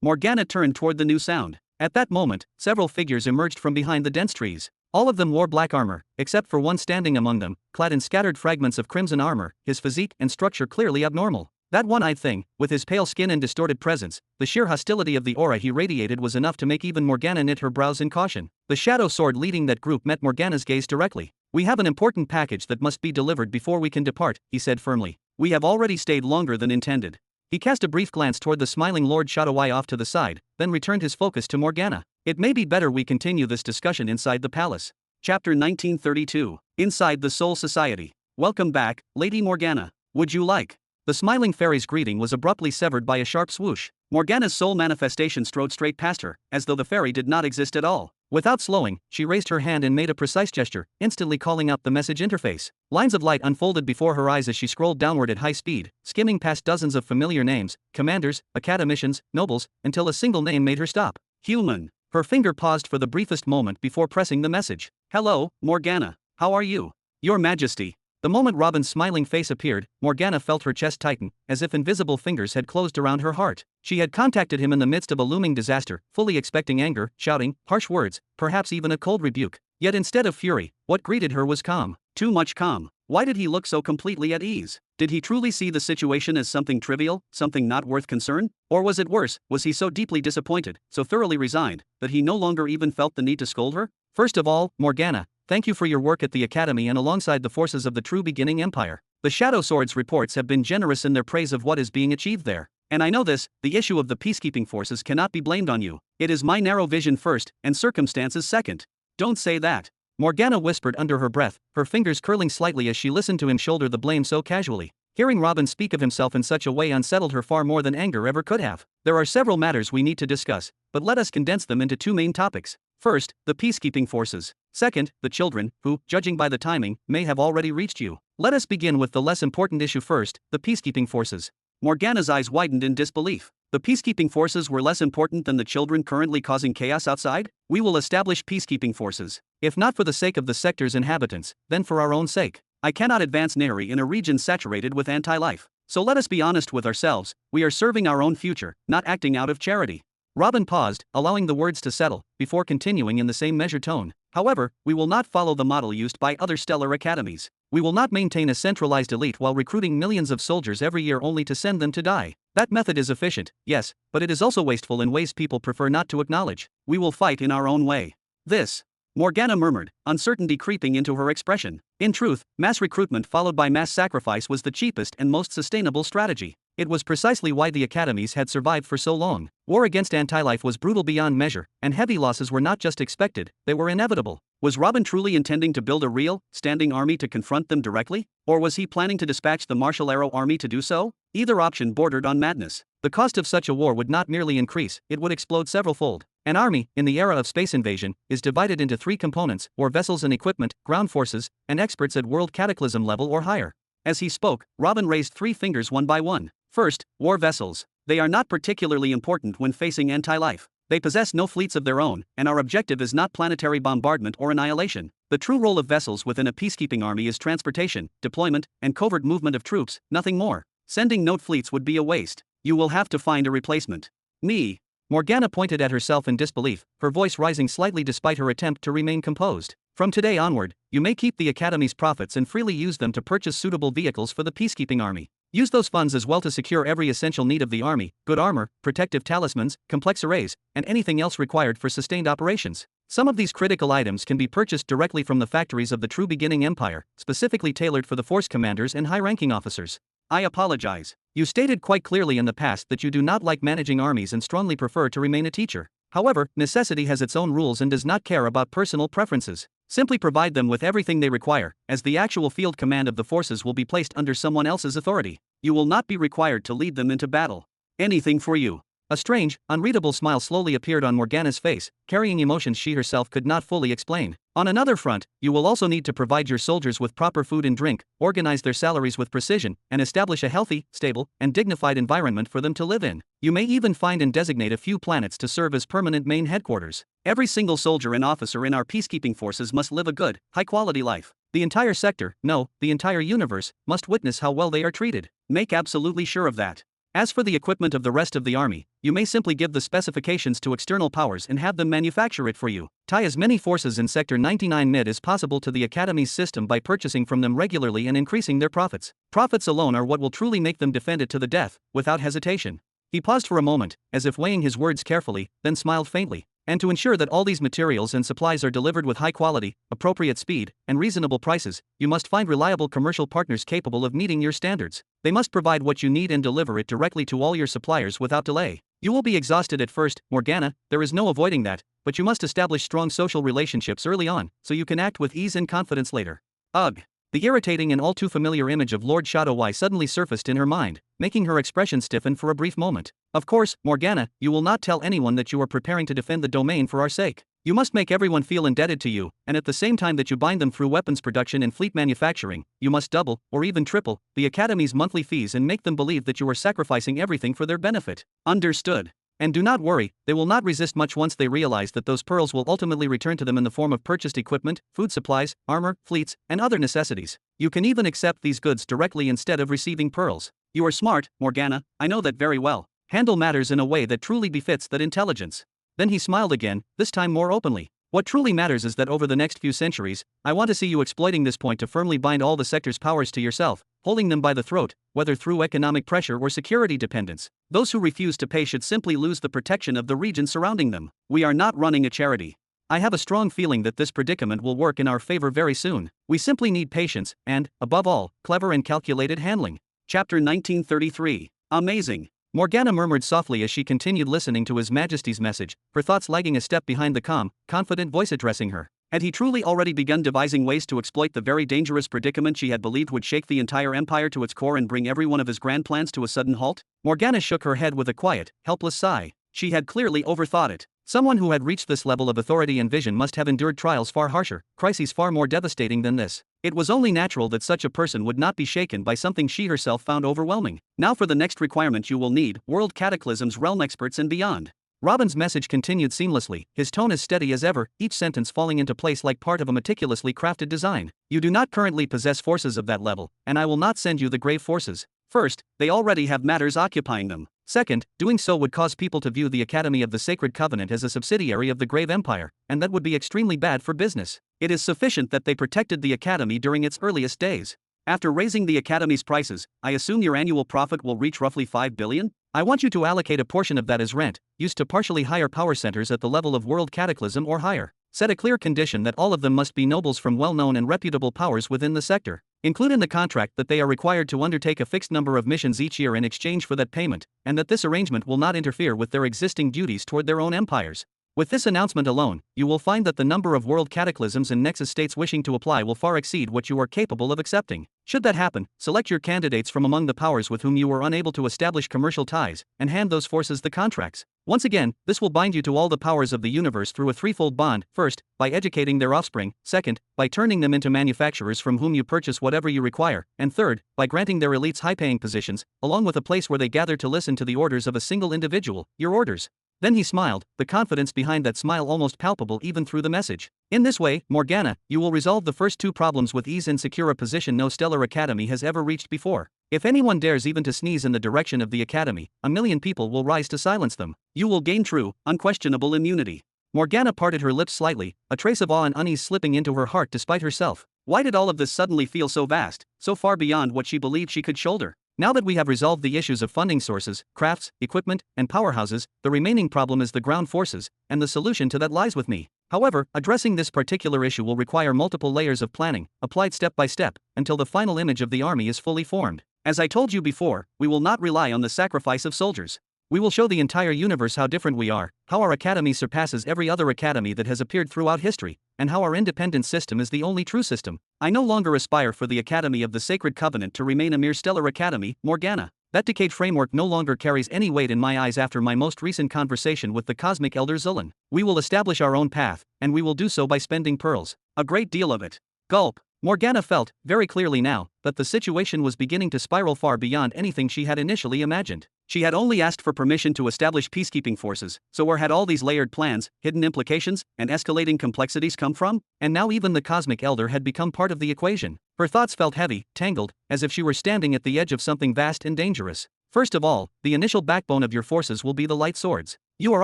Morgana turned toward the new sound. At that moment, several figures emerged from behind the dense trees. All of them wore black armor, except for one standing among them, clad in scattered fragments of crimson armor, his physique and structure clearly abnormal. That one-eyed thing, with his pale skin and distorted presence, the sheer hostility of the aura he radiated was enough to make even Morgana knit her brows in caution. The shadow sword leading that group met Morgana's gaze directly. "We have an important package that must be delivered before we can depart," he said firmly. "We have already stayed longer than intended." He cast a brief glance toward the smiling Lord Shadoweye off to the side, then returned his focus to Morgana. "It may be better we continue this discussion inside the palace." Chapter 1932. Inside the Soul Society. "Welcome back, Lady Morgana. Would you like?" The smiling fairy's greeting was abruptly severed by a sharp swoosh. Morgana's soul manifestation strode straight past her, as though the fairy did not exist at all. Without slowing, she raised her hand and made a precise gesture, instantly calling up the message interface. Lines of light unfolded before her eyes as she scrolled downward at high speed, skimming past dozens of familiar names, commanders, academicians, nobles, until a single name made her stop. Human. Her finger paused for the briefest moment before pressing the message. Hello, Morgana. How are you? Your Majesty. The moment Robin's smiling face appeared, Morgana felt her chest tighten, as if invisible fingers had closed around her heart. She had contacted him in the midst of a looming disaster, fully expecting anger, shouting, harsh words, perhaps even a cold rebuke. Yet instead of fury, what greeted her was calm. Too much calm. Why did he look so completely at ease? Did he truly see the situation as something trivial, something not worth concern? Or was it worse, was he so deeply disappointed, so thoroughly resigned, that he no longer even felt the need to scold her? First of all, Morgana, thank you for your work at the Academy and alongside the forces of the true beginning empire. The Shadow Sword's reports have been generous in their praise of what is being achieved there. And I know this, the issue of the peacekeeping forces cannot be blamed on you. It is my narrow vision first, and circumstances second. Don't say that. Morgana whispered under her breath, her fingers curling slightly as she listened to him shoulder the blame so casually. Hearing Robin speak of himself in such a way unsettled her far more than anger ever could have. There are several matters we need to discuss, but let us condense them into two main topics. First, the peacekeeping forces. Second, the children, who, judging by the timing, may have already reached you. Let us begin with the less important issue first, the peacekeeping forces. Morgana's eyes widened in disbelief. The peacekeeping forces were less important than the children currently causing chaos outside? We will establish peacekeeping forces. If not for the sake of the sector's inhabitants, then for our own sake. I cannot advance Neri in a region saturated with anti-life. So let us be honest with ourselves, we are serving our own future, not acting out of charity. Robin paused, allowing the words to settle, before continuing in the same measured tone. However, we will not follow the model used by other stellar academies. We will not maintain a centralized elite while recruiting millions of soldiers every year only to send them to die. That method is efficient, yes, but it is also wasteful in ways people prefer not to acknowledge. We will fight in our own way. This. Morgana murmured, uncertainty creeping into her expression. In truth, mass recruitment followed by mass sacrifice was the cheapest and most sustainable strategy. It was precisely why the academies had survived for so long. War against anti-life was brutal beyond measure, and heavy losses were not just expected, they were inevitable. Was Robin truly intending to build a real, standing army to confront them directly? Or was he planning to dispatch the Martial Arrow army to do so? Either option bordered on madness. The cost of such a war would not merely increase, it would explode several-fold. An army, in the era of space invasion, is divided into three components, war vessels and equipment, ground forces, and experts at world cataclysm level or higher. As he spoke, Robin raised three fingers one by one. First, war vessels. They are not particularly important when facing anti-life. They possess no fleets of their own, and our objective is not planetary bombardment or annihilation. The true role of vessels within a peacekeeping army is transportation, deployment, and covert movement of troops, nothing more. Sending note fleets would be a waste. You will have to find a replacement. Me. Morgana pointed at herself in disbelief, her voice rising slightly despite her attempt to remain composed. From today onward, you may keep the Academy's profits and freely use them to purchase suitable vehicles for the peacekeeping army. Use those funds as well to secure every essential need of the army, good armor, protective talismans, complex arrays, and anything else required for sustained operations. Some of these critical items can be purchased directly from the factories of the true beginning empire, specifically tailored for the force commanders and high-ranking officers. I apologize. You stated quite clearly in the past that you do not like managing armies and strongly prefer to remain a teacher. However, necessity has its own rules and does not care about personal preferences. Simply provide them with everything they require, as the actual field command of the forces will be placed under someone else's authority. You will not be required to lead them into battle. Anything for you. A strange, unreadable smile slowly appeared on Morgana's face, carrying emotions she herself could not fully explain. On another front, you will also need to provide your soldiers with proper food and drink, organize their salaries with precision, and establish a healthy, stable, and dignified environment for them to live in. You may even find and designate a few planets to serve as permanent main headquarters. Every single soldier and officer in our peacekeeping forces must live a good, high-quality life. The entire sector, no, the entire universe, must witness how well they are treated. Make absolutely sure of that. As for the equipment of the rest of the army, you may simply give the specifications to external powers and have them manufacture it for you. Tie as many forces in Sector 99 Mid as possible to the Academy's system by purchasing from them regularly and increasing their profits. Profits alone are what will truly make them defend it to the death, without hesitation. He paused for a moment, as if weighing his words carefully, then smiled faintly. And to ensure that all these materials and supplies are delivered with high quality, appropriate speed, and reasonable prices, you must find reliable commercial partners capable of meeting your standards. They must provide what you need and deliver it directly to all your suppliers without delay. You will be exhausted at first, Morgana, there is no avoiding that, but you must establish strong social relationships early on, so you can act with ease and confidence later. Ugh. The irritating and all too familiar image of Lord Shadow suddenly surfaced in her mind, making her expression stiffen for a brief moment. Of course, Morgana, you will not tell anyone that you are preparing to defend the domain for our sake. You must make everyone feel indebted to you, and at the same time that you bind them through weapons production and fleet manufacturing, you must double, or even triple, the Academy's monthly fees and make them believe that you are sacrificing everything for their benefit. Understood. And do not worry, they will not resist much once they realize that those pearls will ultimately return to them in the form of purchased equipment, food supplies, armor, fleets, and other necessities. You can even accept these goods directly instead of receiving pearls. You are smart, Morgana, I know that very well. Handle matters in a way that truly befits that intelligence. Then he smiled again, this time more openly. What truly matters is that over the next few centuries, I want to see you exploiting this point to firmly bind all the sector's powers to yourself, holding them by the throat, whether through economic pressure or security dependence. Those who refuse to pay should simply lose the protection of the region surrounding them. We are not running a charity. I have a strong feeling that this predicament will work in our favor very soon. We simply need patience and, above all, clever and calculated handling. Chapter 1933. Amazing. Morgana murmured softly as she continued listening to His Majesty's message, her thoughts lagging a step behind the calm, confident voice addressing her. Had he truly already begun devising ways to exploit the very dangerous predicament she had believed would shake the entire empire to its core and bring every one of his grand plans to a sudden halt? Morgana shook her head with a quiet, helpless sigh. She had clearly overthought it. Someone who had reached this level of authority and vision must have endured trials far harsher, crises far more devastating than this. It was only natural that such a person would not be shaken by something she herself found overwhelming. Now for the next requirement you will need, world cataclysms, realm experts and beyond. Robin's message continued seamlessly, his tone as steady as ever, each sentence falling into place like part of a meticulously crafted design. You do not currently possess forces of that level, and I will not send you the grave forces. First, they already have matters occupying them. Second, doing so would cause people to view the Academy of the Sacred Covenant as a subsidiary of the Grave Empire, and that would be extremely bad for business. It is sufficient that they protected the Academy during its earliest days. After raising the Academy's prices, I assume your annual profit will reach roughly 5 billion? I want you to allocate a portion of that as rent, used to partially hire power centers at the level of World Cataclysm or higher. Set a clear condition that all of them must be nobles from well-known and reputable powers within the sector. Include in the contract that they are required to undertake a fixed number of missions each year in exchange for that payment, and that this arrangement will not interfere with their existing duties toward their own empires. With this announcement alone, you will find that the number of world cataclysms and nexus states wishing to apply will far exceed what you are capable of accepting. Should that happen, select your candidates from among the powers with whom you were unable to establish commercial ties, and hand those forces the contracts. Once again, this will bind you to all the powers of the universe through a threefold bond: first, by educating their offspring; second, by turning them into manufacturers from whom you purchase whatever you require; and third, by granting their elites high-paying positions, along with a place where they gather to listen to the orders of a single individual, your orders. Then he smiled, the confidence behind that smile almost palpable even through the message. In this way, Morgana, you will resolve the first two problems with ease and secure a position no stellar academy has ever reached before. If anyone dares even to sneeze in the direction of the academy, 1,000,000 people will rise to silence them. You will gain true, unquestionable immunity. Morgana parted her lips slightly, a trace of awe and unease slipping into her heart despite herself. Why did all of this suddenly feel so vast, so far beyond what she believed she could shoulder? Now that we have resolved the issues of funding sources, crafts, equipment, and powerhouses, the remaining problem is the ground forces, and the solution to that lies with me. However, addressing this particular issue will require multiple layers of planning, applied step by step, until the final image of the army is fully formed. As I told you before, we will not rely on the sacrifice of soldiers. We will show the entire universe how different we are, how our academy surpasses every other academy that has appeared throughout history, and how our independent system is the only true system. I no longer aspire for the Academy of the Sacred Covenant to remain a mere stellar academy, Morgana. That decayed framework no longer carries any weight in my eyes after my most recent conversation with the Cosmic Elder Zulin. We will establish our own path, and we will do so by spending pearls. A great deal of it. Gulp. Morgana felt, very clearly now, that the situation was beginning to spiral far beyond anything she had initially imagined. She had only asked for permission to establish peacekeeping forces, so where had all these layered plans, hidden implications, and escalating complexities come from? And now even the Cosmic Elder had become part of the equation. Her thoughts felt heavy, tangled, as if she were standing at the edge of something vast and dangerous. First of all, the initial backbone of your forces will be the light swords. You are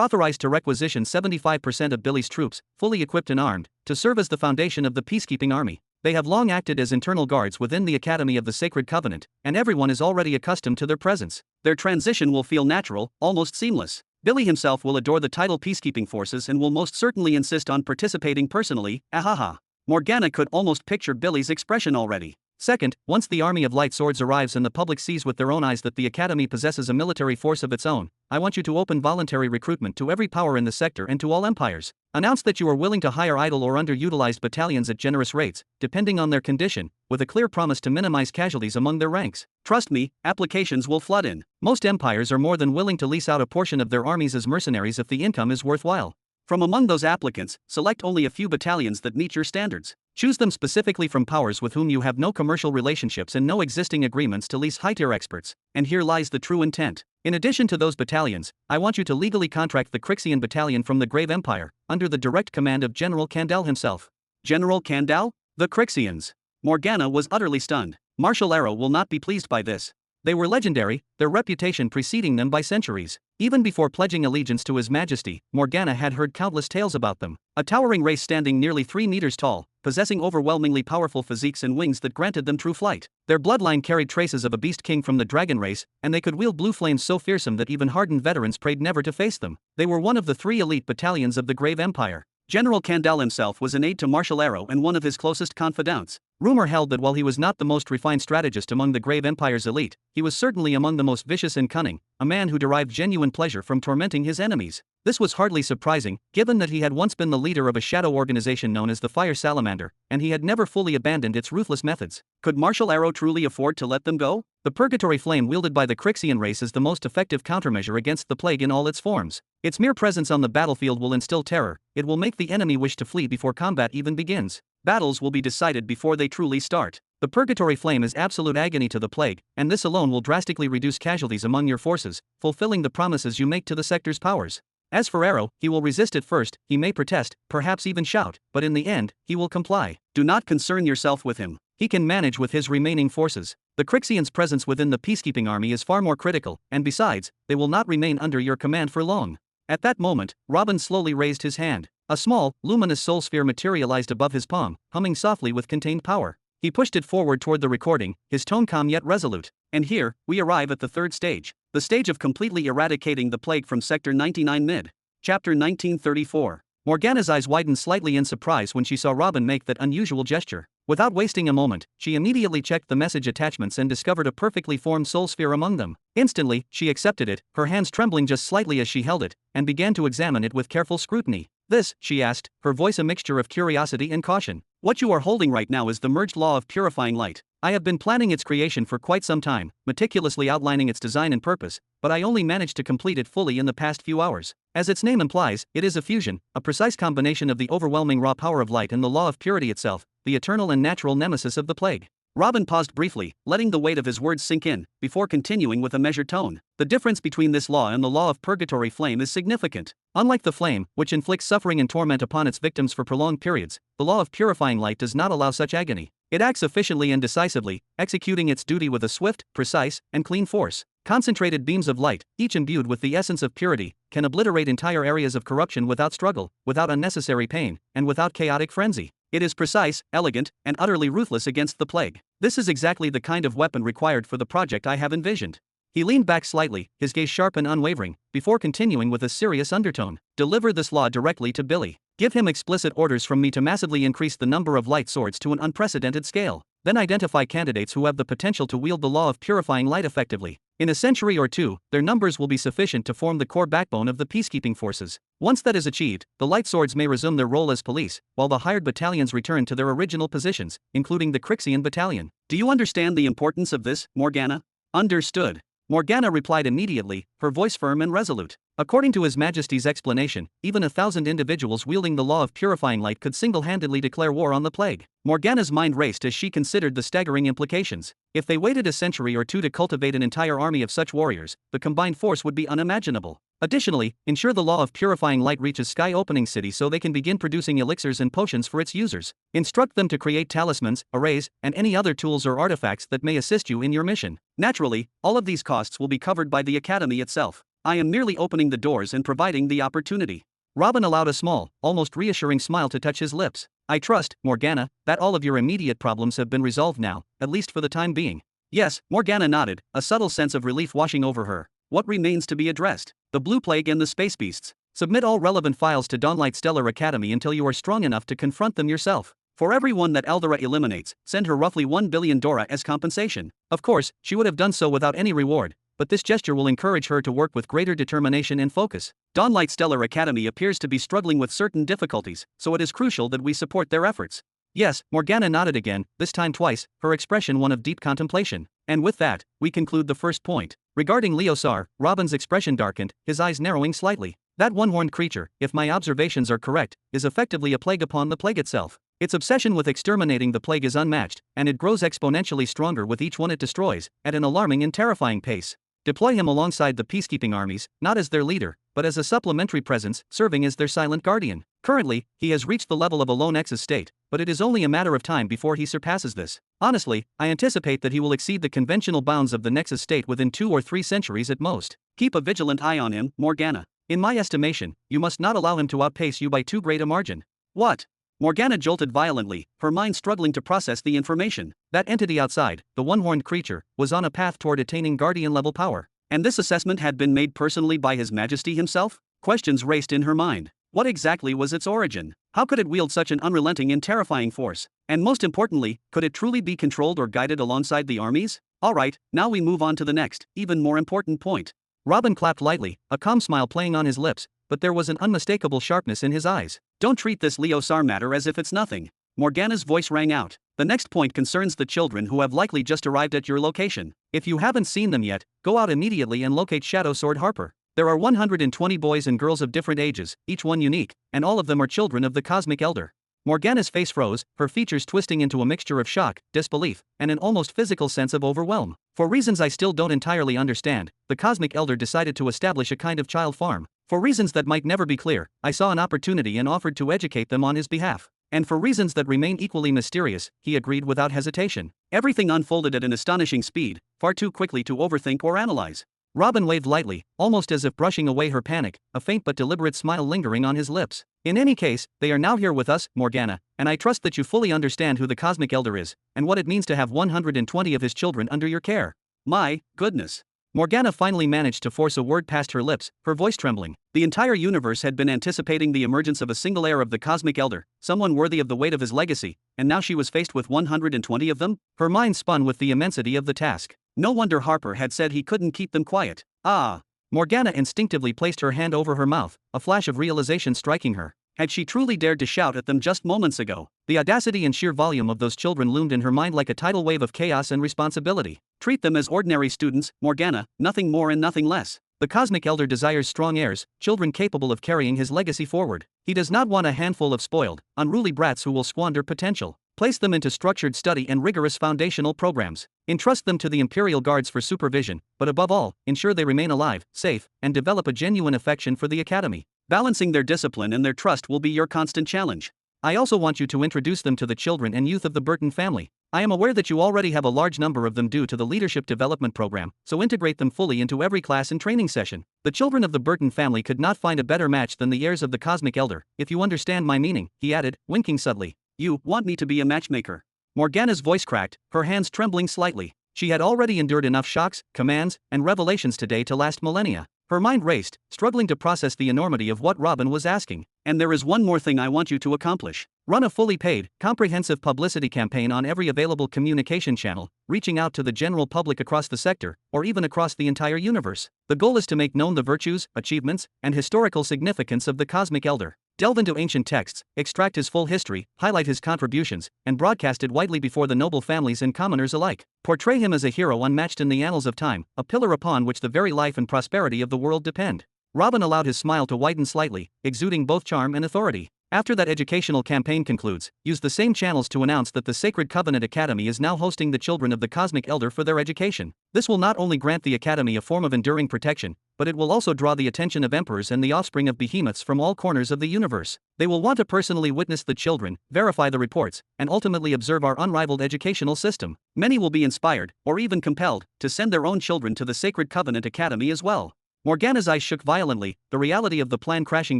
authorized to requisition 75% of Billy's troops, fully equipped and armed, to serve as the foundation of the peacekeeping army. They have long acted as internal guards within the Academy of the Sacred Covenant, and everyone is already accustomed to their presence. Their transition will feel natural, almost seamless. Billy himself will adore the title peacekeeping forces and will most certainly insist on participating personally. Ahaha. Morgana could almost picture Billy's expression already. Second, once the army of light swords arrives and the public sees with their own eyes that the Academy possesses a military force of its own, I want you to open voluntary recruitment to every power in the sector and to all empires. Announce that you are willing to hire idle or underutilized battalions at generous rates, depending on their condition, with a clear promise to minimize casualties among their ranks. Trust me, applications will flood in. Most empires are more than willing to lease out a portion of their armies as mercenaries if the income is worthwhile. From among those applicants, select only a few battalions that meet your standards. Choose them specifically from powers with whom you have no commercial relationships and no existing agreements to lease high-tier experts, and here lies the true intent. In addition to those battalions, I want you to legally contract the Crixian battalion from the Grave Empire, under the direct command of General Kandal himself. General Kandal? The Crixians. Morgana was utterly stunned. Marshal Arrow will not be pleased by this. They were legendary, their reputation preceding them by centuries. Even before pledging allegiance to His Majesty, Morgana had heard countless tales about them. A towering race standing nearly 3 meters tall, possessing overwhelmingly powerful physiques and wings that granted them true flight. Their bloodline carried traces of a beast king from the dragon race, and they could wield blue flames so fearsome that even hardened veterans prayed never to face them. They were one of the 3 elite battalions of the Grave Empire. General Kandal himself was an aide to Marshal Arrow and one of his closest confidants. Rumor held that while he was not the most refined strategist among the Grave Empire's elite, he was certainly among the most vicious and cunning, a man who derived genuine pleasure from tormenting his enemies. This was hardly surprising, given that he had once been the leader of a shadow organization known as the Fire Salamander, and he had never fully abandoned its ruthless methods. Could Marshal Arrow truly afford to let them go? The Purgatory Flame wielded by the Crixian race is the most effective countermeasure against the plague in all its forms. Its mere presence on the battlefield will instill terror, it will make the enemy wish to flee before combat even begins. Battles will be decided before they truly start. The Purgatory Flame is absolute agony to the plague, and this alone will drastically reduce casualties among your forces, fulfilling the promises you make to the sector's powers. As for Arrow, he will resist at first, he may protest, perhaps even shout, but in the end, he will comply. Do not concern yourself with him. He can manage with his remaining forces. The Crixians' presence within the peacekeeping army is far more critical, and besides, they will not remain under your command for long. At that moment, Robin slowly raised his hand. A small, luminous soul sphere materialized above his palm, humming softly with contained power. He pushed it forward toward the recording, his tone calm yet resolute. And here, we arrive at the 3rd stage. The stage of completely eradicating the plague from Sector 99 Mid. Chapter 1934. Morgana's eyes widened slightly in surprise when she saw Robin make that unusual gesture. Without wasting a moment, she immediately checked the message attachments and discovered a perfectly formed soul sphere among them. Instantly, she accepted it, her hands trembling just slightly as she held it, and began to examine it with careful scrutiny. This, she asked, her voice a mixture of curiosity and caution. What you are holding right now is the merged law of purifying light. I have been planning its creation for quite some time, meticulously outlining its design and purpose, but I only managed to complete it fully in the past few hours. As its name implies, it is a fusion, a precise combination of the overwhelming raw power of light and the law of purity itself, the eternal and natural nemesis of the plague. Robin paused briefly, letting the weight of his words sink in, before continuing with a measured tone. The difference between this law and the law of Purgatory Flame is significant. Unlike the flame, which inflicts suffering and torment upon its victims for prolonged periods, the law of purifying light does not allow such agony. It acts efficiently and decisively, executing its duty with a swift, precise, and clean force. Concentrated beams of light, each imbued with the essence of purity, can obliterate entire areas of corruption without struggle, without unnecessary pain, and without chaotic frenzy. It is precise, elegant, and utterly ruthless against the plague. This is exactly the kind of weapon required for the project I have envisioned. He leaned back slightly, his gaze sharp and unwavering, before continuing with a serious undertone. Deliver this law directly to Billy. Give him explicit orders from me to massively increase the number of light swords to an unprecedented scale. Then identify candidates who have the potential to wield the law of purifying light effectively. In a century or two, their numbers will be sufficient to form the core backbone of the peacekeeping forces. Once that is achieved, the light swords may resume their role as police, while the hired battalions return to their original positions, including the Crixian battalion. Do you understand the importance of this, Morgana? Understood. Morgana replied immediately, her voice firm and resolute. According to His Majesty's explanation, even 1,000 individuals wielding the law of purifying light could single-handedly declare war on the plague. Morgana's mind raced as she considered the staggering implications. If they waited a century or two to cultivate an entire army of such warriors, the combined force would be unimaginable. Additionally, ensure the law of purifying light reaches sky-opening cities so they can begin producing elixirs and potions for its users. Instruct them to create talismans, arrays, and any other tools or artifacts that may assist you in your mission. Naturally, all of these costs will be covered by the Academy itself. I am merely opening the doors and providing the opportunity. Robin allowed a small, almost reassuring smile to touch his lips. I trust, Morgana, that all of your immediate problems have been resolved now, at least for the time being. Yes, Morgana nodded, a subtle sense of relief washing over her. What remains to be addressed? The Blue Plague and the Space Beasts. Submit all relevant files to Dawnlight Stellar Academy until you are strong enough to confront them yourself. For everyone that Eldora eliminates, send her roughly 1 billion Dora as compensation. Of course, she would have done so without any reward, but this gesture will encourage her to work with greater determination and focus. Dawnlight Stellar Academy appears to be struggling with certain difficulties, so it is crucial that we support their efforts. Yes, Morgana nodded again, this time twice, her expression one of deep contemplation. And with that, we conclude the first point. Regarding Leosar, Robin's expression darkened, his eyes narrowing slightly. That one-horned creature, if my observations are correct, is effectively a plague upon the plague itself. Its obsession with exterminating the plague is unmatched, and it grows exponentially stronger with each one it destroys, at an alarming and terrifying pace. Deploy him alongside the peacekeeping armies, not as their leader, but as a supplementary presence, serving as their silent guardian. Currently, he has reached the level of a lone X's state, but it is only a matter of time before he surpasses this. Honestly, I anticipate that he will exceed the conventional bounds of the Nexus state within 2 or 3 centuries at most. Keep a vigilant eye on him, Morgana. In my estimation, you must not allow him to outpace you by too great a margin. What? Morgana jolted violently, her mind struggling to process the information. That entity outside, the one-horned creature, was on a path toward attaining guardian-level power. And this assessment had been made personally by His Majesty himself? Questions raced in her mind. What exactly was its origin? How could it wield such an unrelenting and terrifying force? And most importantly, could it truly be controlled or guided alongside the armies? Alright, now we move on to the next, even more important point. Robin clapped lightly, a calm smile playing on his lips, but there was an unmistakable sharpness in his eyes. Don't treat this Leosar matter as if it's nothing. Morgana's voice rang out. The next point concerns the children who have likely just arrived at your location. If you haven't seen them yet, go out immediately and locate Shadow Sword Harper. There are 120 boys and girls of different ages, each one unique, and all of them are children of the Cosmic Elder. Morgana's face froze, her features twisting into a mixture of shock, disbelief, and an almost physical sense of overwhelm. For reasons I still don't entirely understand, the Cosmic Elder decided to establish a kind of child farm. For reasons that might never be clear, I saw an opportunity and offered to educate them on his behalf. And for reasons that remain equally mysterious, he agreed without hesitation. Everything unfolded at an astonishing speed, far too quickly to overthink or analyze. Robin waved lightly, almost as if brushing away her panic, a faint but deliberate smile lingering on his lips. In any case, they are now here with us, Morgana, and I trust that you fully understand who the Cosmic Elder is, and what it means to have 120 of his children under your care. My goodness. Morgana finally managed to force a word past her lips, her voice trembling. The entire universe had been anticipating the emergence of a single heir of the Cosmic Elder, someone worthy of the weight of his legacy, and now she was faced with 120 of them? Her mind spun with the immensity of the task. No wonder Harper had said he couldn't keep them quiet. Ah! Morgana instinctively placed her hand over her mouth, a flash of realization striking her. Had she truly dared to shout at them just moments ago? The audacity and sheer volume of those children loomed in her mind like a tidal wave of chaos and responsibility. Treat them as ordinary students, Morgana, nothing more and nothing less. The Cosmic Elder desires strong heirs, children capable of carrying his legacy forward. He does not want a handful of spoiled, unruly brats who will squander potential. Place them into structured study and rigorous foundational programs. Entrust them to the Imperial Guards for supervision, but above all, ensure they remain alive, safe, and develop a genuine affection for the Academy. Balancing their discipline and their trust will be your constant challenge. I also want you to introduce them to the children and youth of the Burton family. I am aware that you already have a large number of them due to the Leadership Development Program, so integrate them fully into every class and training session. The children of the Burton family could not find a better match than the heirs of the Cosmic Elder, if you understand my meaning, he added, winking subtly. You want me to be a matchmaker? Morgana's voice cracked, her hands trembling slightly. She had already endured enough shocks, commands, and revelations today to last millennia. Her mind raced, struggling to process the enormity of what Robin was asking. And there is one more thing I want you to accomplish. Run a fully paid, comprehensive publicity campaign on every available communication channel, reaching out to the general public across the sector, or even across the entire universe. The goal is to make known the virtues, achievements, and historical significance of the Cosmic Elder. Delve into ancient texts, extract his full history, highlight his contributions, and broadcast it widely before the noble families and commoners alike. Portray him as a hero unmatched in the annals of time, a pillar upon which the very life and prosperity of the world depend. Robin allowed his smile to widen slightly, exuding both charm and authority. After that educational campaign concludes, use the same channels to announce that the Sacred Covenant Academy is now hosting the children of the Cosmic Elder for their education. This will not only grant the Academy a form of enduring protection, but it will also draw the attention of emperors and the offspring of behemoths from all corners of the universe. They will want to personally witness the children, verify the reports, and ultimately observe our unrivaled educational system. Many will be inspired, or even compelled, to send their own children to the Sacred Covenant Academy as well. Morgana's eyes shook violently, the reality of the plan crashing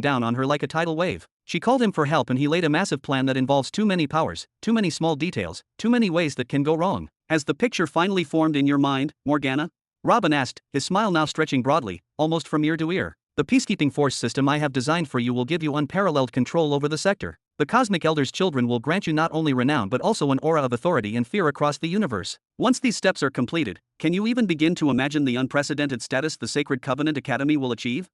down on her like a tidal wave. She called him for help and he laid a massive plan that involves too many powers, too many small details, too many ways that can go wrong. Has the picture finally formed in your mind, Morgana? Robin asked, his smile now stretching broadly, almost from ear to ear. The peacekeeping force system I have designed for you will give you unparalleled control over the sector. The Cosmic Elder's children will grant you not only renown but also an aura of authority and fear across the universe. Once these steps are completed, can you even begin to imagine the unprecedented status the Sacred Covenant Academy will achieve?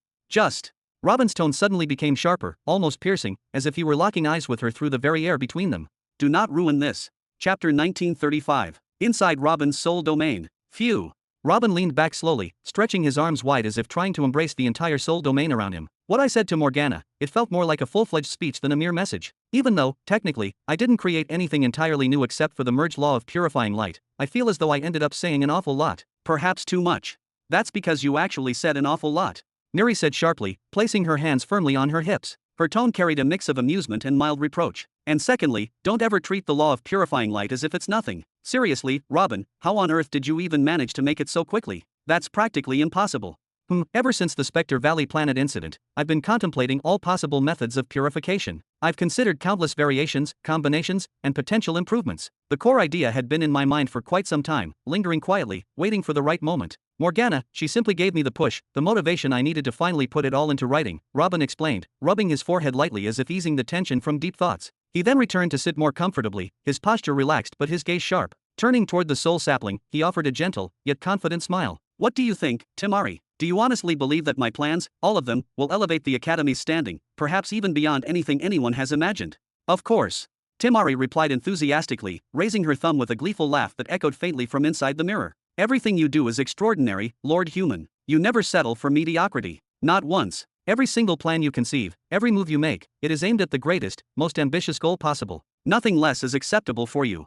Robin's tone suddenly became sharper, almost piercing, as if he were locking eyes with her through the very air between them. Do not ruin this. Chapter 1935. Inside Robin's soul domain. Phew. Robin leaned back slowly, stretching his arms wide as if trying to embrace the entire soul domain around him. What I said to Morgana, it felt more like a full-fledged speech than a mere message. Even though, technically, I didn't create anything entirely new except for the merge law of purifying light, I feel as though I ended up saying an awful lot. Perhaps too much. That's because you actually said an awful lot, Neri said sharply, placing her hands firmly on her hips. Her tone carried a mix of amusement and mild reproach. And secondly, don't ever treat the law of purifying light as if it's nothing. Seriously, Robin, how on earth did you even manage to make it so quickly? That's practically impossible. Ever since the Spectre Valley planet incident, I've been contemplating all possible methods of purification. I've considered countless variations, combinations, and potential improvements. The core idea had been in my mind for quite some time, lingering quietly, waiting for the right moment. Morgana, she simply gave me the push, the motivation I needed to finally put it all into writing, Robin explained, rubbing his forehead lightly as if easing the tension from deep thoughts. He then returned to sit more comfortably, his posture relaxed but his gaze sharp. Turning toward the soul sapling, he offered a gentle, yet confident smile. What do you think, Timari? Do you honestly believe that my plans, all of them, will elevate the Academy's standing, perhaps even beyond anything anyone has imagined? Of course. Timari replied enthusiastically, raising her thumb with a gleeful laugh that echoed faintly from inside the mirror. Everything you do is extraordinary, Lord Human. You never settle for mediocrity. Not once. Every single plan you conceive, every move you make, it is aimed at the greatest, most ambitious goal possible. Nothing less is acceptable for you.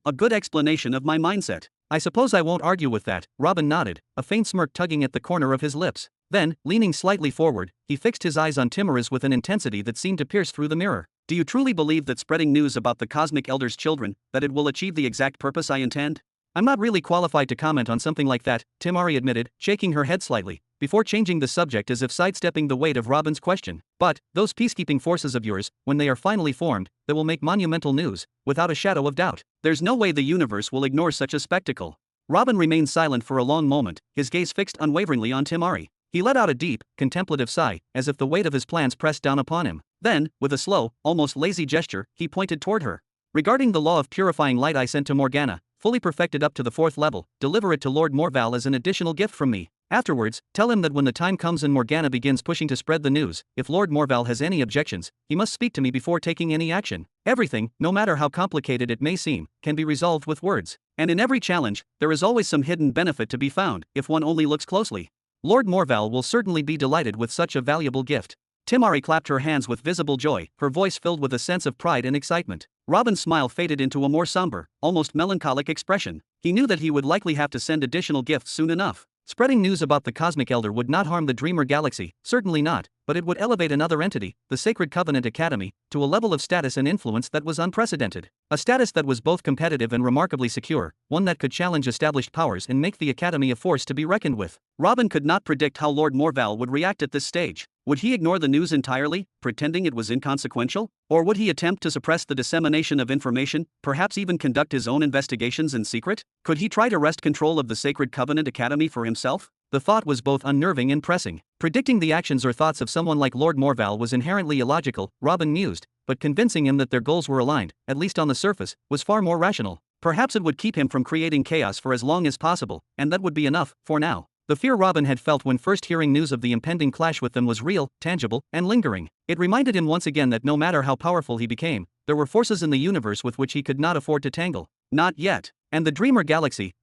A good explanation of my mindset. I suppose I won't argue with that, Robin nodded, a faint smirk tugging at the corner of his lips. Then, leaning slightly forward, he fixed his eyes on Timorous with an intensity that seemed to pierce through the mirror. Do you truly believe that spreading news about the Cosmic Elder's children, that it will achieve the exact purpose I intend? I'm not really qualified to comment on something like that, Timari admitted, shaking her head slightly, before changing the subject as if sidestepping the weight of Robin's question. But, those peacekeeping forces of yours, when they are finally formed, they will make monumental news, without a shadow of doubt. There's no way the universe will ignore such a spectacle. Robin remained silent for a long moment, his gaze fixed unwaveringly on Timari. He let out a deep, contemplative sigh, as if the weight of his plans pressed down upon him. Then, with a slow, almost lazy gesture, he pointed toward her. Regarding the law of purifying light I sent to Morgana, fully perfected up to the 4th level, deliver it to Lord Morval as an additional gift from me. Afterwards, tell him that when the time comes and Morgana begins pushing to spread the news, if Lord Morval has any objections, he must speak to me before taking any action. Everything, no matter how complicated it may seem, can be resolved with words. And in every challenge, there is always some hidden benefit to be found, if one only looks closely. Lord Morval will certainly be delighted with such a valuable gift. Timari clapped her hands with visible joy, her voice filled with a sense of pride and excitement. Robin's smile faded into a more somber, almost melancholic expression. He knew that he would likely have to send additional gifts soon enough. Spreading news about the Cosmic Elder would not harm the Dreamer Galaxy, certainly not, but it would elevate another entity, the Sacred Covenant Academy, to a level of status and influence that was unprecedented. A status that was both competitive and remarkably secure, one that could challenge established powers and make the Academy a force to be reckoned with. Robin could not predict how Lord Morval would react at this stage. Would he ignore the news entirely, pretending it was inconsequential? Or would he attempt to suppress the dissemination of information, perhaps even conduct his own investigations in secret? Could he try to wrest control of the Sacred Covenant Academy for himself? The thought was both unnerving and pressing. Predicting the actions or thoughts of someone like Lord Morval was inherently illogical, Robin mused, but convincing him that their goals were aligned, at least on the surface, was far more rational. Perhaps it would keep him from creating chaos for as long as possible, and that would be enough, for now. The fear Robin had felt when first hearing news of the impending clash with them was real, tangible, and lingering. It reminded him once again that no matter how powerful he became, there were forces in the universe with which he could not afford to tangle. Not yet. And the Dreamer Galaxy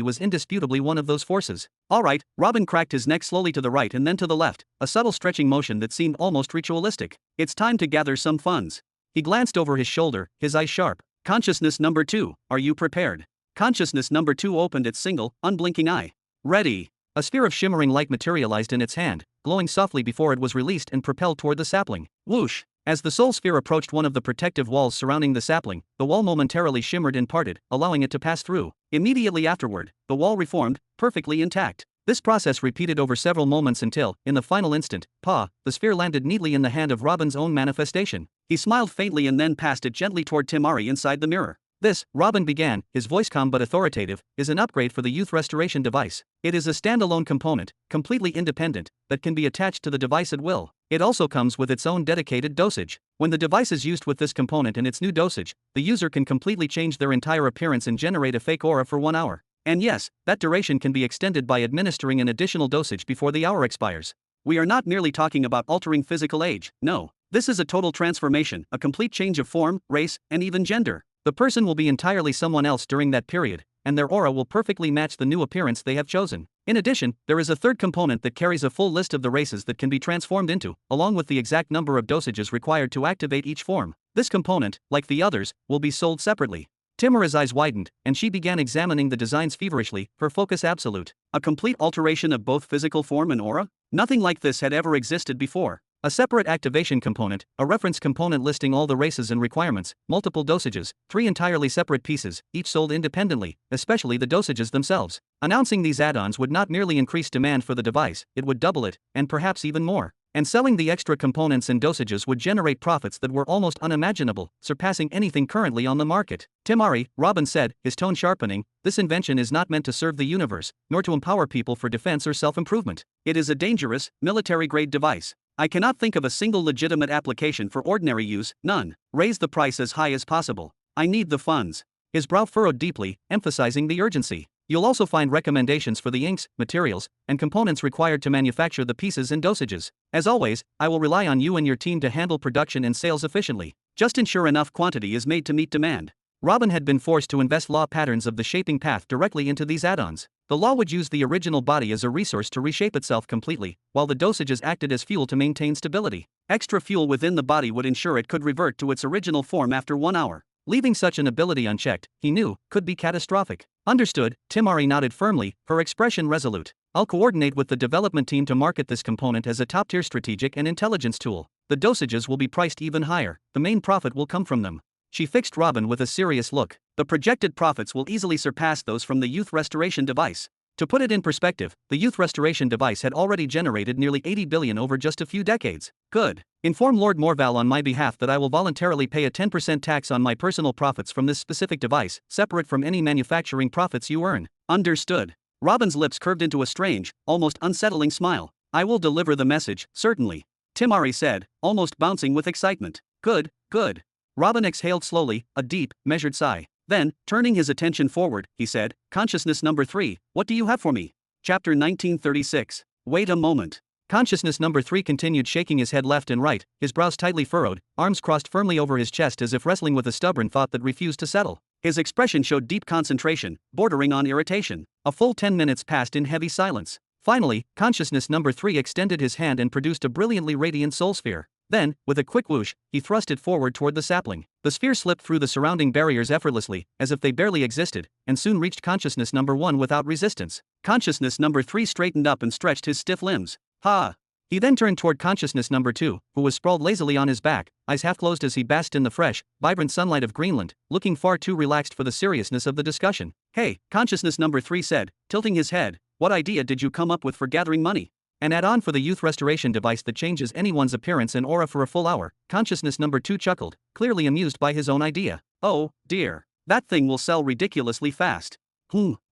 was indisputably one of those forces. Alright, Robin cracked his neck slowly to the right and then to the left, a subtle stretching motion that seemed almost ritualistic. It's time to gather some funds. He glanced over his shoulder, his eyes sharp. Consciousness number 2, are you prepared? Consciousness number 2 opened its single, unblinking eye. Ready. A sphere of shimmering light materialized in its hand, glowing softly before it was released and propelled toward the sapling. Whoosh! As the soul sphere approached one of the protective walls surrounding the sapling, the wall momentarily shimmered and parted, allowing it to pass through. Immediately afterward, the wall reformed, perfectly intact. This process repeated over several moments until, in the final instant, the sphere landed neatly in the hand of Robin's own manifestation. He smiled faintly and then passed it gently toward Timari inside the mirror. This, Robin began, his voice calm but authoritative, is an upgrade for the youth restoration device. It is a standalone component, completely independent, that can be attached to the device at will. It also comes with its own dedicated dosage. When the device is used with this component and its new dosage, the user can completely change their entire appearance and generate a fake aura for 1 hour. And yes, that duration can be extended by administering an additional dosage before the hour expires. We are not merely talking about altering physical age, no. This is a total transformation, a complete change of form, race, and even gender. The person will be entirely someone else during that period, and their aura will perfectly match the new appearance they have chosen. In addition, there is a third component that carries a full list of the races that can be transformed into, along with the exact number of dosages required to activate each form. This component, like the others, will be sold separately. Timura's eyes widened, and she began examining the designs feverishly, her focus absolute. A complete alteration of both physical form and aura? Nothing like this had ever existed before. A separate activation component, a reference component listing all the races and requirements, multiple dosages, 3 entirely separate pieces, each sold independently, especially the dosages themselves. Announcing these add-ons would not merely increase demand for the device, it would double it, and perhaps even more. And selling the extra components and dosages would generate profits that were almost unimaginable, surpassing anything currently on the market. Timari, Robin said, his tone sharpening, this invention is not meant to serve the universe, nor to empower people for defense or self-improvement. It is a dangerous, military-grade device. I cannot think of a single legitimate application for ordinary use, none. Raise the price as high as possible. I need the funds. His brow furrowed deeply, emphasizing the urgency. You'll also find recommendations for the inks, materials, and components required to manufacture the pieces and dosages. As always, I will rely on you and your team to handle production and sales efficiently. Just ensure enough quantity is made to meet demand. Robin had been forced to invest law patterns of the shaping path directly into these add-ons. The law would use the original body as a resource to reshape itself completely, while the dosages acted as fuel to maintain stability. Extra fuel within the body would ensure it could revert to its original form after 1 hour. Leaving such an ability unchecked, he knew, could be catastrophic. Understood, Timari nodded firmly, her expression resolute. I'll coordinate with the development team to market this component as a top-tier strategic and intelligence tool. The dosages will be priced even higher, the main profit will come from them. She fixed Robin with a serious look. The projected profits will easily surpass those from the youth restoration device. To put it in perspective, the youth restoration device had already generated nearly 80 billion over just a few decades. Good. Inform Lord Morval on my behalf that I will voluntarily pay a 10% tax on my personal profits from this specific device, separate from any manufacturing profits you earn. Understood. Robin's lips curved into a strange, almost unsettling smile. I will deliver the message, certainly. Timari said, almost bouncing with excitement. Good, good. Robin exhaled slowly, a deep, measured sigh. Then, turning his attention forward, he said, Consciousness number 3, what do you have for me? Chapter 1936. Wait a moment. Consciousness number 3 continued shaking his head left and right, his brows tightly furrowed, arms crossed firmly over his chest as if wrestling with a stubborn thought that refused to settle. His expression showed deep concentration, bordering on irritation. A full 10 minutes passed in heavy silence. Finally, Consciousness number 3 extended his hand and produced a brilliantly radiant soul sphere. Then, with a quick whoosh, he thrust it forward toward the sapling. The sphere slipped through the surrounding barriers effortlessly, as if they barely existed, and soon reached Consciousness number 1 without resistance. Consciousness number 3 straightened up and stretched his stiff limbs. Ha! He then turned toward Consciousness number 2, who was sprawled lazily on his back, eyes half closed as he basked in the fresh, vibrant sunlight of Greenland, looking far too relaxed for the seriousness of the discussion. Hey, Consciousness number 3 said, tilting his head, what idea did you come up with for gathering money? An add-on for the youth restoration device that changes anyone's appearance and aura for a full hour. Consciousness number 2 chuckled, clearly amused by his own idea. Oh, dear. That thing will sell ridiculously fast.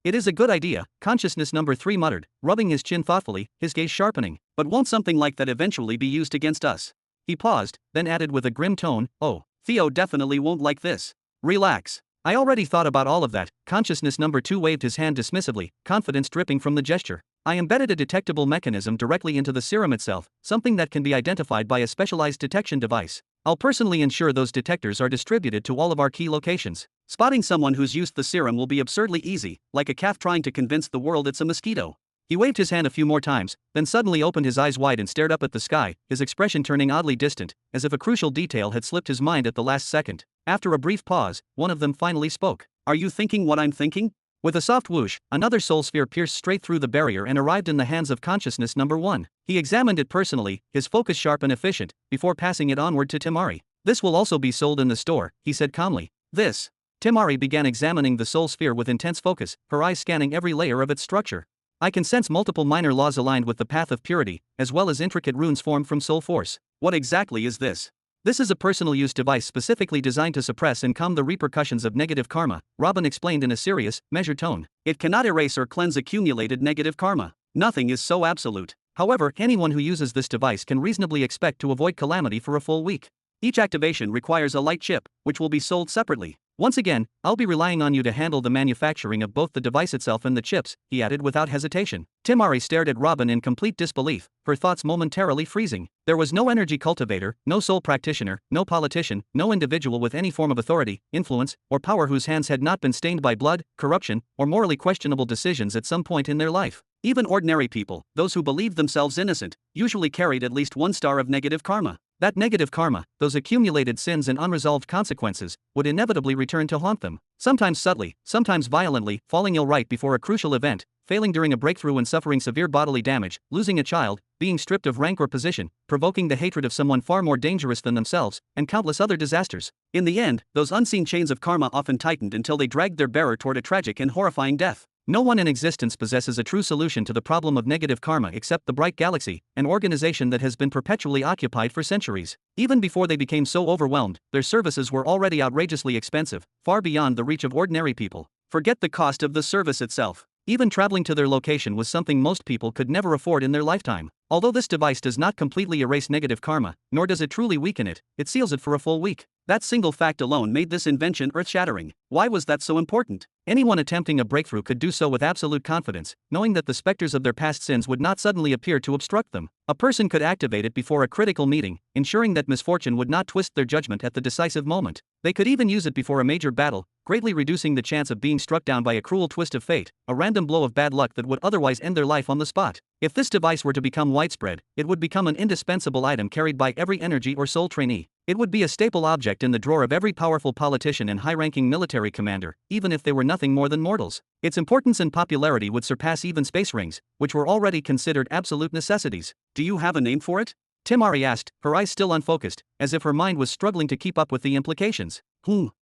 It is a good idea, Consciousness number 3 muttered, rubbing his chin thoughtfully, his gaze sharpening. But won't something like that eventually be used against us? He paused, then added with a grim tone, oh, Theo definitely won't like this. Relax. I already thought about all of that. Consciousness number 2 waved his hand dismissively, confidence dripping from the gesture. I embedded a detectable mechanism directly into the serum itself, something that can be identified by a specialized detection device. I'll personally ensure those detectors are distributed to all of our key locations. Spotting someone who's used the serum will be absurdly easy, like a calf trying to convince the world it's a mosquito. He waved his hand a few more times, then suddenly opened his eyes wide and stared up at the sky, his expression turning oddly distant, as if a crucial detail had slipped his mind at the last second. After a brief pause, one of them finally spoke. Are you thinking what I'm thinking? With a soft whoosh, another soul sphere pierced straight through the barrier and arrived in the hands of Consciousness number 1. He examined it personally, his focus sharp and efficient, before passing it onward to Timari. This will also be sold in the store, he said calmly. This. Timari began examining the soul sphere with intense focus, her eyes scanning every layer of its structure. I can sense multiple minor laws aligned with the path of purity, as well as intricate runes formed from soul force. What exactly is this? This is a personal use device specifically designed to suppress and calm the repercussions of negative karma, Robin explained in a serious, measured tone. It cannot erase or cleanse accumulated negative karma. Nothing is so absolute. However, anyone who uses this device can reasonably expect to avoid calamity for a full week. Each activation requires a light chip, which will be sold separately. Once again, I'll be relying on you to handle the manufacturing of both the device itself and the chips, he added without hesitation. Timari stared at Robin in complete disbelief, her thoughts momentarily freezing. There was no energy cultivator, no soul practitioner, no politician, no individual with any form of authority, influence, or power whose hands had not been stained by blood, corruption, or morally questionable decisions at some point in their life. Even ordinary people, those who believed themselves innocent, usually carried at least 1 star of negative karma. That negative karma, those accumulated sins and unresolved consequences, would inevitably return to haunt them. Sometimes subtly, sometimes violently, falling ill right before a crucial event, failing during a breakthrough and suffering severe bodily damage, losing a child, being stripped of rank or position, provoking the hatred of someone far more dangerous than themselves, and countless other disasters. In the end, those unseen chains of karma often tightened until they dragged their bearer toward a tragic and horrifying death. No one in existence possesses a true solution to the problem of negative karma except the Bright Galaxy, an organization that has been perpetually occupied for centuries. Even before they became so overwhelmed, their services were already outrageously expensive, far beyond the reach of ordinary people. Forget the cost of the service itself. Even traveling to their location was something most people could never afford in their lifetime. Although this device does not completely erase negative karma, nor does it truly weaken it, it seals it for a full week. That single fact alone made this invention earth-shattering. Why was that so important? Anyone attempting a breakthrough could do so with absolute confidence, knowing that the specters of their past sins would not suddenly appear to obstruct them. A person could activate it before a critical meeting, ensuring that misfortune would not twist their judgment at the decisive moment. They could even use it before a major battle, greatly reducing the chance of being struck down by a cruel twist of fate, a random blow of bad luck that would otherwise end their life on the spot. If this device were to become widespread, it would become an indispensable item carried by every energy or soul trainee. It would be a staple object in the drawer of every powerful politician and high-ranking military commander, even if they were nothing more than mortals. Its importance and popularity would surpass even space rings, which were already considered absolute necessities. Do you have a name for it? Timari asked, her eyes still unfocused, as if her mind was struggling to keep up with the implications.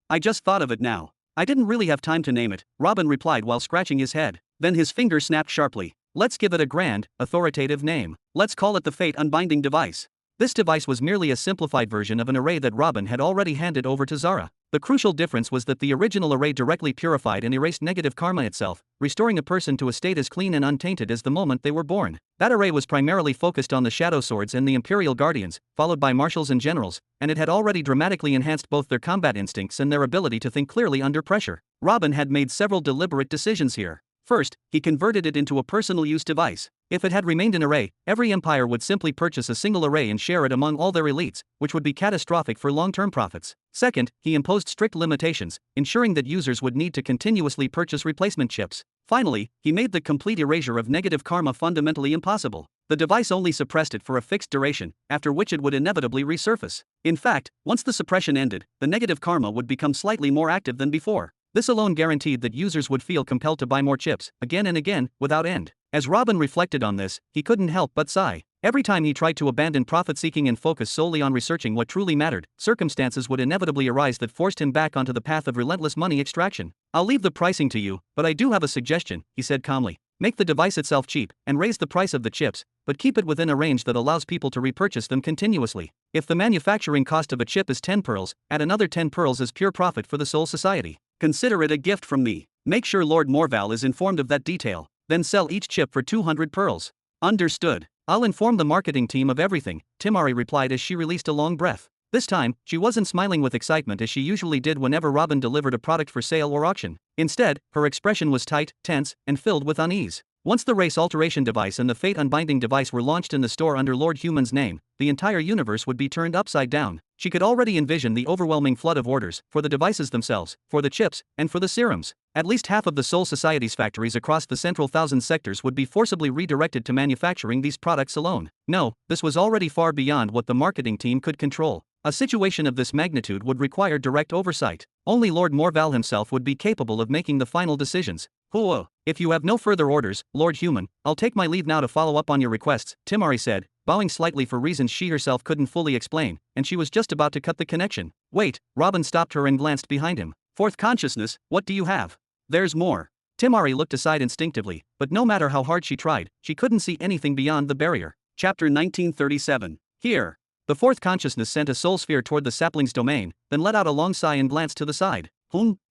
I just thought of it now. I didn't really have time to name it, Robin replied while scratching his head. Then his finger snapped sharply. Let's give it a grand, authoritative name. Let's call it the Fate Unbinding Device. This device was merely a simplified version of an array that Robin had already handed over to Zara. The crucial difference was that the original array directly purified and erased negative karma itself, restoring a person to a state as clean and untainted as the moment they were born. That array was primarily focused on the Shadow Swords and the Imperial Guardians, followed by marshals and generals, and it had already dramatically enhanced both their combat instincts and their ability to think clearly under pressure. Robin had made several deliberate decisions here. First, he converted it into a personal use device. If it had remained an array, every empire would simply purchase a single array and share it among all their elites, which would be catastrophic for long-term profits. Second, he imposed strict limitations, ensuring that users would need to continuously purchase replacement chips. Finally, he made the complete erasure of negative karma fundamentally impossible. The device only suppressed it for a fixed duration, after which it would inevitably resurface. In fact, once the suppression ended, the negative karma would become slightly more active than before. This alone guaranteed that users would feel compelled to buy more chips, again and again, without end. As Robin reflected on this, he couldn't help but sigh. Every time he tried to abandon profit-seeking and focus solely on researching what truly mattered, circumstances would inevitably arise that forced him back onto the path of relentless money extraction. I'll leave the pricing to you, but I do have a suggestion, he said calmly. Make the device itself cheap, and raise the price of the chips, but keep it within a range that allows people to repurchase them continuously. If the manufacturing cost of a chip is 10 pearls, add another 10 pearls as pure profit for the Soul Society. Consider it a gift from me. Make sure Lord Morval is informed of that detail, then sell each chip for 200 pearls. Understood. I'll inform the marketing team of everything, Timari replied as she released a long breath. This time, she wasn't smiling with excitement as she usually did whenever Robin delivered a product for sale or auction. Instead, her expression was tight, tense, and filled with unease. Once the Race Alteration device and the Fate Unbinding device were launched in the store under Lord Human's name, the entire universe would be turned upside down. She could already envision the overwhelming flood of orders, for the devices themselves, for the chips, and for the serums. At least half of the Soul Society's factories across the central 1,000 sectors would be forcibly redirected to manufacturing these products alone. No, this was already far beyond what the marketing team could control. A situation of this magnitude would require direct oversight. Only Lord Morval himself would be capable of making the final decisions. If you have no further orders, Lord Human, I'll take my leave now to follow up on your requests, Timari said, bowing slightly for reasons she herself couldn't fully explain, and she was just about to cut the connection. Wait, Robin stopped her and glanced behind him. Fourth consciousness, what do you have? There's more. Timari looked aside instinctively, but no matter how hard she tried, she couldn't see anything beyond the barrier. Chapter 1937. Here. The fourth consciousness sent a soul sphere toward the sapling's domain, then let out a long sigh and glanced to the side.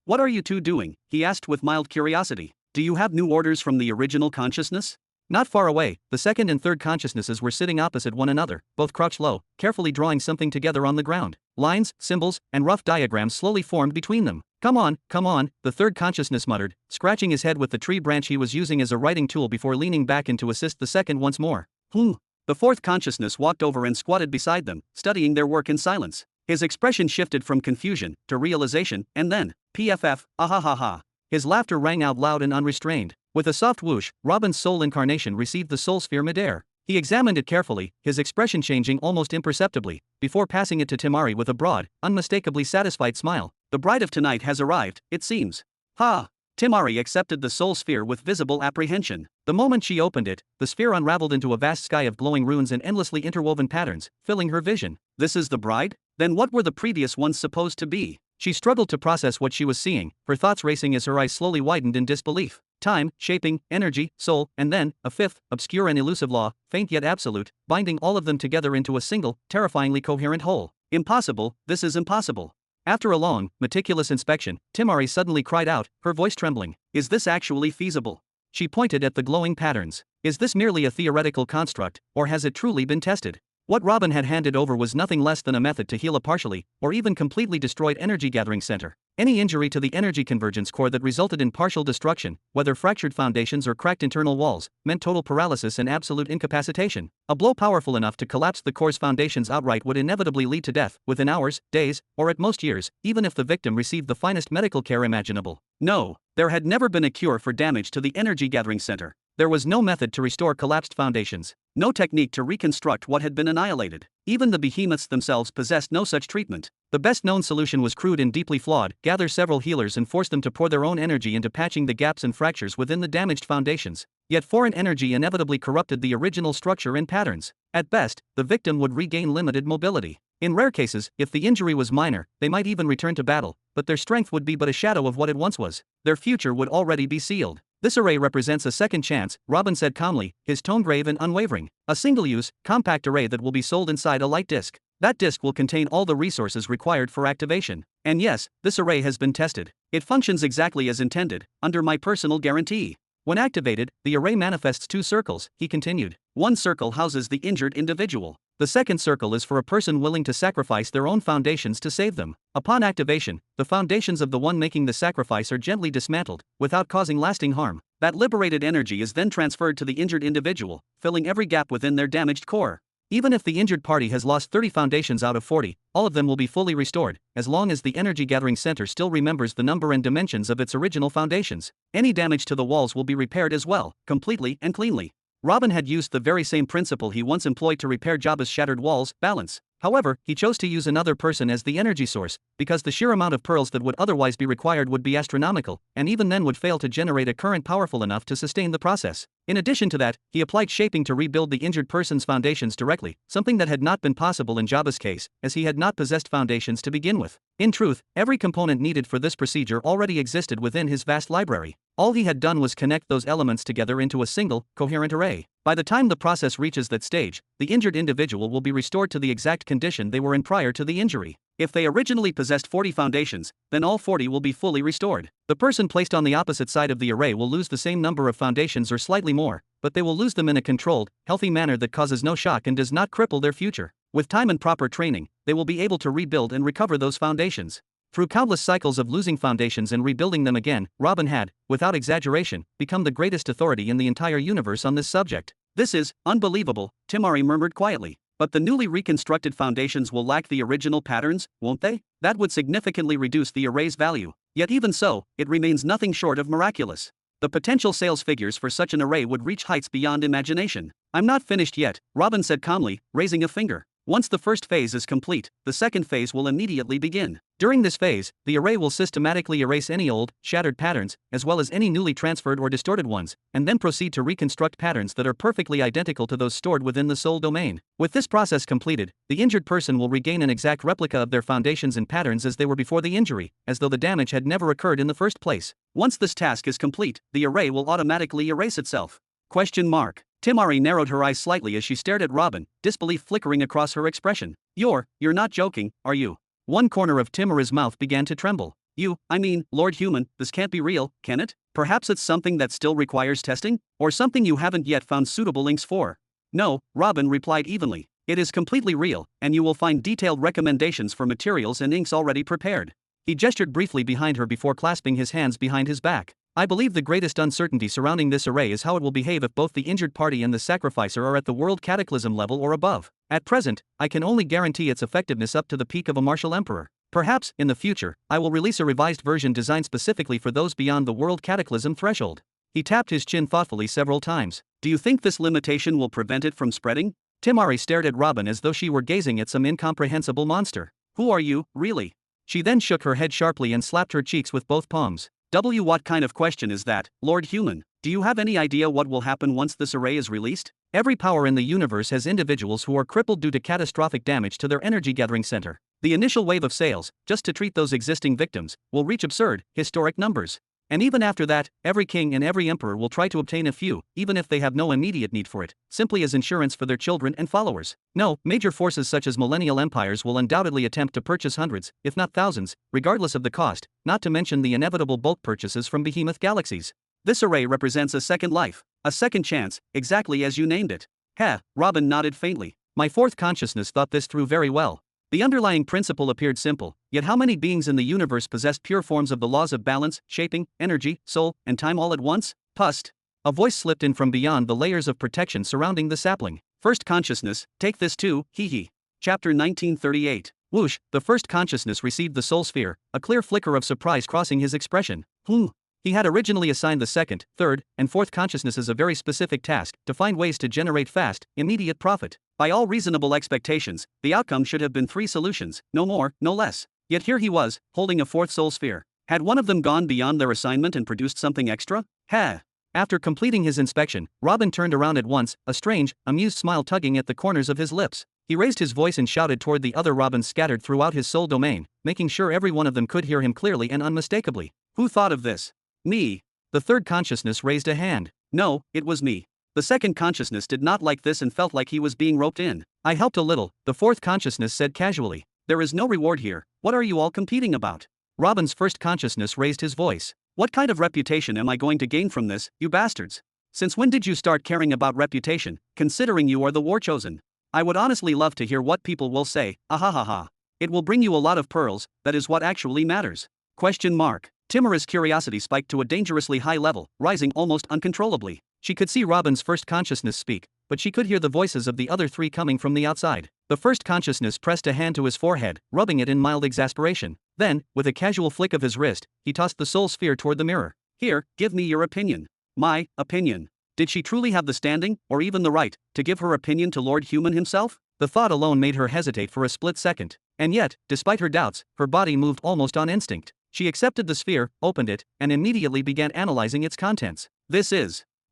What are you two doing? He asked with mild curiosity. Do you have new orders from the original consciousness? Not far away, the second and third consciousnesses were sitting opposite one another, both crouched low, carefully drawing something together on the ground. lines, symbols, and rough diagrams slowly formed between them. Come on, the third consciousness muttered, scratching his head with the tree branch he was using as a writing tool before leaning back in to assist the second once more. The fourth consciousness walked over and squatted beside them, studying their work in silence. His expression shifted from confusion to realization, and then, PFF, ahahaha. His laughter rang out loud and unrestrained. With a soft whoosh, Robin's soul incarnation received the soul sphere midair. He examined it carefully, his expression changing almost imperceptibly, before passing it to Timari with a broad, unmistakably satisfied smile. The bride of tonight has arrived, it seems. Ha! Timari accepted the soul sphere with visible apprehension. The moment she opened it, the sphere unraveled into a vast sky of glowing runes and endlessly interwoven patterns, filling her vision. This is the bride? Then what were the previous ones supposed to be? She struggled to process what she was seeing, her thoughts racing as her eyes slowly widened in disbelief. Time, shaping, energy, soul, and then, a fifth, obscure and elusive law, faint yet absolute, binding all of them together into a single, terrifyingly coherent whole. Impossible, this is impossible. After a long, meticulous inspection, Timari suddenly cried out, her voice trembling. Is this actually feasible? She pointed at the glowing patterns. Is this merely a theoretical construct, or has it truly been tested? What Robin had handed over was nothing less than a method to heal a partially, or even completely destroyed energy gathering center. Any injury to the energy convergence core that resulted in partial destruction, whether fractured foundations or cracked internal walls, meant total paralysis and absolute incapacitation. A blow powerful enough to collapse the core's foundations outright would inevitably lead to death, within hours, days, or at most years, even if the victim received the finest medical care imaginable. No, there had never been a cure for damage to the energy gathering center. There was no method to restore collapsed foundations, no technique to reconstruct what had been annihilated. Even the behemoths themselves possessed no such treatment. The best known solution was crude and deeply flawed: gather several healers and force them to pour their own energy into patching the gaps and fractures within the damaged foundations. Yet foreign energy inevitably corrupted the original structure and patterns. At best, the victim would regain limited mobility. In rare cases, if the injury was minor, they might even return to battle, but their strength would be but a shadow of what it once was. Their future would already be sealed. This array represents a second chance, Robin said calmly, his tone grave and unwavering. A single-use, compact array that will be sold inside a light disk. That disk will contain all the resources required for activation. And yes, this array has been tested. It functions exactly as intended, under my personal guarantee. When activated, the array manifests two circles, he continued. One circle houses the injured individual. The second circle is for a person willing to sacrifice their own foundations to save them. Upon activation, the foundations of the one making the sacrifice are gently dismantled, without causing lasting harm. That liberated energy is then transferred to the injured individual, filling every gap within their damaged core. Even if the injured party has lost 30 foundations out of 40, all of them will be fully restored, as long as the energy gathering center still remembers the number and dimensions of its original foundations. Any damage to the walls will be repaired as well, completely and cleanly. Robin had used the very same principle he once employed to repair Jabba's shattered walls, balance. However, he chose to use another person as the energy source, because the sheer amount of pearls that would otherwise be required would be astronomical, and even then would fail to generate a current powerful enough to sustain the process. In addition to that, he applied shaping to rebuild the injured person's foundations directly, something that had not been possible in Jabba's case, as he had not possessed foundations to begin with. In truth, every component needed for this procedure already existed within his vast library. All he had done was connect those elements together into a single, coherent array. By the time the process reaches that stage, the injured individual will be restored to the exact condition they were in prior to the injury. If they originally possessed 40 foundations, then all 40 will be fully restored. The person placed on the opposite side of the array will lose the same number of foundations or slightly more, but they will lose them in a controlled, healthy manner that causes no shock and does not cripple their future. With time and proper training, they will be able to rebuild and recover those foundations. Through countless cycles of losing foundations and rebuilding them again, Robin had, without exaggeration, become the greatest authority in the entire universe on this subject. This is unbelievable, Timari murmured quietly. But the newly reconstructed foundations will lack the original patterns, won't they? That would significantly reduce the array's value. Yet even so, it remains nothing short of miraculous. The potential sales figures for such an array would reach heights beyond imagination. I'm not finished yet, Robin said calmly, raising a finger. Once the first phase is complete, the second phase will immediately begin. During this phase, the array will systematically erase any old, shattered patterns, as well as any newly transferred or distorted ones, and then proceed to reconstruct patterns that are perfectly identical to those stored within the soul domain. With this process completed, the injured person will regain an exact replica of their foundations and patterns as they were before the injury, as though the damage had never occurred in the first place. Once this task is complete, the array will automatically erase itself. Timari narrowed her eyes slightly as she stared at Robin, disbelief flickering across her expression. You're not joking, are you? One corner of Timari's mouth began to tremble. Lord Human, this can't be real, can it? Perhaps it's something that still requires testing? Or something you haven't yet found suitable inks for? No, Robin replied evenly. It is completely real, and you will find detailed recommendations for materials and inks already prepared. He gestured briefly behind her before clasping his hands behind his back. I believe the greatest uncertainty surrounding this array is how it will behave if both the injured party and the sacrificer are at the world cataclysm level or above. At present, I can only guarantee its effectiveness up to the peak of a martial emperor. Perhaps, in the future, I will release a revised version designed specifically for those beyond the world cataclysm threshold. He tapped his chin thoughtfully several times. Do you think this limitation will prevent it from spreading? Timari stared at Robin as though she were gazing at some incomprehensible monster. Who are you, really? She then shook her head sharply and slapped her cheeks with both palms. What kind of question is that, Lord Human? Do you have any idea what will happen once this array is released? Every power in the universe has individuals who are crippled due to catastrophic damage to their energy gathering center. The initial wave of sales, just to treat those existing victims, will reach absurd, historic numbers. And even after that, every king and every emperor will try to obtain a few, even if they have no immediate need for it, simply as insurance for their children and followers. No, major forces such as millennial empires will undoubtedly attempt to purchase hundreds, if not thousands, regardless of the cost, not to mention the inevitable bulk purchases from behemoth galaxies. This array represents a second life, a second chance, exactly as you named it. Heh, Robin nodded faintly. My fourth consciousness thought this through very well. The underlying principle appeared simple, yet how many beings in the universe possessed pure forms of the laws of balance, shaping, energy, soul, and time all at once? Pust. A voice slipped in from beyond the layers of protection surrounding the sapling. First consciousness, take this too, hee. Chapter 1938. Whoosh, the first consciousness received the soul sphere, a clear flicker of surprise crossing his expression. He had originally assigned the second, third, and fourth consciousnesses a very specific task, to find ways to generate fast, immediate profit. By all reasonable expectations, the outcome should have been 3 solutions, no more, no less. Yet here he was, holding a fourth soul sphere. Had one of them gone beyond their assignment and produced something extra? After completing his inspection, Robin turned around at once, a strange, amused smile tugging at the corners of his lips. He raised his voice and shouted toward the other Robins scattered throughout his soul domain, making sure every one of them could hear him clearly and unmistakably. Who thought of this? Me. The third consciousness raised a hand. No, it was me. The second consciousness did not like this and felt like he was being roped in. I helped a little, the fourth consciousness said casually. There is no reward here, what are you all competing about? Robin's first consciousness raised his voice. What kind of reputation am I going to gain from this, you bastards? Since when did you start caring about reputation, considering you are the war chosen? I would honestly love to hear what people will say, ahahaha. It will bring you a lot of pearls, that is what actually matters. Timura's curiosity spiked to a dangerously high level, rising almost uncontrollably. She could see Robin's first consciousness speak, but she could hear the voices of the other 3 coming from the outside. The first consciousness pressed a hand to his forehead, rubbing it in mild exasperation. Then, with a casual flick of his wrist, he tossed the soul sphere toward the mirror. Here, give me your opinion. My opinion. Did she truly have the standing, or even the right, to give her opinion to Lord Human himself? The thought alone made her hesitate for a split second. And yet, despite her doubts, her body moved almost on instinct. She accepted the sphere, opened it, and immediately began analyzing its contents.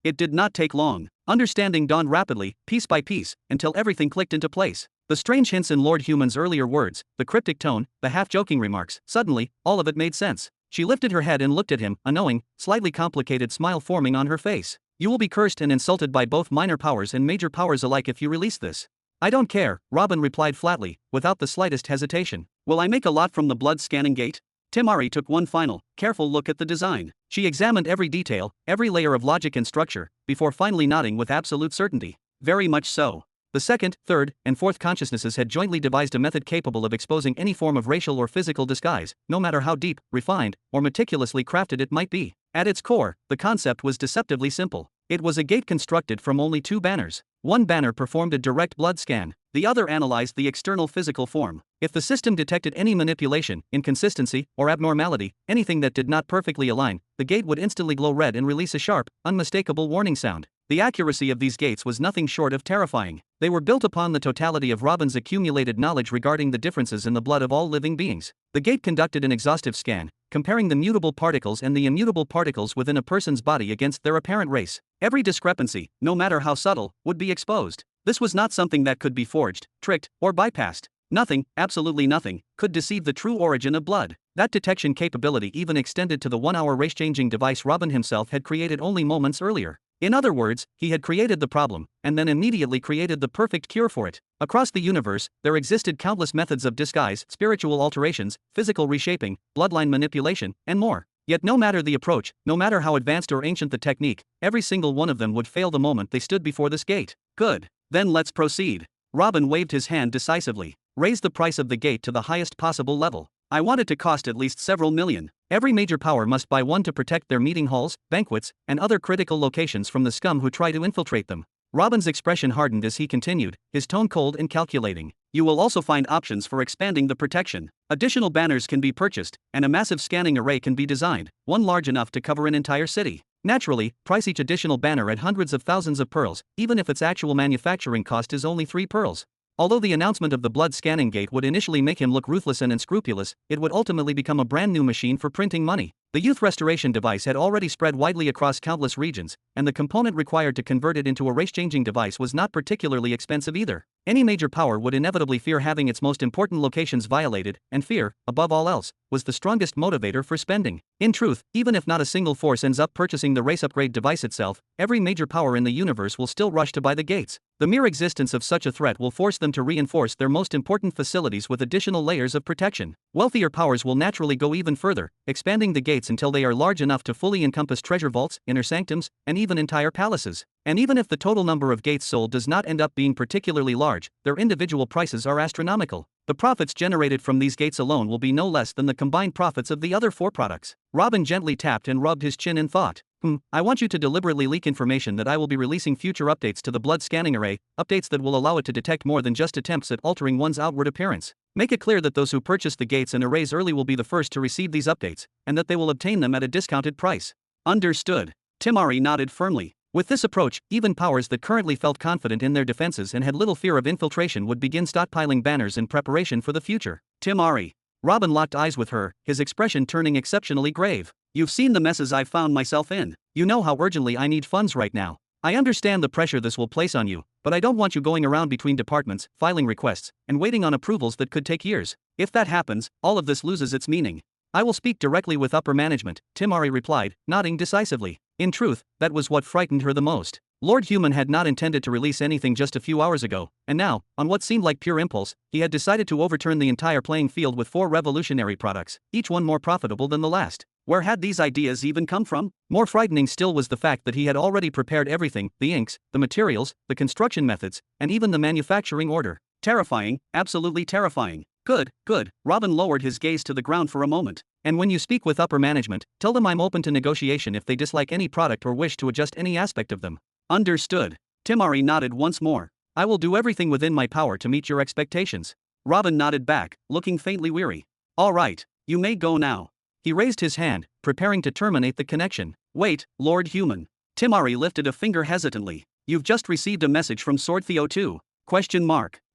It did not take long. Understanding dawned rapidly, piece by piece, until everything clicked into place. The strange hints in Lord Human's earlier words, the cryptic tone, the half-joking remarks, suddenly, all of it made sense. She lifted her head and looked at him, a knowing, slightly complicated smile forming on her face. You will be cursed and insulted by both minor powers and major powers alike if you release this. I don't care, Robin replied flatly, without the slightest hesitation. Will I make a lot from the blood scanning gate? Timari took one final, careful look at the design. She examined every detail, every layer of logic and structure, before finally nodding with absolute certainty. Very much so. The second, third, and fourth consciousnesses had jointly devised a method capable of exposing any form of racial or physical disguise, no matter how deep, refined, or meticulously crafted it might be. At its core, the concept was deceptively simple. It was a gate constructed from only 2 banners. One banner performed a direct blood scan, the other analyzed the external physical form. If the system detected any manipulation, inconsistency, or abnormality, anything that did not perfectly align, the gate would instantly glow red and release a sharp, unmistakable warning sound. The accuracy of these gates was nothing short of terrifying. They were built upon the totality of Robin's accumulated knowledge regarding the differences in the blood of all living beings. The gate conducted an exhaustive scan, comparing the mutable particles and the immutable particles within a person's body against their apparent race. Every discrepancy, no matter how subtle, would be exposed. This was not something that could be forged, tricked, or bypassed. Nothing, absolutely nothing, could deceive the true origin of blood. That detection capability even extended to the 1-hour race-changing device Robin himself had created only moments earlier. In other words, he had created the problem, and then immediately created the perfect cure for it. Across the universe, there existed countless methods of disguise, spiritual alterations, physical reshaping, bloodline manipulation, and more. Yet no matter the approach, no matter how advanced or ancient the technique, every single one of them would fail the moment they stood before this gate. Good. Then let's proceed. Robin waved his hand decisively. Raise the price of the gate to the highest possible level. I want it to cost at least several million. Every major power must buy one to protect their meeting halls, banquets, and other critical locations from the scum who try to infiltrate them. Robin's expression hardened as he continued, his tone cold and calculating. You will also find options for expanding the protection. Additional banners can be purchased, and a massive scanning array can be designed, one large enough to cover an entire city. Naturally, price each additional banner at hundreds of thousands of pearls, even if its actual manufacturing cost is only 3 pearls. Although the announcement of the blood scanning gate would initially make him look ruthless and unscrupulous, it would ultimately become a brand new machine for printing money. The youth restoration device had already spread widely across countless regions, and the component required to convert it into a race-changing device was not particularly expensive either. Any major power would inevitably fear having its most important locations violated, and fear, above all else, was the strongest motivator for spending. In truth, even if not a single force ends up purchasing the race upgrade device itself, every major power in the universe will still rush to buy the gates. The mere existence of such a threat will force them to reinforce their most important facilities with additional layers of protection. Wealthier powers will naturally go even further, expanding the gates until they are large enough to fully encompass treasure vaults, inner sanctums, and even entire palaces. And even if the total number of gates sold does not end up being particularly large, their individual prices are astronomical. The profits generated from these gates alone will be no less than the combined profits of the other 4 products. Robin gently tapped and rubbed his chin in thought. I want you to deliberately leak information that I will be releasing future updates to the blood scanning array, updates that will allow it to detect more than just attempts at altering one's outward appearance. Make it clear that those who purchase the gates and arrays early will be the first to receive these updates, and that they will obtain them at a discounted price. Understood. Timari nodded firmly. With this approach, even powers that currently felt confident in their defenses and had little fear of infiltration would begin stockpiling banners in preparation for the future. Timari. Robin locked eyes with her, his expression turning exceptionally grave. You've seen the messes I've found myself in. You know how urgently I need funds right now. I understand the pressure this will place on you, but I don't want you going around between departments, filing requests, and waiting on approvals that could take years. If that happens, all of this loses its meaning. I will speak directly with upper management, Timari replied, nodding decisively. In truth, that was what frightened her the most. Lord Human had not intended to release anything just a few hours ago, and now, on what seemed like pure impulse, he had decided to overturn the entire playing field with 4 revolutionary products, each one more profitable than the last. Where had these ideas even come from? More frightening still was the fact that he had already prepared everything, the inks, the materials, the construction methods, and even the manufacturing order. Terrifying, absolutely terrifying. Good. Robin lowered his gaze to the ground for a moment. And when you speak with upper management, tell them I'm open to negotiation if they dislike any product or wish to adjust any aspect of them. Understood. Timari nodded once more. I will do everything within my power to meet your expectations. Robin nodded back, looking faintly weary. All right, you may go now. He raised his hand, preparing to terminate the connection. Wait, Lord Human. Timari lifted a finger hesitantly. You've just received a message from Sword Theo 2? ?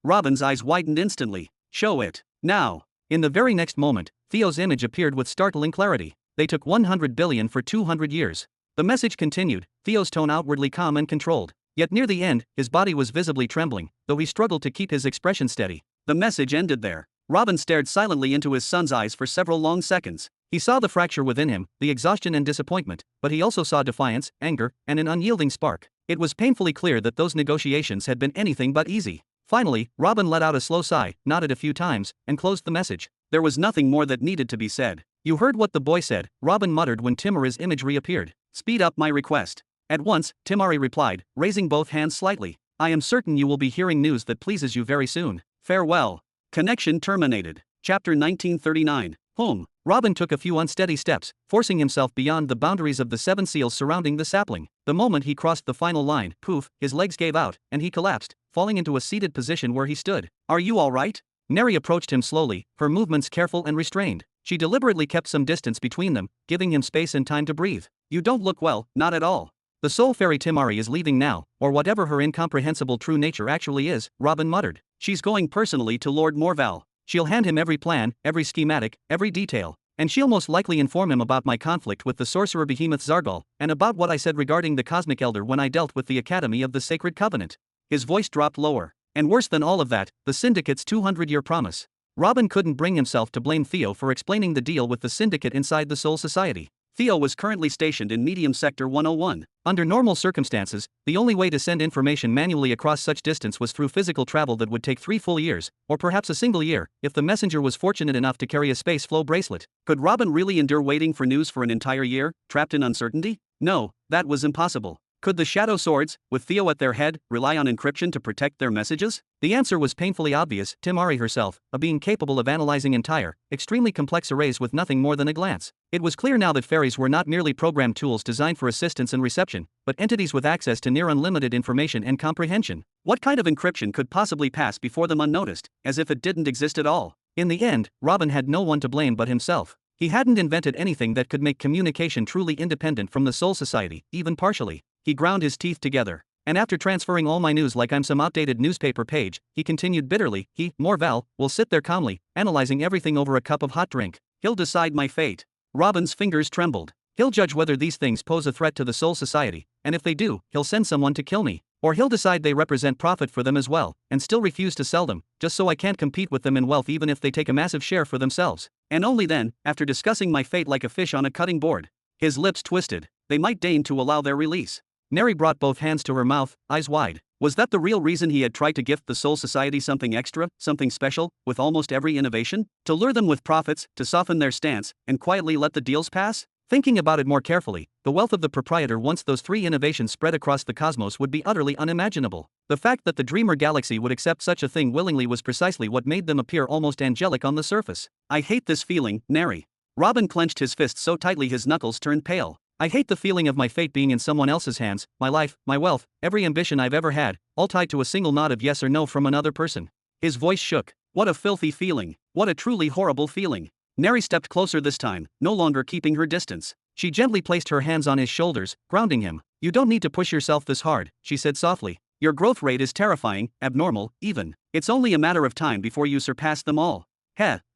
Robin's eyes widened instantly. Show it. Now. In the very next moment, Theo's image appeared with startling clarity. They took 100 billion for 200 years. The message continued, Theo's tone outwardly calm and controlled. Yet near the end, his body was visibly trembling, though he struggled to keep his expression steady. The message ended there. Robin stared silently into his son's eyes for several long seconds. He saw the fracture within him, the exhaustion and disappointment, but he also saw defiance, anger, and an unyielding spark. It was painfully clear that those negotiations had been anything but easy. Finally, Robin let out a slow sigh, nodded a few times, and closed the message. There was nothing more that needed to be said. You heard what the boy said, Robin muttered when Timari's image reappeared. Speed up my request. At once, Timari replied, raising both hands slightly. I am certain you will be hearing news that pleases you very soon. Farewell. Connection terminated. Chapter 1939. Home. Robin took a few unsteady steps, forcing himself beyond the boundaries of the 7 seals surrounding the sapling. The moment he crossed the final line, poof, his legs gave out, and he collapsed, falling into a seated position where he stood. Are you all right? Neri approached him slowly, her movements careful and restrained. She deliberately kept some distance between them, giving him space and time to breathe. You don't look well, not at all. The soul fairy Timari is leaving now, or whatever her incomprehensible true nature actually is, Robin muttered. She's going personally to Lord Morval. She'll hand him every plan, every schematic, every detail. And she'll most likely inform him about my conflict with the sorcerer behemoth Zargal, and about what I said regarding the Cosmic Elder when I dealt with the Academy of the Sacred Covenant. His voice dropped lower. And worse than all of that, the Syndicate's 200-year promise. Robin couldn't bring himself to blame Theo for explaining the deal with the Syndicate inside the Soul Society. Theo was currently stationed in Medium Sector 101. Under normal circumstances, the only way to send information manually across such distance was through physical travel that would take 3 full years, or perhaps a single year, if the messenger was fortunate enough to carry a space flow bracelet. Could Robin really endure waiting for news for an entire year, trapped in uncertainty? No, that was impossible. Could the Shadow Swords, with Theo at their head, rely on encryption to protect their messages? The answer was painfully obvious. Timari herself, a being capable of analyzing entire, extremely complex arrays with nothing more than a glance. It was clear now that fairies were not merely programmed tools designed for assistance and reception, but entities with access to near unlimited information and comprehension. What kind of encryption could possibly pass before them unnoticed, as if it didn't exist at all? In the end, Robin had no one to blame but himself. He hadn't invented anything that could make communication truly independent from the Soul Society, even partially. He ground his teeth together. And after transferring all my news like I'm some outdated newspaper page, he continued bitterly, Morval, will sit there calmly, analyzing everything over a cup of hot drink. He'll decide my fate. Robin's fingers trembled. He'll judge whether these things pose a threat to the Soul Society, and if they do, he'll send someone to kill me. Or he'll decide they represent profit for them as well, and still refuse to sell them, just so I can't compete with them in wealth even if they take a massive share for themselves. And only then, after discussing my fate like a fish on a cutting board. His lips twisted. They might deign to allow their release. Neri brought both hands to her mouth, eyes wide. Was that the real reason he had tried to gift the Soul Society something extra, something special, with almost every innovation? To lure them with profits, to soften their stance, and quietly let the deals pass? Thinking about it more carefully, the wealth of the proprietor once those three innovations spread across the cosmos would be utterly unimaginable. The fact that the Dreamer Galaxy would accept such a thing willingly was precisely what made them appear almost angelic on the surface. I hate this feeling, Neri. Robin clenched his fists so tightly his knuckles turned pale. I hate the feeling of my fate being in someone else's hands, my life, my wealth, every ambition I've ever had, all tied to a single nod of yes or no from another person. His voice shook. What a filthy feeling. What a truly horrible feeling. Neri stepped closer this time, no longer keeping her distance. She gently placed her hands on his shoulders, grounding him. You don't need to push yourself this hard, she said softly. Your growth rate is terrifying, abnormal, even. It's only a matter of time before you surpass them all.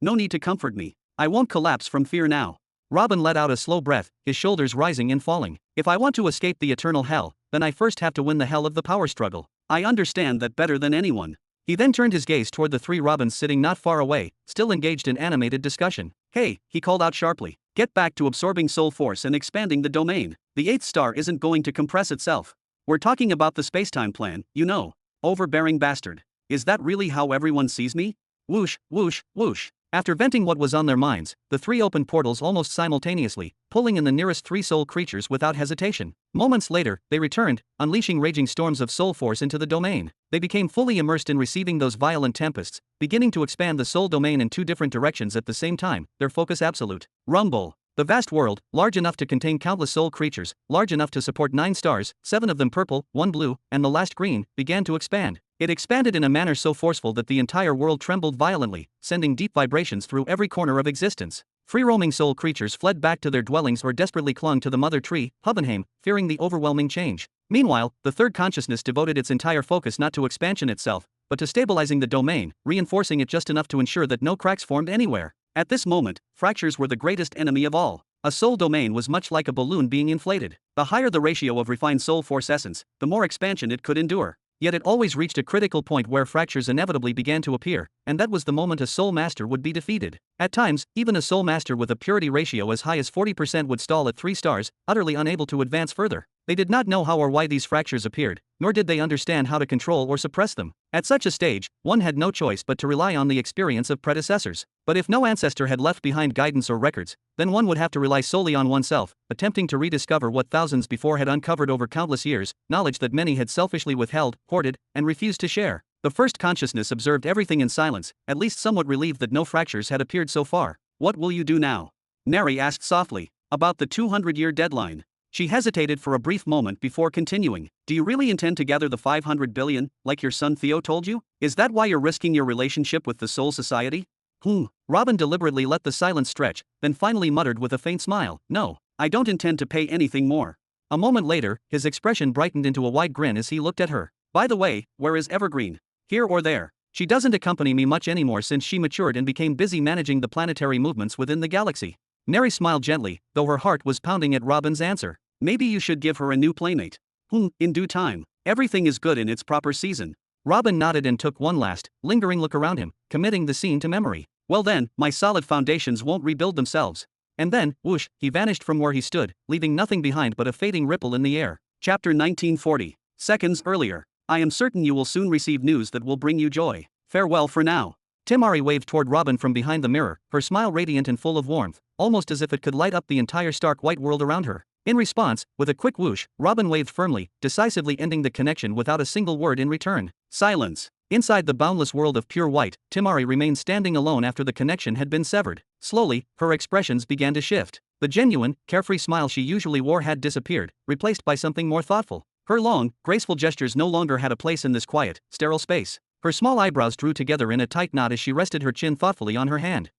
No need to comfort me. I won't collapse from fear now. Robin let out a slow breath, his shoulders rising and falling. If I want to escape the eternal hell, then I first have to win the hell of the power struggle. I understand that better than anyone. He then turned his gaze toward the three Robins sitting not far away, still engaged in animated discussion. Hey, he called out sharply. Get back to absorbing soul force and expanding the domain. The eighth star isn't going to compress itself. We're talking about the spacetime plan, you know. Overbearing bastard. Is that really how everyone sees me? Whoosh, whoosh, whoosh. After venting what was on their minds, the three opened portals almost simultaneously, pulling in the nearest three soul creatures without hesitation. Moments later, they returned, unleashing raging storms of soul force into the domain. They became fully immersed in receiving those violent tempests, beginning to expand the soul domain in two different directions at the same time, their focus absolute. Rumble. The vast world, large enough to contain countless soul creatures, large enough to support 9 stars, 7 of them purple, 1 blue, and the last green, began to expand. It expanded in a manner so forceful that the entire world trembled violently, sending deep vibrations through every corner of existence. Free-roaming soul creatures fled back to their dwellings or desperately clung to the mother tree, Hovenheim, fearing the overwhelming change. Meanwhile, the third consciousness devoted its entire focus not to expansion itself, but to stabilizing the domain, reinforcing it just enough to ensure that no cracks formed anywhere. At this moment, fractures were the greatest enemy of all. A soul domain was much like a balloon being inflated. The higher the ratio of refined soul force essence, the more expansion it could endure. Yet it always reached a critical point where fractures inevitably began to appear, and that was the moment a soul master would be defeated. At times, even a soul master with a purity ratio as high as 40% would stall at 3 stars, utterly unable to advance further. They did not know how or why these fractures appeared, nor did they understand how to control or suppress them. At such a stage, one had no choice but to rely on the experience of predecessors. But if no ancestor had left behind guidance or records, then one would have to rely solely on oneself, attempting to rediscover what thousands before had uncovered over countless years, knowledge that many had selfishly withheld, hoarded, and refused to share. The first consciousness observed everything in silence, at least somewhat relieved that no fractures had appeared so far. What will you do now? Neri asked softly. About the 200-year deadline. She hesitated for a brief moment before continuing. Do you really intend to gather the 500 billion, like your son Theo told you? Is that why you're risking your relationship with the Soul Society? Robin deliberately let the silence stretch, then finally muttered with a faint smile, No, I don't intend to pay anything more. A moment later, his expression brightened into a wide grin as he looked at her. By the way, where is Evergreen? Here or there? She doesn't accompany me much anymore since she matured and became busy managing the planetary movements within the galaxy. Neri smiled gently, though her heart was pounding at Robin's answer. Maybe you should give her a new playmate. In due time. Everything is good in its proper season. Robin nodded and took one last, lingering look around him, committing the scene to memory. Well then, my solid foundations won't rebuild themselves. And then, whoosh, he vanished from where he stood, leaving nothing behind but a fading ripple in the air. Chapter 1940. Seconds earlier. I am certain you will soon receive news that will bring you joy. Farewell for now. Timari waved toward Robin from behind the mirror, her smile radiant and full of warmth, almost as if it could light up the entire stark white world around her. In response, with a quick whoosh, Robin waved firmly, decisively ending the connection without a single word in return. Silence. Inside the boundless world of pure white, Timari remained standing alone after the connection had been severed. Slowly, her expressions began to shift. The genuine, carefree smile she usually wore had disappeared, replaced by something more thoughtful. Her long, graceful gestures no longer had a place in this quiet, sterile space. Her small eyebrows drew together in a tight knot as she rested her chin thoughtfully on her hand.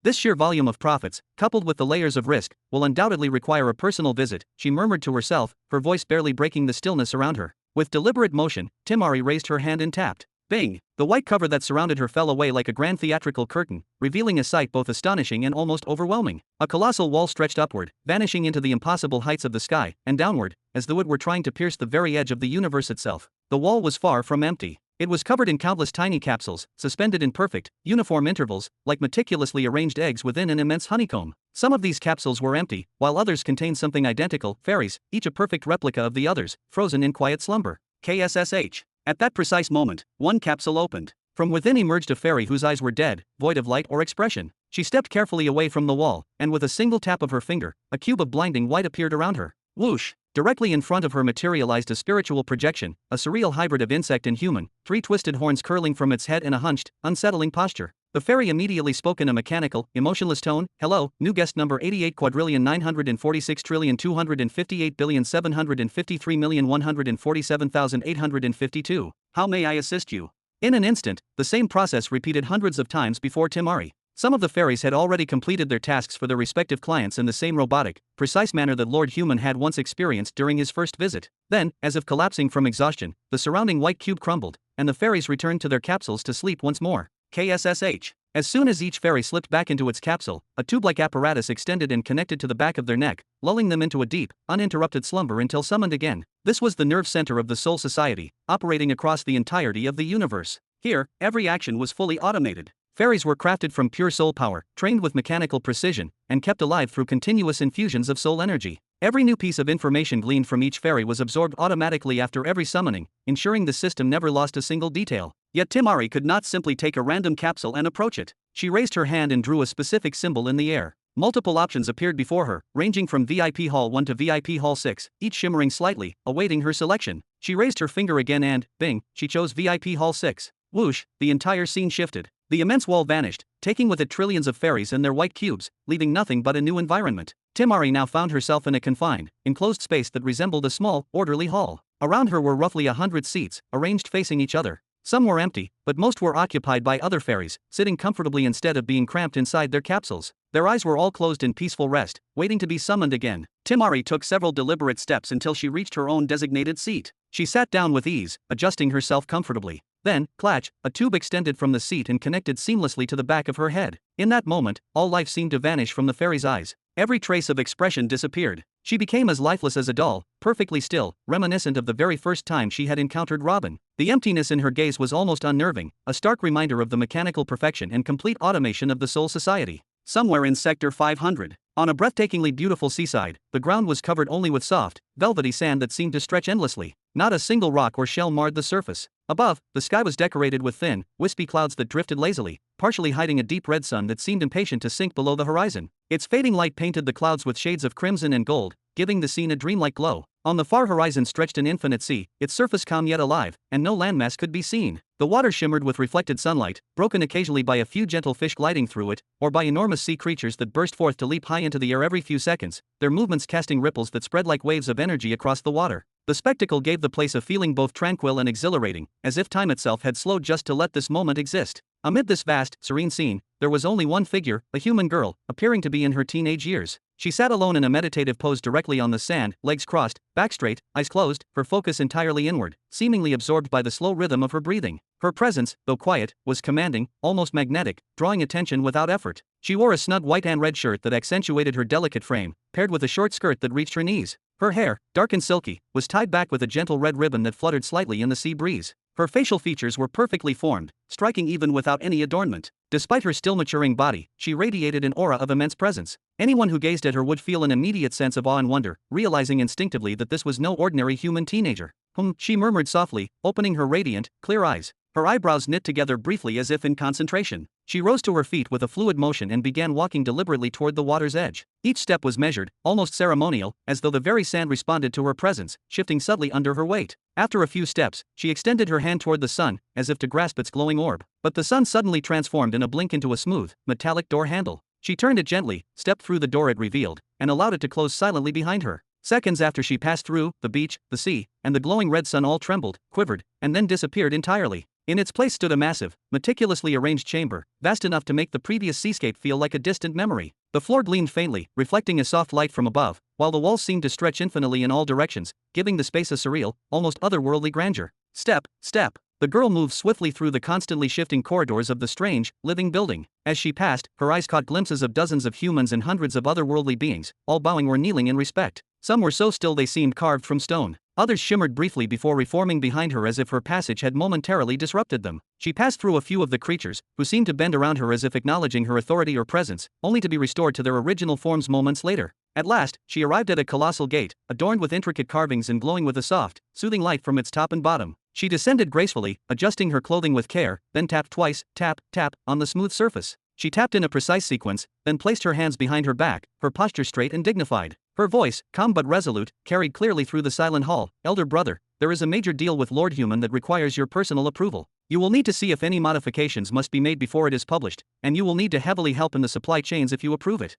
This sheer volume of profits, coupled with the layers of risk, will undoubtedly require a personal visit, she murmured to herself, her voice barely breaking the stillness around her. With deliberate motion, Timari raised her hand and tapped. Bing! The white cover that surrounded her fell away like a grand theatrical curtain, revealing a sight both astonishing and almost overwhelming. A colossal wall stretched upward, vanishing into the impossible heights of the sky, and downward, as though it were trying to pierce the very edge of the universe itself. The wall was far from empty. It was covered in countless tiny capsules, suspended in perfect, uniform intervals, like meticulously arranged eggs within an immense honeycomb. Some of these capsules were empty, while others contained something identical, fairies, each a perfect replica of the others, frozen in quiet slumber. KSSH. At that precise moment, one capsule opened. From within emerged a fairy whose eyes were dead, void of light or expression. She stepped carefully away from the wall, and with a single tap of her finger, a cube of blinding white appeared around her. Whoosh! Directly in front of her materialized a spiritual projection, a surreal hybrid of insect and human, three twisted horns curling from its head in a hunched, unsettling posture. The fairy immediately spoke in a mechanical, emotionless tone. Hello, new guest number 88,246,258,753,147,852. How may I assist you? In an instant, the same process repeated hundreds of times before Timari. Some of the fairies had already completed their tasks for their respective clients in the same robotic, precise manner that Lord Human had once experienced during his first visit. Then, as if collapsing from exhaustion, the surrounding white cube crumbled, and the fairies returned to their capsules to sleep once more. KSSH. As soon as each fairy slipped back into its capsule, a tube-like apparatus extended and connected to the back of their neck, lulling them into a deep, uninterrupted slumber until summoned again. This was the nerve center of the Soul Society, operating across the entirety of the universe. Here, every action was fully automated. Fairies were crafted from pure soul power, trained with mechanical precision, and kept alive through continuous infusions of soul energy. Every new piece of information gleaned from each fairy was absorbed automatically after every summoning, ensuring the system never lost a single detail. Yet Timari could not simply take a random capsule and approach it. She raised her hand and drew a specific symbol in the air. Multiple options appeared before her, ranging from VIP Hall 1 to VIP Hall 6, each shimmering slightly, awaiting her selection. She raised her finger again and, bing, she chose VIP Hall 6. Whoosh, the entire scene shifted. The immense wall vanished, taking with it trillions of fairies and their white cubes, leaving nothing but a new environment. Timari now found herself in a confined, enclosed space that resembled a small, orderly hall. Around her were roughly 100 seats, arranged facing each other. Some were empty, but most were occupied by other fairies, sitting comfortably instead of being cramped inside their capsules. Their eyes were all closed in peaceful rest, waiting to be summoned again. Timari took several deliberate steps until she reached her own designated seat. She sat down with ease, adjusting herself comfortably. Then, clatch, a tube extended from the seat and connected seamlessly to the back of her head. In that moment, all life seemed to vanish from the fairy's eyes. Every trace of expression disappeared. She became as lifeless as a doll, perfectly still, reminiscent of the very first time she had encountered Robin. The emptiness in her gaze was almost unnerving, a stark reminder of the mechanical perfection and complete automation of the Soul Society. Somewhere in Sector 500, on a breathtakingly beautiful seaside, the ground was covered only with soft, velvety sand that seemed to stretch endlessly. Not a single rock or shell marred the surface. Above, the sky was decorated with thin, wispy clouds that drifted lazily, partially hiding a deep red sun that seemed impatient to sink below the horizon. Its fading light painted the clouds with shades of crimson and gold, giving the scene a dreamlike glow. On the far horizon stretched an infinite sea, its surface calm yet alive, and no landmass could be seen. The water shimmered with reflected sunlight, broken occasionally by a few gentle fish gliding through it, or by enormous sea creatures that burst forth to leap high into the air every few seconds, their movements casting ripples that spread like waves of energy across the water. The spectacle gave the place a feeling both tranquil and exhilarating, as if time itself had slowed just to let this moment exist. Amid this vast, serene scene, there was only one figure, a human girl, appearing to be in her teenage years. She sat alone in a meditative pose directly on the sand, legs crossed, back straight, eyes closed, her focus entirely inward, seemingly absorbed by the slow rhythm of her breathing. Her presence, though quiet, was commanding, almost magnetic, drawing attention without effort. She wore a snug white and red shirt that accentuated her delicate frame, paired with a short skirt that reached her knees. Her hair, dark and silky, was tied back with a gentle red ribbon that fluttered slightly in the sea breeze. Her facial features were perfectly formed, striking even without any adornment. Despite her still maturing body, she radiated an aura of immense presence. Anyone who gazed at her would feel an immediate sense of awe and wonder, realizing instinctively that this was no ordinary human teenager. She murmured softly, opening her radiant, clear eyes. Her eyebrows knit together briefly as if in concentration. She rose to her feet with a fluid motion and began walking deliberately toward the water's edge. Each step was measured, almost ceremonial, as though the very sand responded to her presence, shifting subtly under her weight. After a few steps, she extended her hand toward the sun, as if to grasp its glowing orb. But the sun suddenly transformed in a blink into a smooth, metallic door handle. She turned it gently, stepped through the door it revealed, and allowed it to close silently behind her. Seconds after she passed through, the beach, the sea, and the glowing red sun all trembled, quivered, and then disappeared entirely. In its place stood a massive, meticulously arranged chamber, vast enough to make the previous seascape feel like a distant memory. The floor gleamed faintly, reflecting a soft light from above, while the walls seemed to stretch infinitely in all directions, giving the space a surreal, almost otherworldly grandeur. Step, step. The girl moved swiftly through the constantly shifting corridors of the strange, living building. As she passed, her eyes caught glimpses of dozens of humans and hundreds of otherworldly beings, all bowing or kneeling in respect. Some were so still they seemed carved from stone. Others shimmered briefly before reforming behind her as if her passage had momentarily disrupted them. She passed through a few of the creatures, who seemed to bend around her as if acknowledging her authority or presence, only to be restored to their original forms moments later. At last, she arrived at a colossal gate, adorned with intricate carvings and glowing with a soft, soothing light from its top and bottom. She descended gracefully, adjusting her clothing with care, then tapped twice, tap, tap, on the smooth surface. She tapped in a precise sequence, then placed her hands behind her back, her posture straight and dignified. Her voice, calm but resolute, carried clearly through the silent hall. Elder brother, there is a major deal with Lord Human that requires your personal approval. You will need to see if any modifications must be made before it is published, and you will need to heavily help in the supply chains if you approve it.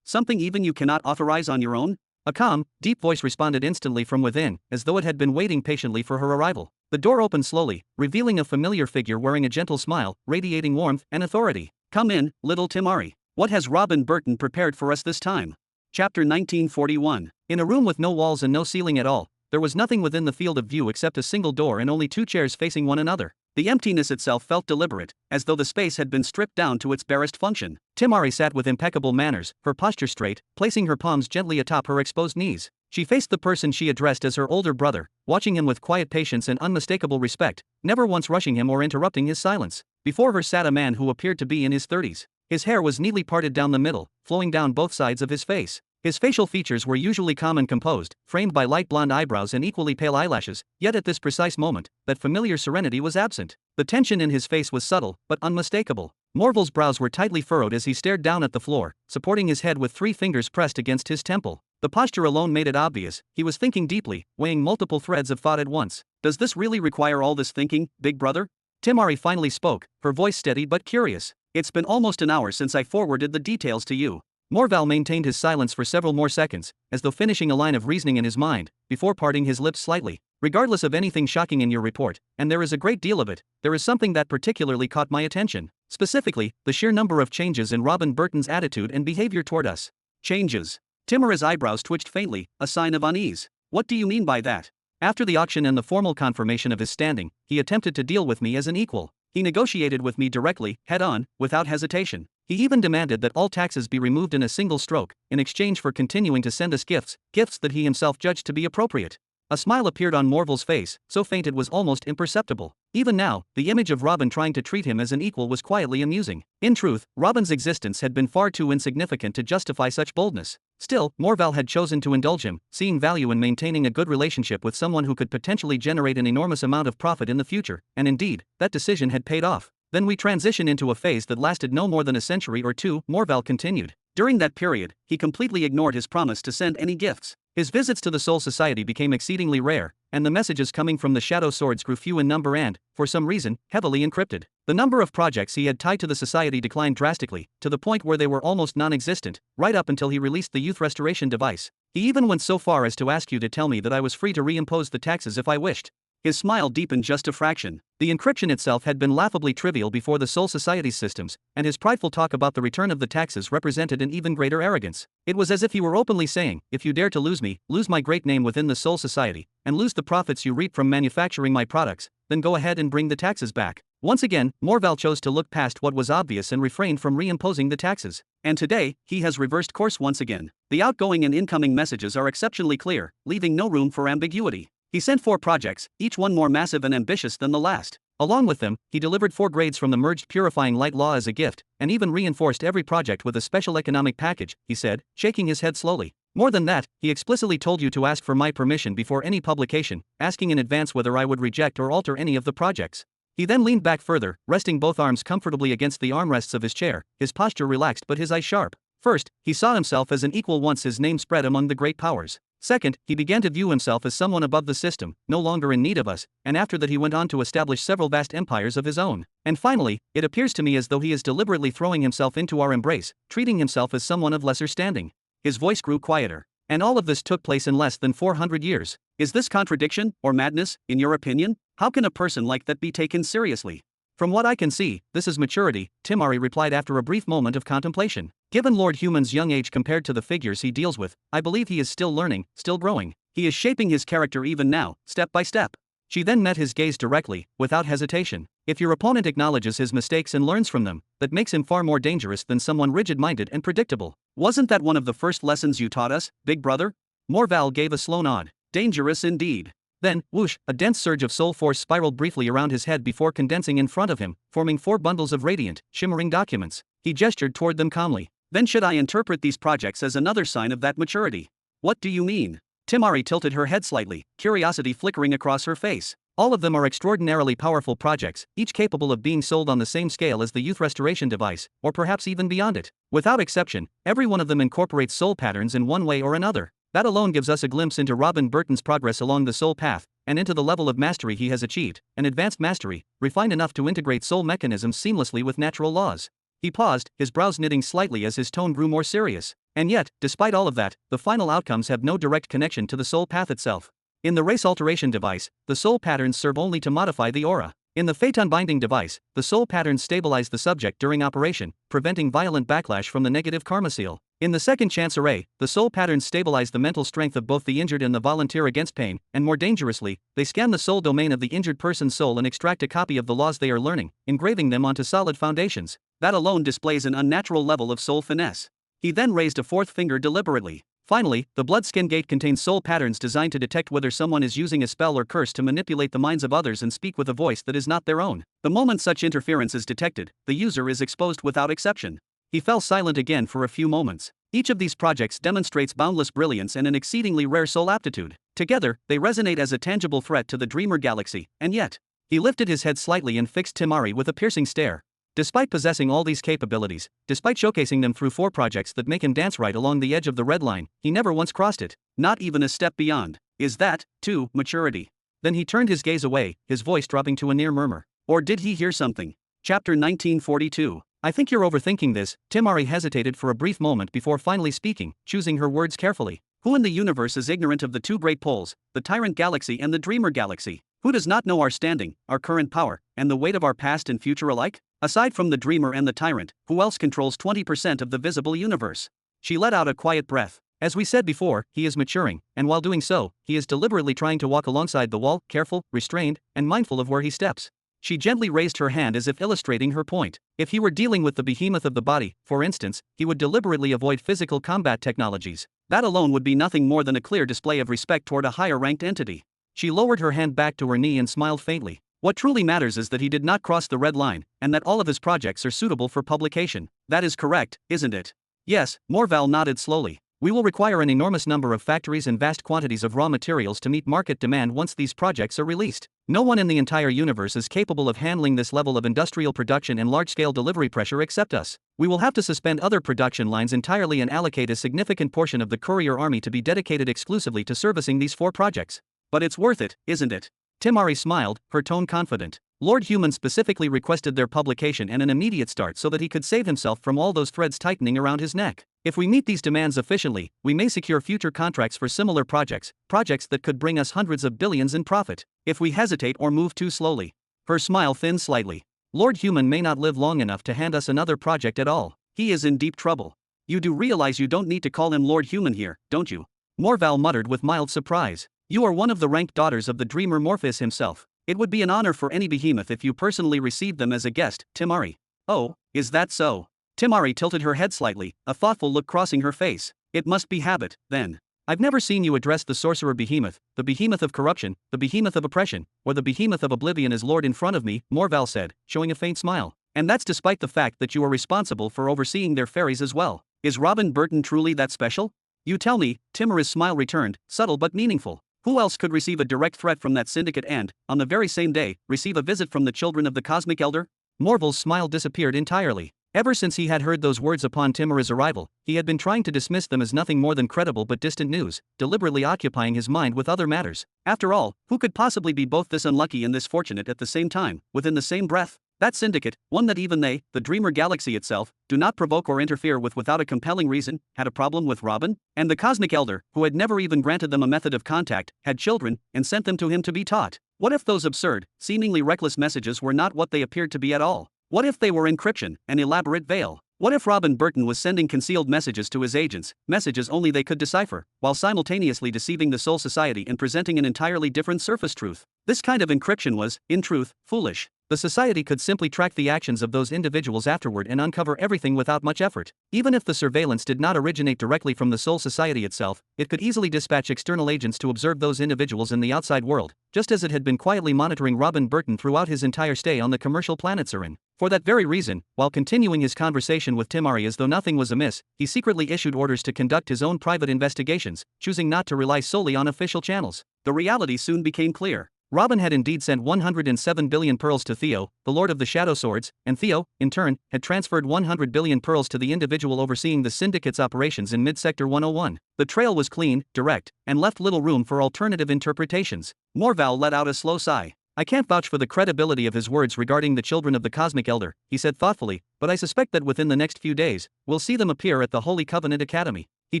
Something even you cannot authorize on your own? A calm, deep voice responded instantly from within, as though it had been waiting patiently for her arrival. The door opened slowly, revealing a familiar figure wearing a gentle smile, radiating warmth and authority. Come in, little Timari. What has Robin Burton prepared for us this time? Chapter 1941. In a room with no walls and no ceiling at all, there was nothing within the field of view except a single door and only two chairs facing one another. The emptiness itself felt deliberate, as though the space had been stripped down to its barest function. Timari sat with impeccable manners, her posture straight, placing her palms gently atop her exposed knees. She faced the person she addressed as her older brother, watching him with quiet patience and unmistakable respect, never once rushing him or interrupting his silence. Before her sat a man who appeared to be in his 30s. His hair was neatly parted down the middle, flowing down both sides of his face. His facial features were usually calm and composed, framed by light blonde eyebrows and equally pale eyelashes, yet at this precise moment, that familiar serenity was absent. The tension in his face was subtle, but unmistakable. Morval's brows were tightly furrowed as he stared down at the floor, supporting his head with 3 fingers pressed against his temple. The posture alone made it obvious, he was thinking deeply, weighing multiple threads of thought at once. Does this really require all this thinking, big brother? Timari finally spoke, her voice steady but curious. It's been almost an hour since I forwarded the details to you. Morval maintained his silence for several more seconds, as though finishing a line of reasoning in his mind, before parting his lips slightly. Regardless of anything shocking in your report, and there is a great deal of it, there is something that particularly caught my attention. Specifically, the sheer number of changes in Robin Burton's attitude and behavior toward us. Changes. Timara's eyebrows twitched faintly, a sign of unease. What do you mean by that? After the auction and the formal confirmation of his standing, he attempted to deal with me as an equal. He negotiated with me directly, head-on, without hesitation. He even demanded that all taxes be removed in a single stroke, in exchange for continuing to send us gifts that he himself judged to be appropriate. A smile appeared on Morval's face, so faint it was almost imperceptible. Even now, the image of Robin trying to treat him as an equal was quietly amusing. In truth, Robin's existence had been far too insignificant to justify such boldness. Still, Morval had chosen to indulge him, seeing value in maintaining a good relationship with someone who could potentially generate an enormous amount of profit in the future, and indeed, that decision had paid off. Then we transition into a phase that lasted no more than a century or two, Morval continued. During that period, he completely ignored his promise to send any gifts. His visits to the Soul Society became exceedingly rare, and the messages coming from the Shadow Swords grew few in number and, for some reason, heavily encrypted. The number of projects he had tied to the Society declined drastically, to the point where they were almost non-existent, right up until he released the Youth Restoration device. He even went so far as to ask you to tell me that I was free to reimpose the taxes if I wished. His smile deepened just a fraction. The encryption itself had been laughably trivial before the Soul Society's systems, and his prideful talk about the return of the taxes represented an even greater arrogance. It was as if he were openly saying, if you dare to lose me, lose my great name within the Soul Society, and lose the profits you reap from manufacturing my products, then go ahead and bring the taxes back. Once again, Morval chose to look past what was obvious and refrained from reimposing the taxes. And today, he has reversed course once again. The outgoing and incoming messages are exceptionally clear, leaving no room for ambiguity. He sent 4 projects, each one more massive and ambitious than the last. Along with them, he delivered 4 grades from the merged purifying light law as a gift, and even reinforced every project with a special economic package, he said, shaking his head slowly. More than that, he explicitly told you to ask for my permission before any publication, asking in advance whether I would reject or alter any of the projects. He then leaned back further, resting both arms comfortably against the armrests of his chair, his posture relaxed but his eyes sharp. First, he saw himself as an equal once his name spread among the great powers. Second, he began to view himself as someone above the system, no longer in need of us, and after that he went on to establish several vast empires of his own. And finally, it appears to me as though he is deliberately throwing himself into our embrace, treating himself as someone of lesser standing. His voice grew quieter. And all of this took place in less than 400 years. Is this contradiction, or madness, in your opinion? How can a person like that be taken seriously? From what I can see, this is maturity, Timari replied after a brief moment of contemplation. Given Lord Human's young age compared to the figures he deals with, I believe he is still learning, still growing. He is shaping his character even now, step by step. She then met his gaze directly, without hesitation. If your opponent acknowledges his mistakes and learns from them, that makes him far more dangerous than someone rigid-minded and predictable. Wasn't that one of the first lessons you taught us, big brother? Morval gave a slow nod. Dangerous indeed. Then, whoosh, a dense surge of soul force spiraled briefly around his head before condensing in front of him, forming 4 bundles of radiant, shimmering documents. He gestured toward them calmly. Then should I interpret these projects as another sign of that maturity? What do you mean? Timari tilted her head slightly, curiosity flickering across her face. All of them are extraordinarily powerful projects, each capable of being sold on the same scale as the youth restoration device, or perhaps even beyond it. Without exception, every one of them incorporates soul patterns in one way or another. That alone gives us a glimpse into Robin Burton's progress along the soul path, and into the level of mastery he has achieved, an advanced mastery, refined enough to integrate soul mechanisms seamlessly with natural laws. He paused, his brows knitting slightly as his tone grew more serious. And yet, despite all of that, the final outcomes have no direct connection to the soul path itself. In the race alteration device, the soul patterns serve only to modify the aura. In the phaeton binding device, the soul patterns stabilize the subject during operation, preventing violent backlash from the negative karma seal. In the second chance array, the soul patterns stabilize the mental strength of both the injured and the volunteer against pain, and more dangerously, they scan the soul domain of the injured person's soul and extract a copy of the laws they are learning, engraving them onto solid foundations. That alone displays an unnatural level of soul finesse. He then raised a 4th finger deliberately. Finally, the Bloodskin Gate contains soul patterns designed to detect whether someone is using a spell or curse to manipulate the minds of others and speak with a voice that is not their own. The moment such interference is detected, the user is exposed without exception. He fell silent again for a few moments. Each of these projects demonstrates boundless brilliance and an exceedingly rare soul aptitude. Together, they resonate as a tangible threat to the Dreamer Galaxy, and yet. He lifted his head slightly and fixed Timari with a piercing stare. Despite possessing all these capabilities, despite showcasing them through 4 projects that make him dance right along the edge of the red line, he never once crossed it, not even a step beyond. Is that, too, maturity? Then he turned his gaze away, his voice dropping to a near murmur. Or did he hear something? Chapter 1942. I think you're overthinking this. Timari hesitated for a brief moment before finally speaking, choosing her words carefully. Who in the universe is ignorant of the 2 great poles, the Tyrant Galaxy and the Dreamer Galaxy? Who does not know our standing, our current power, and the weight of our past and future alike? Aside from the Dreamer and the Tyrant, who else controls 20% of the visible universe? She let out a quiet breath. As we said before, he is maturing, and while doing so, he is deliberately trying to walk alongside the wall, careful, restrained, and mindful of where he steps. She gently raised her hand as if illustrating her point. If he were dealing with the behemoth of the body, for instance, he would deliberately avoid physical combat technologies. That alone would be nothing more than a clear display of respect toward a higher-ranked entity. She lowered her hand back to her knee and smiled faintly. What truly matters is that he did not cross the red line, and that all of his projects are suitable for publication. That is correct, isn't it? Yes, Morval nodded slowly. We will require an enormous number of factories and vast quantities of raw materials to meet market demand once these projects are released. No one in the entire universe is capable of handling this level of industrial production and large-scale delivery pressure except us. We will have to suspend other production lines entirely and allocate a significant portion of the courier army to be dedicated exclusively to servicing these 4 projects. But it's worth it, isn't it? Timari smiled, her tone confident. Lord Human specifically requested their publication and an immediate start so that he could save himself from all those threads tightening around his neck. If we meet these demands efficiently, we may secure future contracts for similar projects that could bring us hundreds of billions in profit. If we hesitate or move too slowly. Her smile thinned slightly. Lord Human may not live long enough to hand us another project at all. He is in deep trouble. You do realize you don't need to call him Lord Human here, don't you? Morval muttered with mild surprise. You are one of the ranked daughters of the dreamer Morpheus himself. It would be an honor for any behemoth if you personally received them as a guest, Timari. Oh, is that so? Timari tilted her head slightly, a thoughtful look crossing her face. It must be habit, then. I've never seen you address the sorcerer behemoth, the behemoth of corruption, the behemoth of oppression, or the behemoth of oblivion as Lord in front of me, Morval said, showing a faint smile. And that's despite the fact that you are responsible for overseeing their ferries as well. Is Robin Burton truly that special? You tell me, Timari's smile returned, subtle but meaningful. Who else could receive a direct threat from that syndicate and, on the very same day, receive a visit from the children of the Cosmic Elder? Morval's smile disappeared entirely. Ever since he had heard those words upon Timur's arrival, he had been trying to dismiss them as nothing more than credible but distant news, deliberately occupying his mind with other matters. After all, who could possibly be both this unlucky and this fortunate at the same time, within the same breath? That syndicate, one that even they, the Dreamer Galaxy itself, do not provoke or interfere with without a compelling reason, had a problem with Robin? And the Cosmic Elder, who had never even granted them a method of contact, had children, and sent them to him to be taught. What if those absurd, seemingly reckless messages were not what they appeared to be at all? What if they were encryption, an elaborate veil? What if Robin Burton was sending concealed messages to his agents, messages only they could decipher, while simultaneously deceiving the Soul Society and presenting an entirely different surface truth? This kind of encryption was, in truth, foolish. The Society could simply track the actions of those individuals afterward and uncover everything without much effort. Even if the surveillance did not originate directly from the Soul Society itself, it could easily dispatch external agents to observe those individuals in the outside world, just as it had been quietly monitoring Robin Burton throughout his entire stay on the commercial planet Sarin. For that very reason, while continuing his conversation with Timari as though nothing was amiss, he secretly issued orders to conduct his own private investigations, choosing not to rely solely on official channels. The reality soon became clear. Robin had indeed sent 107 billion pearls to Theo, the Lord of the Shadow Swords, and Theo, in turn, had transferred 100 billion pearls to the individual overseeing the Syndicate's operations in Mid-Sector 101. The trail was clean, direct, and left little room for alternative interpretations. Morval let out a slow sigh. I can't vouch for the credibility of his words regarding the children of the Cosmic Elder, he said thoughtfully, but I suspect that within the next few days, we'll see them appear at the Holy Covenant Academy. He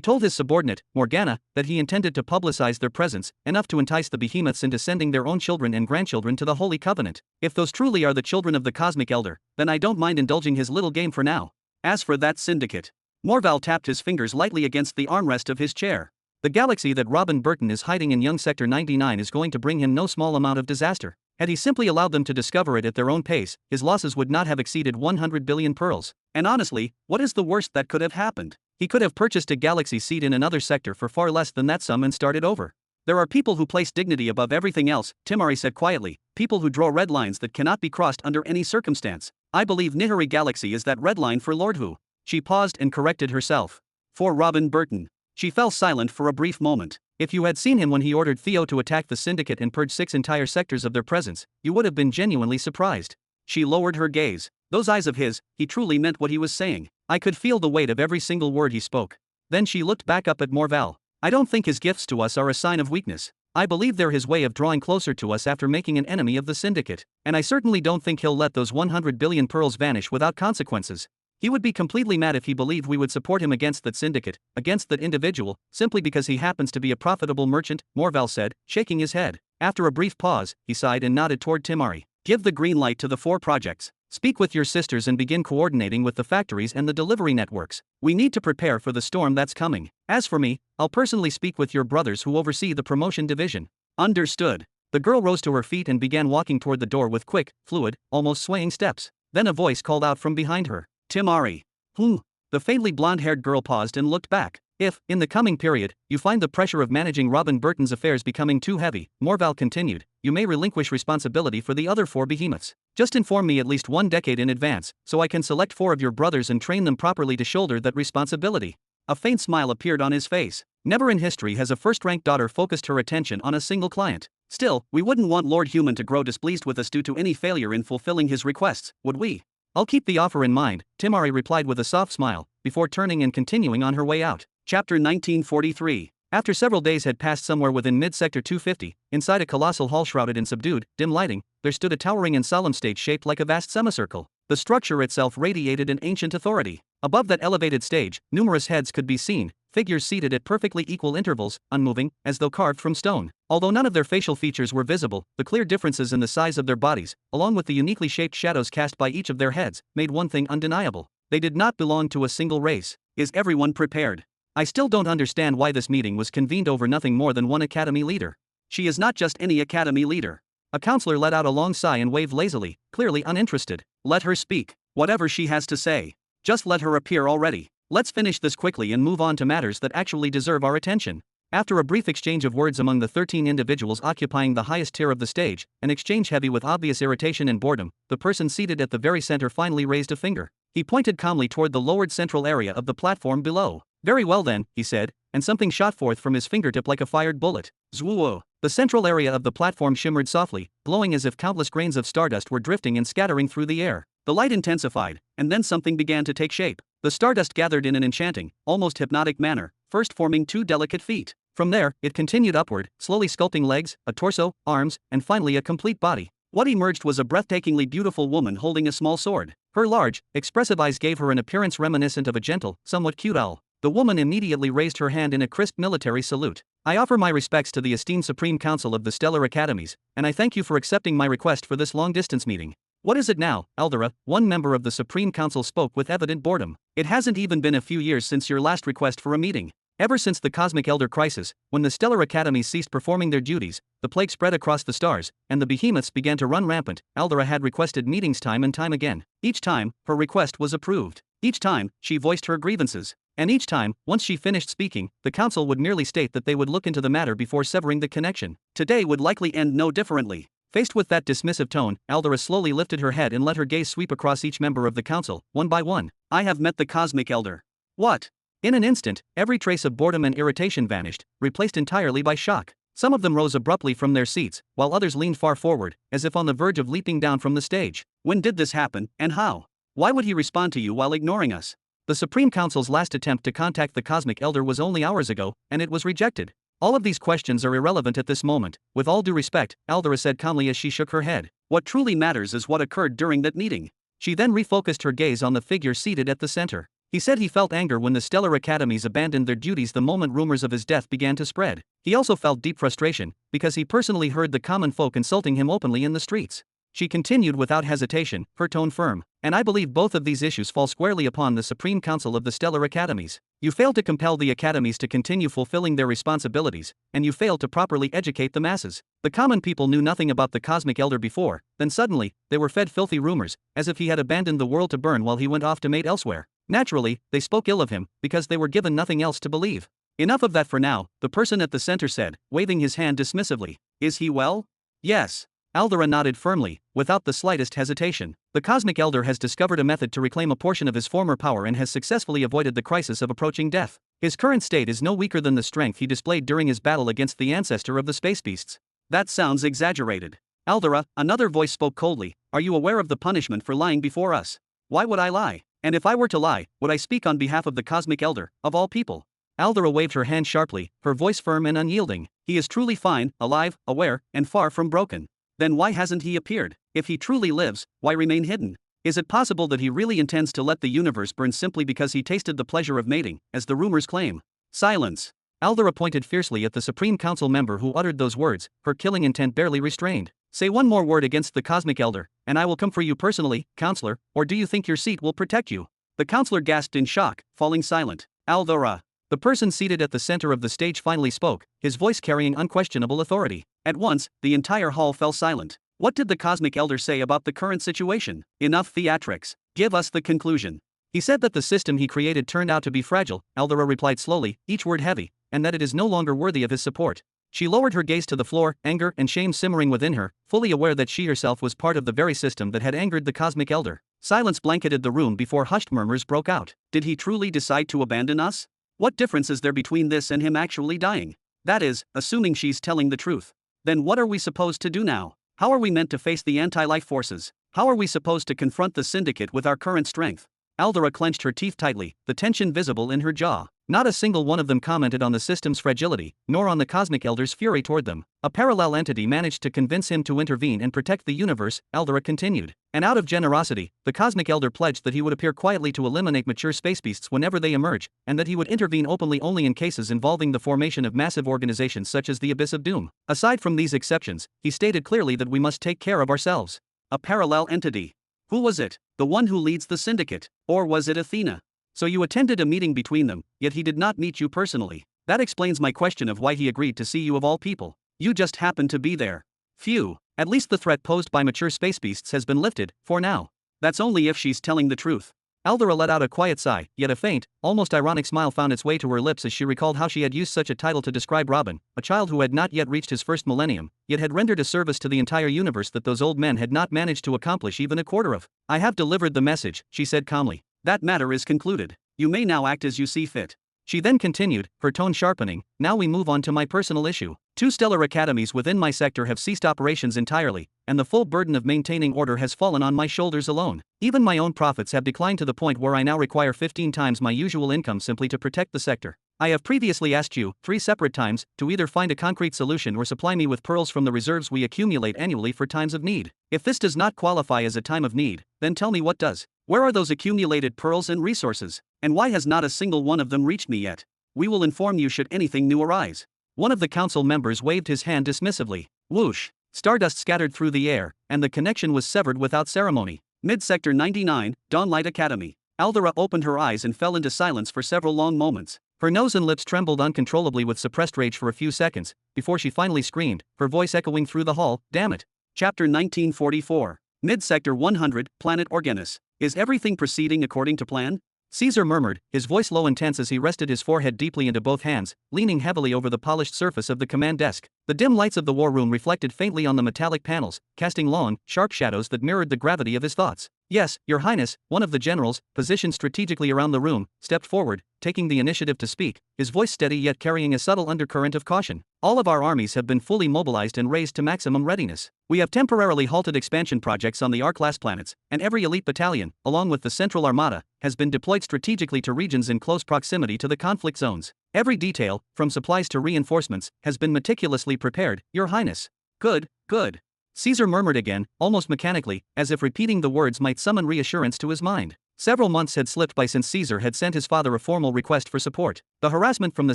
told his subordinate, Morgana, that he intended to publicize their presence, enough to entice the behemoths into sending their own children and grandchildren to the Holy Covenant. If those truly are the children of the Cosmic Elder, then I don't mind indulging his little game for now. As for that syndicate, Morval tapped his fingers lightly against the armrest of his chair. The galaxy that Robin Burton is hiding in Young Sector 99 is going to bring him no small amount of disaster. Had he simply allowed them to discover it at their own pace, his losses would not have exceeded 100 billion pearls. And honestly, what is the worst that could have happened? He could have purchased a galaxy seat in another sector for far less than that sum and started over. There are people who place dignity above everything else, Timari said quietly, people who draw red lines that cannot be crossed under any circumstance. I believe Nihari Galaxy is that red line for Lord Hu. She paused and corrected herself. For Robin Burton. She fell silent for a brief moment. If you had seen him when he ordered Theo to attack the Syndicate and purge 6 entire sectors of their presence, you would have been genuinely surprised. She lowered her gaze. Those eyes of his, he truly meant what he was saying. I could feel the weight of every single word he spoke. Then she looked back up at Morval. I don't think his gifts to us are a sign of weakness. I believe they're his way of drawing closer to us after making an enemy of the Syndicate. And I certainly don't think he'll let those 100 billion pearls vanish without consequences. He would be completely mad if he believed we would support him against that syndicate, against that individual, simply because he happens to be a profitable merchant, Morval said, shaking his head. After a brief pause, he sighed and nodded toward Timari. Give the green light to the 4 projects. Speak with your sisters and begin coordinating with the factories and the delivery networks. We need to prepare for the storm that's coming. As for me, I'll personally speak with your brothers who oversee the promotion division. Understood. The girl rose to her feet and began walking toward the door with quick, fluid, almost swaying steps. Then a voice called out from behind her. Timari. The faintly blonde-haired girl paused and looked back. If, in the coming period, you find the pressure of managing Robin Burton's affairs becoming too heavy, Morval continued, you may relinquish responsibility for the other 4 behemoths. Just inform me at least 1 decade in advance, so I can select 4 of your brothers and train them properly to shoulder that responsibility. A faint smile appeared on his face. Never in history has a first-ranked daughter focused her attention on a single client. Still, we wouldn't want Lord Human to grow displeased with us due to any failure in fulfilling his requests, would we? I'll keep the offer in mind, Timari replied with a soft smile, before turning and continuing on her way out. Chapter 1943. After several days had passed somewhere within mid-sector 250, inside a colossal hall shrouded in subdued, dim lighting, there stood a towering and solemn stage shaped like a vast semicircle. The structure itself radiated an ancient authority. Above that elevated stage, numerous heads could be seen, figures seated at perfectly equal intervals, unmoving, as though carved from stone. Although none of their facial features were visible, the clear differences in the size of their bodies, along with the uniquely shaped shadows cast by each of their heads, made one thing undeniable. They did not belong to a single race. Is everyone prepared? I still don't understand why this meeting was convened over nothing more than one academy leader. She is not just any academy leader. A counselor let out a long sigh and waved lazily, clearly uninterested. Let her speak. Whatever she has to say. Just let her appear already. Let's finish this quickly and move on to matters that actually deserve our attention. After a brief exchange of words among the 13 individuals occupying the highest tier of the stage, an exchange heavy with obvious irritation and boredom, the person seated at the very center finally raised a finger. He pointed calmly toward the lowered central area of the platform below. Very well then, he said, and something shot forth from his fingertip like a fired bullet. Zwoo! The central area of the platform shimmered softly, glowing as if countless grains of stardust were drifting and scattering through the air. The light intensified, and then something began to take shape. The stardust gathered in an enchanting, almost hypnotic manner, first forming two delicate feet. From there, it continued upward, slowly sculpting legs, a torso, arms, and finally a complete body. What emerged was a breathtakingly beautiful woman holding a small sword. Her large, expressive eyes gave her an appearance reminiscent of a gentle, somewhat cute owl. The woman immediately raised her hand in a crisp military salute. I offer my respects to the esteemed Supreme Council of the Stellar Academies, and I thank you for accepting my request for this long-distance meeting. What is it now, Eldera? One member of the Supreme Council spoke with evident boredom. It hasn't even been a few years since your last request for a meeting. Ever since the Cosmic Elder Crisis, when the Stellar Academies ceased performing their duties, the plague spread across the stars, and the behemoths began to run rampant. Eldera had requested meetings time and time again. Each time, her request was approved. Each time, she voiced her grievances. And each time, once she finished speaking, the council would merely state that they would look into the matter before severing the connection. Today would likely end no differently. Faced with that dismissive tone, Eldera slowly lifted her head and let her gaze sweep across each member of the council, one by one. I have met the Cosmic Elder. What? In an instant, every trace of boredom and irritation vanished, replaced entirely by shock. Some of them rose abruptly from their seats, while others leaned far forward, as if on the verge of leaping down from the stage. When did this happen, and how? Why would he respond to you while ignoring us? The Supreme Council's last attempt to contact the Cosmic Elder was only hours ago, and it was rejected. All of these questions are irrelevant at this moment. With all due respect, Eldera said calmly as she shook her head. What truly matters is what occurred during that meeting. She then refocused her gaze on the figure seated at the center. He said he felt anger when the Stellar Academies abandoned their duties the moment rumors of his death began to spread. He also felt deep frustration, because he personally heard the common folk insulting him openly in the streets. She continued without hesitation, her tone firm. And I believe both of these issues fall squarely upon the Supreme Council of the Stellar Academies. You failed to compel the academies to continue fulfilling their responsibilities, and you failed to properly educate the masses. The common people knew nothing about the Cosmic Elder before, then suddenly, they were fed filthy rumors, as if he had abandoned the world to burn while he went off to mate elsewhere. Naturally, they spoke ill of him, because they were given nothing else to believe. Enough of that for now, the person at the center said, waving his hand dismissively. Is he well? Yes. Eldera nodded firmly, without the slightest hesitation. The Cosmic Elder has discovered a method to reclaim a portion of his former power and has successfully avoided the crisis of approaching death. His current state is no weaker than the strength he displayed during his battle against the ancestor of the space beasts. That sounds exaggerated. Eldera, another voice spoke coldly. Are you aware of the punishment for lying before us? Why would I lie? And if I were to lie, would I speak on behalf of the Cosmic Elder, of all people? Eldera waved her hand sharply, her voice firm and unyielding. He is truly fine, alive, aware, and far from broken. Then why hasn't he appeared? If he truly lives, why remain hidden? Is it possible that he really intends to let the universe burn simply because he tasted the pleasure of mating, as the rumors claim? Silence. Eldera pointed fiercely at the Supreme Council member who uttered those words, her killing intent barely restrained. Say one more word against the Cosmic Elder, and I will come for you personally, Counselor, or do you think your seat will protect you? The Counselor gasped in shock, falling silent. Eldera. The person seated at the center of the stage finally spoke, his voice carrying unquestionable authority. At once, the entire hall fell silent. What did the Cosmic Elder say about the current situation? Enough theatrics. Give us the conclusion. He said that the system he created turned out to be fragile, Eldera replied slowly, each word heavy, and that it is no longer worthy of his support. She lowered her gaze to the floor, anger and shame simmering within her, fully aware that she herself was part of the very system that had angered the Cosmic Elder. Silence blanketed the room before hushed murmurs broke out. Did he truly decide to abandon us? What difference is there between this and him actually dying? That is, assuming she's telling the truth. Then what are we supposed to do now? How are we meant to face the anti-life forces? How are we supposed to confront the Syndicate with our current strength? Eldera clenched her teeth tightly, the tension visible in her jaw. Not a single one of them commented on the system's fragility, nor on the Cosmic Elder's fury toward them. A parallel entity managed to convince him to intervene and protect the universe, Eldera continued. And out of generosity, the Cosmic Elder pledged that he would appear quietly to eliminate mature space beasts whenever they emerge, and that he would intervene openly only in cases involving the formation of massive organizations such as the Abyss of Doom. Aside from these exceptions, he stated clearly that we must take care of ourselves. A parallel entity. Who was it? The one who leads the Syndicate? Or was it Athena? So you attended a meeting between them, yet he did not meet you personally. That explains my question of why he agreed to see you of all people. You just happened to be there. Phew, at least the threat posed by mature space beasts has been lifted, for now. That's only if she's telling the truth. Eldera let out a quiet sigh, yet a faint, almost ironic smile found its way to her lips as she recalled how she had used such a title to describe Robin, a child who had not yet reached his first millennium, yet had rendered a service to the entire universe that those old men had not managed to accomplish even a quarter of. I have delivered the message, she said calmly. That matter is concluded. You may now act as you see fit. She then continued, her tone sharpening, now we move on to my personal issue. 2 stellar academies within my sector have ceased operations entirely, and the full burden of maintaining order has fallen on my shoulders alone. Even my own profits have declined to the point where I now require 15 times my usual income simply to protect the sector. I have previously asked you, 3 separate times, to either find a concrete solution or supply me with pearls from the reserves we accumulate annually for times of need. If this does not qualify as a time of need, then tell me what does. Where are those accumulated pearls and resources? And why has not a single one of them reached me yet? We will inform you should anything new arise. One of the council members waved his hand dismissively. Whoosh! Stardust scattered through the air, and the connection was severed without ceremony. Mid-Sector 99, Dawnlight Academy. Aldera opened her eyes and fell into silence for several long moments. Her nose and lips trembled uncontrollably with suppressed rage for a few seconds, before she finally screamed, her voice echoing through the hall, damn it. Chapter 1944. Mid-Sector 100, Planet Organis. Is everything proceeding according to plan? Caesar murmured, his voice low and tense as he rested his forehead deeply into both hands, leaning heavily over the polished surface of the command desk. The dim lights of the war room reflected faintly on the metallic panels, casting long, sharp shadows that mirrored the gravity of his thoughts. Yes, Your Highness, one of the generals, positioned strategically around the room, stepped forward, taking the initiative to speak, his voice steady yet carrying a subtle undercurrent of caution. All of our armies have been fully mobilized and raised to maximum readiness. We have temporarily halted expansion projects on the R-class planets, and every elite battalion, along with the Central Armada, has been deployed strategically to regions in close proximity to the conflict zones. Every detail, from supplies to reinforcements, has been meticulously prepared, Your Highness. Good, good. Caesar murmured again, almost mechanically, as if repeating the words might summon reassurance to his mind. Several months had slipped by since Caesar had sent his father a formal request for support. The harassment from the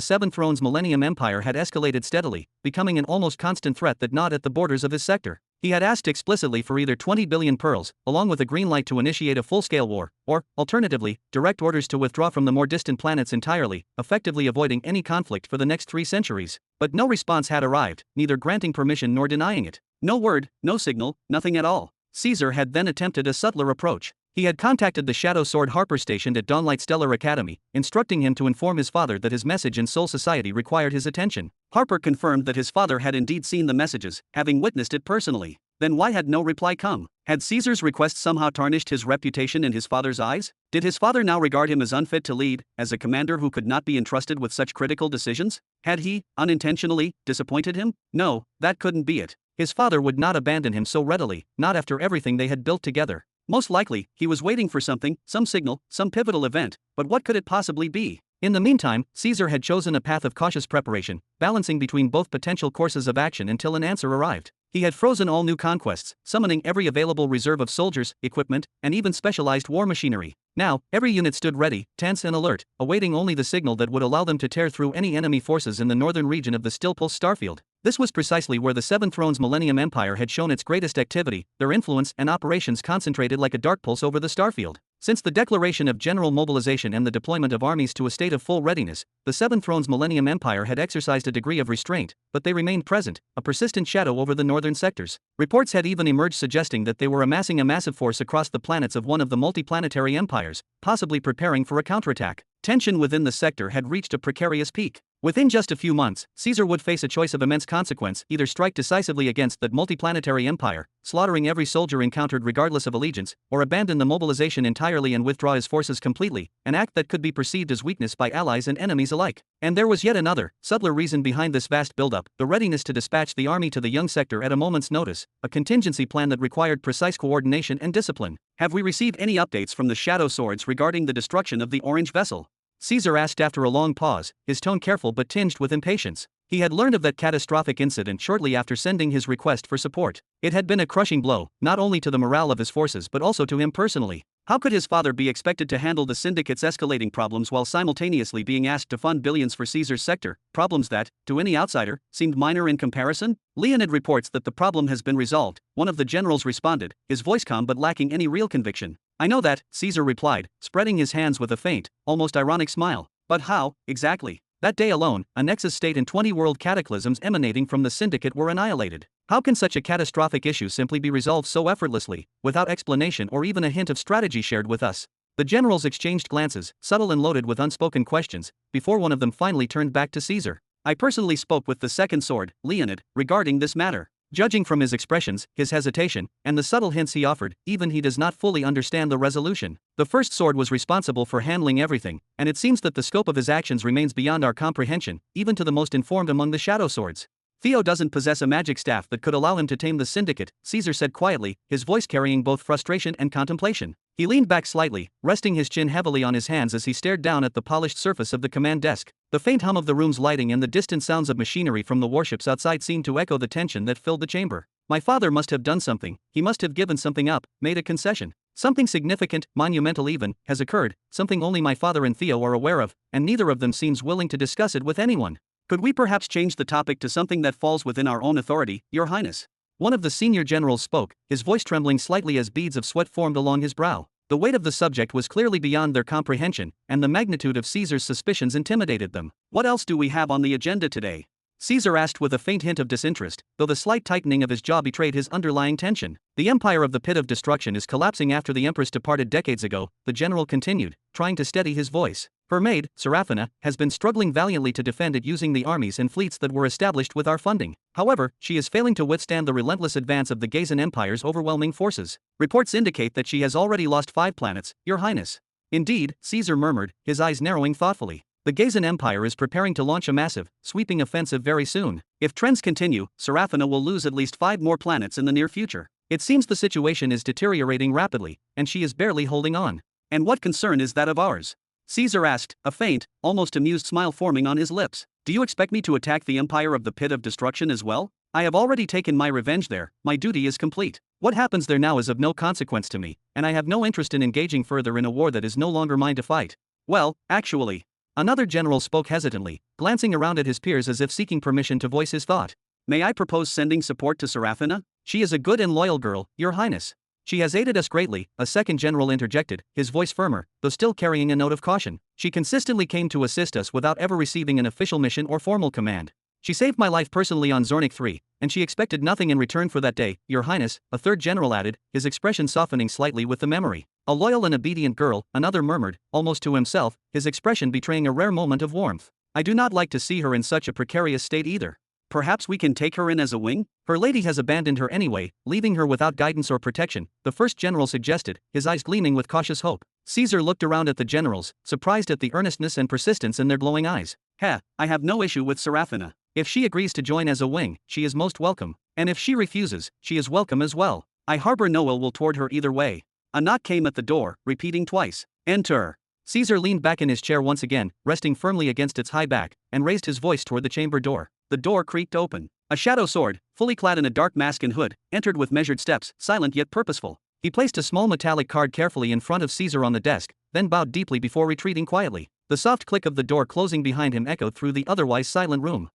Seven Thrones Millennium Empire had escalated steadily, becoming an almost constant threat that gnawed at the borders of his sector. He had asked explicitly for either 20 billion pearls, along with a green light to initiate a full-scale war, or, alternatively, direct orders to withdraw from the more distant planets entirely, effectively avoiding any conflict for the next 3 centuries. But no response had arrived, neither granting permission nor denying it. No word, no signal, nothing at all. Caesar had then attempted a subtler approach. He had contacted the Shadow Sword Harper stationed at Dawnlight Stellar Academy, instructing him to inform his father that his message in Soul Society required his attention. Harper confirmed that his father had indeed seen the messages, having witnessed it personally. Then why had no reply come? Had Caesar's request somehow tarnished his reputation in his father's eyes? Did his father now regard him as unfit to lead, as a commander who could not be entrusted with such critical decisions? Had he, unintentionally, disappointed him? No, that couldn't be it. His father would not abandon him so readily, not after everything they had built together. Most likely, he was waiting for something, some signal, some pivotal event, but what could it possibly be? In the meantime, Caesar had chosen a path of cautious preparation, balancing between both potential courses of action until an answer arrived. He had frozen all new conquests, summoning every available reserve of soldiers, equipment, and even specialized war machinery. Now, every unit stood ready, tense and alert, awaiting only the signal that would allow them to tear through any enemy forces in the northern region of the Stillpulse starfield. This was precisely where the Seven Thrones Millennium Empire had shown its greatest activity, their influence and operations concentrated like a dark pulse over the starfield. Since the declaration of general mobilization and the deployment of armies to a state of full readiness, the Seven Thrones Millennium Empire had exercised a degree of restraint, but they remained present, a persistent shadow over the northern sectors. Reports had even emerged suggesting that they were amassing a massive force across the planets of one of the multiplanetary empires, possibly preparing for a counterattack. Tension within the sector had reached a precarious peak. Within just a few months, Caesar would face a choice of immense consequence: either strike decisively against that multiplanetary empire, slaughtering every soldier encountered regardless of allegiance, or abandon the mobilization entirely and withdraw his forces completely, an act that could be perceived as weakness by allies and enemies alike. And there was yet another, subtler reason behind this vast buildup: the readiness to dispatch the army to the young sector at a moment's notice, a contingency plan that required precise coordination and discipline. Have we received any updates from the Shadow Swords regarding the destruction of the Orange Vessel? Caesar asked after a long pause, his tone careful but tinged with impatience. He had learned of that catastrophic incident shortly after sending his request for support. It had been a crushing blow, not only to the morale of his forces but also to him personally. How could his father be expected to handle the Syndicate's escalating problems while simultaneously being asked to fund billions for Caesar's sector, problems that, to any outsider, seemed minor in comparison? Leonid reports that the problem has been resolved, one of the generals responded, his voice calm but lacking any real conviction. I know that, Caesar replied, spreading his hands with a faint, almost ironic smile. But how, exactly? That day alone, a Nexus state and 20 world cataclysms emanating from the Syndicate were annihilated. How can such a catastrophic issue simply be resolved so effortlessly, without explanation or even a hint of strategy shared with us? The generals exchanged glances, subtle and loaded with unspoken questions, before one of them finally turned back to Caesar. I personally spoke with the Second Sword, Leonid, regarding this matter. Judging from his expressions, his hesitation, and the subtle hints he offered, even he does not fully understand the resolution. The first sword was responsible for handling everything, and it seems that the scope of his actions remains beyond our comprehension, even to the most informed among the shadow swords. Theo doesn't possess a magic staff that could allow him to tame the Syndicate, Caesar said quietly, his voice carrying both frustration and contemplation. He leaned back slightly, resting his chin heavily on his hands as he stared down at the polished surface of the command desk. The faint hum of the room's lighting and the distant sounds of machinery from the warships outside seemed to echo the tension that filled the chamber. My father must have done something, he must have given something up, made a concession. Something significant, monumental even, has occurred, something only my father and Theo are aware of, and neither of them seems willing to discuss it with anyone. Could we perhaps change the topic to something that falls within our own authority, Your Highness? One of the senior generals spoke, his voice trembling slightly as beads of sweat formed along his brow. The weight of the subject was clearly beyond their comprehension, and the magnitude of Caesar's suspicions intimidated them. What else do we have on the agenda today? Caesar asked with a faint hint of disinterest, though the slight tightening of his jaw betrayed his underlying tension. The empire of the pit of destruction is collapsing after the empress departed decades ago, the general continued, trying to steady his voice. Her maid, Seraphina, has been struggling valiantly to defend it using the armies and fleets that were established with our funding. However, she is failing to withstand the relentless advance of the Gazan Empire's overwhelming forces. Reports indicate that she has already lost 5 planets, Your Highness. Indeed, Caesar murmured, his eyes narrowing thoughtfully. The Gazan Empire is preparing to launch a massive, sweeping offensive very soon. If trends continue, Seraphina will lose at least 5 more planets in the near future. It seems the situation is deteriorating rapidly, and she is barely holding on. And what concern is that of ours? Caesar asked, a faint, almost amused smile forming on his lips. Do you expect me to attack the empire of the pit of destruction as well? I have already taken my revenge there, my duty is complete. What happens there now is of no consequence to me, and I have no interest in engaging further in a war that is no longer mine to fight. Well, actually. Another general spoke hesitantly, glancing around at his peers as if seeking permission to voice his thought. May I propose sending support to Seraphina? She is a good and loyal girl, Your Highness. She has aided us greatly, a second general interjected, his voice firmer, though still carrying a note of caution. She consistently came to assist us without ever receiving an official mission or formal command. She saved my life personally on Zornik 3, and she expected nothing in return for that day, Your Highness, a third general added, his expression softening slightly with the memory. A loyal and obedient girl, another murmured, almost to himself, his expression betraying a rare moment of warmth. I do not like to see her in such a precarious state either. Perhaps we can take her in as a wing? Her lady has abandoned her anyway, leaving her without guidance or protection, the first general suggested, his eyes gleaming with cautious hope. Caesar looked around at the generals, surprised at the earnestness and persistence in their glowing eyes. I have no issue with Seraphina. If she agrees to join as a wing, she is most welcome, and if she refuses, she is welcome as well. I harbor no ill will toward her either way. A knock came at the door, repeating twice, enter. Caesar leaned back in his chair once again, resting firmly against its high back, and raised his voice toward the chamber door. The door creaked open. A shadow sword, fully clad in a dark mask and hood, entered with measured steps, silent yet purposeful. He placed a small metallic card carefully in front of Caesar on the desk, then bowed deeply before retreating quietly. The soft click of the door closing behind him echoed through the otherwise silent room.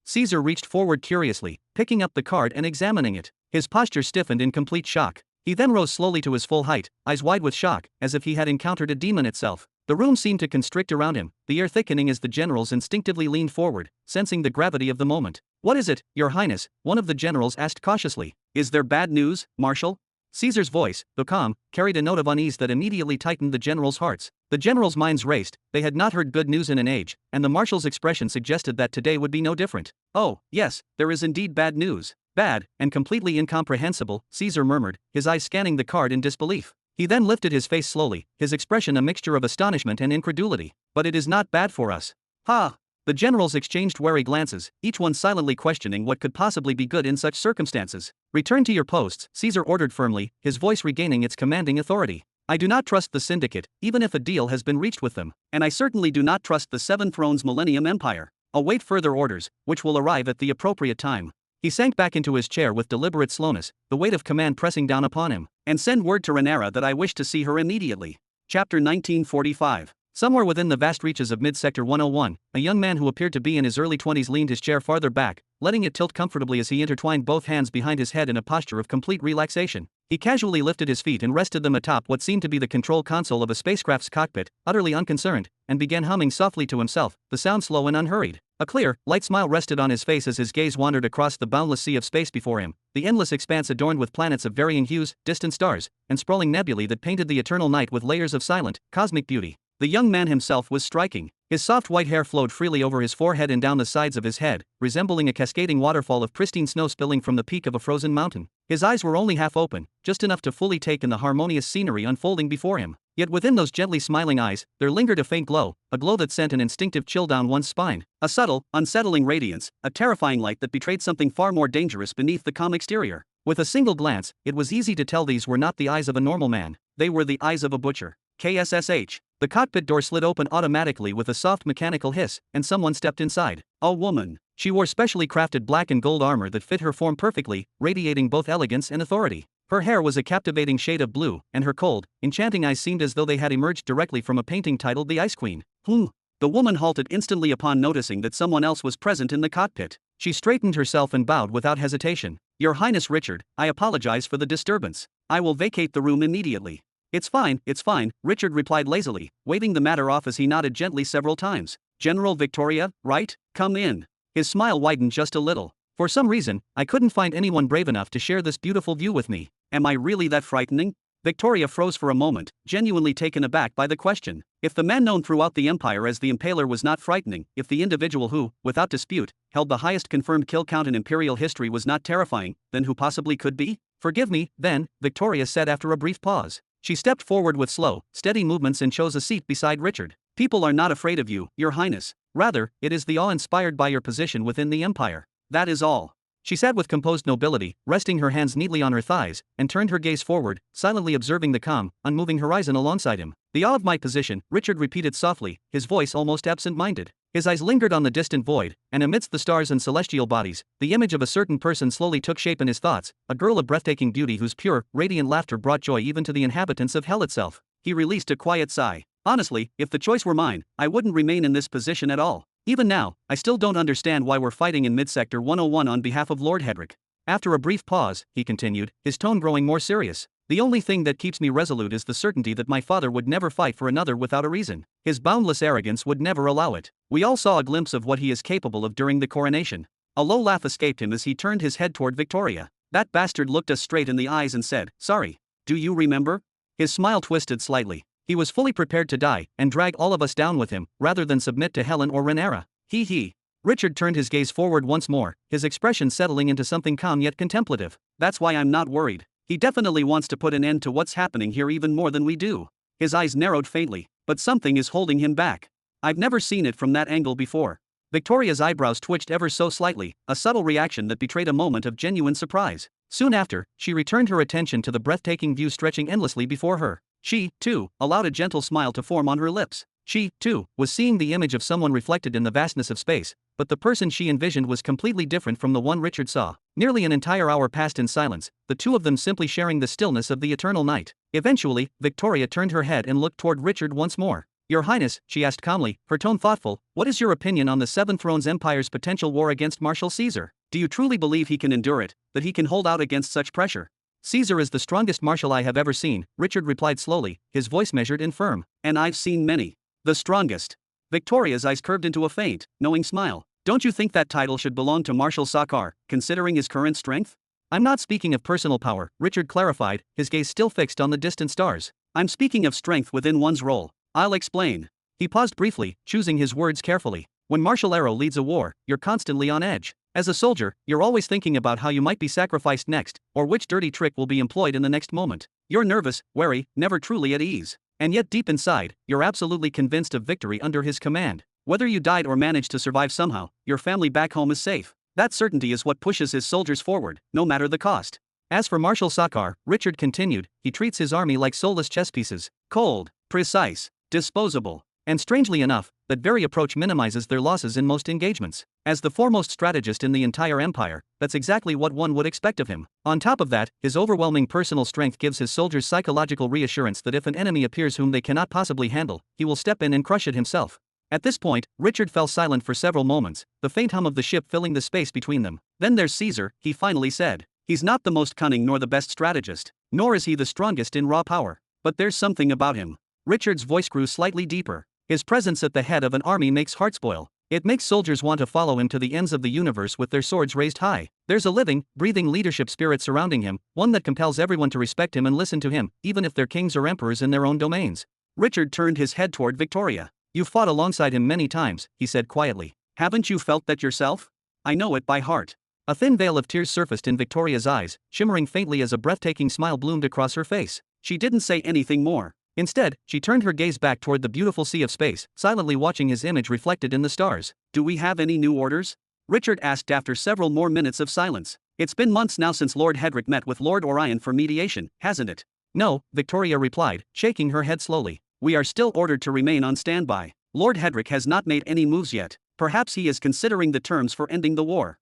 Caesar reached forward curiously, picking up the card and examining it. His posture stiffened in complete shock. He then rose slowly to his full height, eyes wide with shock, as if he had encountered a demon itself. The room seemed to constrict around him, the air thickening as the generals instinctively leaned forward, sensing the gravity of the moment. What is it, Your Highness? One of the generals asked cautiously. Is there bad news, Marshal? Caesar's voice, though calm, carried a note of unease that immediately tightened the generals' hearts. The generals' minds raced, they had not heard good news in an age, and the marshal's expression suggested that today would be no different. Oh, yes, there is indeed bad news. Bad, and completely incomprehensible, Caesar murmured, his eyes scanning the card in disbelief. He then lifted his face slowly, his expression a mixture of astonishment and incredulity. But it is not bad for us. Ha! The generals exchanged wary glances, each one silently questioning what could possibly be good in such circumstances. Return to your posts, Caesar ordered firmly, his voice regaining its commanding authority. I do not trust the Syndicate, even if a deal has been reached with them, and I certainly do not trust the Seven Thrones Millennium Empire. Await further orders, which will arrive at the appropriate time. He sank back into his chair with deliberate slowness, the weight of command pressing down upon him. And send word to Renera that I wish to see her immediately. Chapter 1945. Somewhere within the vast reaches of Mid-Sector 101, a young man who appeared to be in his early 20s leaned his chair farther back, letting it tilt comfortably as he intertwined both hands behind his head in a posture of complete relaxation. He casually lifted his feet and rested them atop what seemed to be the control console of a spacecraft's cockpit, utterly unconcerned, and began humming softly to himself, the sound slow and unhurried. A clear, light smile rested on his face as his gaze wandered across the boundless sea of space before him, the endless expanse adorned with planets of varying hues, distant stars, and sprawling nebulae that painted the eternal night with layers of silent, cosmic beauty. The young man himself was striking. His soft white hair flowed freely over his forehead and down the sides of his head, resembling a cascading waterfall of pristine snow spilling from the peak of a frozen mountain. His eyes were only half open, just enough to fully take in the harmonious scenery unfolding before him. Yet within those gently smiling eyes, there lingered a faint glow, a glow that sent an instinctive chill down one's spine. A subtle, unsettling radiance, a terrifying light that betrayed something far more dangerous beneath the calm exterior. With a single glance, it was easy to tell these were not the eyes of a normal man. They were the eyes of a butcher. KSSH. The cockpit door slid open automatically with a soft mechanical hiss, and someone stepped inside. A woman. She wore specially crafted black and gold armor that fit her form perfectly, radiating both elegance and authority. Her hair was a captivating shade of blue, and her cold, enchanting eyes seemed as though they had emerged directly from a painting titled The Ice Queen. The woman halted instantly upon noticing that someone else was present in the cockpit. She straightened herself and bowed without hesitation. Your Highness Richard, I apologize for the disturbance. I will vacate the room immediately. It's fine, Richard replied lazily, waving the matter off as he nodded gently several times. General Victoria, right? Come in. His smile widened just a little. For some reason, I couldn't find anyone brave enough to share this beautiful view with me. Am I really that frightening? Victoria froze for a moment, genuinely taken aback by the question. If the man known throughout the Empire as the Impaler was not frightening, if the individual who, without dispute, held the highest confirmed kill count in Imperial history was not terrifying, then who possibly could be? Forgive me, then, Victoria said after a brief pause. She stepped forward with slow, steady movements and chose a seat beside Richard. People are not afraid of you, Your Highness. Rather, it is the awe inspired by your position within the Empire. That is all. She sat with composed nobility, resting her hands neatly on her thighs, and turned her gaze forward, silently observing the calm, unmoving horizon alongside him. The awe of my position, Richard repeated softly, his voice almost absent-minded. His eyes lingered on the distant void, and amidst the stars and celestial bodies, the image of a certain person slowly took shape in his thoughts, a girl of breathtaking beauty whose pure, radiant laughter brought joy even to the inhabitants of hell itself. He released a quiet sigh. Honestly, if the choice were mine, I wouldn't remain in this position at all. Even now, I still don't understand why we're fighting in Midsector 101 on behalf of Lord Hedrick. After a brief pause, he continued, his tone growing more serious. The only thing that keeps me resolute is the certainty that my father would never fight for another without a reason. His boundless arrogance would never allow it. We all saw a glimpse of what he is capable of during the coronation. A low laugh escaped him as he turned his head toward Victoria. That bastard looked us straight in the eyes and said, sorry. Do you remember? His smile twisted slightly. He was fully prepared to die, and drag all of us down with him, rather than submit to Helen or Rhaenyra. He. Richard turned his gaze forward once more, his expression settling into something calm yet contemplative. That's why I'm not worried. He definitely wants to put an end to what's happening here even more than we do. His eyes narrowed faintly, but something is holding him back. I've never seen it from that angle before. Victoria's eyebrows twitched ever so slightly, a subtle reaction that betrayed a moment of genuine surprise. Soon after, she returned her attention to the breathtaking view stretching endlessly before her. She, too, allowed a gentle smile to form on her lips. She, too, was seeing the image of someone reflected in the vastness of space, but the person she envisioned was completely different from the one Richard saw. Nearly an entire hour passed in silence, the two of them simply sharing the stillness of the eternal night. Eventually, Victoria turned her head and looked toward Richard once more. Your Highness, she asked calmly, her tone thoughtful, what is your opinion on the Seven Thrones Empire's potential war against Marshal Caesar? Do you truly believe he can endure it, that he can hold out against such pressure? Caesar is the strongest marshal I have ever seen, Richard replied slowly, his voice measured and firm. And I've seen many. The strongest. Victoria's eyes curved into a faint, knowing smile. Don't you think that title should belong to Marshal Sakar, considering his current strength? I'm not speaking of personal power, Richard clarified, his gaze still fixed on the distant stars. I'm speaking of strength within one's role. I'll explain. He paused briefly, choosing his words carefully. When Marshal Arrow leads a war, you're constantly on edge. As a soldier, you're always thinking about how you might be sacrificed next, or which dirty trick will be employed in the next moment. You're nervous, wary, never truly at ease. And yet deep inside, you're absolutely convinced of victory under his command. Whether you died or managed to survive somehow, your family back home is safe. That certainty is what pushes his soldiers forward, no matter the cost. As for Marshal Sakar, Richard continued, he treats his army like soulless chess pieces. Cold, precise, disposable. And strangely enough, that very approach minimizes their losses in most engagements. As the foremost strategist in the entire empire, that's exactly what one would expect of him. On top of that, his overwhelming personal strength gives his soldiers psychological reassurance that if an enemy appears whom they cannot possibly handle, he will step in and crush it himself. At this point, Richard fell silent for several moments, the faint hum of the ship filling the space between them. Then there's Caesar, he finally said. He's not the most cunning nor the best strategist, nor is he the strongest in raw power. But there's something about him. Richard's voice grew slightly deeper. His presence at the head of an army makes hearts boil. It makes soldiers want to follow him to the ends of the universe with their swords raised high. There's a living, breathing leadership spirit surrounding him, one that compels everyone to respect him and listen to him, even if they're kings or emperors in their own domains. Richard turned his head toward Victoria. You fought alongside him many times, he said quietly. Haven't you felt that yourself? I know it by heart. A thin veil of tears surfaced in Victoria's eyes, shimmering faintly as a breathtaking smile bloomed across her face. She didn't say anything more. Instead, she turned her gaze back toward the beautiful sea of space, silently watching his image reflected in the stars. Do we have any new orders? Richard asked after several more minutes of silence. It's been months now since Lord Hedrick met with Lord Orion for mediation, hasn't it? No, Victoria replied, shaking her head slowly. We are still ordered to remain on standby. Lord Hedrick has not made any moves yet. Perhaps he is considering the terms for ending the war.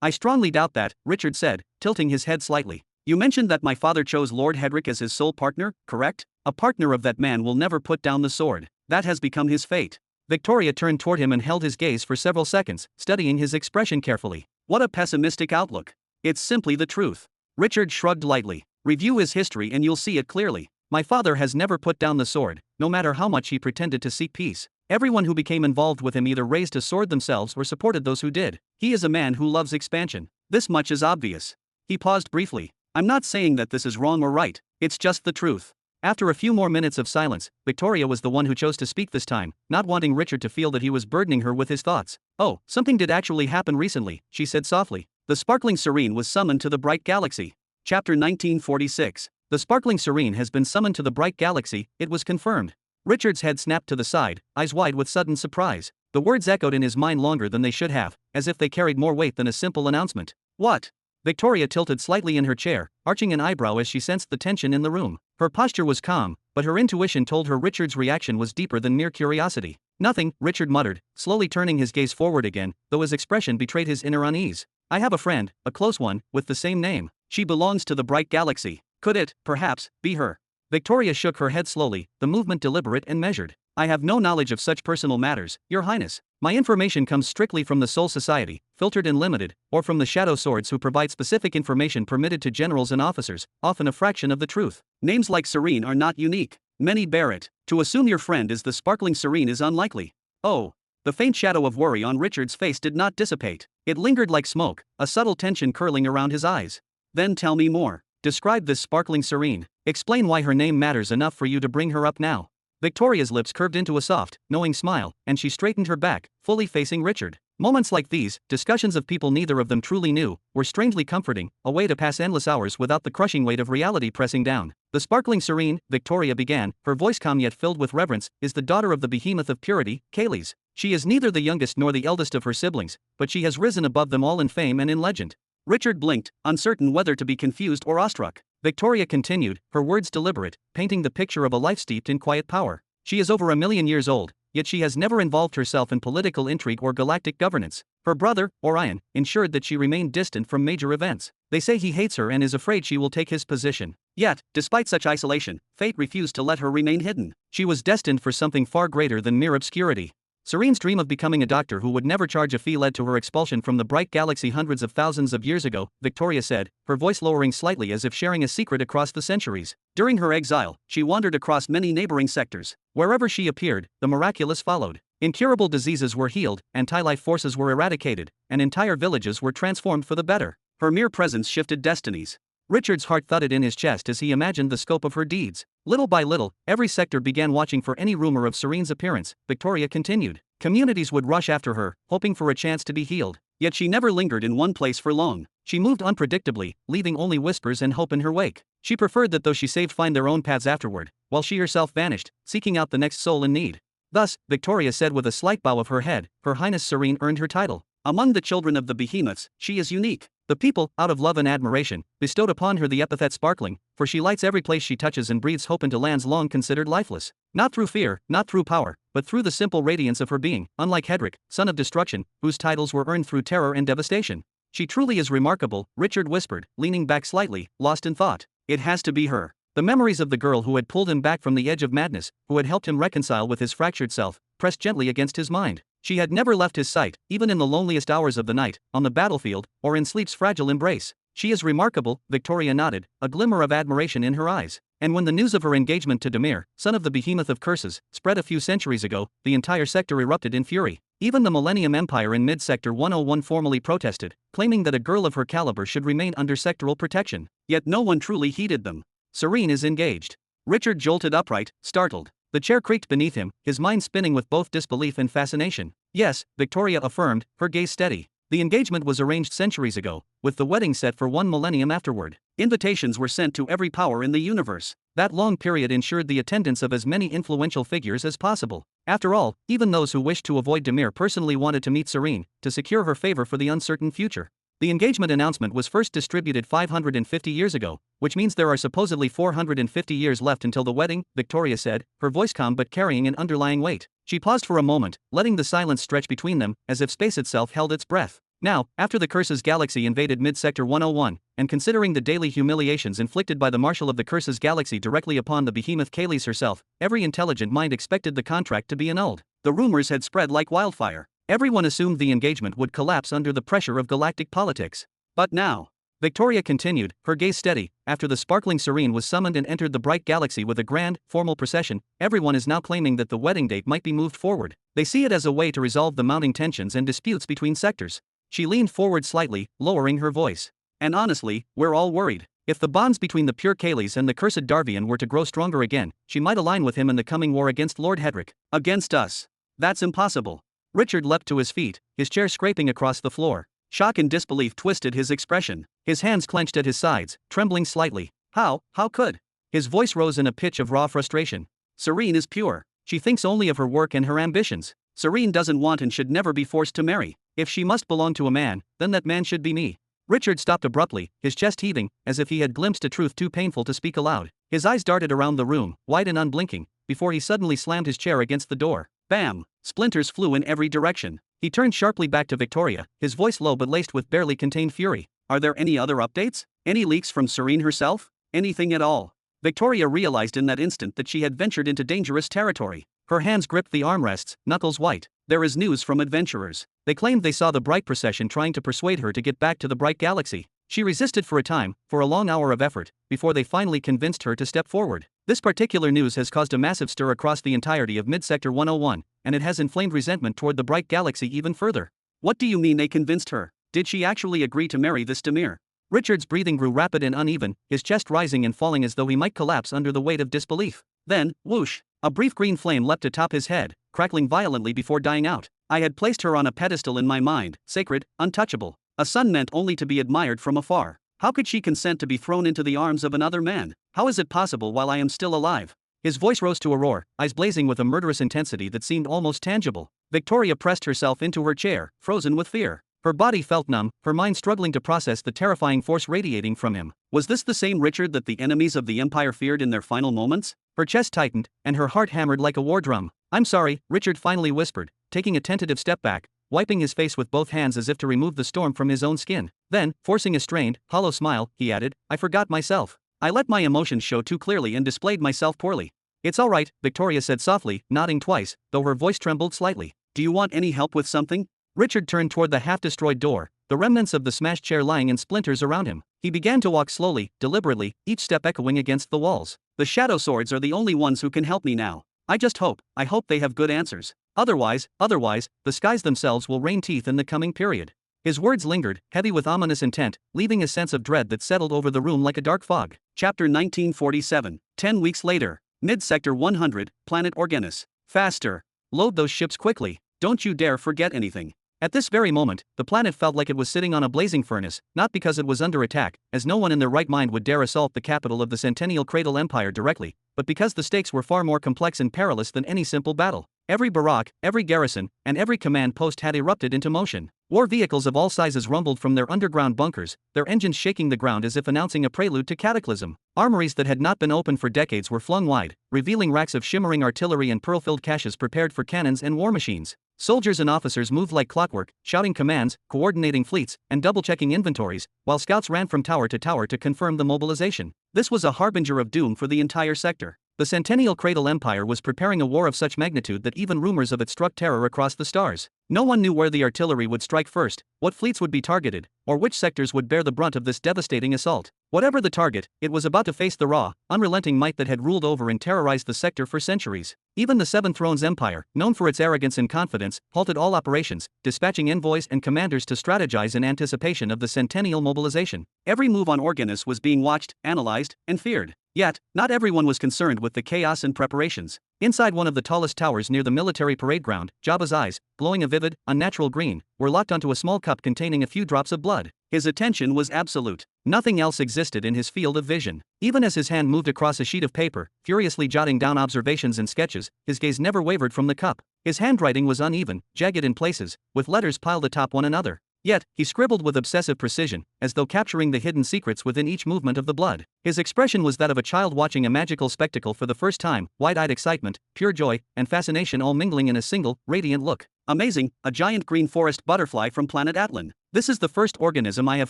I strongly doubt that, Richard said, tilting his head slightly. You mentioned that my father chose Lord Hedrick as his sole partner, correct? A partner of that man will never put down the sword. That has become his fate. Victoria turned toward him and held his gaze for several seconds, studying his expression carefully. What a pessimistic outlook. It's simply the truth. Richard shrugged lightly. Review his history and you'll see it clearly. My father has never put down the sword, no matter how much he pretended to seek peace. Everyone who became involved with him either raised a sword themselves or supported those who did. He is a man who loves expansion. This much is obvious. He paused briefly. I'm not saying that this is wrong or right, it's just the truth. After a few more minutes of silence, Victoria was the one who chose to speak this time, not wanting Richard to feel that he was burdening her with his thoughts. Oh, something did actually happen recently, she said softly. The Sparkling Serene was summoned to the Bright Galaxy. Chapter 1946. The Sparkling Serene has been summoned to the Bright Galaxy, it was confirmed. Richard's head snapped to the side, eyes wide with sudden surprise. The words echoed in his mind longer than they should have, as if they carried more weight than a simple announcement. What? Victoria tilted slightly in her chair, arching an eyebrow as she sensed the tension in the room. Her posture was calm, but her intuition told her Richard's reaction was deeper than mere curiosity. Nothing, Richard muttered, slowly turning his gaze forward again, though his expression betrayed his inner unease. I have a friend, a close one, with the same name. She belongs to the Bright Galaxy. Could it, perhaps, be her? Victoria shook her head slowly, the movement deliberate and measured. I have no knowledge of such personal matters, Your Highness. My information comes strictly from the Soul Society, filtered and limited, or from the Shadow Swords who provide specific information permitted to generals and officers, often a fraction of the truth. Names like Serene are not unique. Many bear it. To assume your friend is the Sparkling Serene is unlikely. Oh. The faint shadow of worry on Richard's face did not dissipate. It lingered like smoke, a subtle tension curling around his eyes. Then tell me more. Describe this Sparkling Serene. Explain why her name matters enough for you to bring her up now. Victoria's lips curved into a soft, knowing smile, and she straightened her back, fully facing Richard. Moments like these, discussions of people neither of them truly knew, were strangely comforting, a way to pass endless hours without the crushing weight of reality pressing down. The Sparkling Serene, Victoria began, her voice calm yet filled with reverence, is the daughter of the behemoth of purity, Kayleigh. She is neither the youngest nor the eldest of her siblings, but she has risen above them all in fame and in legend. Richard blinked, uncertain whether to be confused or awestruck. Victoria continued, her words deliberate, painting the picture of a life steeped in quiet power. She is over 1,000,000 years old, yet she has never involved herself in political intrigue or galactic governance. Her brother, Orion, ensured that she remained distant from major events. They say he hates her and is afraid she will take his position. Yet, despite such isolation, fate refused to let her remain hidden. She was destined for something far greater than mere obscurity. Serene's dream of becoming a doctor who would never charge a fee led to her expulsion from the Bright Galaxy hundreds of thousands of years ago, Victoria said, her voice lowering slightly as if sharing a secret across the centuries. During her exile, she wandered across many neighboring sectors. Wherever she appeared, the miraculous followed. Incurable diseases were healed, anti-life forces were eradicated, and entire villages were transformed for the better. Her mere presence shifted destinies. Richard's heart thudded in his chest as he imagined the scope of her deeds. Little by little, every sector began watching for any rumor of Serene's appearance, Victoria continued. Communities would rush after her, hoping for a chance to be healed. Yet she never lingered in one place for long. She moved unpredictably, leaving only whispers and hope in her wake. She preferred that those she saved find their own paths afterward, while she herself vanished, seeking out the next soul in need. Thus, Victoria said with a slight bow of her head, Her Highness Serene earned her title. Among the children of the behemoths, she is unique. The people, out of love and admiration, bestowed upon her the epithet Sparkling, for she lights every place she touches and breathes hope into lands long considered lifeless. Not through fear, not through power, but through the simple radiance of her being, unlike Hedrick, son of destruction, whose titles were earned through terror and devastation. She truly is remarkable, Richard whispered, leaning back slightly, lost in thought. It has to be her. The memories of the girl who had pulled him back from the edge of madness, who had helped him reconcile with his fractured self, pressed gently against his mind. She had never left his sight, even in the loneliest hours of the night, on the battlefield, or in sleep's fragile embrace. She is remarkable, Victoria nodded, a glimmer of admiration in her eyes. And when the news of her engagement to Demir, son of the behemoth of curses, spread a few centuries ago, the entire sector erupted in fury. Even the Millennium Empire in Mid-Sector 101 formally protested, claiming that a girl of her caliber should remain under sectoral protection. Yet no one truly heeded them. Serene is engaged. Richard jolted upright, startled. The chair creaked beneath him, his mind spinning with both disbelief and fascination. Yes, Victoria affirmed, her gaze steady. The engagement was arranged centuries ago, with the wedding set for 1 millennium afterward. Invitations were sent to every power in the universe. That long period ensured the attendance of as many influential figures as possible. After all, even those who wished to avoid Demir personally wanted to meet Serene, to secure her favor for the uncertain future. The engagement announcement was first distributed 550 years ago, which means there are supposedly 450 years left until the wedding, Victoria said, her voice calm but carrying an underlying weight. She paused for a moment, letting the silence stretch between them, as if space itself held its breath. Now, after the Curse's galaxy invaded Mid-Sector 101, and considering the daily humiliations inflicted by the Marshal of the Curse's galaxy directly upon the behemoth Kaylis herself, every intelligent mind expected the contract to be annulled. The rumors had spread like wildfire. Everyone assumed the engagement would collapse under the pressure of galactic politics. But now, Victoria continued, her gaze steady, after the sparkling Serene was summoned and entered the bright galaxy with a grand, formal procession, everyone is now claiming that the wedding date might be moved forward. They see it as a way to resolve the mounting tensions and disputes between sectors. She leaned forward slightly, lowering her voice. And honestly, we're all worried. If the bonds between the pure Kaylis and the cursed Darvian were to grow stronger again, she might align with him in the coming war against Lord Hedrick. Against us. That's impossible. Richard leapt to his feet, his chair scraping across the floor. Shock and disbelief twisted his expression. His hands clenched at his sides, trembling slightly. How could? His voice rose in a pitch of raw frustration. Serene is pure. She thinks only of her work and her ambitions. Serene doesn't want and should never be forced to marry. If she must belong to a man, then that man should be me. Richard stopped abruptly, his chest heaving, as if he had glimpsed a truth too painful to speak aloud. His eyes darted around the room, wide and unblinking, before he suddenly slammed his chair against the door. Bam! Splinters flew in every direction. He turned sharply back to Victoria, his voice low but laced with barely contained fury. Are there any other updates? Any leaks from Serene herself? Anything at all? Victoria realized in that instant that she had ventured into dangerous territory. Her hands gripped the armrests, knuckles white. There is news from adventurers. They claimed they saw the Bright procession trying to persuade her to get back to the Bright galaxy. She resisted for a time, for a long hour of effort, before they finally convinced her to step forward. This particular news has caused a massive stir across the entirety of Mid-Sector 101, and it has inflamed resentment toward the Bright galaxy even further. What do you mean they convinced her? Did she actually agree to marry this Demir? Richard's breathing grew rapid and uneven, his chest rising and falling as though he might collapse under the weight of disbelief. Then, whoosh, a brief green flame leapt atop his head, crackling violently before dying out. I had placed her on a pedestal in my mind, sacred, untouchable. A son meant only to be admired from afar. How could she consent to be thrown into the arms of another man? How is it possible while I am still alive? His voice rose to a roar, eyes blazing with a murderous intensity that seemed almost tangible. Victoria pressed herself into her chair, frozen with fear. Her body felt numb, her mind struggling to process the terrifying force radiating from him. Was this the same Richard that the enemies of the Empire feared in their final moments? Her chest tightened, and her heart hammered like a war drum. I'm sorry, Richard finally whispered, taking a tentative step back, wiping his face with both hands as if to remove the storm from his own skin. Then, forcing a strained, hollow smile, he added, I forgot myself. I let my emotions show too clearly and displayed myself poorly. It's all right, Victoria said softly, nodding twice, though her voice trembled slightly. Do you want any help with something? Richard turned toward the half-destroyed door, the remnants of the smashed chair lying in splinters around him. He began to walk slowly, deliberately, each step echoing against the walls. The shadow swords are the only ones who can help me now. I hope they have good answers. Otherwise, the skies themselves will rain teeth in the coming period. His words lingered, heavy with ominous intent, leaving a sense of dread that settled over the room like a dark fog. Chapter 1947. 10 weeks later. Mid-Sector 100, Planet Organis. Faster. Load those ships quickly. Don't you dare forget anything. At this very moment, the planet felt like it was sitting on a blazing furnace, not because it was under attack, as no one in their right mind would dare assault the capital of the Centennial Cradle Empire directly, but because the stakes were far more complex and perilous than any simple battle. Every barrack, every garrison, and every command post had erupted into motion. War vehicles of all sizes rumbled from their underground bunkers, their engines shaking the ground as if announcing a prelude to cataclysm. Armories that had not been opened for decades were flung wide, revealing racks of shimmering artillery and pearl-filled caches prepared for cannons and war machines. Soldiers and officers moved like clockwork, shouting commands, coordinating fleets, and double-checking inventories, while scouts ran from tower to confirm the mobilization. This was a harbinger of doom for the entire sector. The Centennial Cradle Empire was preparing a war of such magnitude that even rumors of it struck terror across the stars. No one knew where the artillery would strike first, what fleets would be targeted, or which sectors would bear the brunt of this devastating assault. Whatever the target, it was about to face the raw, unrelenting might that had ruled over and terrorized the sector for centuries. Even the Seven Thrones Empire, known for its arrogance and confidence, halted all operations, dispatching envoys and commanders to strategize in anticipation of the Centennial mobilization. Every move on Organis was being watched, analyzed, and feared. Yet, not everyone was concerned with the chaos and preparations. Inside one of the tallest towers near the military parade ground, Jabba's eyes, glowing a vivid, unnatural green, were locked onto a small cup containing a few drops of blood. His attention was absolute. Nothing else existed in his field of vision. Even as his hand moved across a sheet of paper, furiously jotting down observations and sketches, his gaze never wavered from the cup. His handwriting was uneven, jagged in places, with letters piled atop one another. Yet, he scribbled with obsessive precision, as though capturing the hidden secrets within each movement of the blood. His expression was that of a child watching a magical spectacle for the first time, wide-eyed excitement, pure joy, and fascination all mingling in a single, radiant look. Amazing, a giant green forest butterfly from planet Atlan. This is the first organism I have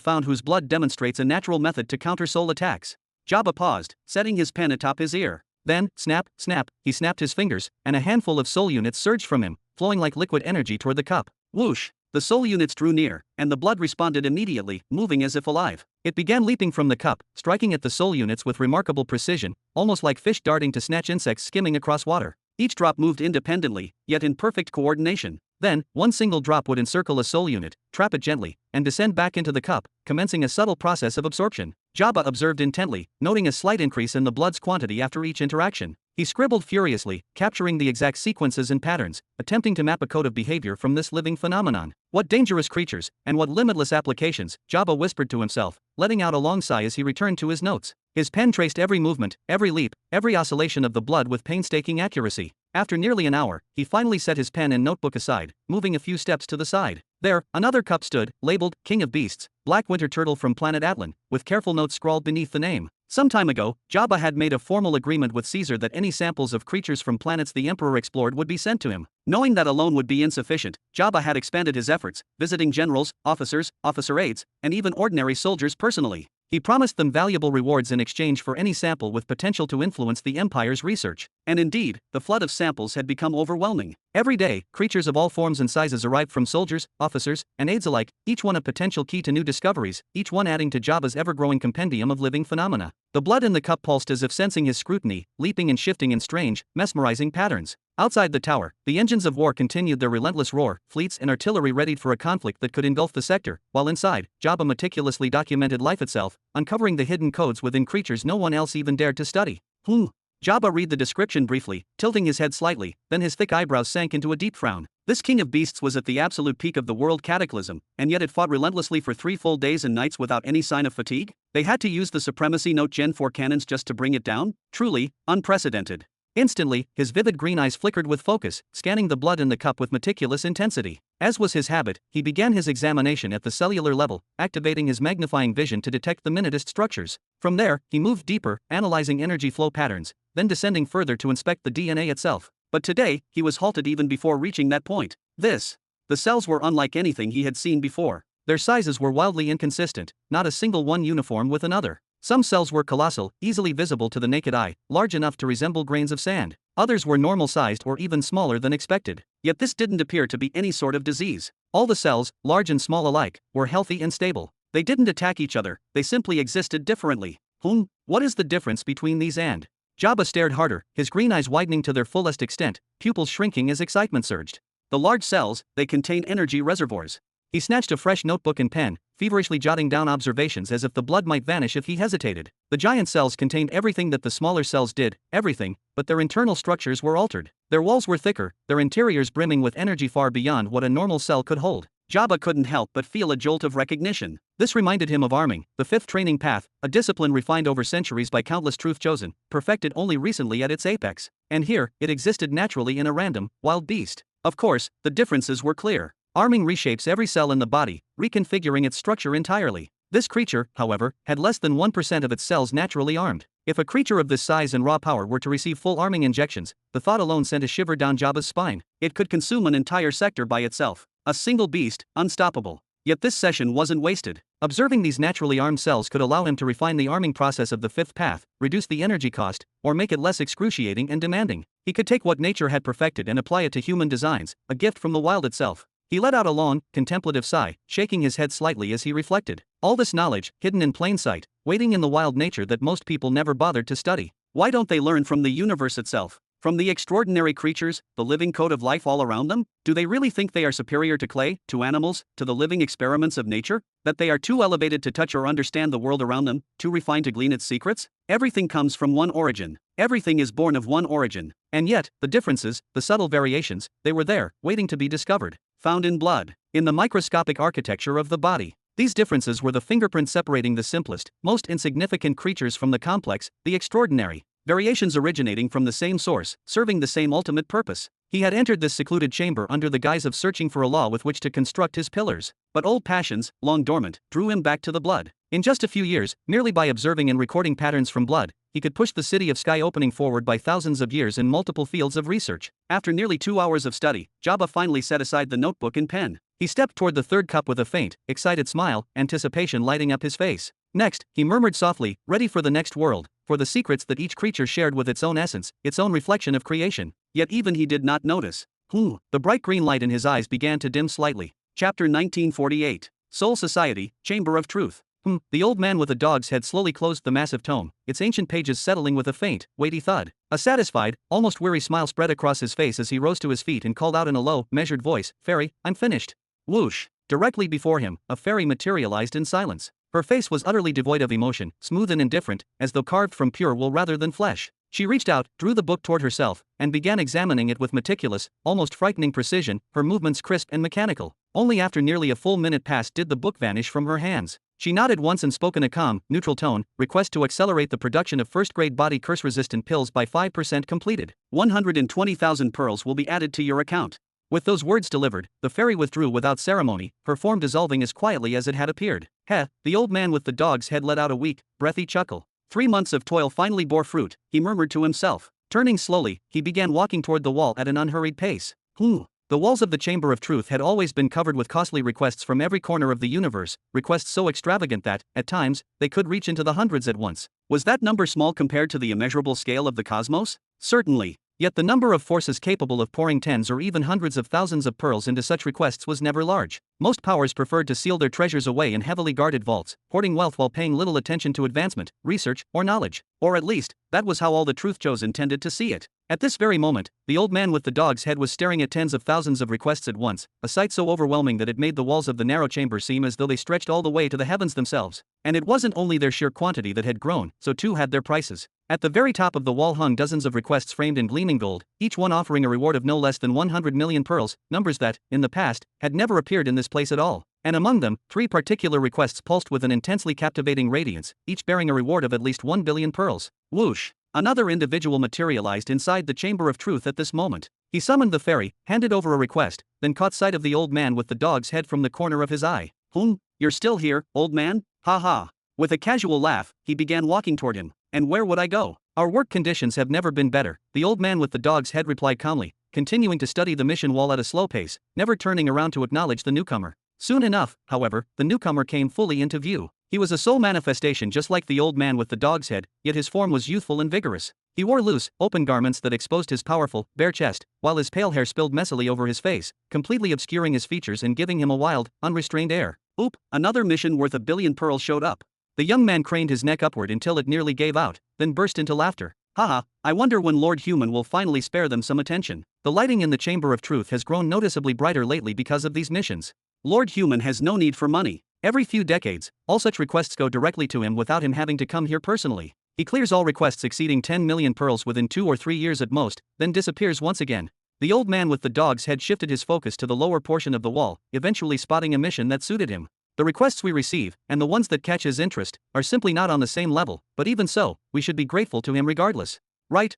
found whose blood demonstrates a natural method to counter soul attacks. Jabba paused, setting his pen atop his ear. Then, snap, snap, he snapped his fingers, and a handful of soul units surged from him, flowing like liquid energy toward the cup. Whoosh! The soul units drew near, and the blood responded immediately, moving as if alive. It began leaping from the cup, striking at the soul units with remarkable precision, almost like fish darting to snatch insects skimming across water. Each drop moved independently, yet in perfect coordination. Then, one single drop would encircle a soul unit, trap it gently, and descend back into the cup, commencing a subtle process of absorption. Jabba observed intently, noting a slight increase in the blood's quantity after each interaction. He scribbled furiously, capturing the exact sequences and patterns, attempting to map a code of behavior from this living phenomenon. What dangerous creatures, and what limitless applications, Jabba whispered to himself, letting out a long sigh as he returned to his notes. His pen traced every movement, every leap, every oscillation of the blood with painstaking accuracy. After nearly an hour, he finally set his pen and notebook aside, moving a few steps to the side. There, another cup stood, labeled, King of Beasts, Black Winter Turtle from planet Atlan, with careful notes scrawled beneath the name. Some time ago, Jabba had made a formal agreement with Caesar that any samples of creatures from planets the Emperor explored would be sent to him. Knowing that alone would be insufficient, Jabba had expanded his efforts, visiting generals, officers, officer aides, and even ordinary soldiers personally. He promised them valuable rewards in exchange for any sample with potential to influence the Empire's research. And indeed, the flood of samples had become overwhelming. Every day, creatures of all forms and sizes arrived from soldiers, officers, and aides alike, each one a potential key to new discoveries, each one adding to Jabba's ever-growing compendium of living phenomena. The blood in the cup pulsed as if sensing his scrutiny, leaping and shifting in strange, mesmerizing patterns. Outside the tower, the engines of war continued their relentless roar, fleets and artillery readied for a conflict that could engulf the sector, while inside, Jabba meticulously documented life itself, uncovering the hidden codes within creatures no one else even dared to study. Jabba read the description briefly, tilting his head slightly, then his thick eyebrows sank into a deep frown. This king of beasts was at the absolute peak of the world cataclysm, and yet it fought relentlessly for 3 full days and nights without any sign of fatigue? They had to use the Supremacy Note Gen 4 cannons just to bring it down? Truly, unprecedented. Instantly, his vivid green eyes flickered with focus, scanning the blood in the cup with meticulous intensity. As was his habit, he began his examination at the cellular level, activating his magnifying vision to detect the minutest structures. From there, he moved deeper, analyzing energy flow patterns, then descending further to inspect the DNA itself. But today, he was halted even before reaching that point. The cells were unlike anything he had seen before. Their sizes were wildly inconsistent, not a single one uniform with another. Some cells were colossal, easily visible to the naked eye, large enough to resemble grains of sand. Others were normal-sized or even smaller than expected. Yet this didn't appear to be any sort of disease. All the cells, large and small alike, were healthy and stable. They didn't attack each other, they simply existed differently. What is the difference between these and? Jabba stared harder, his green eyes widening to their fullest extent, pupils shrinking as excitement surged. The large cells, they contain energy reservoirs. He snatched a fresh notebook and pen, feverishly jotting down observations as if the blood might vanish if he hesitated. The giant cells contained everything that the smaller cells did, everything, but their internal structures were altered. Their walls were thicker, their interiors brimming with energy far beyond what a normal cell could hold. Jabba couldn't help but feel a jolt of recognition. This reminded him of arming, the 5th training path, a discipline refined over centuries by countless truth-chosen, perfected only recently at its apex. And here, it existed naturally in a random, wild beast. Of course, the differences were clear. Arming reshapes every cell in the body, reconfiguring its structure entirely. This creature, however, had less than 1% of its cells naturally armed. If a creature of this size and raw power were to receive full arming injections, the thought alone sent a shiver down Jabba's spine. It could consume an entire sector by itself. A single beast, unstoppable. Yet this session wasn't wasted. Observing these naturally armed cells could allow him to refine the arming process of the 5th path, reduce the energy cost, or make it less excruciating and demanding. He could take what nature had perfected and apply it to human designs, a gift from the wild itself. He let out a long, contemplative sigh, shaking his head slightly as he reflected. All this knowledge, hidden in plain sight, waiting in the wild nature that most people never bothered to study. Why don't they learn from the universe itself? From the extraordinary creatures, the living code of life all around them? Do they really think they are superior to clay, to animals, to the living experiments of nature? That they are too elevated to touch or understand the world around them, too refined to glean its secrets? Everything comes from one origin. Everything is born of one origin. And yet, the differences, the subtle variations, they were there, waiting to be discovered. Found in blood. In the microscopic architecture of the body. These differences were the fingerprint separating the simplest, most insignificant creatures from the complex, the extraordinary. Variations originating from the same source, serving the same ultimate purpose. He had entered this secluded chamber under the guise of searching for a law with which to construct his pillars. But old passions, long dormant, drew him back to the blood. In just a few years, merely by observing and recording patterns from blood, he could push the city of sky opening forward by thousands of years in multiple fields of research. After nearly 2 hours of study, Jabba finally set aside the notebook and pen. He stepped toward the third cup with a faint, excited smile, anticipation lighting up his face. Next, he murmured softly, ready for the next world, for the secrets that each creature shared with its own essence, its own reflection of creation. Yet even he did not notice. The bright green light in his eyes began to dim slightly. Chapter 1948. Soul Society, Chamber of Truth. The old man with the dog's head slowly closed the massive tome, its ancient pages settling with a faint, weighty thud. A satisfied, almost weary smile spread across his face as he rose to his feet and called out in a low, measured voice, "Fairy, I'm finished." Whoosh! Directly before him, a fairy materialized in silence. Her face was utterly devoid of emotion, smooth and indifferent, as though carved from pure wool rather than flesh. She reached out, drew the book toward herself, and began examining it with meticulous, almost frightening precision, her movements crisp and mechanical. Only after nearly a full minute passed did the book vanish from her hands. She nodded once and spoke in a calm, neutral tone, request to accelerate the production of first-grade body curse-resistant pills by 5% completed. 120,000 pearls will be added to your account. With those words delivered, the fairy withdrew without ceremony, her form dissolving as quietly as it had appeared. The old man with the dog's head let out a weak, breathy chuckle. 3 months of toil finally bore fruit, he murmured to himself. Turning slowly, he began walking toward the wall at an unhurried pace. The walls of the Chamber of Truth had always been covered with costly requests from every corner of the universe, requests so extravagant that, at times, they could reach into the hundreds at once. Was that number small compared to the immeasurable scale of the cosmos? Certainly. Yet the number of forces capable of pouring tens or even hundreds of thousands of pearls into such requests was never large. Most powers preferred to seal their treasures away in heavily guarded vaults, hoarding wealth while paying little attention to advancement, research, or knowledge. Or at least, that was how all the Truth-Chose intended to see it. At this very moment, the old man with the dog's head was staring at tens of thousands of requests at once, a sight so overwhelming that it made the walls of the narrow chamber seem as though they stretched all the way to the heavens themselves. And it wasn't only their sheer quantity that had grown, so too had their prices. At the very top of the wall hung dozens of requests framed in gleaming gold, each one offering a reward of no less than 100 million pearls, numbers that, in the past, had never appeared in this place at all. And among them, 3 particular requests pulsed with an intensely captivating radiance, each bearing a reward of at least 1 billion pearls. Whoosh! Another individual materialized inside the Chamber of Truth at this moment. He summoned the fairy, handed over a request, then caught sight of the old man with the dog's head from the corner of his eye. You're still here, old man? Ha ha. With a casual laugh, he began walking toward him. And where would I go? Our work conditions have never been better, the old man with the dog's head replied calmly, continuing to study the mission wall at a slow pace, never turning around to acknowledge the newcomer. Soon enough, however, the newcomer came fully into view. He was a soul manifestation just like the old man with the dog's head, yet his form was youthful and vigorous. He wore loose, open garments that exposed his powerful, bare chest, while his pale hair spilled messily over his face, completely obscuring his features and giving him a wild, unrestrained air. Another mission worth 1 billion pearls showed up. The young man craned his neck upward until it nearly gave out, then burst into laughter. Haha, I wonder when Lord Human will finally spare them some attention. The lighting in the Chamber of Truth has grown noticeably brighter lately because of these missions. Lord Human has no need for money. Every few decades, all such requests go directly to him without him having to come here personally. He clears all requests exceeding 10 million pearls within 2 or 3 years at most, then disappears once again. The old man with the dog's head shifted his focus to the lower portion of the wall, eventually spotting a mission that suited him. The requests we receive, and the ones that catch his interest, are simply not on the same level, but even so, we should be grateful to him regardless. Right,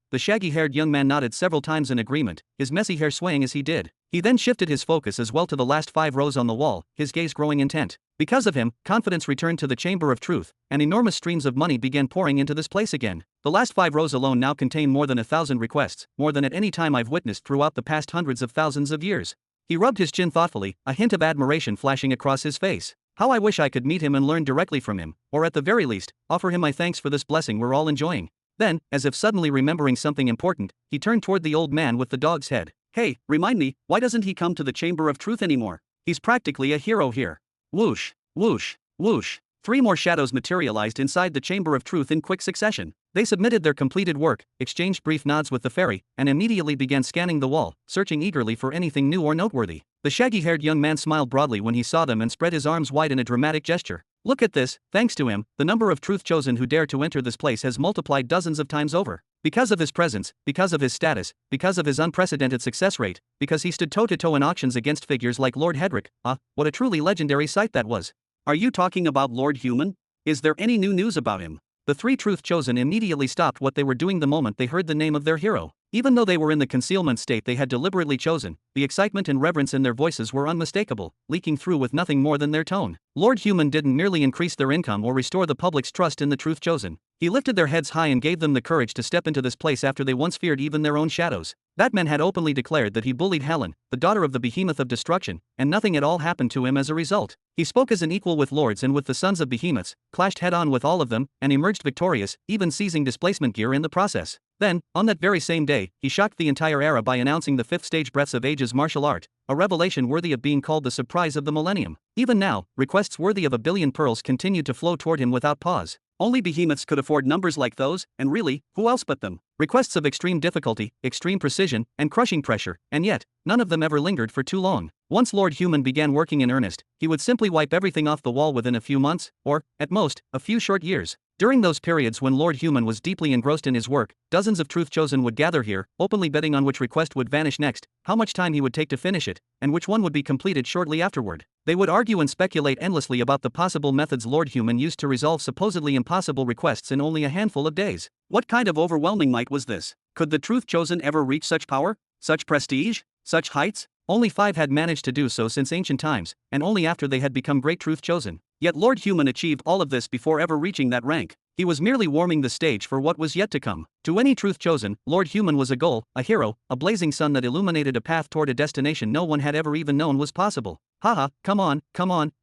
the shaggy-haired young man nodded several times in agreement, his messy hair swaying as he did. He then shifted his focus as well to the last 5 rows on the wall, his gaze growing intent. Because of him, confidence returned to the Chamber of Truth, and enormous streams of money began pouring into this place again. The last 5 rows alone now contain more than 1,000 requests, more than at any time I've witnessed throughout the past hundreds of thousands of years. He rubbed his chin thoughtfully, a hint of admiration flashing across his face. How I wish I could meet him and learn directly from him, or at the very least, offer him my thanks for this blessing we're all enjoying. Then, as if suddenly remembering something important, he turned toward the old man with the dog's head. Hey, remind me, why doesn't he come to the Chamber of Truth anymore? He's practically a hero here. Whoosh, whoosh, whoosh. 3 more shadows materialized inside the Chamber of Truth in quick succession. They submitted their completed work, exchanged brief nods with the fairy, and immediately began scanning the wall, searching eagerly for anything new or noteworthy. The shaggy-haired young man smiled broadly when he saw them and spread his arms wide in a dramatic gesture. Look at this, thanks to him, the number of truth chosen who dare to enter this place has multiplied dozens of times over. Because of his presence, because of his status, because of his unprecedented success rate, because he stood toe-to-toe in auctions against figures like Lord Hedrick. What a truly legendary sight that was. Are you talking about Lord Human? Is there any new news about him? The three truth chosen immediately stopped what they were doing the moment they heard the name of their hero. Even though they were in the concealment state they had deliberately chosen, the excitement and reverence in their voices were unmistakable, leaking through with nothing more than their tone. Lord Human didn't merely increase their income or restore the public's trust in the truth chosen. He lifted their heads high and gave them the courage to step into this place after they once feared even their own shadows. That man had openly declared that he bullied Helen, the daughter of the behemoth of destruction, and nothing at all happened to him as a result. He spoke as an equal with lords and with the sons of behemoths, clashed head-on with all of them, and emerged victorious, even seizing displacement gear in the process. Then, on that very same day, he shocked the entire era by announcing the fifth stage Breaths of Ages martial art, a revelation worthy of being called the surprise of the millennium. Even now, requests worthy of 1,000,000,000 pearls continued to flow toward him without pause. Only behemoths could afford numbers like those, and really, who else but them? Requests of extreme difficulty, extreme precision, and crushing pressure, and yet, none of them ever lingered for too long. Once Lord Human began working in earnest, he would simply wipe everything off the wall within a few months, or, at most, a few short years. During those periods when Lord Human was deeply engrossed in his work, dozens of truth chosen would gather here, openly betting on which request would vanish next, how much time he would take to finish it, and which one would be completed shortly afterward. They would argue and speculate endlessly about the possible methods Lord Human used to resolve supposedly impossible requests in only a handful of days. What kind of overwhelming might was this? Could the truth chosen ever reach such power? Such prestige? Such heights? Only 5 had managed to do so since ancient times, and only after they had become great truth chosen. Yet Lord Human achieved all of this before ever reaching that rank. He was merely warming the stage for what was yet to come. To any truth chosen, Lord Human was a goal, a hero, a blazing sun that illuminated a path toward a destination no one had ever even known was possible. Haha, come on,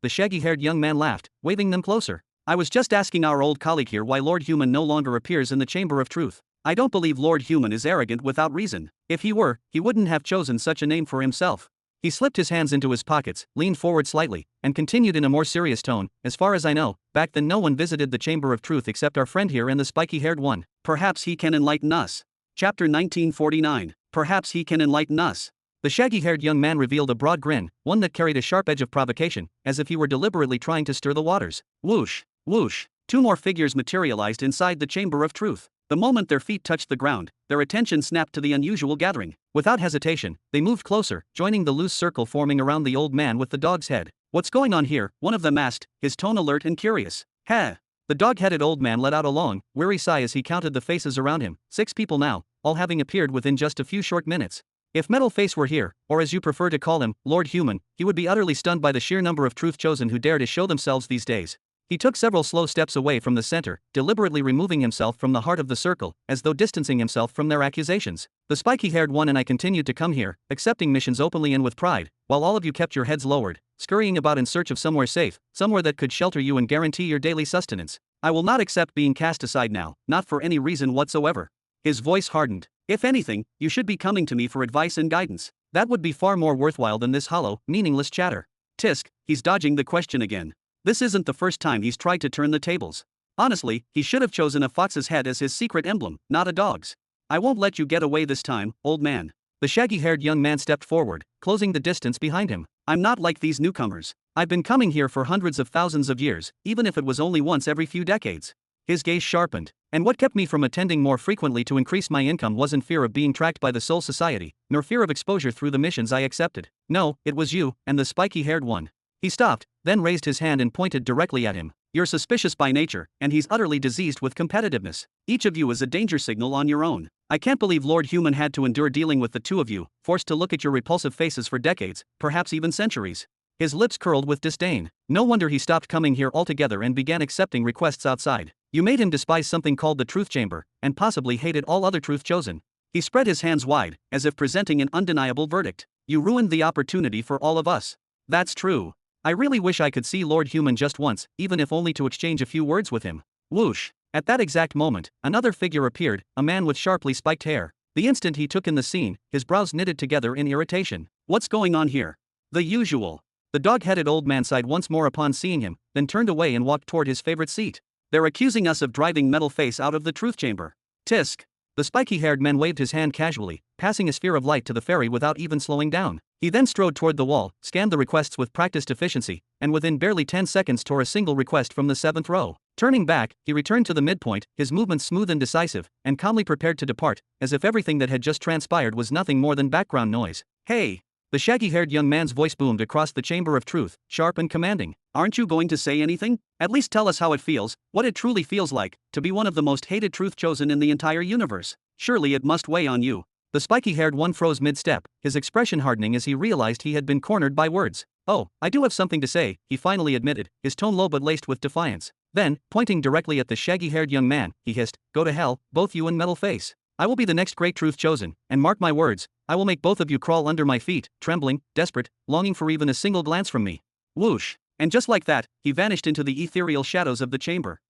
the shaggy-haired young man laughed, waving them closer. I was just asking our old colleague here why Lord Human no longer appears in the Chamber of Truth. I don't believe Lord Human is arrogant without reason. If he were, he wouldn't have chosen such a name for himself. He slipped his hands into his pockets, leaned forward slightly, and continued in a more serious tone, as far as I know, back then no one visited the Chamber of Truth except our friend here and the spiky-haired one. Perhaps he can enlighten us. Chapter 1949. Perhaps he can enlighten us. The shaggy-haired young man revealed a broad grin, one that carried a sharp edge of provocation, as if he were deliberately trying to stir the waters. Whoosh, whoosh. 2 more figures materialized inside the Chamber of Truth. The moment their feet touched the ground, their attention snapped to the unusual gathering. Without hesitation, they moved closer, joining the loose circle forming around the old man with the dog's head. What's going on here? One of them asked, his tone alert and curious. Heh. The dog-headed old man let out a long, weary sigh as he counted the faces around him, 6 people now, all having appeared within just a few short minutes. If Metal Face were here, or as you prefer to call him, Lord Human, he would be utterly stunned by the sheer number of truth chosen who dare to show themselves these days. He took several slow steps away from the center, deliberately removing himself from the heart of the circle, as though distancing himself from their accusations. The spiky-haired one and I continued to come here, accepting missions openly and with pride, while all of you kept your heads lowered, scurrying about in search of somewhere safe, somewhere that could shelter you and guarantee your daily sustenance. I will not accept being cast aside now, not for any reason whatsoever. His voice hardened. If anything, you should be coming to me for advice and guidance. That would be far more worthwhile than this hollow, meaningless chatter. Tisk, he's dodging the question again. This isn't the first time he's tried to turn the tables. Honestly, he should have chosen a fox's head as his secret emblem, not a dog's. I won't let you get away this time, old man. The shaggy-haired young man stepped forward, closing the distance behind him. I'm not like these newcomers. I've been coming here for hundreds of thousands of years, even if it was only once every few decades. His gaze sharpened. And what kept me from attending more frequently to increase my income wasn't fear of being tracked by the Soul Society, nor fear of exposure through the missions I accepted. No, it was you, and the spiky-haired one. He stopped, then raised his hand and pointed directly at him. You're suspicious by nature, and he's utterly diseased with competitiveness. Each of you is a danger signal on your own. I can't believe Lord Human had to endure dealing with the 2 of you, forced to look at your repulsive faces for decades, perhaps even centuries. His lips curled with disdain. No wonder he stopped coming here altogether and began accepting requests outside. You made him despise something called the Truth Chamber, and possibly hated all other truth chosen. He spread his hands wide, as if presenting an undeniable verdict. You ruined the opportunity for all of us. That's true. I really wish I could see Lord Human just once, even if only to exchange a few words with him. Whoosh. At that exact moment, another figure appeared, a man with sharply spiked hair. The instant he took in the scene, his brows knitted together in irritation. What's going on here? The usual. The dog-headed old man sighed once more upon seeing him, then turned away and walked toward his favorite seat. They're accusing us of driving Metal Face out of the truth chamber. Tisk. The spiky-haired man waved his hand casually, passing a sphere of light to the fairy without even slowing down. He then strode toward the wall, scanned the requests with practiced efficiency, and within barely 10 seconds tore a single request from the 7th row. Turning back, he returned to the midpoint, his movements smooth and decisive, and calmly prepared to depart, as if everything that had just transpired was nothing more than background noise. Hey! The shaggy-haired young man's voice boomed across the chamber of truth, sharp and commanding. Aren't you going to say anything? At least tell us how it feels, what it truly feels like, to be one of the most hated truth chosen in the entire universe. Surely it must weigh on you. The spiky-haired one froze mid-step, his expression hardening as he realized he had been cornered by words. Oh, I do have something to say, he finally admitted, his tone low but laced with defiance. Then, pointing directly at the shaggy-haired young man, he hissed, "Go to hell, both you and Metal Face. I will be the next great truth chosen, and mark my words, I will make both of you crawl under my feet, trembling, desperate, longing for even a single glance from me." Whoosh. And just like that, he vanished into the ethereal shadows of the chamber.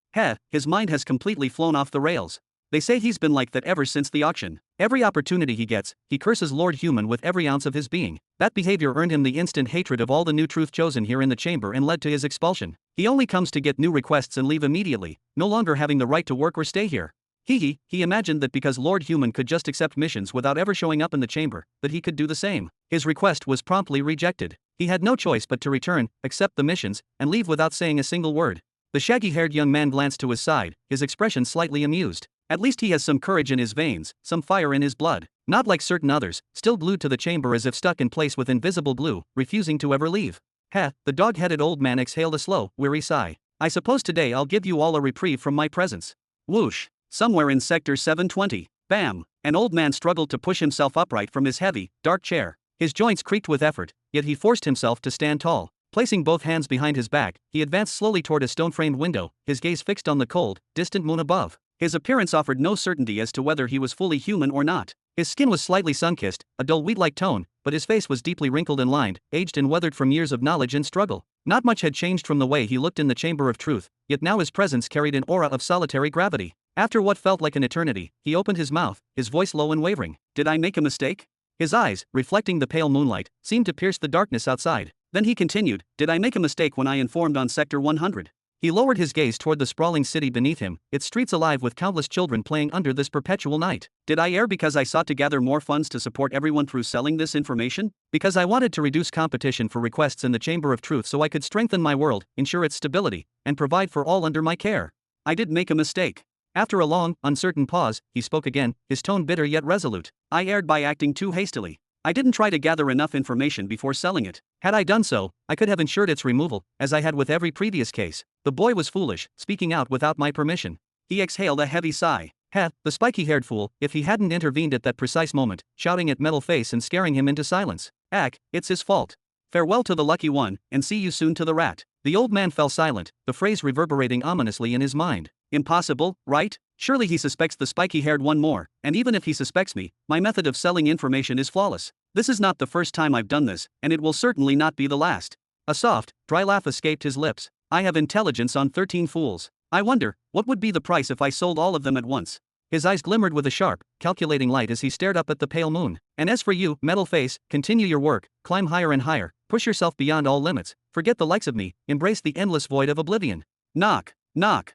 His mind has completely flown off the rails. They say he's been like that ever since the auction. Every opportunity he gets, he curses Lord Human with every ounce of his being. That behavior earned him the instant hatred of all the new truth chosen here in the chamber and led to his expulsion. He only comes to get new requests and leave immediately, no longer having the right to work or stay here. He imagined that because Lord Human could just accept missions without ever showing up in the chamber, that he could do the same. His request was promptly rejected. He had no choice but to return, accept the missions, and leave without saying a single word. The shaggy-haired young man glanced to his side, his expression slightly amused. At least he has some courage in his veins, some fire in his blood. Not like certain others, still glued to the chamber as if stuck in place with invisible glue, refusing to ever leave. The dog-headed old man exhaled a slow, weary sigh. I suppose today I'll give you all a reprieve from my presence. Whoosh. Somewhere in Sector 720. Bam! An old man struggled to push himself upright from his heavy, dark chair. His joints creaked with effort, yet he forced himself to stand tall. Placing both hands behind his back, he advanced slowly toward a stone-framed window, his gaze fixed on the cold, distant moon above. His appearance offered no certainty as to whether he was fully human or not. His skin was slightly sun-kissed, a dull wheat-like tone, but his face was deeply wrinkled and lined, aged and weathered from years of knowledge and struggle. Not much had changed from the way he looked in the chamber of truth, yet now his presence carried an aura of solitary gravity. After what felt like an eternity, he opened his mouth, his voice low and wavering. Did I make a mistake? His eyes, reflecting the pale moonlight, seemed to pierce the darkness outside. Then he continued, did I make a mistake when I informed on Sector 100? He lowered his gaze toward the sprawling city beneath him, its streets alive with countless children playing under this perpetual night. Did I err because I sought to gather more funds to support everyone through selling this information? Because I wanted to reduce competition for requests in the Chamber of Truth so I could strengthen my world, ensure its stability, and provide for all under my care? I did make a mistake. After a long, uncertain pause, he spoke again, his tone bitter yet resolute. I erred by acting too hastily. I didn't try to gather enough information before selling it. Had I done so, I could have ensured its removal, as I had with every previous case. The boy was foolish, speaking out without my permission. He exhaled a heavy sigh. The spiky-haired fool, if he hadn't intervened at that precise moment, shouting at Metal Face and scaring him into silence. It's his fault. Farewell to the lucky one, and see you soon to the rat. The old man fell silent, the phrase reverberating ominously in his mind. Impossible, right? Surely he suspects the spiky-haired one more, and even if he suspects me, my method of selling information is flawless. This is not the first time I've done this, and it will certainly not be the last. A soft, dry laugh escaped his lips. I have intelligence on 13 fools. I wonder, what would be the price if I sold all of them at once? His eyes glimmered with a sharp, calculating light as he stared up at the pale moon. And as for you, Metal Face, continue your work, climb higher and higher, push yourself beyond all limits, forget the likes of me, embrace the endless void of oblivion. Knock, knock,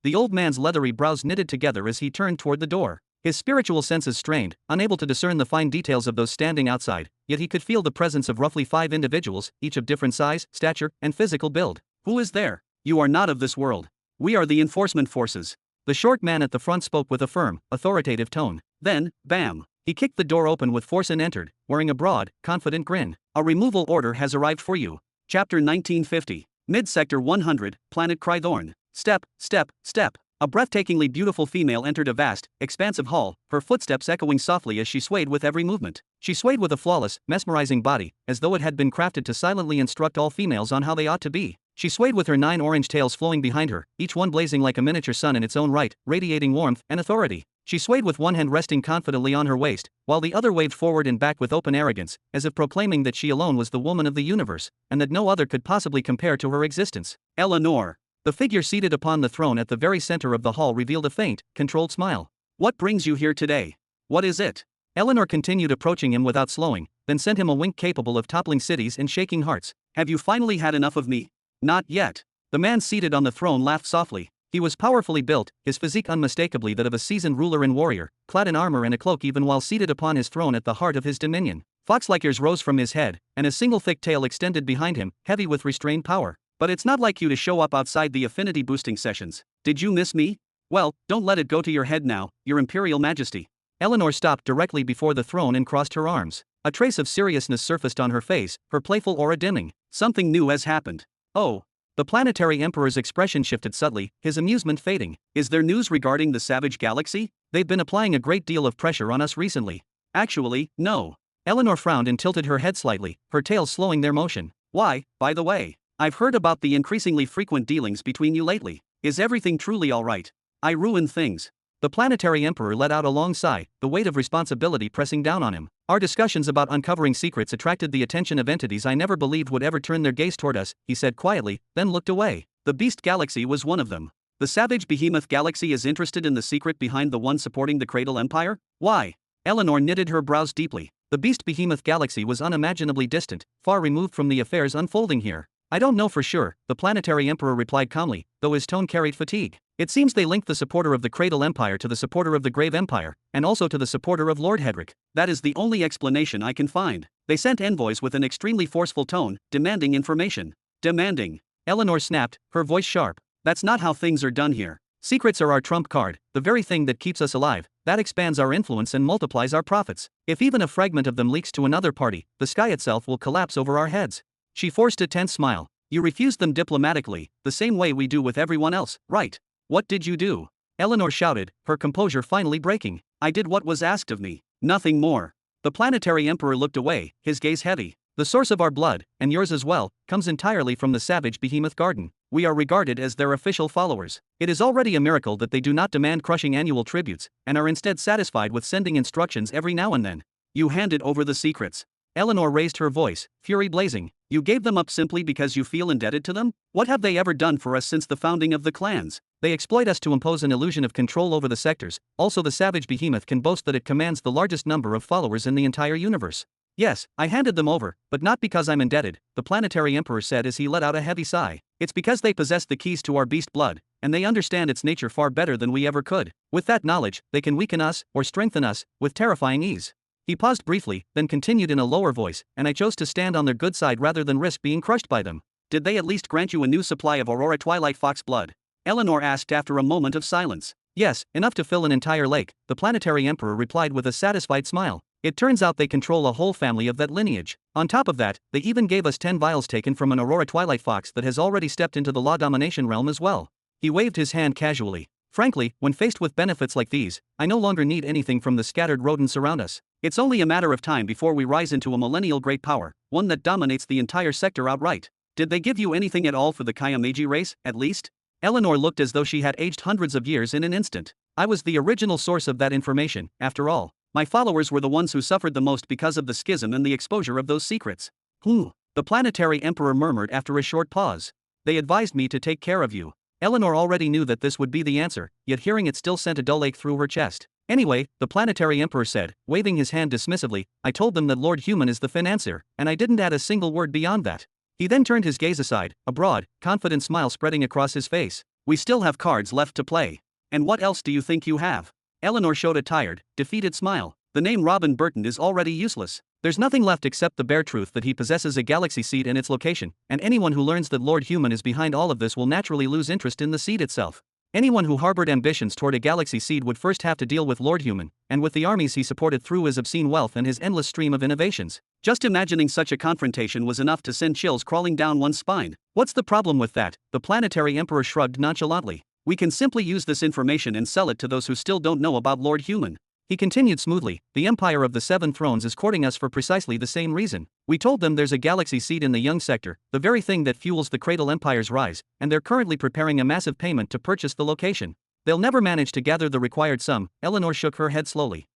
The old man's leathery brows knitted together as he turned toward the door. His spiritual senses strained, unable to discern the fine details of those standing outside, yet he could feel the presence of roughly 5 individuals, each of different size, stature, and physical build. Who is there? You are not of this world. We are the enforcement forces. The short man at the front spoke with a firm, authoritative tone. Then, bam! He kicked the door open with force and entered, wearing a broad, confident grin. A removal order has arrived for you. Chapter 1950. Mid-Sector 100, Planet Crythorn. Step, step, step. A breathtakingly beautiful female entered a vast, expansive hall, her footsteps echoing softly as she swayed with every movement. She swayed with a flawless, mesmerizing body, as though it had been crafted to silently instruct all females on how they ought to be. She swayed with her 9 orange tails flowing behind her, each one blazing like a miniature sun in its own right, radiating warmth and authority. She swayed with one hand resting confidently on her waist, while the other waved forward and back with open arrogance, as if proclaiming that she alone was the woman of the universe, and that no other could possibly compare to her existence. Eleanor. The figure seated upon the throne at the very center of the hall revealed a faint, controlled smile. What brings you here today? What is it? Eleanor continued approaching him without slowing, then sent him a wink capable of toppling cities and shaking hearts. Have you finally had enough of me? Not yet. The man seated on the throne laughed softly. He was powerfully built, his physique unmistakably that of a seasoned ruler and warrior, clad in armor and a cloak even while seated upon his throne at the heart of his dominion. Fox-like ears rose from his head, and a single thick tail extended behind him, heavy with restrained power. But it's not like you to show up outside the affinity boosting sessions. Did you miss me? Well, don't let it go to your head now, your Imperial Majesty. Eleanor stopped directly before the throne and crossed her arms. A trace of seriousness surfaced on her face, her playful aura dimming. Something new has happened. Oh. The planetary emperor's expression shifted subtly, his amusement fading. Is there news regarding the Savage Galaxy? They've been applying a great deal of pressure on us recently. Actually, no. Eleanor frowned and tilted her head slightly, her tail slowing their motion. Why, by the way? I've heard about the increasingly frequent dealings between you lately. Is everything truly all right? I ruined things. The planetary emperor let out a long sigh, the weight of responsibility pressing down on him. Our discussions about uncovering secrets attracted the attention of entities I never believed would ever turn their gaze toward us, he said quietly, then looked away. The Beast Galaxy was one of them. The Savage Behemoth Galaxy is interested in the secret behind the one supporting the Cradle Empire? Why? Eleanor knitted her brows deeply. The Beast Behemoth Galaxy was unimaginably distant, far removed from the affairs unfolding here. I don't know for sure, the planetary emperor replied calmly, though his tone carried fatigue. It seems they linked the supporter of the Cradle Empire to the supporter of the Grave Empire, and also to the supporter of Lord Hedrick. That is the only explanation I can find. They sent envoys with an extremely forceful tone, demanding information. Demanding. Eleanor snapped, her voice sharp. That's not how things are done here. Secrets are our trump card, the very thing that keeps us alive, that expands our influence and multiplies our profits. If even a fragment of them leaks to another party, the sky itself will collapse over our heads. She forced a tense smile. You refused them diplomatically, the same way we do with everyone else, right? What did you do? Eleanor shouted, her composure finally breaking. I did what was asked of me, nothing more. The planetary emperor looked away, his gaze heavy. The source of our blood, and yours as well, comes entirely from the Savage Behemoth Garden. We are regarded as their official followers. It is already a miracle that they do not demand crushing annual tributes, and are instead satisfied with sending instructions every now and then. You handed over the secrets. Eleanor raised her voice, fury blazing. You gave them up simply because you feel indebted to them? What have they ever done for us since the founding of the clans? They exploit us to impose an illusion of control over the sectors. Also, the Savage Behemoth can boast that it commands the largest number of followers in the entire universe. Yes, I handed them over, but not because I'm indebted, the planetary emperor said as he let out a heavy sigh. It's because they possess the keys to our beast blood, and they understand its nature far better than we ever could. With that knowledge, they can weaken us, or strengthen us, with terrifying ease. He paused briefly, then continued in a lower voice, and I chose to stand on their good side rather than risk being crushed by them. Did they at least grant you a new supply of Aurora Twilight Fox blood? Eleanor asked after a moment of silence. Yes, enough to fill an entire lake, the planetary emperor replied with a satisfied smile. It turns out they control a whole family of that lineage. On top of that, they even gave us 10 vials taken from an Aurora Twilight Fox that has already stepped into the law domination realm as well. He waved his hand casually. Frankly, when faced with benefits like these, I no longer need anything from the scattered rodents around us. It's only a matter of time before we rise into a millennial great power, one that dominates the entire sector outright. Did they give you anything at all for the Kaya-Meiji race, at least? Eleanor looked as though she had aged hundreds of years in an instant. I was the original source of that information, after all. My followers were the ones who suffered the most because of the schism and the exposure of those secrets. The planetary emperor murmured after a short pause. They advised me to take care of you. Eleanor already knew that this would be the answer, yet hearing it still sent a dull ache through her chest. Anyway, the planetary emperor said, waving his hand dismissively, I told them that Lord Human is the financier, and I didn't add a single word beyond that. He then turned his gaze aside, a broad, confident smile spreading across his face. We still have cards left to play. And what else do you think you have? Eleanor showed a tired, defeated smile. The name Robin Burton is already useless. There's nothing left except the bare truth that he possesses a galaxy seed and its location, and anyone who learns that Lord Human is behind all of this will naturally lose interest in the seed itself. Anyone who harbored ambitions toward a galaxy seed would first have to deal with Lord Human, and with the armies he supported through his obscene wealth and his endless stream of innovations. Just imagining such a confrontation was enough to send chills crawling down one's spine. What's the problem with that? The planetary emperor shrugged nonchalantly. We can simply use this information and sell it to those who still don't know about Lord Human. He continued smoothly, the Empire of the Seven Thrones is courting us for precisely the same reason. We told them there's a galaxy seed in the Young sector, the very thing that fuels the Cradle Empire's rise, and they're currently preparing a massive payment to purchase the location. They'll never manage to gather the required sum. Eleanor shook her head slowly.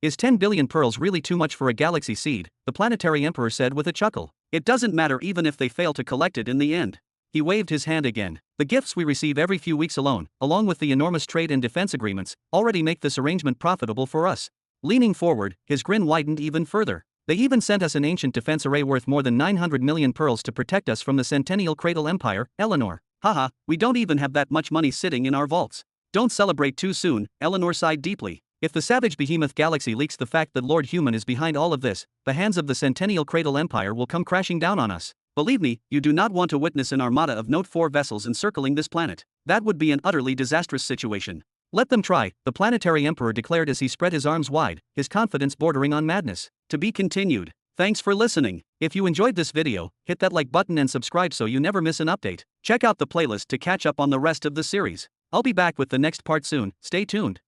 Is 10 billion pearls really too much for a galaxy seed? The planetary emperor said with a chuckle. It doesn't matter even if they fail to collect it in the end. He waved his hand again. The gifts we receive every few weeks alone, along with the enormous trade and defense agreements, already make this arrangement profitable for us. Leaning forward, his grin widened even further. They even sent us an ancient defense array worth more than 900 million pearls to protect us from the Centennial Cradle Empire. Eleanor. Haha, we don't even have that much money sitting in our vaults. Don't celebrate too soon, Eleanor sighed deeply. If the savage behemoth galaxy leaks the fact that Lord Human is behind all of this, the hands of the Centennial Cradle Empire will come crashing down on us. Believe me, you do not want to witness an armada of Note 4 vessels encircling this planet. That would be an utterly disastrous situation. Let them try, the planetary emperor declared as he spread his arms wide, his confidence bordering on madness. To be continued. Thanks for listening. If you enjoyed this video, hit that like button and subscribe so you never miss an update. Check out the playlist to catch up on the rest of the series. I'll be back with the next part soon, stay tuned.